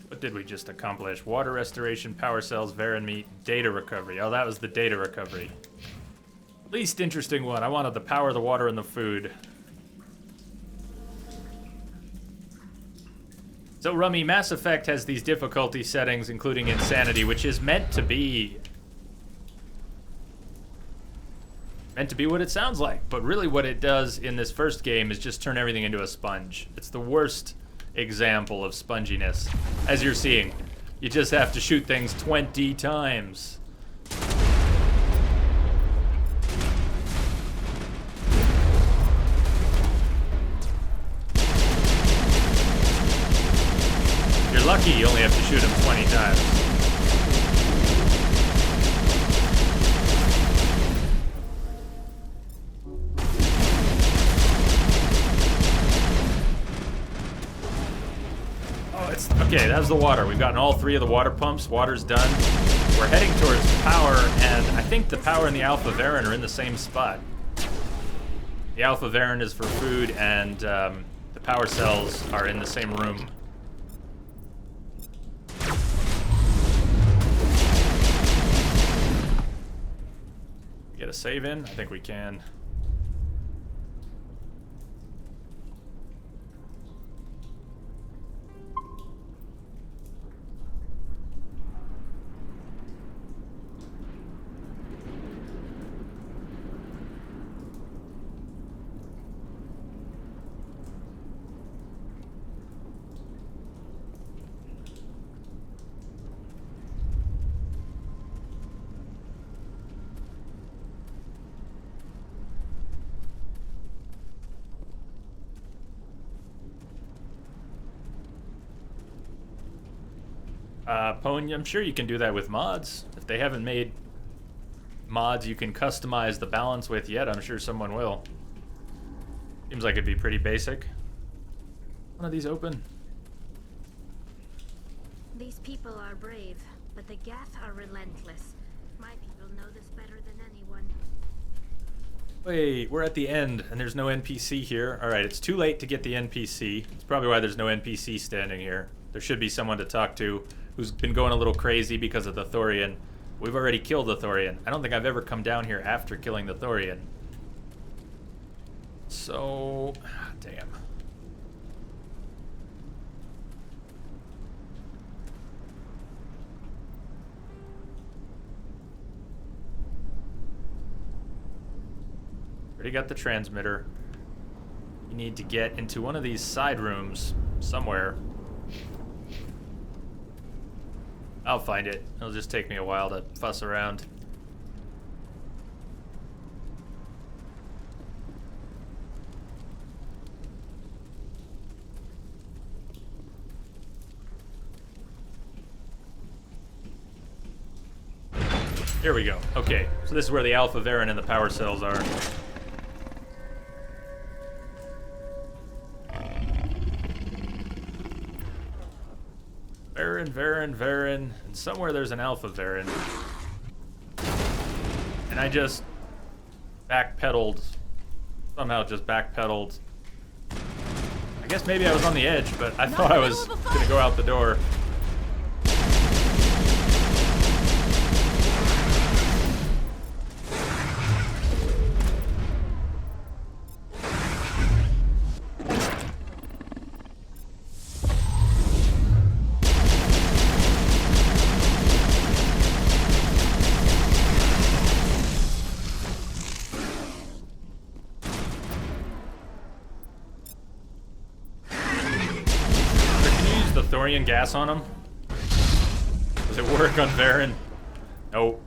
What did we just accomplish? Water restoration, power cells, Varen meat, data recovery. Oh, that was the data recovery. Least interesting one. I wanted the power, the water, and the food. So, Rummy, Mass Effect has these difficulty settings, including insanity, which is meant to be what it sounds like. But really what it does in this first game is just turn everything into a sponge. It's the worst example of sponginess. As you're seeing, you just have to shoot things 20 times. If you're lucky, you only have to shoot them 20 times. Okay, that was the water. We've gotten all 3 of the water pumps. Water's done. We're heading towards power, and I think the power and the Alpha Varen are in the same spot. The Alpha Varen is for food, and the power cells are in the same room. Get a save in? I think we can. Pwn, I'm sure you can do that with mods. If they haven't made mods you can customize the balance with yet, I'm sure someone will. Seems like it'd be pretty basic. One of these open? These people are brave, but the Geth are relentless. My people know this better than anyone. Wait, we're at the end, and there's no NPC here. Alright, it's too late to get the NPC. It's probably why there's no NPC standing here. There should be someone to talk to who's been going a little crazy because of the Thorian. We've already killed the Thorian. I don't think I've ever come down here after killing the Thorian. So... damn. Already got the transmitter. You need to get into one of these side rooms somewhere. I'll find it. It'll just take me a while to fuss around. Here we go. Okay, so this is where the Alpha Varen and the power cells are. Varen, and somewhere there's an Alpha Varen. And I just backpedaled. Somehow just backpedaled. I guess maybe I was on the edge, but I thought I was gonna go out the door. Thorian gas on him? Does it work on Varen? Nope.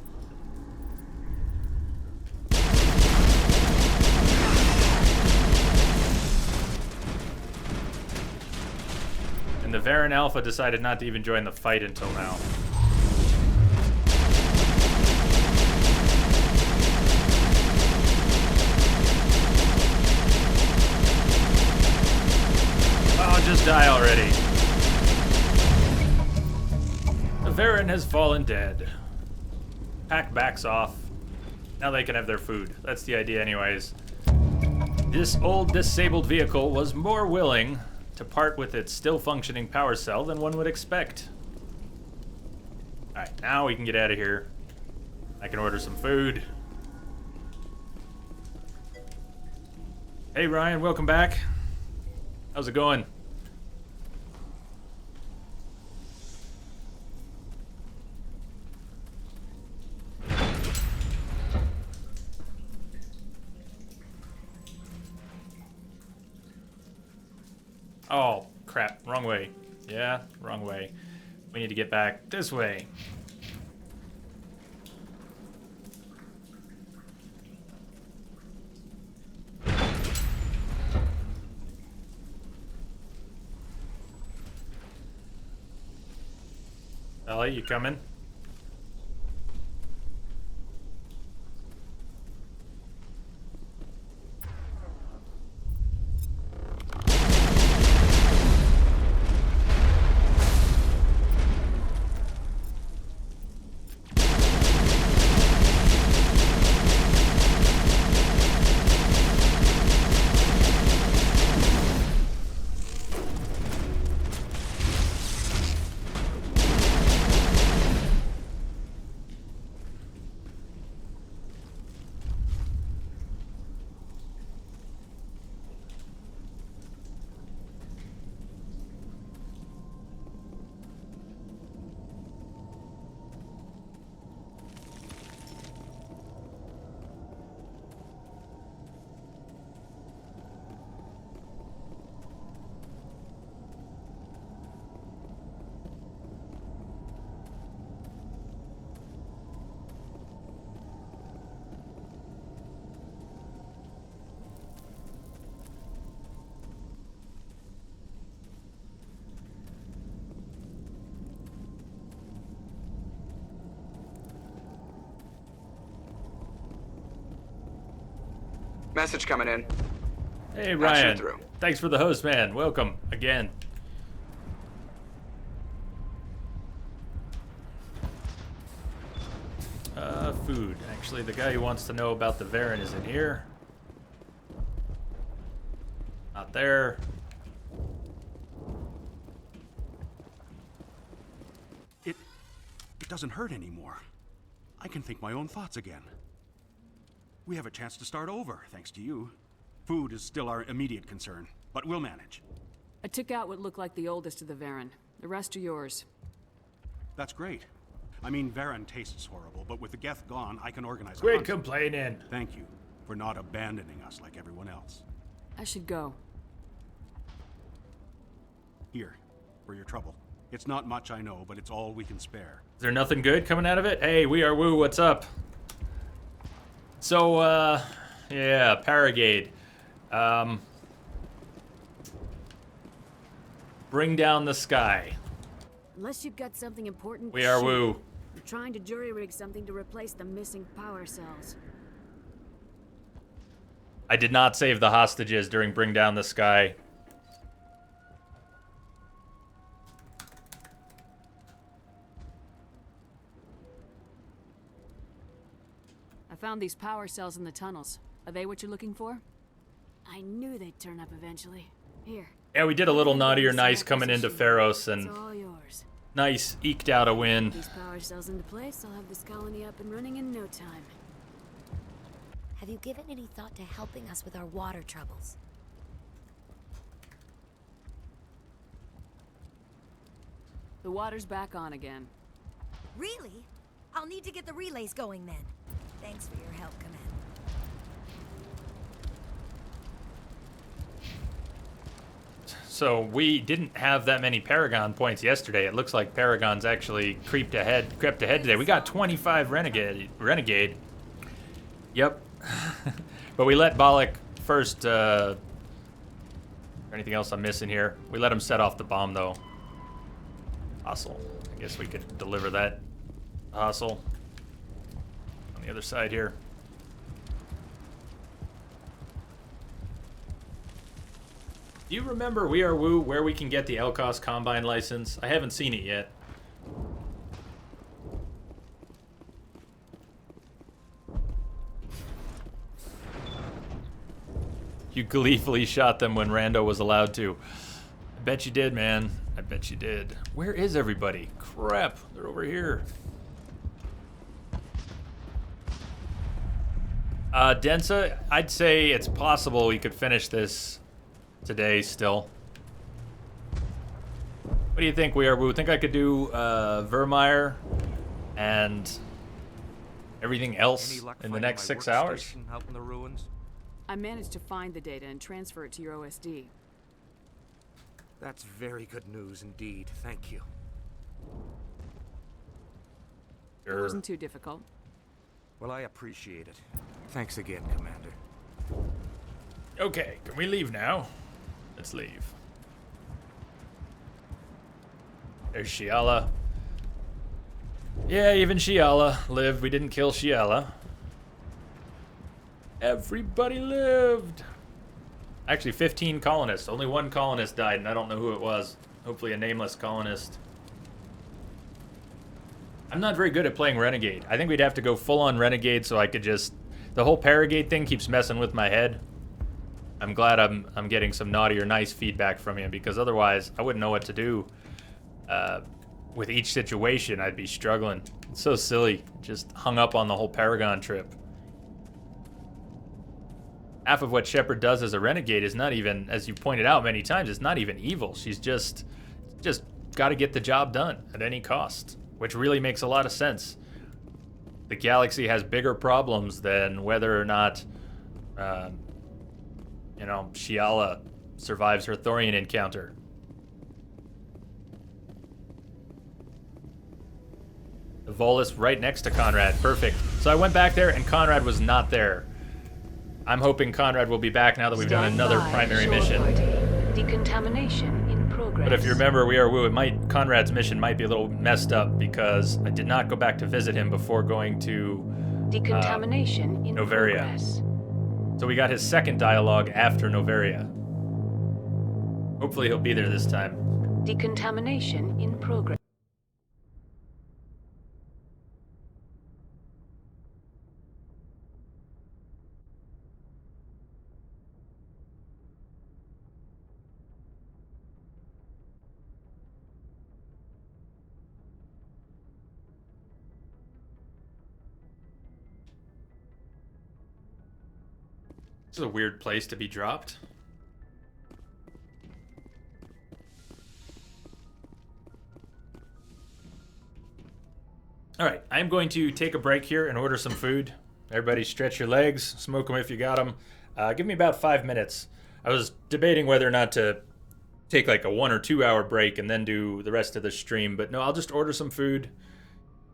And the Varen Alpha decided not to even join the fight until now. Oh, just die already. The Varen has fallen dead. Pack backs off. Now they can have their food. That's the idea anyways. This old disabled vehicle was more willing to part with its still functioning power cell than one would expect. Alright, now we can get out of here. I can order some food. Hey Ryan, welcome back. How's it going? Oh, crap. Wrong way. Yeah, wrong way. We need to get back this way. Ellie, you coming? Message coming in. Hey Ryan, thanks for the host, man. Welcome again. Food. Actually, the guy who wants to know about the Varen is in here. Not there. It doesn't hurt anymore. I can think my own thoughts again. We have a chance to start over, thanks to you. Food is still our immediate concern, but we'll manage. I took out what looked like the oldest of the Varen. The rest are yours. That's great. I mean, Varen tastes horrible, but with the Geth gone, I can organize a Quit hunt. complaining. Thank you for not abandoning us like everyone else. I should go. Here, for your trouble. It's not much, I know, but it's all we can spare. Is there nothing good coming out of it? Hey, we are Woo, what's up? So, yeah, Paragade. Bring down the sky. Unless you've got something important. We are shoot. Woo. We're trying to jury-rig something to replace the missing power cells. I did not save the hostages during Bring Down the Sky. I found these power cells in the tunnels. Are they what you're looking for? I knew they'd turn up eventually. Here. Yeah, we did a little naughty or nice coming into Pharos, and It's all yours. nice, eked out a win. These power cells into place, I'll have this colony up and running in no time. Have you given any thought to helping us with our water troubles? The water's back on again. Really? I'll need to get the relays going then. Thanks for your help, Commander. So we didn't have that many Paragon points yesterday. It looks like Paragon's actually crept ahead today. We got 25 Renegade. Yep. But we let Balak first, anything else I'm missing here? We let him set off the bomb, though. Hustle. I guess we could deliver that hustle on the other side here. Do you remember We Are Woo, where we can get the Elkos Combine license? I haven't seen it yet. You gleefully shot them when Rando was allowed to. I bet you did, man. I bet you did. Where is everybody? Crap, they're over here. Densa, I'd say it's possible we could finish this today still. What do you think, We Are Woo? Think I could do Vermeer and everything else in the next 6 hours? Out in the ruins? I managed to find the data and transfer it to your OSD. That's very good news indeed. Thank you. It wasn't too difficult. Well, I appreciate it. Thanks again, Commander. Okay, can we leave now? Let's leave. There's Shiala. Yeah, even Shiala lived. We didn't kill Shiala. Everybody lived. Actually, 15 colonists. Only one colonist died, and I don't know who it was. Hopefully a nameless colonist. I'm not very good at playing Renegade. I think we'd have to go full-on Renegade so I could just... The whole Paragate thing keeps messing with my head. I'm glad I'm getting some naughty or nice feedback from you, because otherwise I wouldn't know what to do. With each situation, I'd be struggling. It's so silly. Just hung up on the whole Paragon trip. Half of what Shepard does as a Renegade is not even, as you pointed out many times, it's not even evil. She's just got to get the job done at any cost, which really makes a lot of sense. The galaxy has bigger problems than whether or not, Shiala survives her Thorian encounter. The Volus right next to Conrad. Perfect. So I went back there and Conrad was not there. I'm hoping Conrad will be back now that we've done another primary mission. Decontamination in progress. But if you remember We Are Woo, Conrad's mission might be a little messed up because I did not go back to visit him before going to Decontamination in Noveria. progress. So we got his second dialogue after Noveria. Hopefully he'll be there this time. Decontamination in progress. This is a weird place to be dropped. Alright, I'm going to take a break here and order some food. Everybody stretch your legs, smoke them if you got them. Give me about 5 minutes. I was debating whether or not to take like a 1 or 2 hour break and then do the rest of the stream, but no, I'll just order some food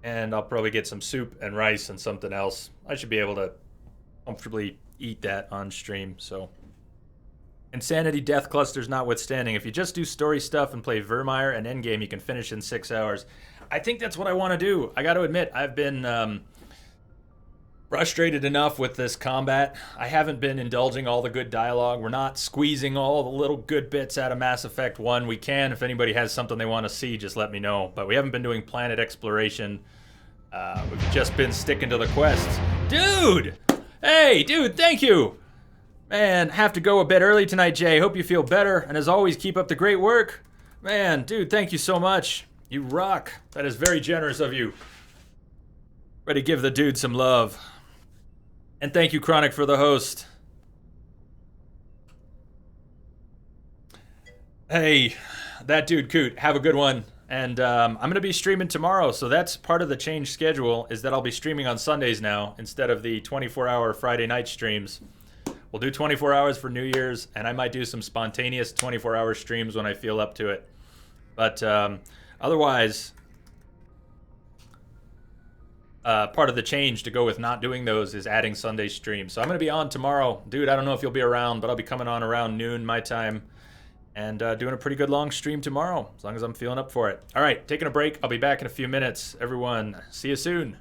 and I'll probably get some soup and rice and something else. I should be able to comfortably eat that on stream, so Insanity death clusters notwithstanding, if you just do story stuff and play Vermeer and Endgame, you can finish in 6 hours. I think that's what I want to do. I got to admit, I've been frustrated enough with this combat. I haven't been indulging all the good dialogue. We're not squeezing all the little good bits out of Mass Effect 1. We can. If anybody has something they want to see, just let me know. But we haven't been doing planet exploration. We've just been sticking to the quests. Dude! Hey, dude, thank you! Man, have to go a bit early tonight, Jay. Hope you feel better. And as always, keep up the great work. Man, dude, thank you so much. You rock. That is very generous of you. Ready to give the dude some love. And thank you, Chronic, for the host. Hey, that dude, Coot, have a good one. And I'm going to be streaming tomorrow, so that's part of the change schedule, is that I'll be streaming on Sundays now instead of the 24-hour Friday night streams. We'll do 24 hours for New Year's, and I might do some spontaneous 24-hour streams when I feel up to it. But otherwise, part of the change to go with not doing those is adding Sunday streams. So I'm going to be on tomorrow. Dude, I don't know if you'll be around, but I'll be coming on around noon my time and doing a pretty good long stream tomorrow, as long as I'm feeling up for it. All right, taking a break. I'll be back in a few minutes. Everyone, see you soon.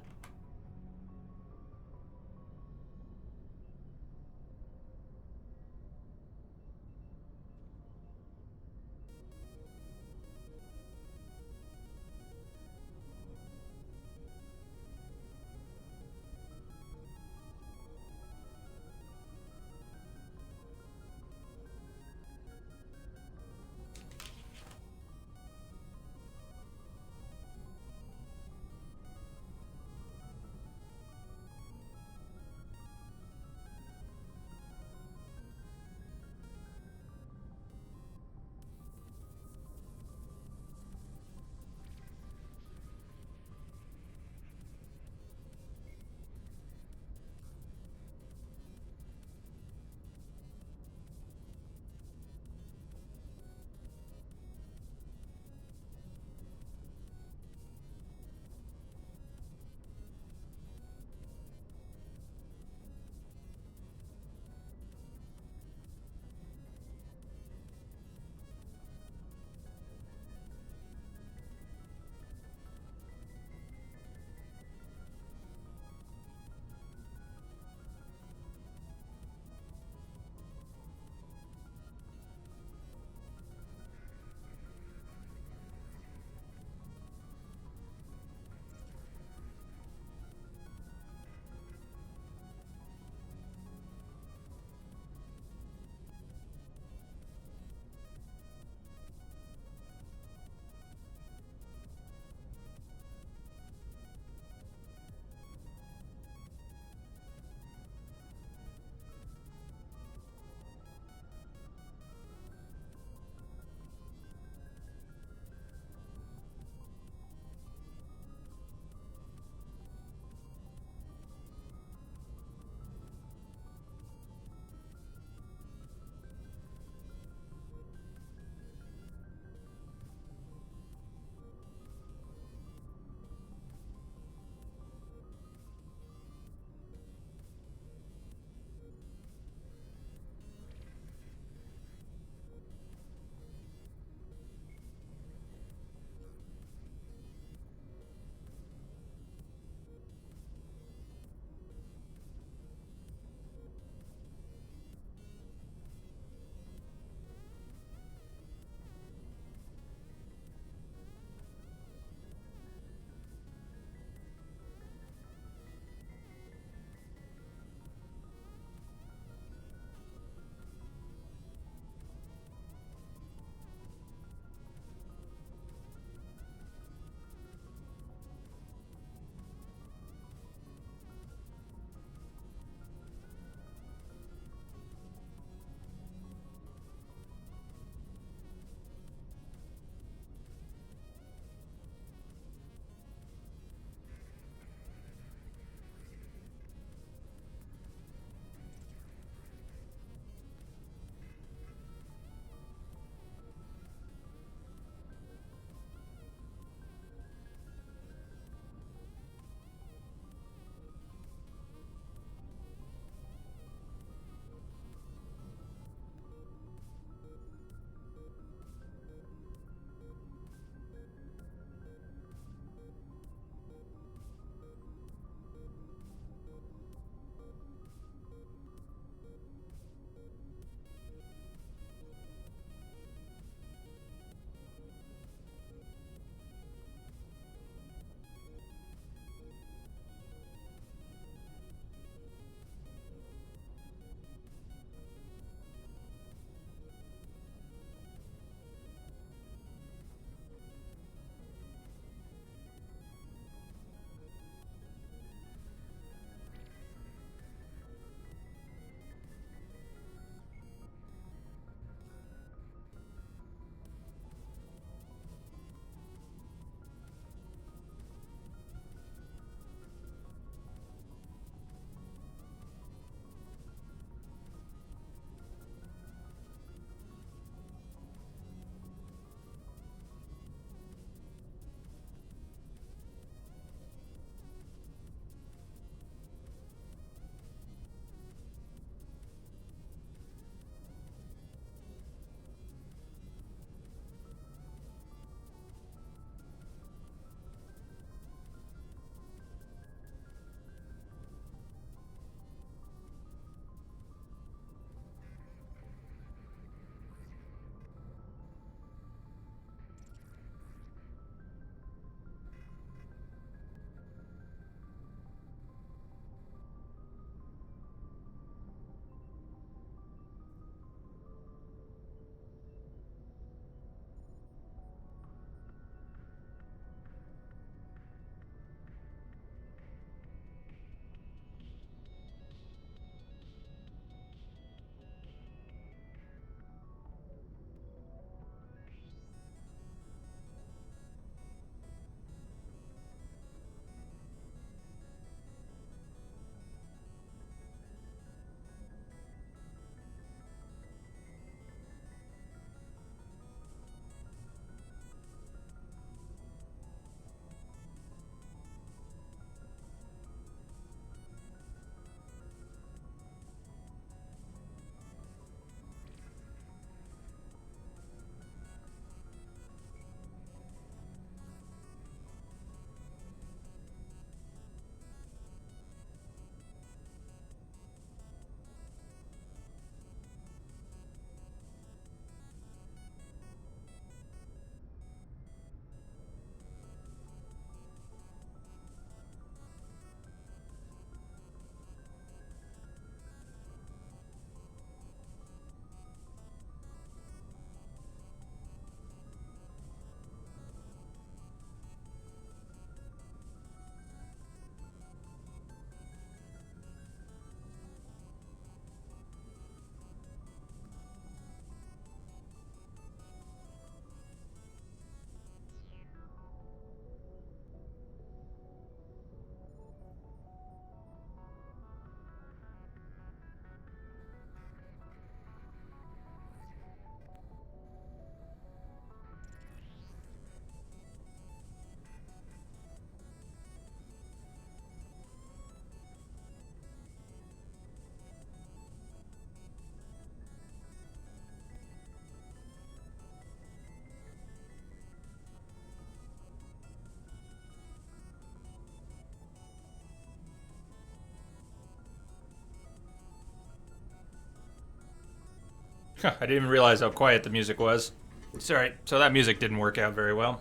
I didn't even realize how quiet the music was. Sorry, so that music didn't work out very well.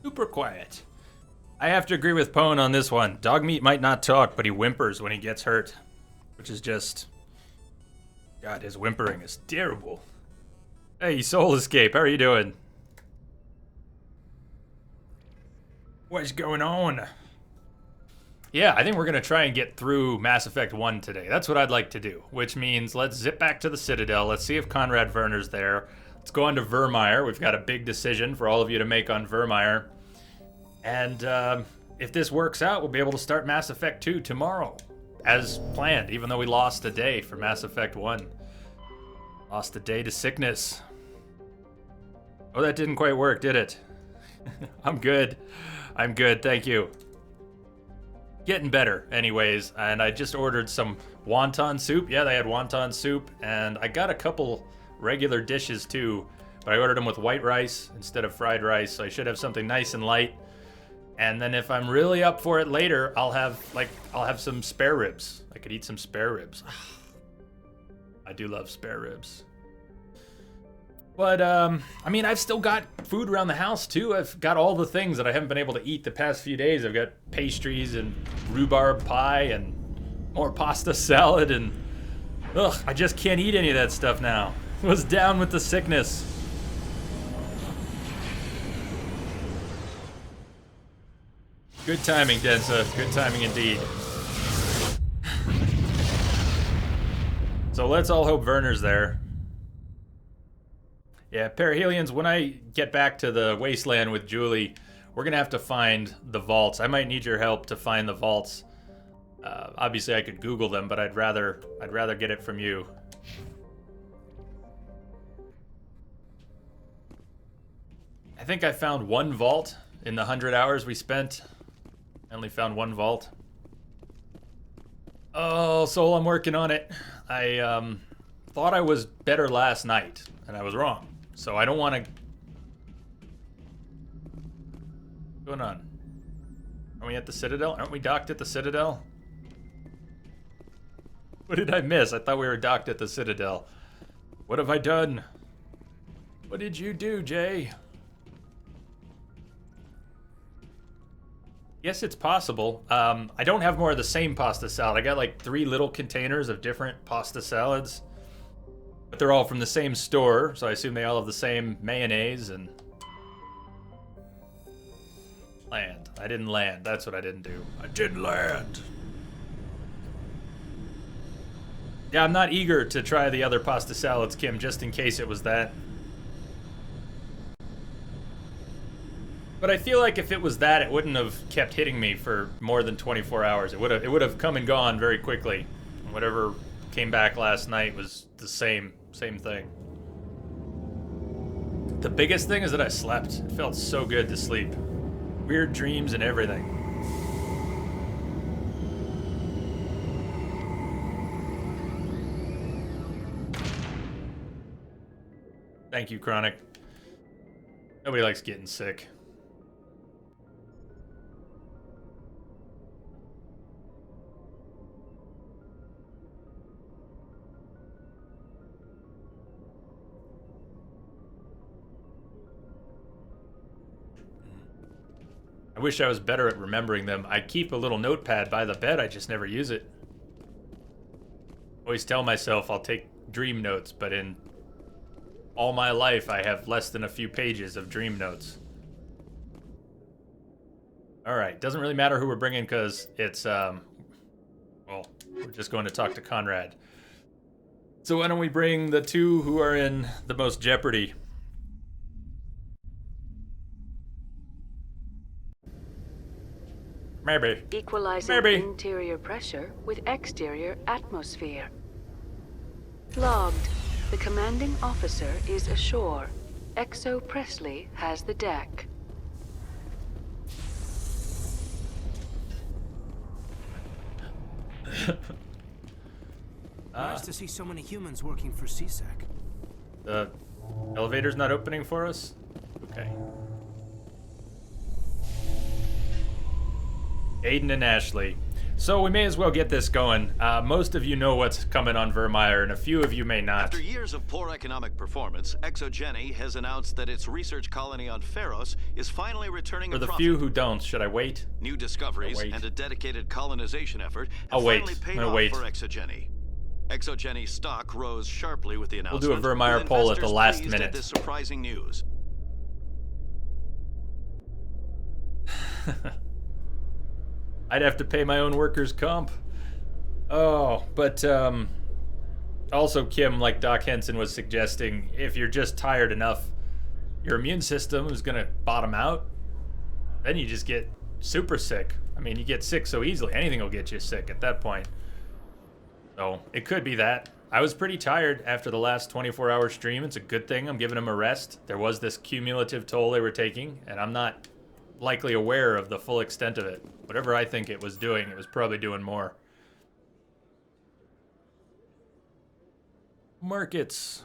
Super quiet. I have to agree with Pone on this one. Dogmeat might not talk, but he whimpers when he gets hurt. Which is just... God, his whimpering is terrible. Hey, Soul Escape, how are you doing? What's going on? Yeah, I think we're going to try and get through Mass Effect 1 today. That's what I'd like to do. Which means let's zip back to the Citadel. Let's see if Conrad Werner's there. Let's go on to Vermeer. We've got a big decision for all of you to make on Vermeer. And if this works out, we'll be able to start Mass Effect 2 tomorrow. As planned, even though we lost a day for Mass Effect 1. Lost a day to sickness. Oh, that didn't quite work, did it? I'm good. I'm good, thank you. Getting better, anyways. And I just ordered some wonton soup. Yeah, they had wonton soup. And I got a couple regular dishes, too. But I ordered them with white rice instead of fried rice. So I should have something nice and light. And then if I'm really up for it later, I'll have some spare ribs. I could eat some spare ribs. I do love spare ribs. But, I mean, I've still got food around the house, too. I've got all the things that I haven't been able to eat the past few days. I've got pastries and rhubarb pie and more pasta salad and... Ugh, I just can't eat any of that stuff now. I was down with the sickness. Good timing, Densa. Good timing indeed. So let's all hope Werner's there. Yeah, Perihelions, when I get back to the wasteland with Julie, we're gonna have to find the vaults. I might need your help to find the vaults. Obviously I could Google them, but I'd rather get it from you. I think I found one vault in the 100 hours we spent. I only found one vault. Oh, Soul, I'm working on it. I thought I was better last night, and I was wrong. So I don't want to... What's going on? Are we at the Citadel? Aren't we docked at the Citadel? What did I miss? I thought we were docked at the Citadel. What have I done? What did you do, Jay? Yes, it's possible. I don't have more of the same pasta salad. I got like 3 little containers of different pasta salads. But they're all from the same store, so I assume they all have the same mayonnaise and... Land. I didn't land. That's what I didn't do. I didn't land. Yeah, I'm not eager to try the other pasta salads, Kim, just in case it was that. But I feel like if it was that, it wouldn't have kept hitting me for more than 24 hours. It would have come and gone very quickly. Whatever came back last night was the same thing. The biggest thing is that I slept. It felt so good to sleep. Weird dreams and everything. Thank you, Chronic. Nobody likes getting sick. I wish I was better at remembering them. I keep a little notepad by the bed, I just never use it. Always tell myself I'll take dream notes, but in all my life I have less than a few pages of dream notes. Alright, doesn't really matter who we're bringing because it's, well, we're just going to talk to Conrad. So why don't we bring the 2 who are in the most jeopardy? Maybe. Equalizing interior pressure with exterior atmosphere. Logged. The commanding officer is ashore. Exo Presley has the deck. Nice to see so many humans working for CSEC. The elevator's not opening for us? Okay. Aiden and Ashley. So we may as well get this going. Most of you know what's coming on Vermeer, and a few of you may not. After years of poor economic performance, ExoGeni has announced that its research colony on Pharos is finally returning For a the profit. few who don't, should I wait? New discoveries and a dedicated colonization effort I'll have wait. finally paid I'm gonna off wait. for ExoGeni. ExoGeni stock rose sharply with the We'll announcement. do a Vermeer with poll at the investors last pleased minute. At this surprising news. I'd have to pay my own workers' comp. Oh, but also Kim, like Doc Henson was suggesting, if you're just tired enough, your immune system is gonna bottom out. Then you just get super sick. I mean, you get sick so easily. Anything will get you sick at that point. So it could be that. I was pretty tired after the last 24-hour stream. It's a good thing I'm giving them a rest. There was this cumulative toll they were taking, and I'm not likely aware of the full extent of it. Whatever I think it was doing, it was probably doing more. Markets.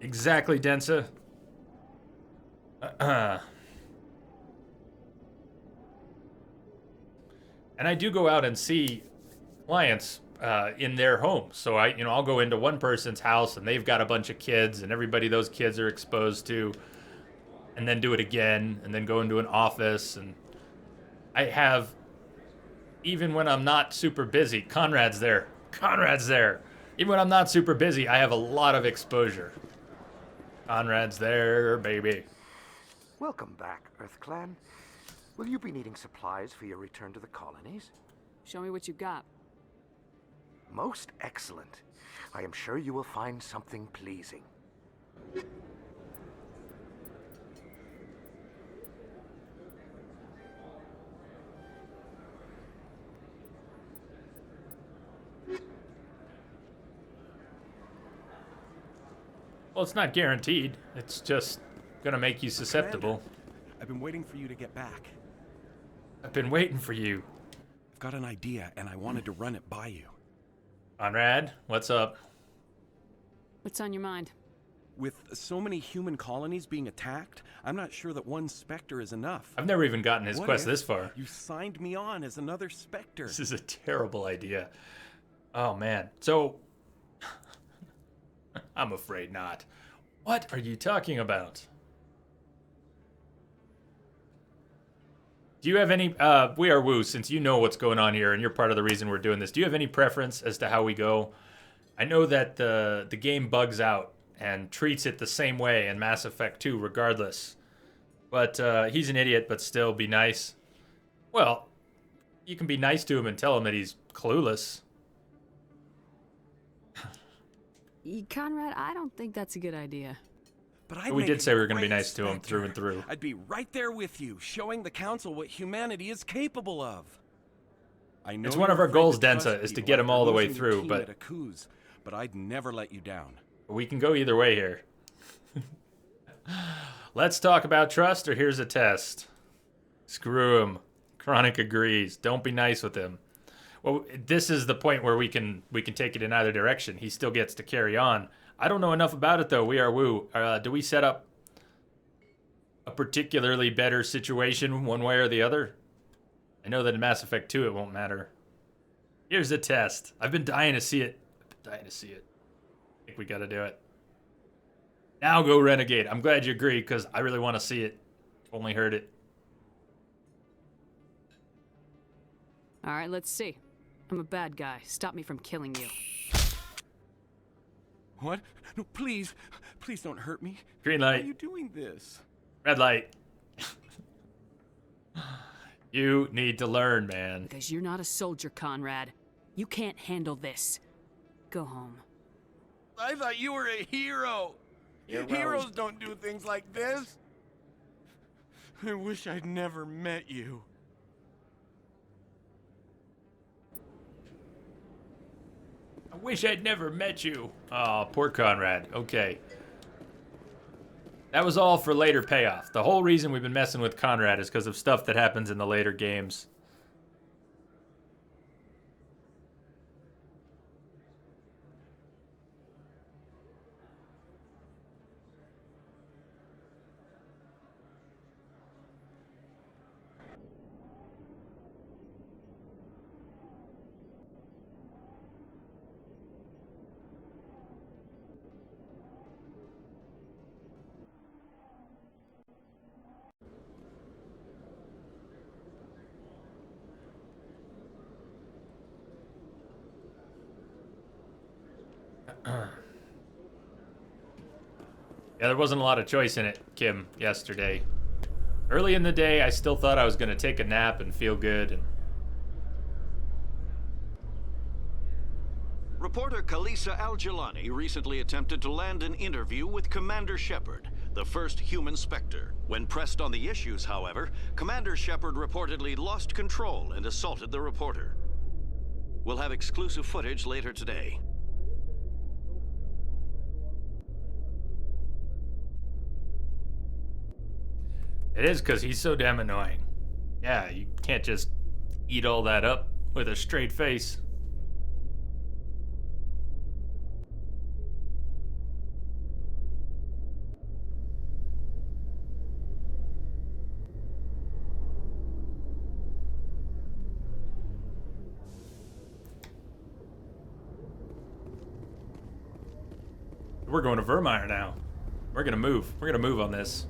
Exactly, Densa. And I do go out and see clients in their homes. So I'll go into one person's house and they've got a bunch of kids and everybody those kids are exposed to, and then do it again, and then go into an office. And I have, even when I'm not super busy, Conrad's there. Even when I'm not super busy, I have a lot of exposure. Conrad's there, baby. Welcome back, EarthClan. Will you be needing supplies for your return to the colonies? Show me what you got. Most excellent. I am sure you will find something pleasing. Well, it's not guaranteed. It's just gonna make you susceptible. Commander, I've been waiting for you to get back. I've been waiting for you. I've got an idea, and I wanted to run it by you. Conrad, what's up? What's on your mind? With so many human colonies being attacked, I'm not sure that one Spectre is enough. I've never even gotten his What quest if this far. You signed me on as another Spectre. This is a terrible idea. Oh, man. So, I'm afraid not. What are you talking about? Do you have any, We Are Woo, since you know what's going on here and you're part of the reason we're doing this, do you have any preference as to how we go? I know that the game bugs out and treats it the same way in Mass Effect 2 regardless. But he's an idiot, but still be nice. Well, you can be nice to him and tell him that he's clueless. Conrad, I don't think that's a good idea. But we did say we were going to be nice to him through and through. I'd be right there with you, showing the Council what humanity is capable of. I know It's one of our you're afraid goals, to trust Densa, is to people get him after all the way losing your through, team but at Aku's, but I'd never let you down. we can go either way here. Let's talk about trust, or here's a test. Screw him. Chronic agrees. Don't be nice with him. Well, this is the point where we can take it in either direction. He still gets to carry on. I don't know enough about it, though. We Are Woo. Do we set up a particularly better situation one way or the other? I know that in Mass Effect 2 it won't matter. Here's a test. I've been dying to see it. I think we gotta do it. Now go Renegade. I'm glad you agree, because I really want to see it. Only heard it. All right, let's see. I'm a bad guy. Stop me from killing you. What? No, please. Please don't hurt me. Green Why light. are you doing this? Red light. You need to learn, man. Because you're not a soldier, Conrad. You can't handle this. Go home. I thought you were a hero. Heroes don't do things like this. I wish I'd never met you. I wish I'd never met you. Oh, poor Conrad. Okay. That was all for later payoff. The whole reason we've been messing with Conrad is because of stuff that happens in the later games. Yeah, there wasn't a lot of choice in it, Kim, yesterday. Early in the day, I still thought I was going to take a nap and feel good. Reporter Kalisa Al-Jilani recently attempted to land an interview with Commander Shepard, the first human Spectre. When pressed on the issues, however, Commander Shepard reportedly lost control and assaulted the reporter. We'll have exclusive footage later today. It is because he's so damn annoying. Yeah, you can't just eat all that up with a straight face. We're going to Vermeer now. We're gonna move. We're gonna move on this.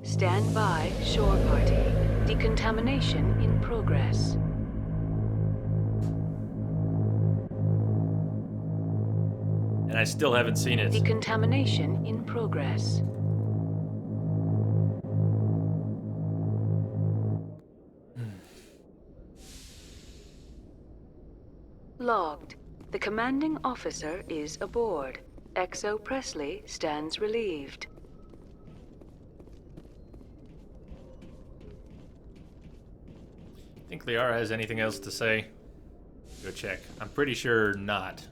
Stand by, shore party. Decontamination in progress. And I still haven't seen it. Decontamination in progress. Logged. The commanding officer is aboard. XO Presley stands relieved. Think Liara has anything else to say? Go check. I'm pretty sure not.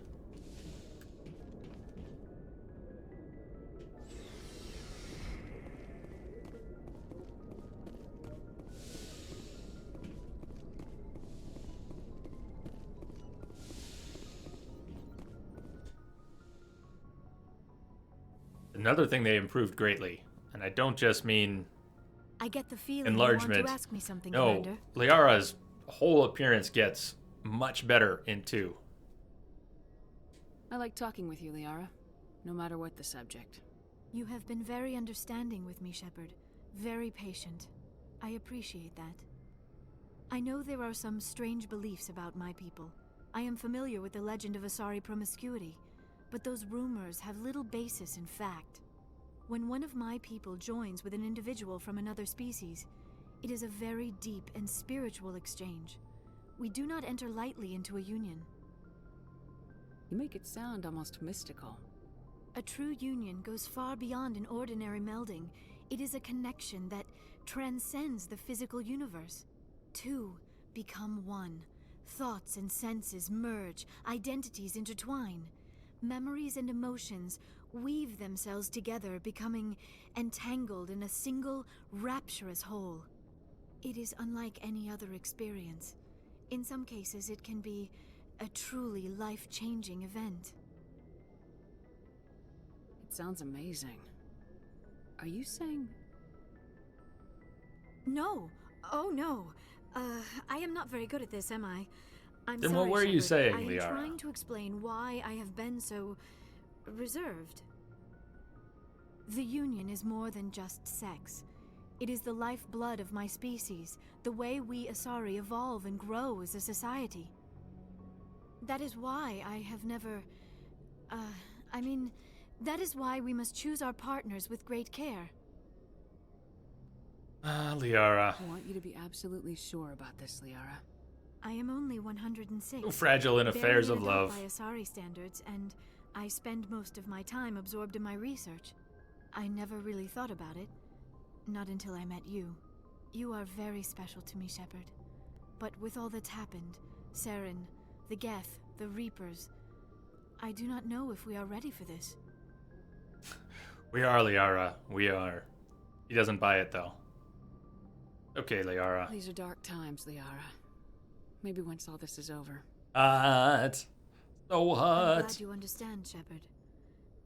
Another thing they improved greatly, and I don't just mean I get the feeling enlargement. you want to ask me something, no, Commander. Liara's whole appearance gets much better in 2. I like talking with you, Liara, no matter what the subject. You have been very understanding with me, Shepard. Very patient. I appreciate that. I know there are some strange beliefs about my people. I am familiar with the legend of Asari promiscuity, but those rumors have little basis in fact. When one of my people joins with an individual from another species, it is a very deep and spiritual exchange. We do not enter lightly into a union. You make it sound almost mystical. A true union goes far beyond an ordinary melding. It is a connection that transcends the physical universe. Two become one. Thoughts and senses merge, identities intertwine. Memories and emotions weave themselves together, becoming entangled in a single, rapturous whole. It is unlike any other experience. In some cases, it can be a truly life-changing event. It sounds amazing. Are you saying... No. Oh, no. I am not very good at this, am I? I'm Then sorry, what were you Shepard. saying, I am Liara? trying to explain why I have been so reserved. The Union is more than just sex. It is the lifeblood of my species, the way we Asari evolve and grow as a society. That is why I have never... that is why we must choose our partners with great care. Liara. I want you to be absolutely sure about this, Liara. I am only 106. So fragile in affairs barely of an adult love. by Asari standards, and I spend most of my time absorbed in my research. I never really thought about it. Not until I met you. You are very special to me, Shepard. But with all that's happened, Saren, the Geth, the Reapers, I do not know if we are ready for this. We are, Liara. We are. He doesn't buy it, though. Okay, Liara. These are dark times, Liara. Maybe once all this is over. Hot. So I'm hot. glad you understand, Shepard.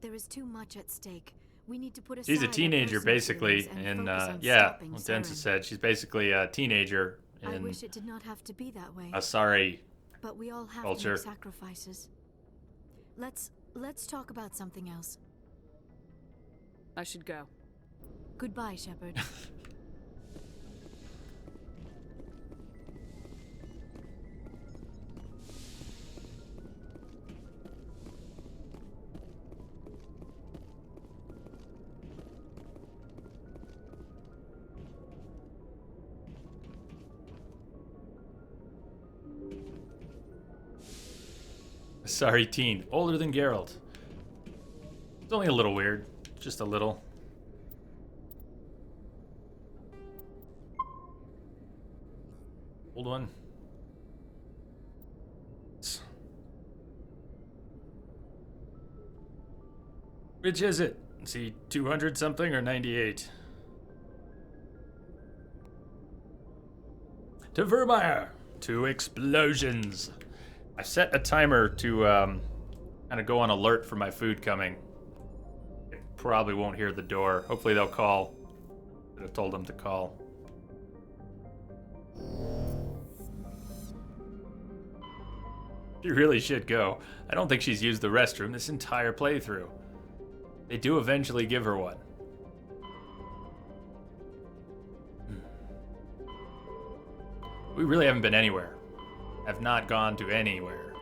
There is too much at stake. We need to put aside She's a our teenager, personal basically, feelings and focus on yeah, stopping what Densa Saren. said, she's basically a teenager I in wish it did not have to be that way. Asari But we all have culture. to make sacrifices. Let's talk about something else. I should go. Goodbye, Shepard. Sorry, teen. Older than Geralt. It's only a little weird. Just a little. Old one. Which is it? Is he 200 something or 98? To Vermeer. 2 explosions. I set a timer to kind of go on alert for my food coming. I probably won't hear the door. Hopefully they'll call. Should have told them to call. She really should go. I don't think she's used the restroom this entire playthrough. They do eventually give her one. We really haven't been anywhere. Have not gone to anywhere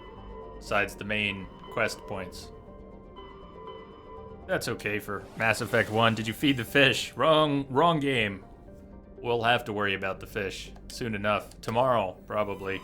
besides the main quest points. That's okay for Mass Effect 1. Did you feed the fish? Wrong game. We'll have to worry about the fish soon enough. Tomorrow, probably.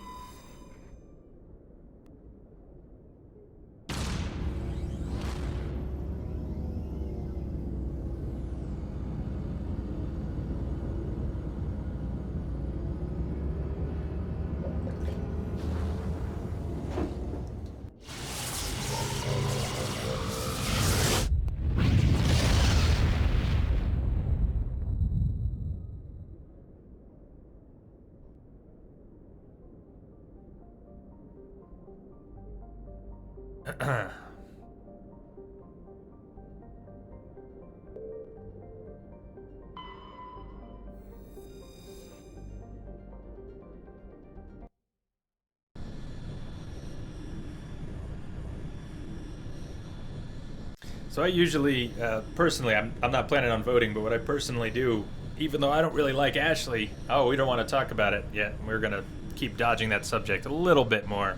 So I usually, personally, I'm not planning on voting, but what I personally do, even though I don't really like Ashley, oh, we don't want to talk about it yet. We're going to keep dodging that subject a little bit more.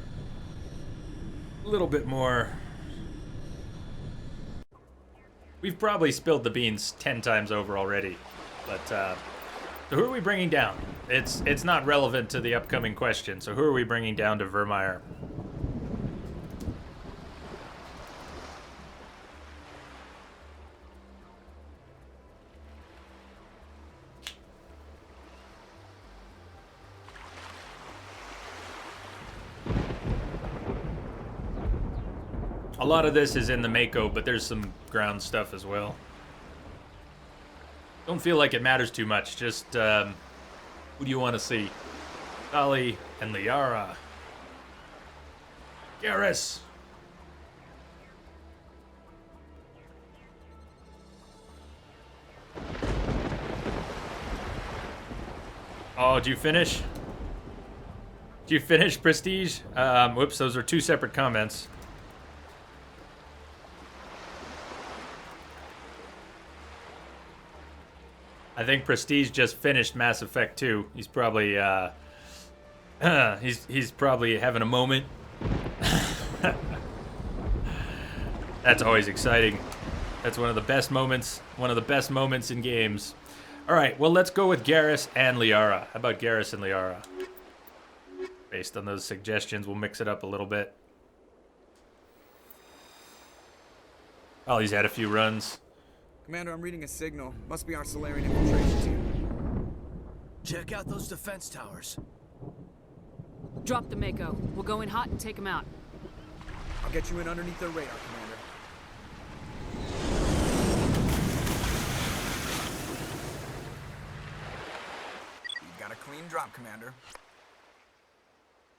A little bit more. We've probably spilled the beans 10 times over already, but so who are we bringing down? It's not relevant to the upcoming question, so who are we bringing down to Vermeer? A lot of this is in the Mako, but there's some ground stuff as well. Don't feel like it matters too much. Just, who do you want to see? Tali and Liara. Garrus. Oh, did you finish? Did you finish, Prestige? Whoops, those are 2 separate comments. I think Prestige just finished Mass Effect 2. He's probably he's probably having a moment. That's always exciting. That's one of the best moments in games. All right, well, let's go with Garrus and Liara. How about Garrus and Liara? Based on those suggestions, we'll mix it up a little bit. Oh, he's had a few runs. Commander, I'm reading a signal. Must be our Solarian infiltration team. Check out those defense towers. Drop the Mako. We'll go in hot and take them out. I'll get you in underneath their radar, Commander. You've got a clean drop, Commander.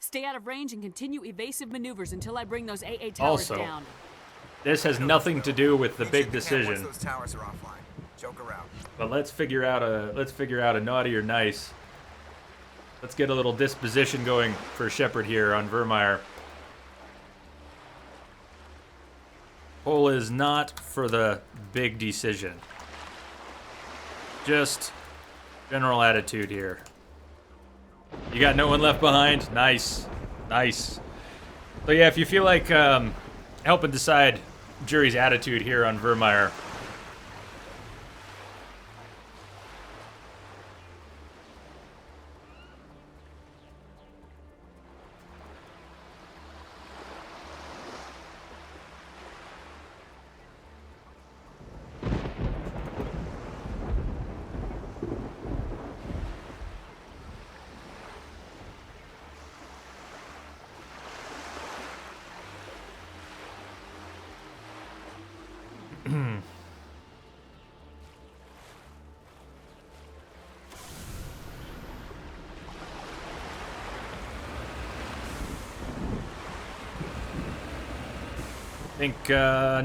Stay out of range and continue evasive maneuvers until I bring those AA towers down. This has nothing to do with the big decision. Those towers are offline. Joke around. But let's figure out a naughty or nice. Let's get a little disposition going for Shepard here on Vermeer. Poll is not for the big decision. Just general attitude here. You got no one left behind? Nice. Nice. So yeah, if you feel like helping decide jury's attitude here on Vermeer. think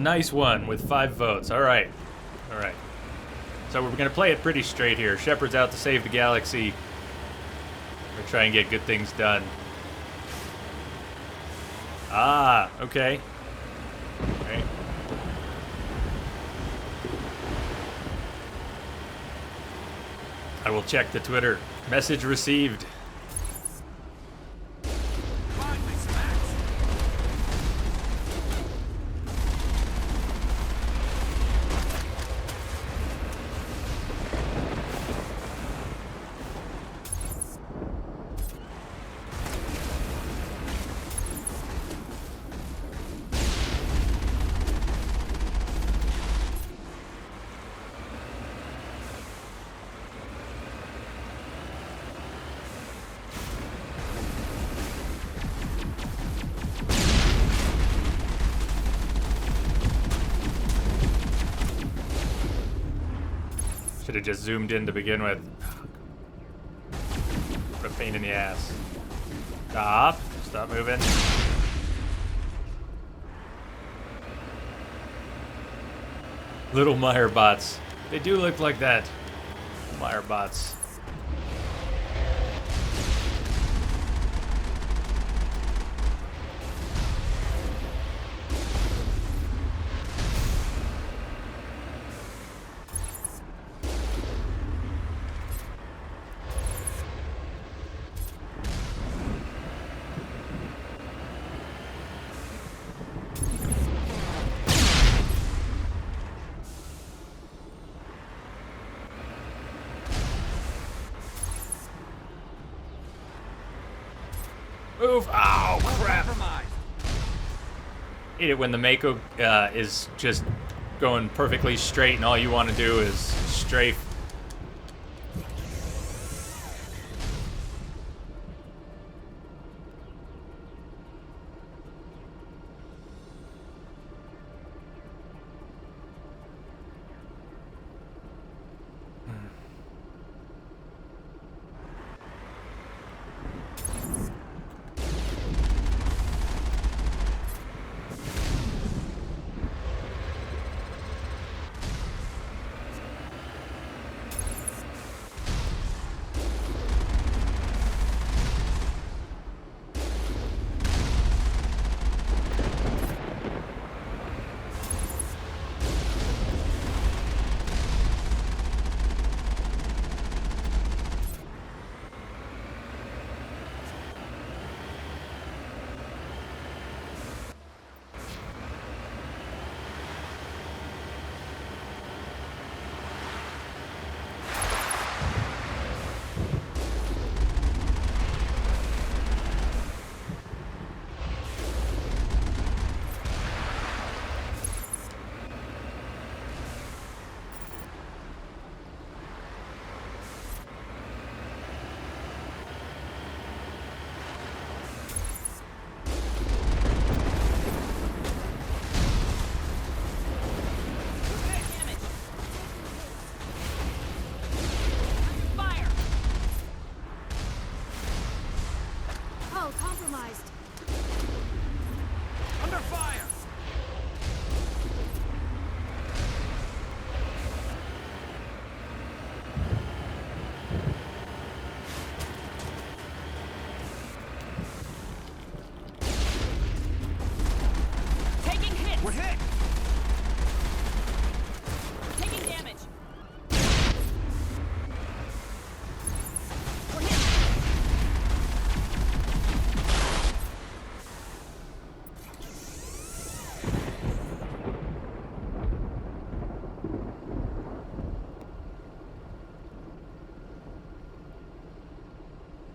nice one with 5 votes. All right. So we're gonna play it pretty straight here. Shepard's out to save the galaxy. We're trying to get good things done. Ah, okay. Okay. I will check the Twitter. Message received. Should have just zoomed in to begin with. What a pain in the ass. Stop moving. Little Meyer bots. They do look like that. Meyer bots. Move! Oh, crap! Hate it when the Mako is just going perfectly straight and all you want to do is strafe.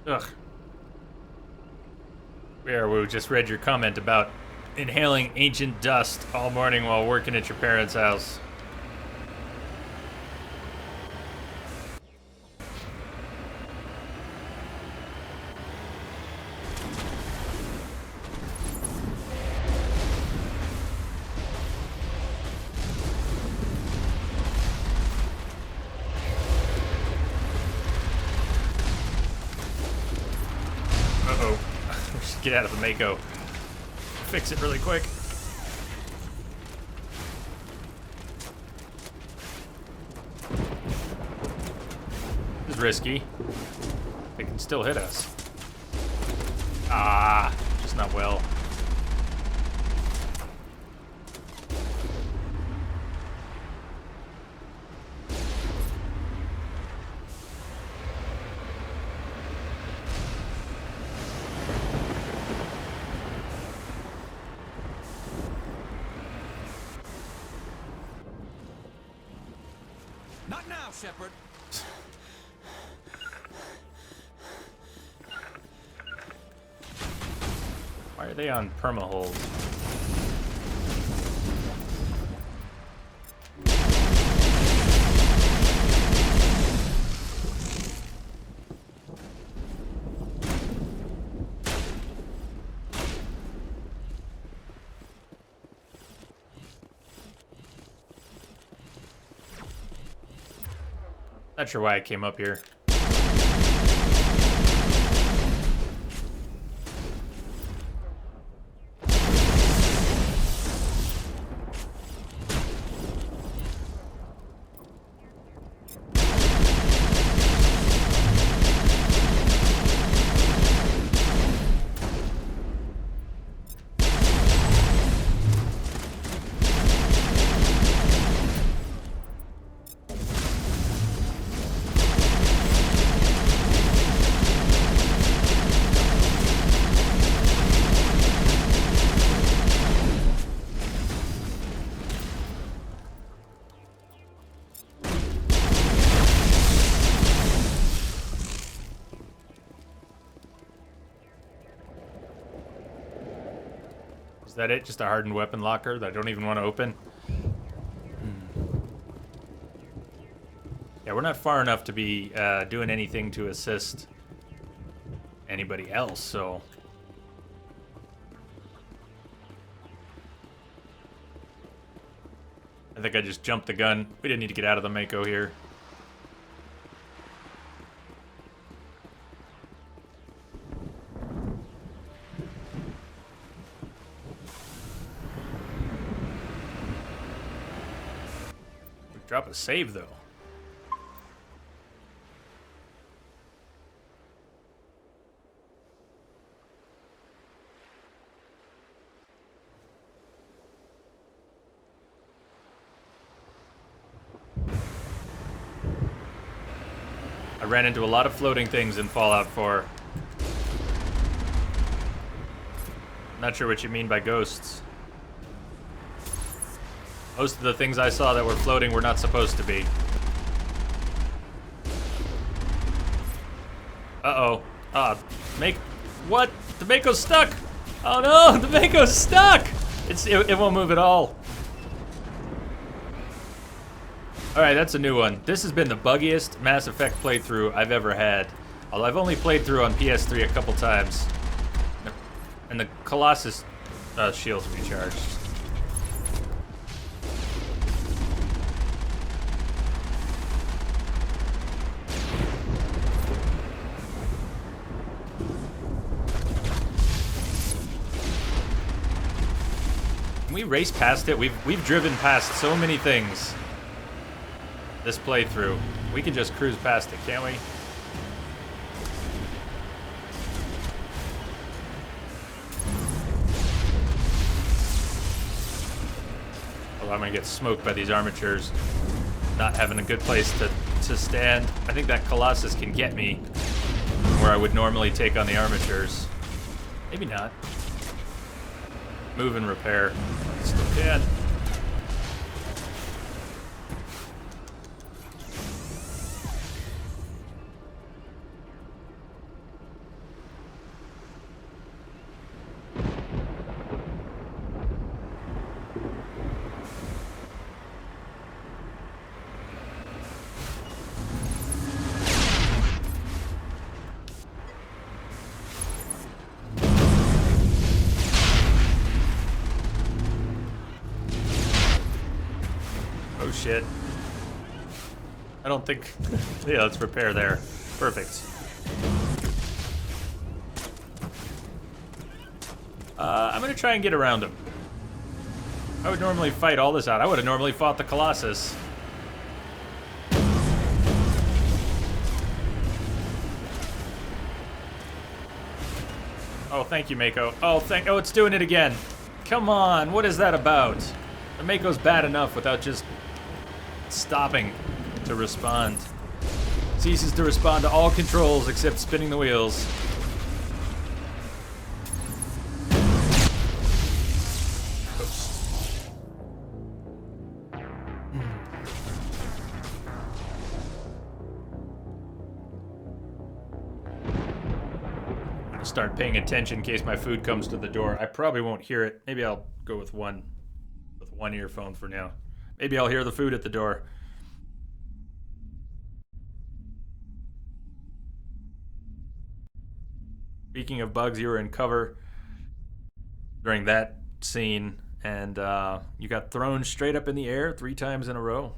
Ugh. We just read your comment about inhaling ancient dust all morning while working at your parents' house. get out of the Mako. Fix it really quick. This is risky. They can still hit us. Ah, just not well. Not now, Shepard. Why are they on perma-hold? Not sure why I came up here. Is that it? Just a hardened weapon locker that I don't even want to open? Yeah, we're not far enough to be doing anything to assist anybody else, so... I think I just jumped the gun. We didn't need to get out of the Mako here. Drop a save, though. I ran into a lot of floating things in Fallout 4. Not sure what you mean by ghosts. Most of the things I saw that were floating were not supposed to be. Uh-oh. What? The Mako's stuck! Oh no! The Mako's stuck! It won't move at all. Alright, that's a new one. This has been the buggiest Mass Effect playthrough I've ever had. Although I've only played through on PS3 a couple times. And the Colossus shield's recharged. We race past it. We've driven past so many things this playthrough. We can just cruise past it, can't we? Oh, I'm gonna get smoked by these armatures. Not having a good place to stand. I think that Colossus can get me where I would normally take on the armatures. Maybe not. Move and repair. Still can. Oh shit. I don't think... Yeah, let's repair there. Perfect. I'm gonna try and get around him. I would normally fight all this out. I would have normally fought the Colossus. Oh, thank you, Mako. Oh, oh, it's doing it again. Come on, what is that about? The Mako's bad enough without just stopping to respond. Ceases to respond to all controls except spinning the wheels. Start paying attention in case my food comes to the door. I probably won't hear it. Maybe I'll go with one earphone for now. Maybe I'll hear the food at the door. Speaking of bugs, you were in cover during that scene, and you got thrown straight up in the air 3 times in a row.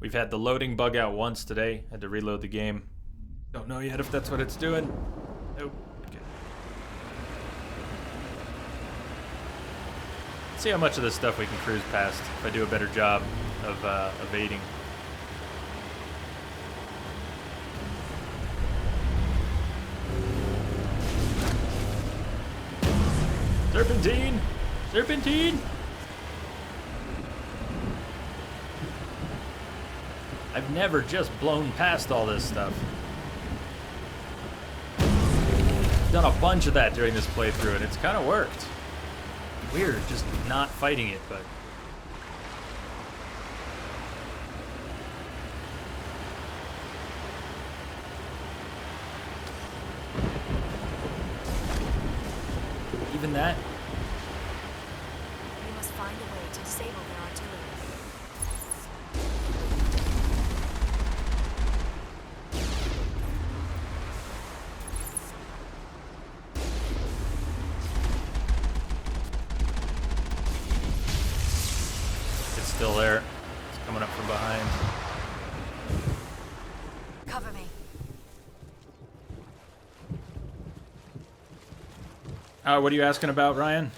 We've had the loading bug out once today. Had to reload the game. Don't know yet if that's what it's doing. Nope. Okay. Let's see how much of this stuff we can cruise past if I do a better job of evading. Serpentine! Serpentine! I've never just blown past all this stuff. I've done a bunch of that during this playthrough, and it's kind of worked. Weird, just not fighting it, but... Even that? We must find a way to disable their artillery. Still there. It's coming up from behind. Cover me. What are you asking about, Ryan?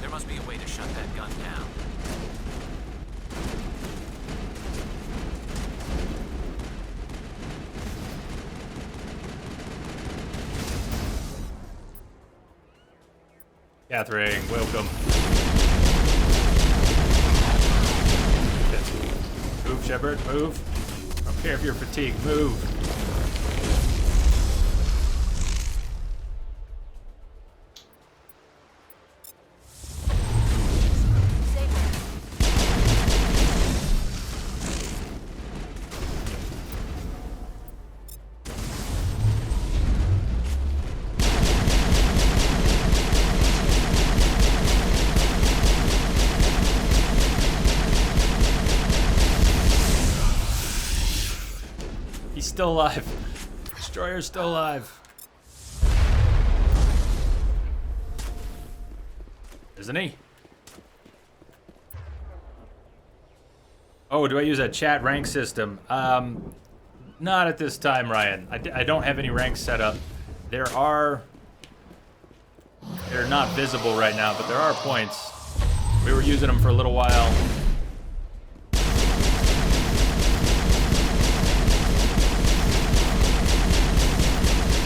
There must be a way to shut that gun down. Catherine, welcome. Move, Shepard, move. I don't care if you're fatigued, move. Still alive. Destroyer's still alive. Isn't he? Oh, do I use a chat rank system? Not at this time, Ryan. I don't have any ranks set up. They're not visible right now, but there are points. We were using them for a little while.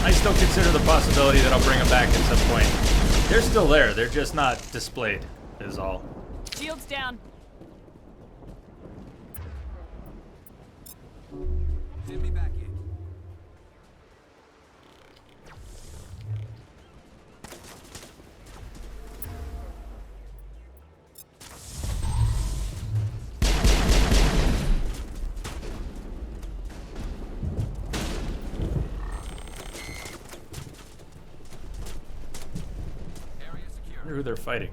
I still consider the possibility that I'll bring them back at some point. They're still there. They're just not displayed, is all. Shields down. Send me back in. I wonder who they're fighting.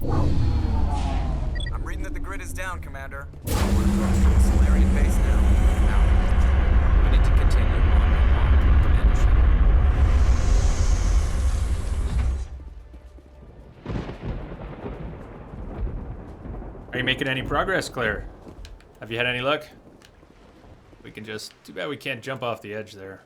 I'm reading that the grid is down, Commander. We're approaching the Solarian base now. We need to continue on Commander Shepard. Are you making any progress, Claire? Have you had any luck? We can just... Too bad we can't jump off the edge there.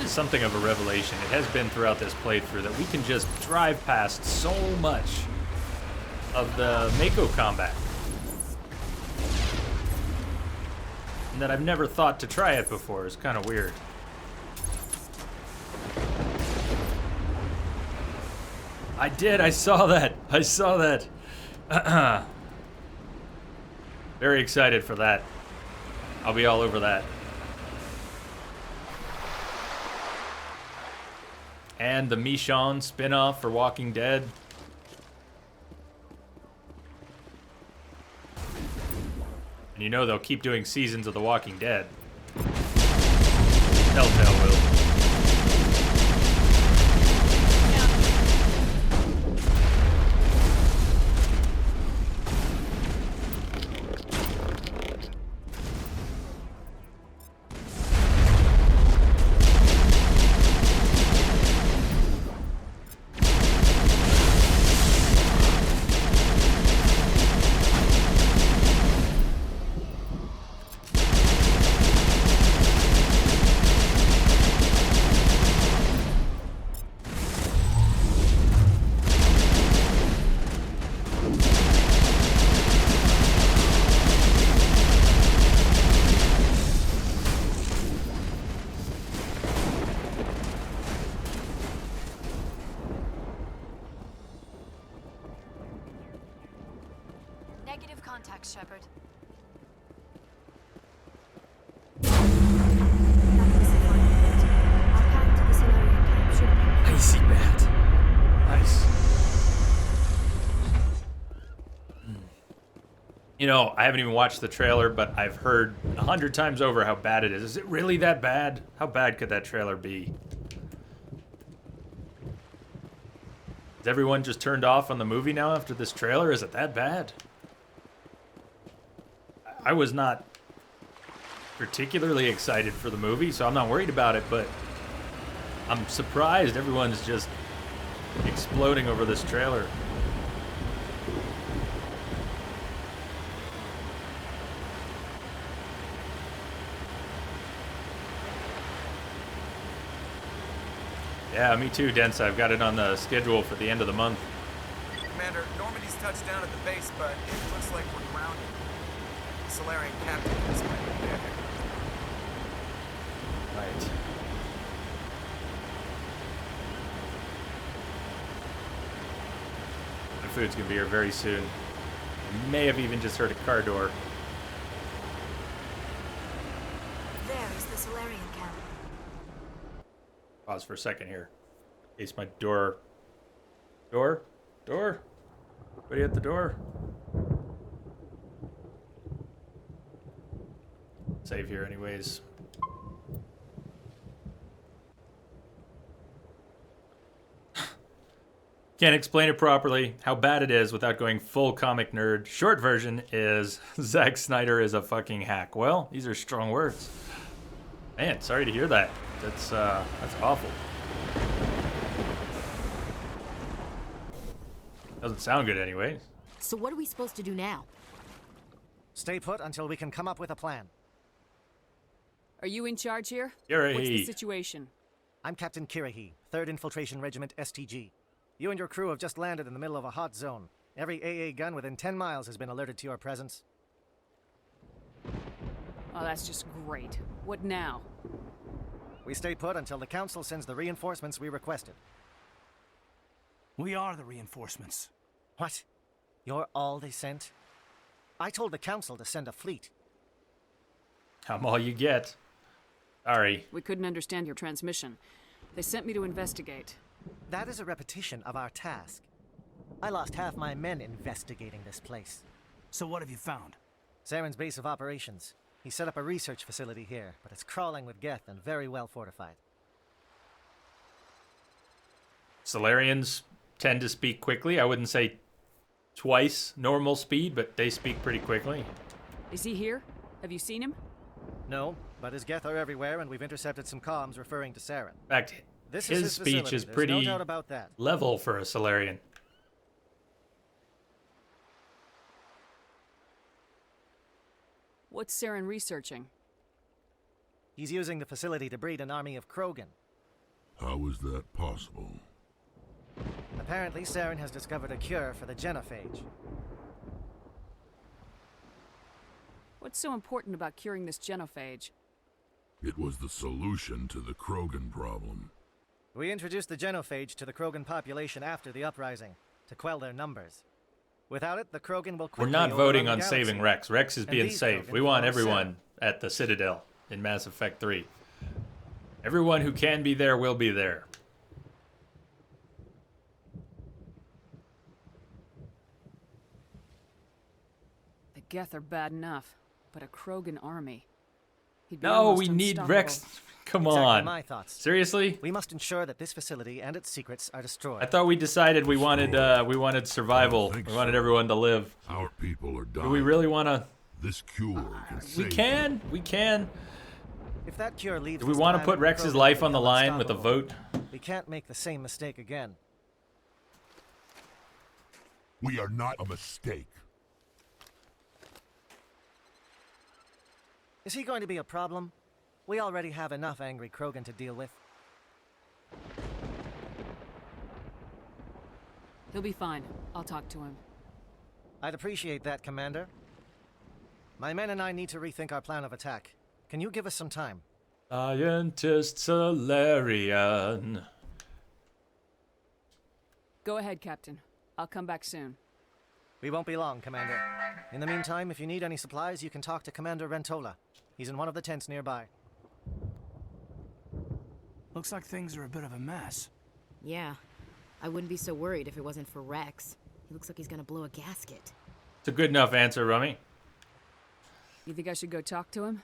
Something of a revelation. It has been throughout this playthrough that we can just drive past so much of the Mako combat. And that I've never thought to try it before. It's kind of weird. I did. I saw that. I saw that. Very excited for that. I'll be all over that. And the Michonne spin-off for Walking Dead. And you know they'll keep doing seasons of The Walking Dead. Telltale will. Negative contact, Shepard. Icy bat. Nice. You know, I haven't even watched the trailer, but I've heard 100 times over how bad it is. Is it really that bad? How bad could that trailer be? Is everyone just turned off on the movie now after this trailer? Is it that bad? I was not particularly excited for the movie, so I'm not worried about it, but I'm surprised everyone's just exploding over this trailer. Yeah, me too, Dense. I've got it on the schedule for the end of the month. Commander, Normandy's touched down at the base, but it looks like we're grounded. The Solarian captain is dead. Right. The food's gonna be here very soon. You may have even just heard a car door. There is the Solarian camp. Pause for a second here. In case my door... Door? Anybody at the door? Save here anyways. Can't explain it properly, how bad it is without going full comic nerd. Short version is Zack Snyder is a fucking hack. Well, these are strong words. Man, sorry to hear that. That's awful. Doesn't sound good anyway. So what are we supposed to do now? Stay put until we can come up with a plan. Are you in charge here? Kirahi. What's the situation? I'm Captain Kirahi, 3rd Infiltration Regiment STG. You and your crew have just landed in the middle of a hot zone. Every AA gun within 10 miles has been alerted to your presence. Oh, that's just great. What now? We stay put until the Council sends the reinforcements we requested. We are the reinforcements. What? You're all they sent? I told the Council to send a fleet. I'm all you get. Sorry. We couldn't understand your transmission. They sent me to investigate. That is a repetition of our task. I lost half my men investigating this place. So what have you found? Saren's base of operations. He set up a research facility here, but it's crawling with Geth and very well fortified. Solarians tend to speak quickly. I wouldn't say twice normal speed, but they speak pretty quickly. Is he here? Have you seen him? No, but his Geth are everywhere, and we've intercepted some comms referring to Saren. In fact, This his is speech facility. is There's pretty no doubt about that. level for a Solarian. What's Saren researching? He's using the facility to breed an army of Krogan. How is that possible? Apparently, Saren has discovered a cure for the genophage. What's so important about curing this genophage? It was the solution to the Krogan problem. We introduced the genophage to the Krogan population after the uprising, to quell their numbers. Without it, the Krogan will quickly We're not overrun voting the on galaxy. saving Rex. Rex is And being these saved. Krogan We want follow everyone at the Citadel in Mass Effect 3. Everyone who can be there will be there. The Geth are bad enough, but a Krogan army. He'd be No, almost we need unstoppable. Rex. Come Exactly on. my thoughts. Seriously? We must ensure that this facility and its secrets are destroyed. I thought we decided we wanted survival. We wanted everyone to live. Our people are dying. Do we really want to? This cure can We save can. We can. If that cure leaves Do we this want to planet, put the Rex's Krogan life will on the become line with a unstoppable. vote? We can't make the same mistake again. We are not a mistake. Is he going to be a problem? We already have enough angry Krogan to deal with. He'll be fine. I'll talk to him. I'd appreciate that, Commander. My men and I need to rethink our plan of attack. Can you give us some time? Scientist Solarian. Go ahead, Captain. I'll come back soon. We won't be long, Commander. In the meantime, if you need any supplies, you can talk to Commander Rentola. He's in one of the tents nearby. Looks like things are a bit of a mess. Yeah. I wouldn't be so worried if it wasn't for Rex. He looks like he's gonna blow a gasket. It's a good enough answer, Rummy. You think I should go talk to him?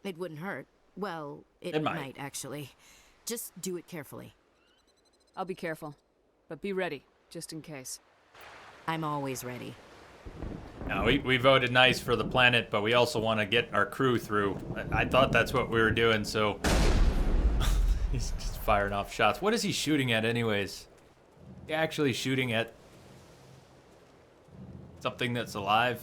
It wouldn't hurt. Well, it It might. might, actually. Just do it carefully. I'll be careful. But be ready, just in case. I'm always ready. Now, we voted nice for the planet, but we also want to get our crew through. I thought that's what we were doing, so... He's just firing off shots. What is he shooting at anyways? He actually shooting at... something that's alive?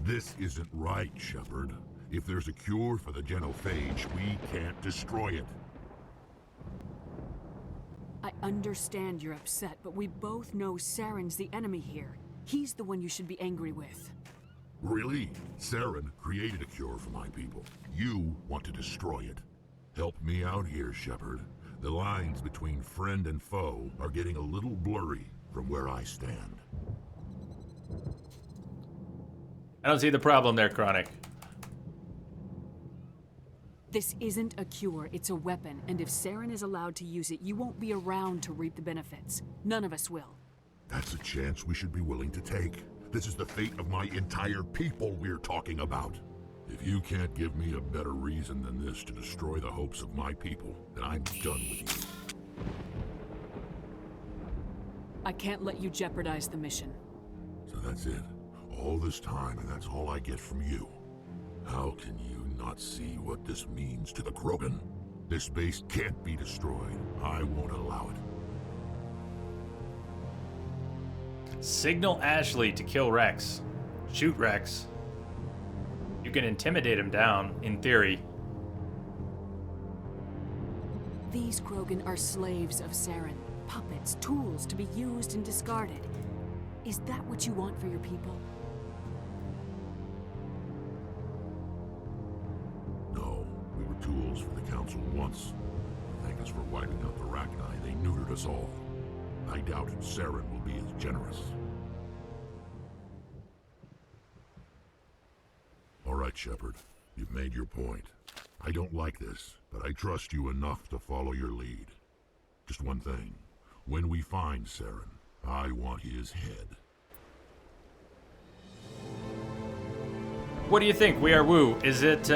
This isn't right, Shepard. If there's a cure for the genophage, we can't destroy it. I understand you're upset, but we both know Saren's the enemy here. He's the one you should be angry with. Really? Saren created a cure for my people. You want to destroy it. Help me out here, Shepard. The lines between friend and foe are getting a little blurry from where I stand. I don't see the problem there, Chronic. This isn't a cure, it's a weapon, and if Saren is allowed to use it, you won't be around to reap the benefits. None of us will. That's a chance we should be willing to take. This is the fate of my entire people we're talking about. If you can't give me a better reason than this to destroy the hopes of my people, then I'm done with you. I can't let you jeopardize the mission. So that's it. All this time, and that's all I get from you. How can you not see what this means to the Krogan? This base can't be destroyed. I won't allow it. Signal Ashley to kill Rex. Shoot Rex. You can intimidate him down, in theory. These Krogan are slaves of Saren. Puppets, tools to be used and discarded. Is that what you want for your people? No, we were tools for the Council once. Thank us for wiping out the Rachni. They neutered us all. I doubt Saren will be as generous. All right, Shepard. You've made your point. I don't like this, but I trust you enough to follow your lead. Just one thing. When we find Saren, I want his head. What do you think, We Are Woo? Is it,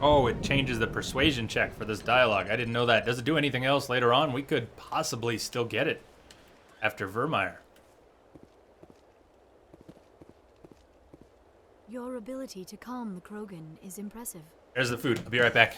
Oh, it changes the persuasion check for this dialogue. I didn't know that. Does it do anything else later on? We could possibly still get it after Vermeer. Your ability to calm the Krogan is impressive. There's the food. I'll be right back.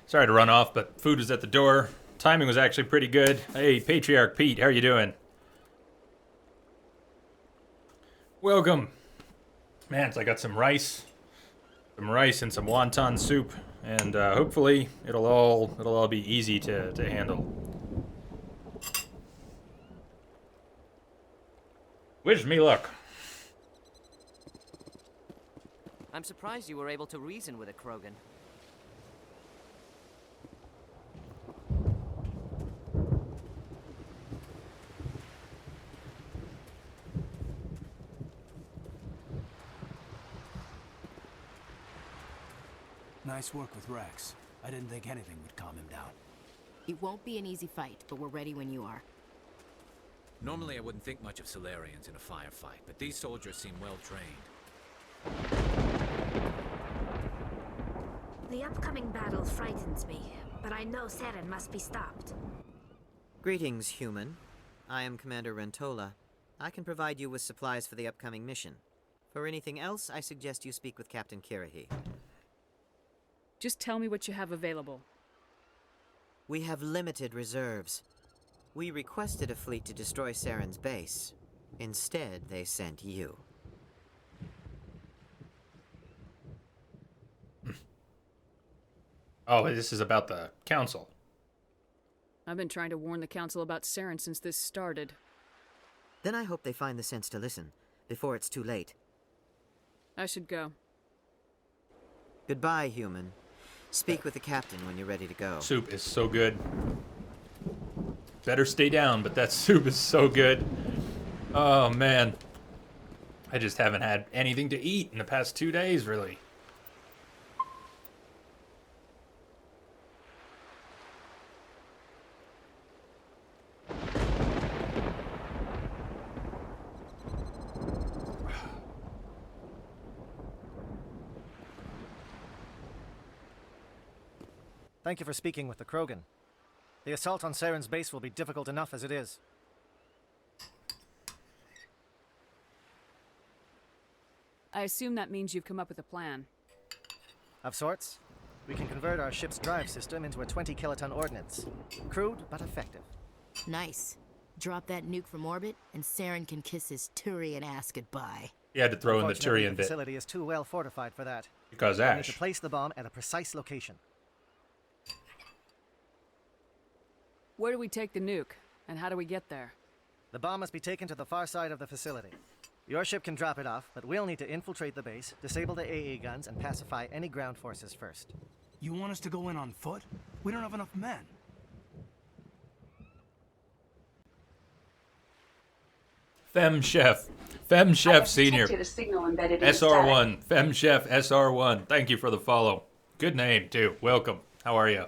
Sorry to run off, but food was at the door. Timing was actually pretty good. Hey, Patriarch Pete, how are you doing? Welcome. Man, so I got some rice and some wonton soup, and hopefully it'll all be easy to handle. Wish me luck. I'm surprised you were able to reason with a Krogan. Nice work with Rex. I didn't think anything would calm him down. It won't be an easy fight, but we're ready when you are. Normally I wouldn't think much of Solarians in a firefight, but these soldiers seem well trained. The upcoming battle frightens me, but I know Saren must be stopped. Greetings, human. I am Commander Rentola. I can provide you with supplies for the upcoming mission. For anything else, I suggest you speak with Captain Kirahi. Just tell me what you have available. We have limited reserves. We requested a fleet to destroy Saren's base. Instead, they sent you. Oh, this is about the council. I've been trying to warn the council about Saren since this started. Then I hope they find the sense to listen, before it's too late. I should go. Goodbye, human. Speak with the captain when you're ready to go. Soup is so good. Better stay down, but that soup is so good. Oh, man. I just haven't had anything to eat in the past 2 days, really. Thank you for speaking with the Krogan. The assault on Saren's base will be difficult enough as it is. I assume that means you've come up with a plan. Of sorts. We can convert our ship's drive system into a 20-kiloton ordnance. Crude, but effective. Nice. Drop that nuke from orbit, and Saren can kiss his Turian ass goodbye. You had to throw in the Unfortunately, Turian the bit. facility is too well fortified for that. Because We need Ash. to place the bomb at a precise location. Where do we take the nuke? And how do we get there? The bomb must be taken to the far side of the facility. Your ship can drop it off, but we'll need to infiltrate the base, disable the AA guns, and pacify any ground forces first. You want us to go in on foot? We don't have enough men. Fem Chef Senior. SR1. Fem Chef SR1. Thank you for the follow. Good name, too. Welcome. How are you?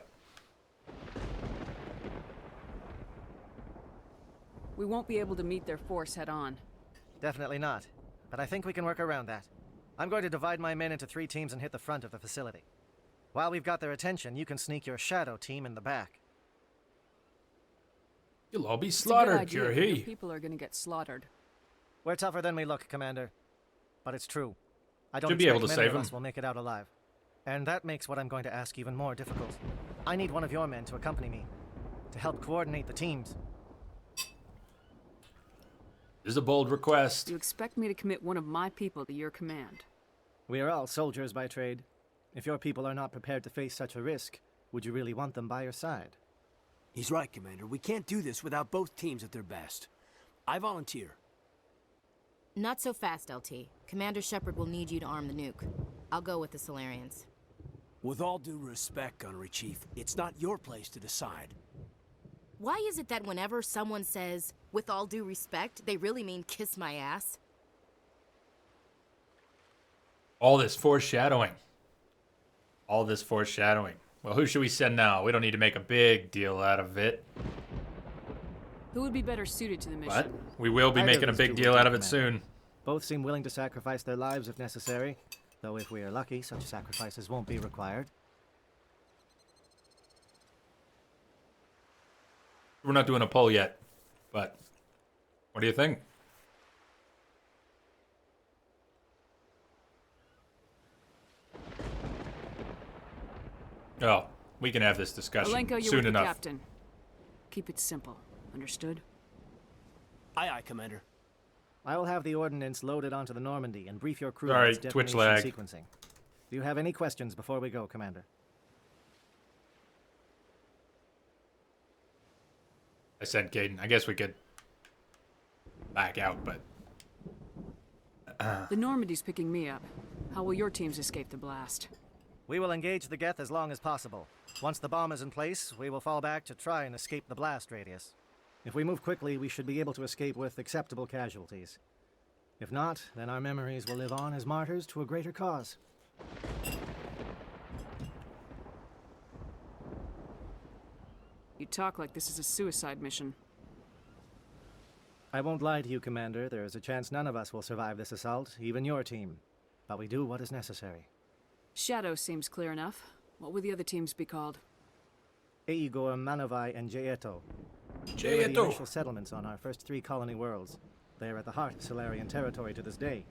We won't be able to meet their force head on. Definitely not, but I think we can work around that. I'm going to divide my men into 3 teams and hit the front of the facility. While we've got their attention, you can sneak your shadow team in the back. You'll all be It's a slaughtered, good idea, but your Kirahi. people are gonna get slaughtered. We're tougher than we look, Commander. But it's true. I don't Should be expect able to many save of us him. will make it out alive. And that makes what I'm going to ask even more difficult. I need one of your men to accompany me, to help coordinate the teams. This is a bold request. You expect me to commit one of my people to your command? We are all soldiers by trade. If your people are not prepared to face such a risk, would you really want them by your side? He's right, Commander. We can't do this without both teams at their best. I volunteer. Not so fast, LT. Commander Shepard will need you to arm the nuke. I'll go with the Solarians. With all due respect, Gunnery Chief, it's not your place to decide. Why is it that whenever someone says, with all due respect, they really mean kiss my ass? All this foreshadowing. All this foreshadowing. Well, who should we send now? We don't need to make a big deal out of it. Who would be better suited to the mission? But we will be Either making a these big two deal will out do, of it Commander. soon. Both seem willing to sacrifice their lives if necessary, though if we are lucky, such sacrifices won't be required. We're not doing a poll yet, but what do you think? Oh, we can have this discussion Malenko, you're soon with the enough. captain. Keep it simple. Understood? Aye, aye, Commander. I will have the ordnance loaded onto the Normandy and brief your crew Sorry, on its Twitch detonation lag. sequencing. Do you have any questions before we go, Commander? I said, Caden, I guess we could back out, but... The Normandy's picking me up. How will your teams escape the blast? We will engage the Geth as long as possible. Once the bomb is in place, we will fall back to try and escape the blast radius. If we move quickly, we should be able to escape with acceptable casualties. If not, then our memories will live on as martyrs to a greater cause. You talk like this is a suicide mission. I won't lie to you, Commander. There is a chance none of us will survive this assault, even your team. but we do what is necessary. Shadow seems clear enough. What would the other teams be called? Igor, Manovai, and Jaeto. They were the initial settlements on our first 3 colony worlds. They are at the heart of Solarian territory to this day.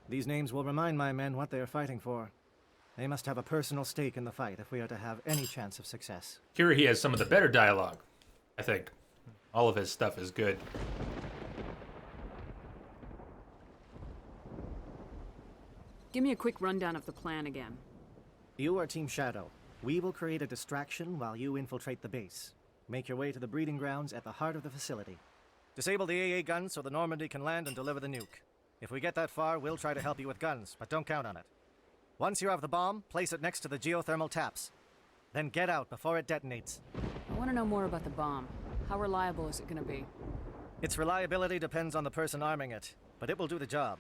These names will remind my men what they are fighting for. They must have a personal stake in the fight if we are to have any chance of success. Kira, has some of the better dialogue, I think. All of his stuff is good. Give me a quick rundown of the plan again. You are Team Shadow. We will create a distraction while you infiltrate the base. Make your way to the breeding grounds at the heart of the facility. Disable the AA guns so the Normandy can land and deliver the nuke. If we get that far, we'll try to help you with guns, but don't count on it. Once you have the bomb, place it next to the geothermal taps. Then get out before it detonates. I want to know more about the bomb. How reliable is it going to be? Its reliability depends on the person arming it, but it will do the job.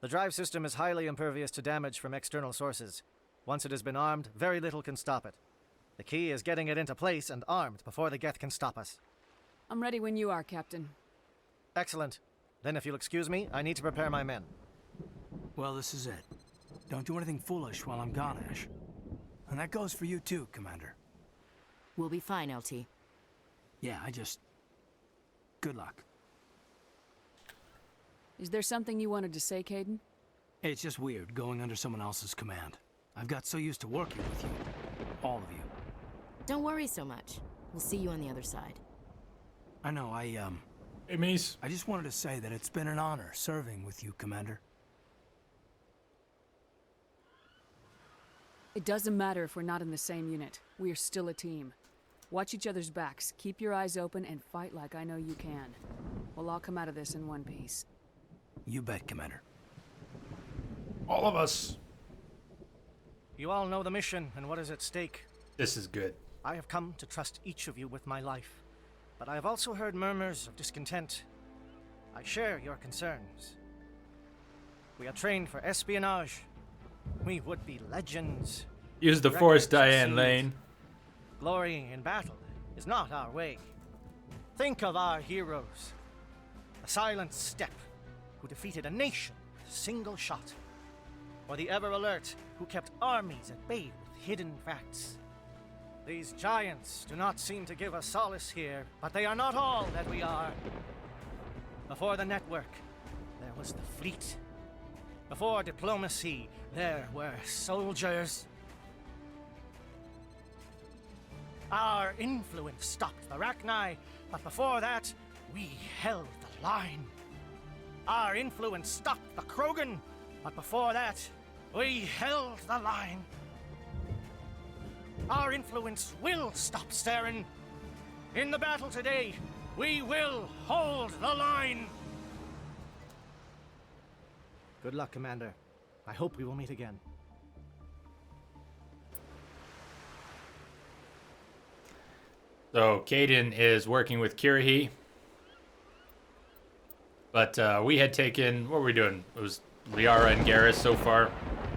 The drive system is highly impervious to damage from external sources. Once it has been armed, very little can stop it. The key is getting it into place and armed before the Geth can stop us. I'm ready when you are, Captain. Excellent. Then if you'll excuse me, I need to prepare my men. Well, this is it. Don't do anything foolish while I'm gone, Ash. And that goes for you too, Commander. We'll be fine, LT. Yeah, good luck. Is there something you wanted to say, Caden? It's just weird going under someone else's command. I've got so used to working with you. All of you. Don't worry so much. We'll see you on the other side. I know, Hey, Mies. I just wanted to say that it's been an honor serving with you, Commander. It doesn't matter if we're not in the same unit. We are still a team. Watch each other's backs, keep your eyes open, and fight like I know you can. We'll all come out of this in one piece. You bet, Commander. All of us. You all know the mission and what is at stake. This is good. I have come to trust each of you with my life, but I have also heard murmurs of discontent. I share your concerns. We are trained for espionage. We would be legends. Use the Force, Diane Lane. Glory in battle is not our way. Think of our heroes. The Silent Step, who defeated a nation with a single shot. Or the Ever Alert, who kept armies at bay with hidden facts. These giants do not seem to give us solace here, but they are not all that we are. Before the network, there was the fleet. Before diplomacy, there were soldiers. Our influence stopped the Rachni, but before that, we held the line. Our influence stopped the Krogan, but before that, we held the line. Our influence will stop Saren. In the battle today, we will hold the line. Good luck, Commander. I hope we will meet again. So Caden is working with Kirahi. But we had taken, what were we doing? It was Liara and Garrus so far.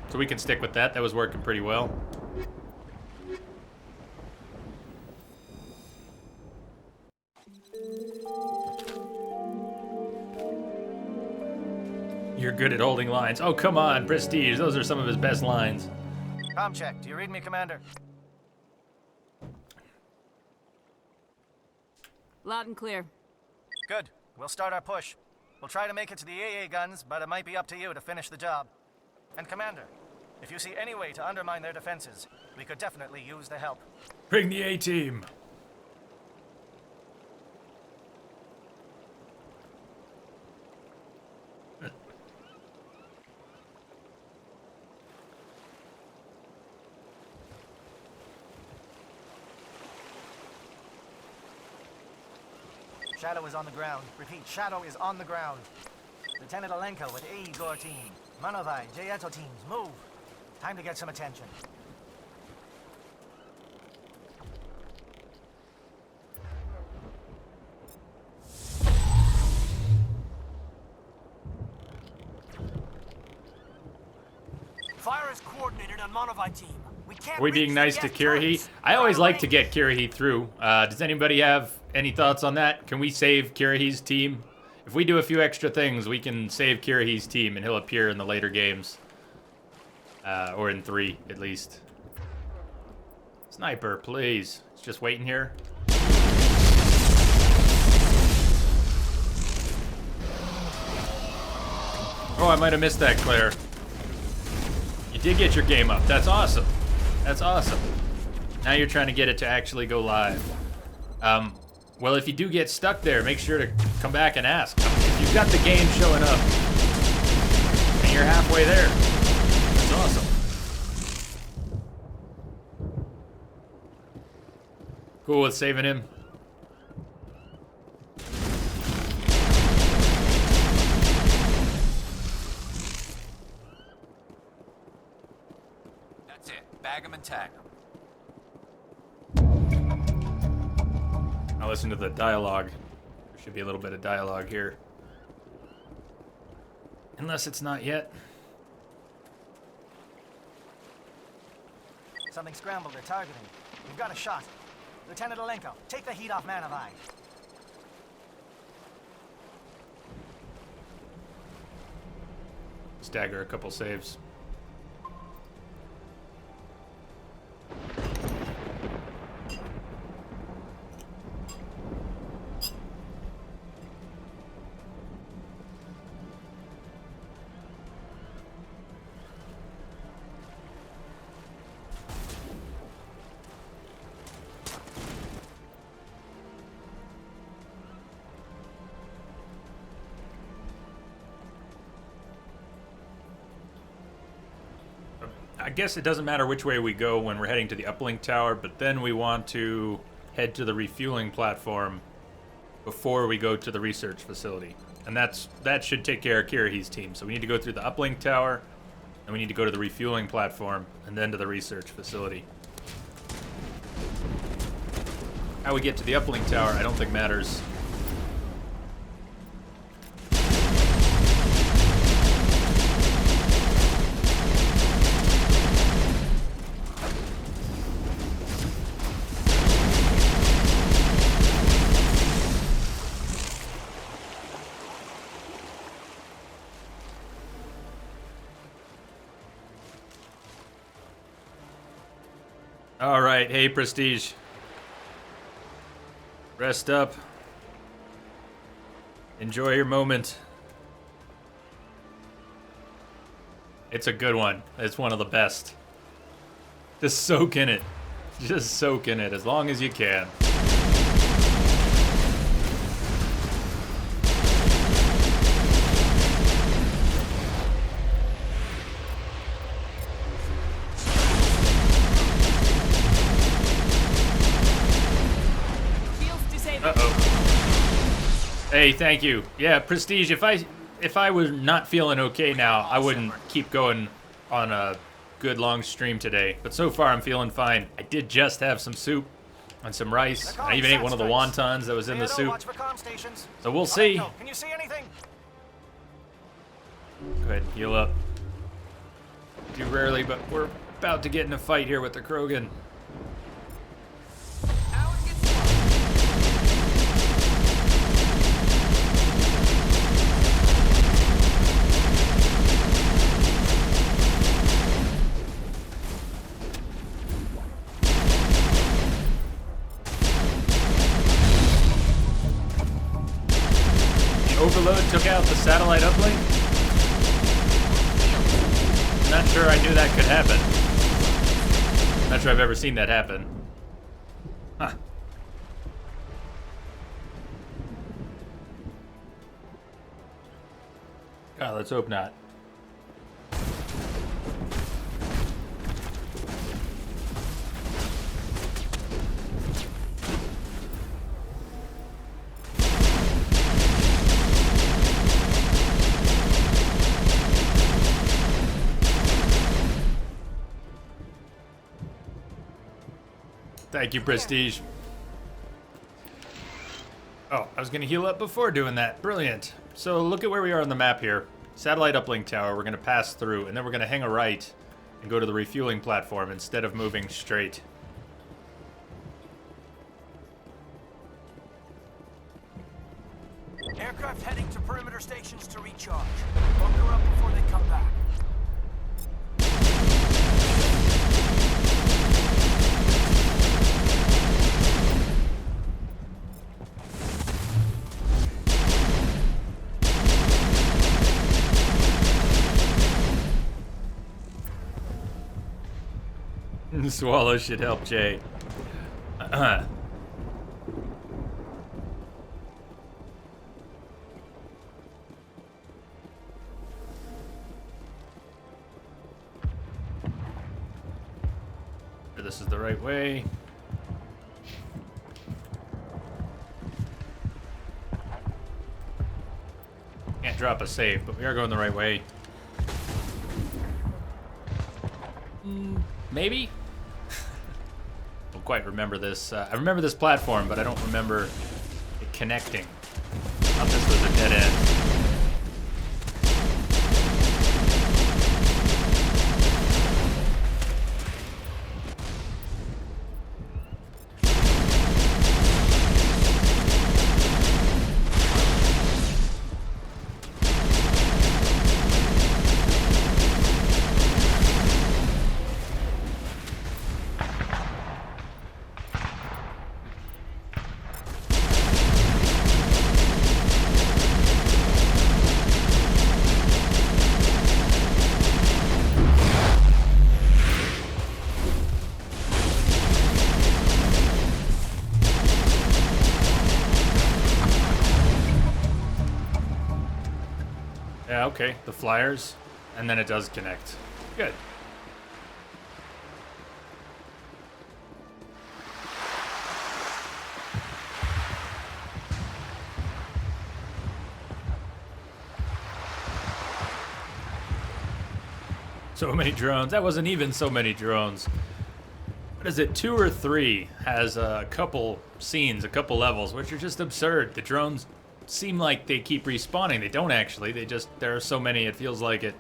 So we can stick with that. That was working pretty well. You're good at holding lines. Oh, come on, Prestige. Those are some of his best lines. Comm check. Do you read me, Commander? Loud and clear. Good. We'll start our push. We'll try to make it to the AA guns, but it might be up to you to finish the job. And Commander, if you see any way to undermine their defenses, we could definitely use the help. Bring the A-team. Shadow is on the ground. Repeat, Shadow is on the ground. Lieutenant Alenko with Igor team. Manovai, Jaeto teams, move. Time to get some attention. Fire is coordinated on Manovai team. Are we being nice to Kirahi? I always like to get Kirahi through. Does anybody have any thoughts on that? Can we save Kirahi's team? If we do a few extra things, we can save Kirahi's team, and he'll appear in the later games. Or in 3, at least. Sniper, please. It's just waiting here. Oh, I might have missed that, Claire. You did get your game up. That's awesome. That's awesome. Now you're trying to get it to actually go live. Well, if you do get stuck there, make sure to come back and ask. If you've got the game showing up, and you're halfway there, that's awesome. Cool with saving him. That's it. Bag 'em and tag 'em. I'll listen to the dialogue. There should be a little bit of dialogue here. Unless it's not yet. Something scrambled. They're targeting. We've got a shot. Lieutenant Alenko, take the heat off Man of Eye. Stagger a couple saves. I guess it doesn't matter which way we go when we're heading to the uplink tower, but then we want to head to the refueling platform before we go to the research facility. And that should take care of Kirahi's team. So we need to go through the uplink tower, and we need to go to the refueling platform, and then to the research facility. How we get to the uplink tower, I don't think matters. All right, hey Prestige. Rest up. Enjoy your moment. It's a good one. It's one of the best. Just soak in it. Just soak in it as long as you can. Hey, thank you. Yeah, Prestige, if I was not feeling okay now, I wouldn't keep going on a good long stream today. But so far, I'm feeling fine. I did just have some soup and some rice. I even ate one of the wontons that was in the soup. So we'll see. Can you see anything? Go ahead and heal up. Too rarely, but we're about to get in a fight here with the Krogan. Overload took out the satellite uplink? Not sure I knew that could happen. Not sure I've ever seen that happen. Huh. God, let's hope not. Thank you, Prestige. Oh, I was going to heal up before doing that. Brilliant. So look at where we are on the map here. Satellite uplink tower, we're going to pass through, and then we're going to hang a right and go to the refueling platform instead of moving straight. Aircraft heading to charge. Bunker up before they come back. Swallow should help Jay. This is the right way. Can't drop a save, but we are going the right way. Maybe? Don't quite remember this. I remember this platform, but I don't remember it connecting. I thought this was a dead end. Yeah, okay, the flyers, and then it does connect. Good. So many drones. That wasn't even so many drones. What is it, 2 or 3 has a couple scenes, a couple levels, which are just absurd. The drones seem like they keep respawning. They don't actually. They just, there are so many, it feels like it.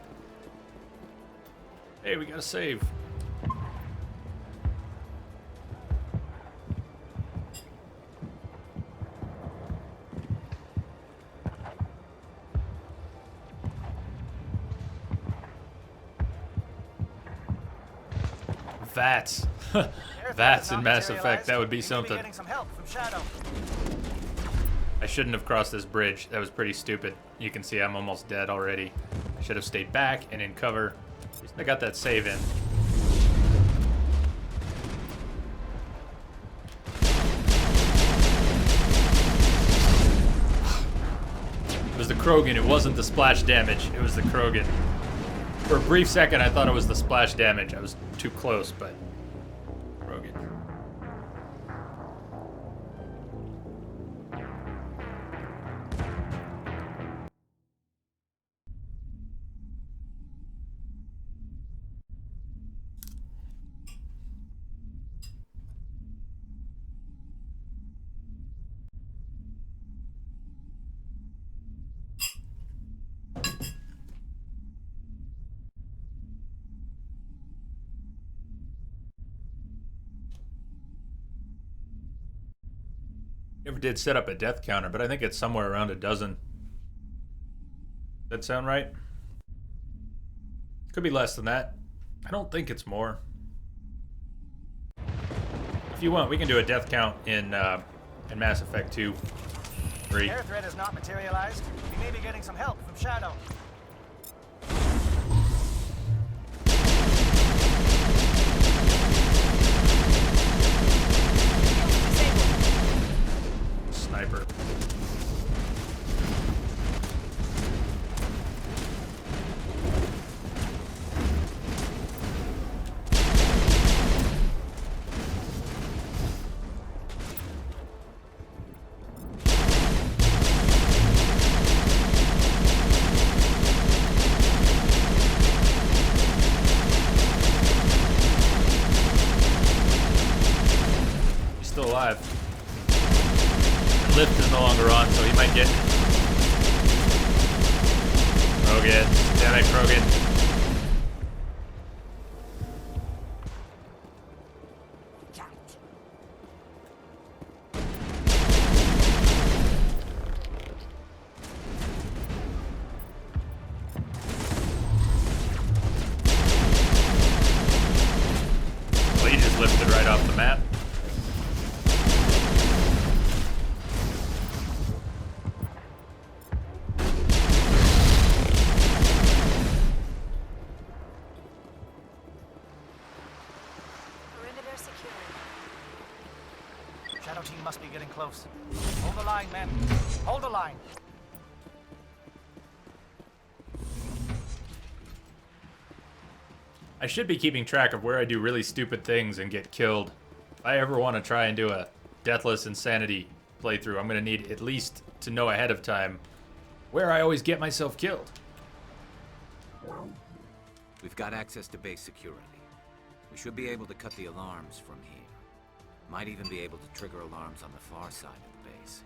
Hey, we gotta save. VATS. VATS in Mass Effect, that would be something. I shouldn't have crossed this bridge. That was pretty stupid. You can see I'm almost dead already. I should have stayed back and in cover. At least I got that save in. It was the Krogan. It wasn't the splash damage. It was the Krogan. For a brief second, I thought it was the splash damage. I was too close, but Krogan. Never did set up a death counter, but I think it's somewhere around a dozen. Does that sound right? Could be less than that. I don't think it's more. If you want, we can do a death count in Mass Effect 2. 3. Air threat has not materialized. We may be getting some help from Shadow. Sniper. He's still alive. Lift is no longer on, so he might get Krogan. Damn it, Krogan. off the map. Perimeter secured. Shadow team must be getting close. Hold the line, men. Hold the line. I should be keeping track of where I do really stupid things and get killed. If I ever want to try and do a Deathless Insanity playthrough, I'm going to need at least to know ahead of time where I always get myself killed. We've got access to base security. We should be able to cut the alarms from here. Might even be able to trigger alarms on the far side of the base.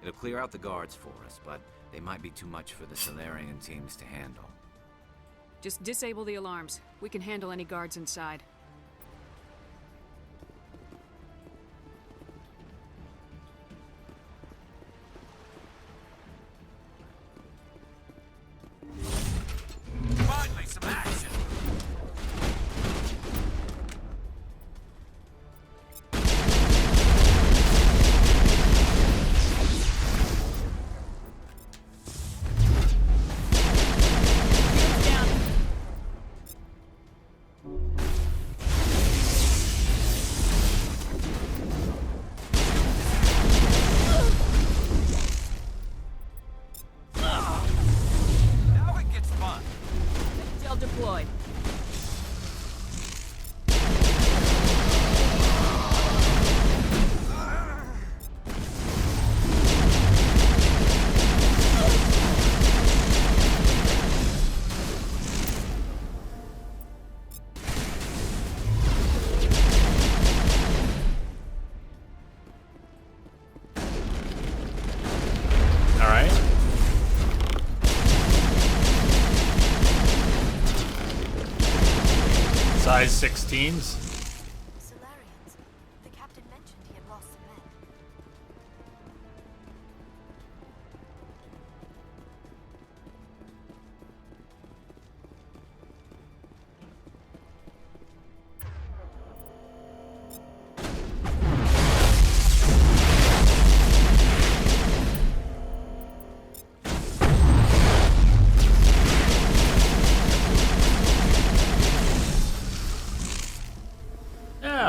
It'll clear out the guards for us, but they might be too much for the Solarian teams to handle. Just disable the alarms. We can handle any guards inside. Finally, some action. Deployed. All right. Size 16s. Solarians. The captain mentioned he had lost some men.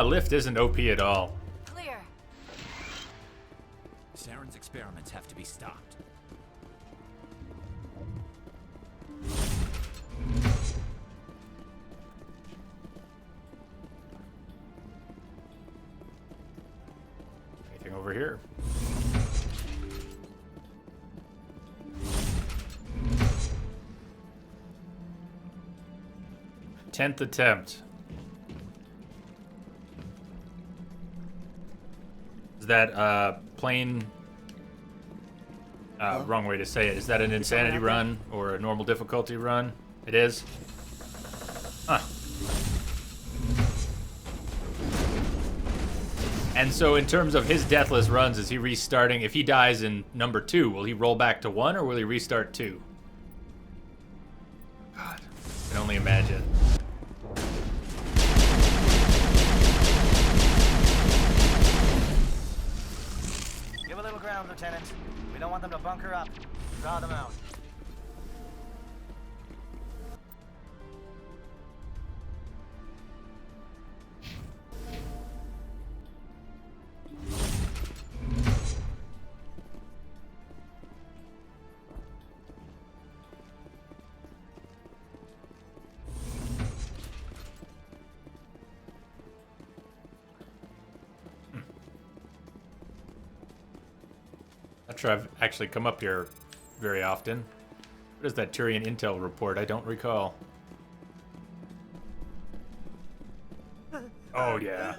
Lift isn't OP at all. Clear. Saren's experiments have to be stopped. Anything over here? Tenth attempt. Is that plane? Wrong way to say it. Is that an insanity run or a normal difficulty run? It is. Huh. And so, in terms of his deathless runs, is he restarting? If he dies in number 2, will he roll back to 1 or will he restart 2? God, I can only imagine. Give a little ground, Lieutenant. We don't want them to bunker up. Draw them out. Not sure I've actually come up here very often. What is that Turian intel report? I don't recall. Oh, yeah.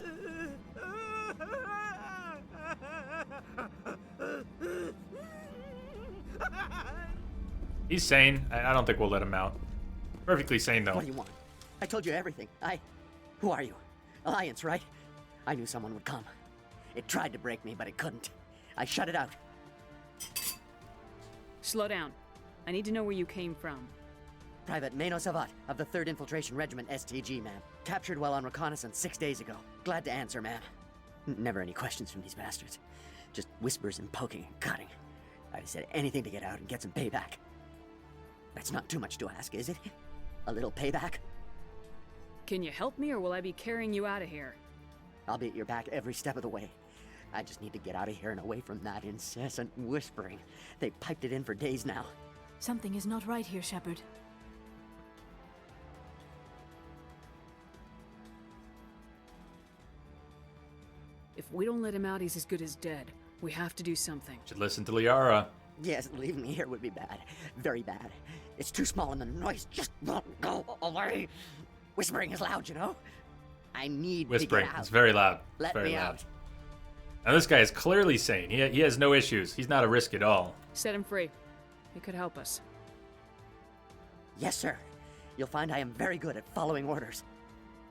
He's sane. I don't think we'll let him out. Perfectly sane, though. What do you want? I told you everything. Who are you? Alliance, right? I knew someone would come. It tried to break me, but it couldn't. I shut it out. Slow down. I need to know where you came from. Private Mano Savat of the 3rd Infiltration Regiment STG, ma'am. Captured while on reconnaissance 6 days ago. Glad to answer, ma'am. Never any questions from these bastards. Just whispers and poking and cutting. I'd have said anything to get out and get some payback. That's not too much to ask, is it? A little payback? Can you help me, or will I be carrying you out of here? I'll be at your back every step of the way. I just need to get out of here and away from that incessant whispering. They've piped it in for days now. Something is not right here, Shepard. If we don't let him out, he's as good as dead. We have to do something. Should listen to Liara. Yes, leaving me here would be bad. Very bad. It's too small and the noise just won't go away. Whispering is loud, you know? I need Whispering. to get out. It's very loud. Let very me loud. out. Now this guy is clearly sane. He has no issues. He's not a risk at all. Set him free. He could help us. Yes, sir. You'll find I am very good at following orders.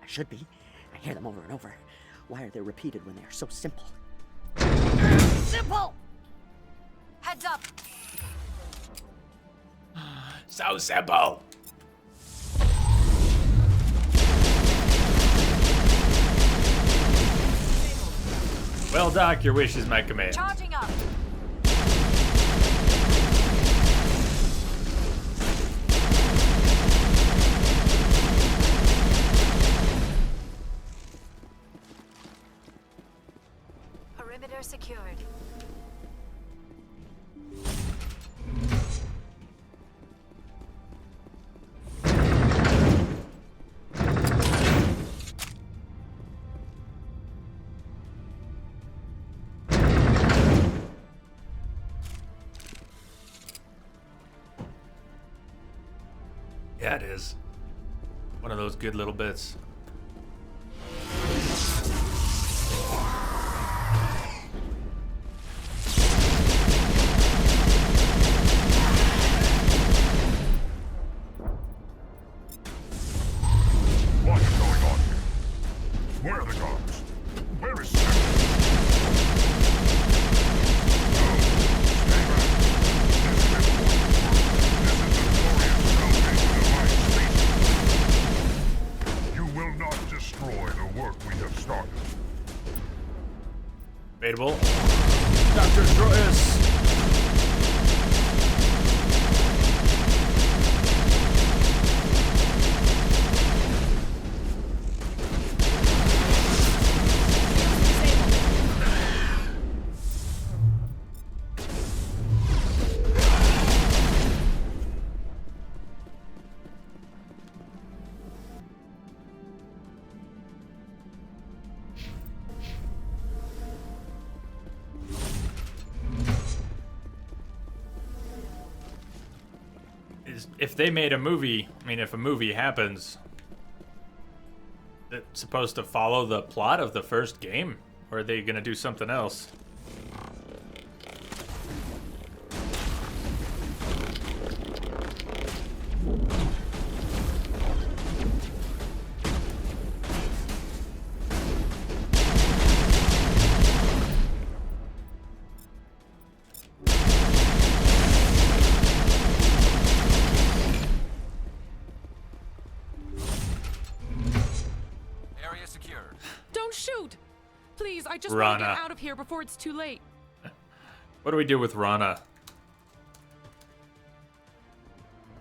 I should be. I hear them over and over. Why are they repeated when they are so simple? Simple! Heads up! So simple! Well, Doc, your wish is my command. Charging up! Perimeter secured. Yeah, it is. One of those good little bits. What is going on here? Where are the guards? Where is Sam? You will not destroy the work we have started. Debatable. Dr. Troyes. If they made a movie, I mean, if a movie happens, it's supposed to follow the plot of the first game, or are they gonna do something else? Area secured. Don't shoot! Please, I just Rana. want to get out of here before it's too late. What do we do with Rana?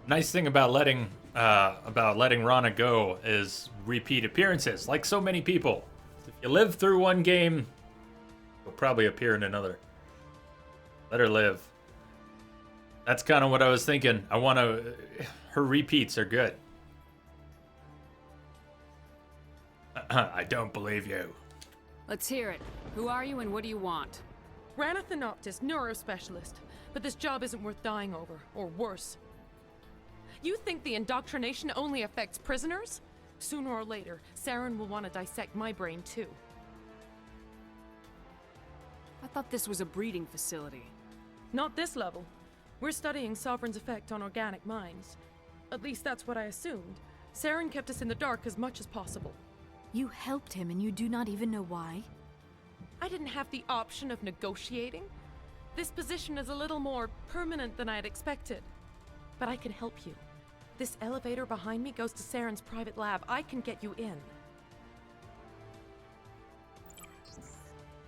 Nice thing about letting Rana go is repeat appearances, like so many people. If you live through one game, you'll probably appear in another. Let her live. That's kind of what I was thinking. Her repeats are good. I don't believe you. Let's hear it. Who are you and what do you want? Rana Thanoptis, neurospecialist. But this job isn't worth dying over, or worse. You think the indoctrination only affects prisoners? Sooner or later, Saren will want to dissect my brain too. I thought this was a breeding facility. Not this level. We're studying Sovereign's effect on organic minds. At least that's what I assumed. Saren kept us in the dark as much as possible. You helped him and you do not even know why? I didn't have the option of negotiating. This position is a little more permanent than I had expected. But I can help you. This elevator behind me goes to Saren's private lab. I can get you in.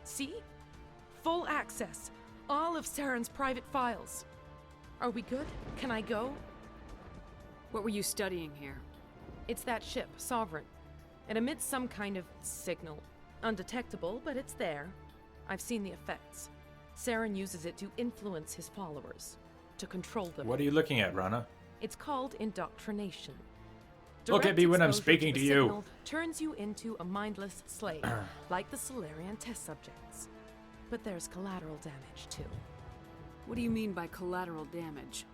See? Full access. All of Saren's private files. Are we good? Can I go? What were you studying here? It's that ship, Sovereign. It emits some kind of signal. Undetectable, but it's there. I've seen the effects. Saren uses it to influence his followers, to control them. What are you looking at, Rana? It's called indoctrination. Look at me when I'm Direct speaking exposure to the you. signal turns you into a mindless slave, like the Solarian test subjects. But there's collateral damage, too. What do you mean by collateral damage?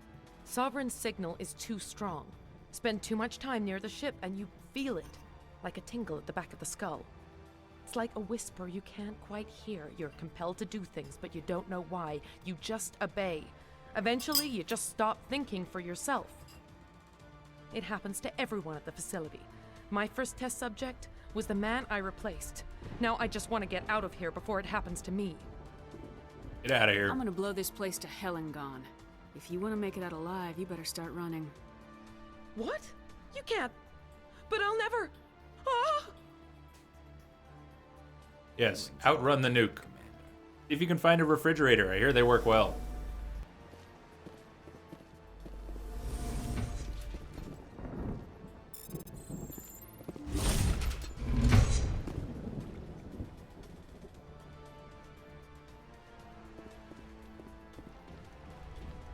Sovereign's signal is too strong. Spend too much time near the ship and you feel it, like a tingle at the back of the skull. It's like a whisper you can't quite hear. You're compelled to do things, but you don't know why. You just obey. Eventually, you just stop thinking for yourself. It happens to everyone at the facility. My first test subject was the man I replaced. Now I just want to get out of here before it happens to me. Get out of here. I'm gonna blow this place to hell and gone. If you want to make it out alive, you better start running. What? You can't. But I'll never. Ah! Yes, outrun the nuke. If you can find a refrigerator, I hear they work well.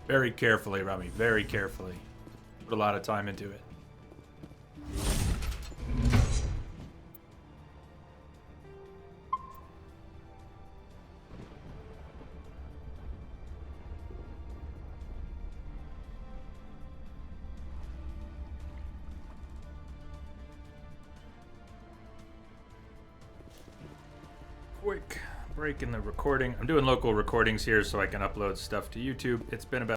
Very carefully, Rami, very carefully. Put a lot of time into it. Quick break in the recording. I'm doing local recordings here so I can upload stuff to YouTube. It's been about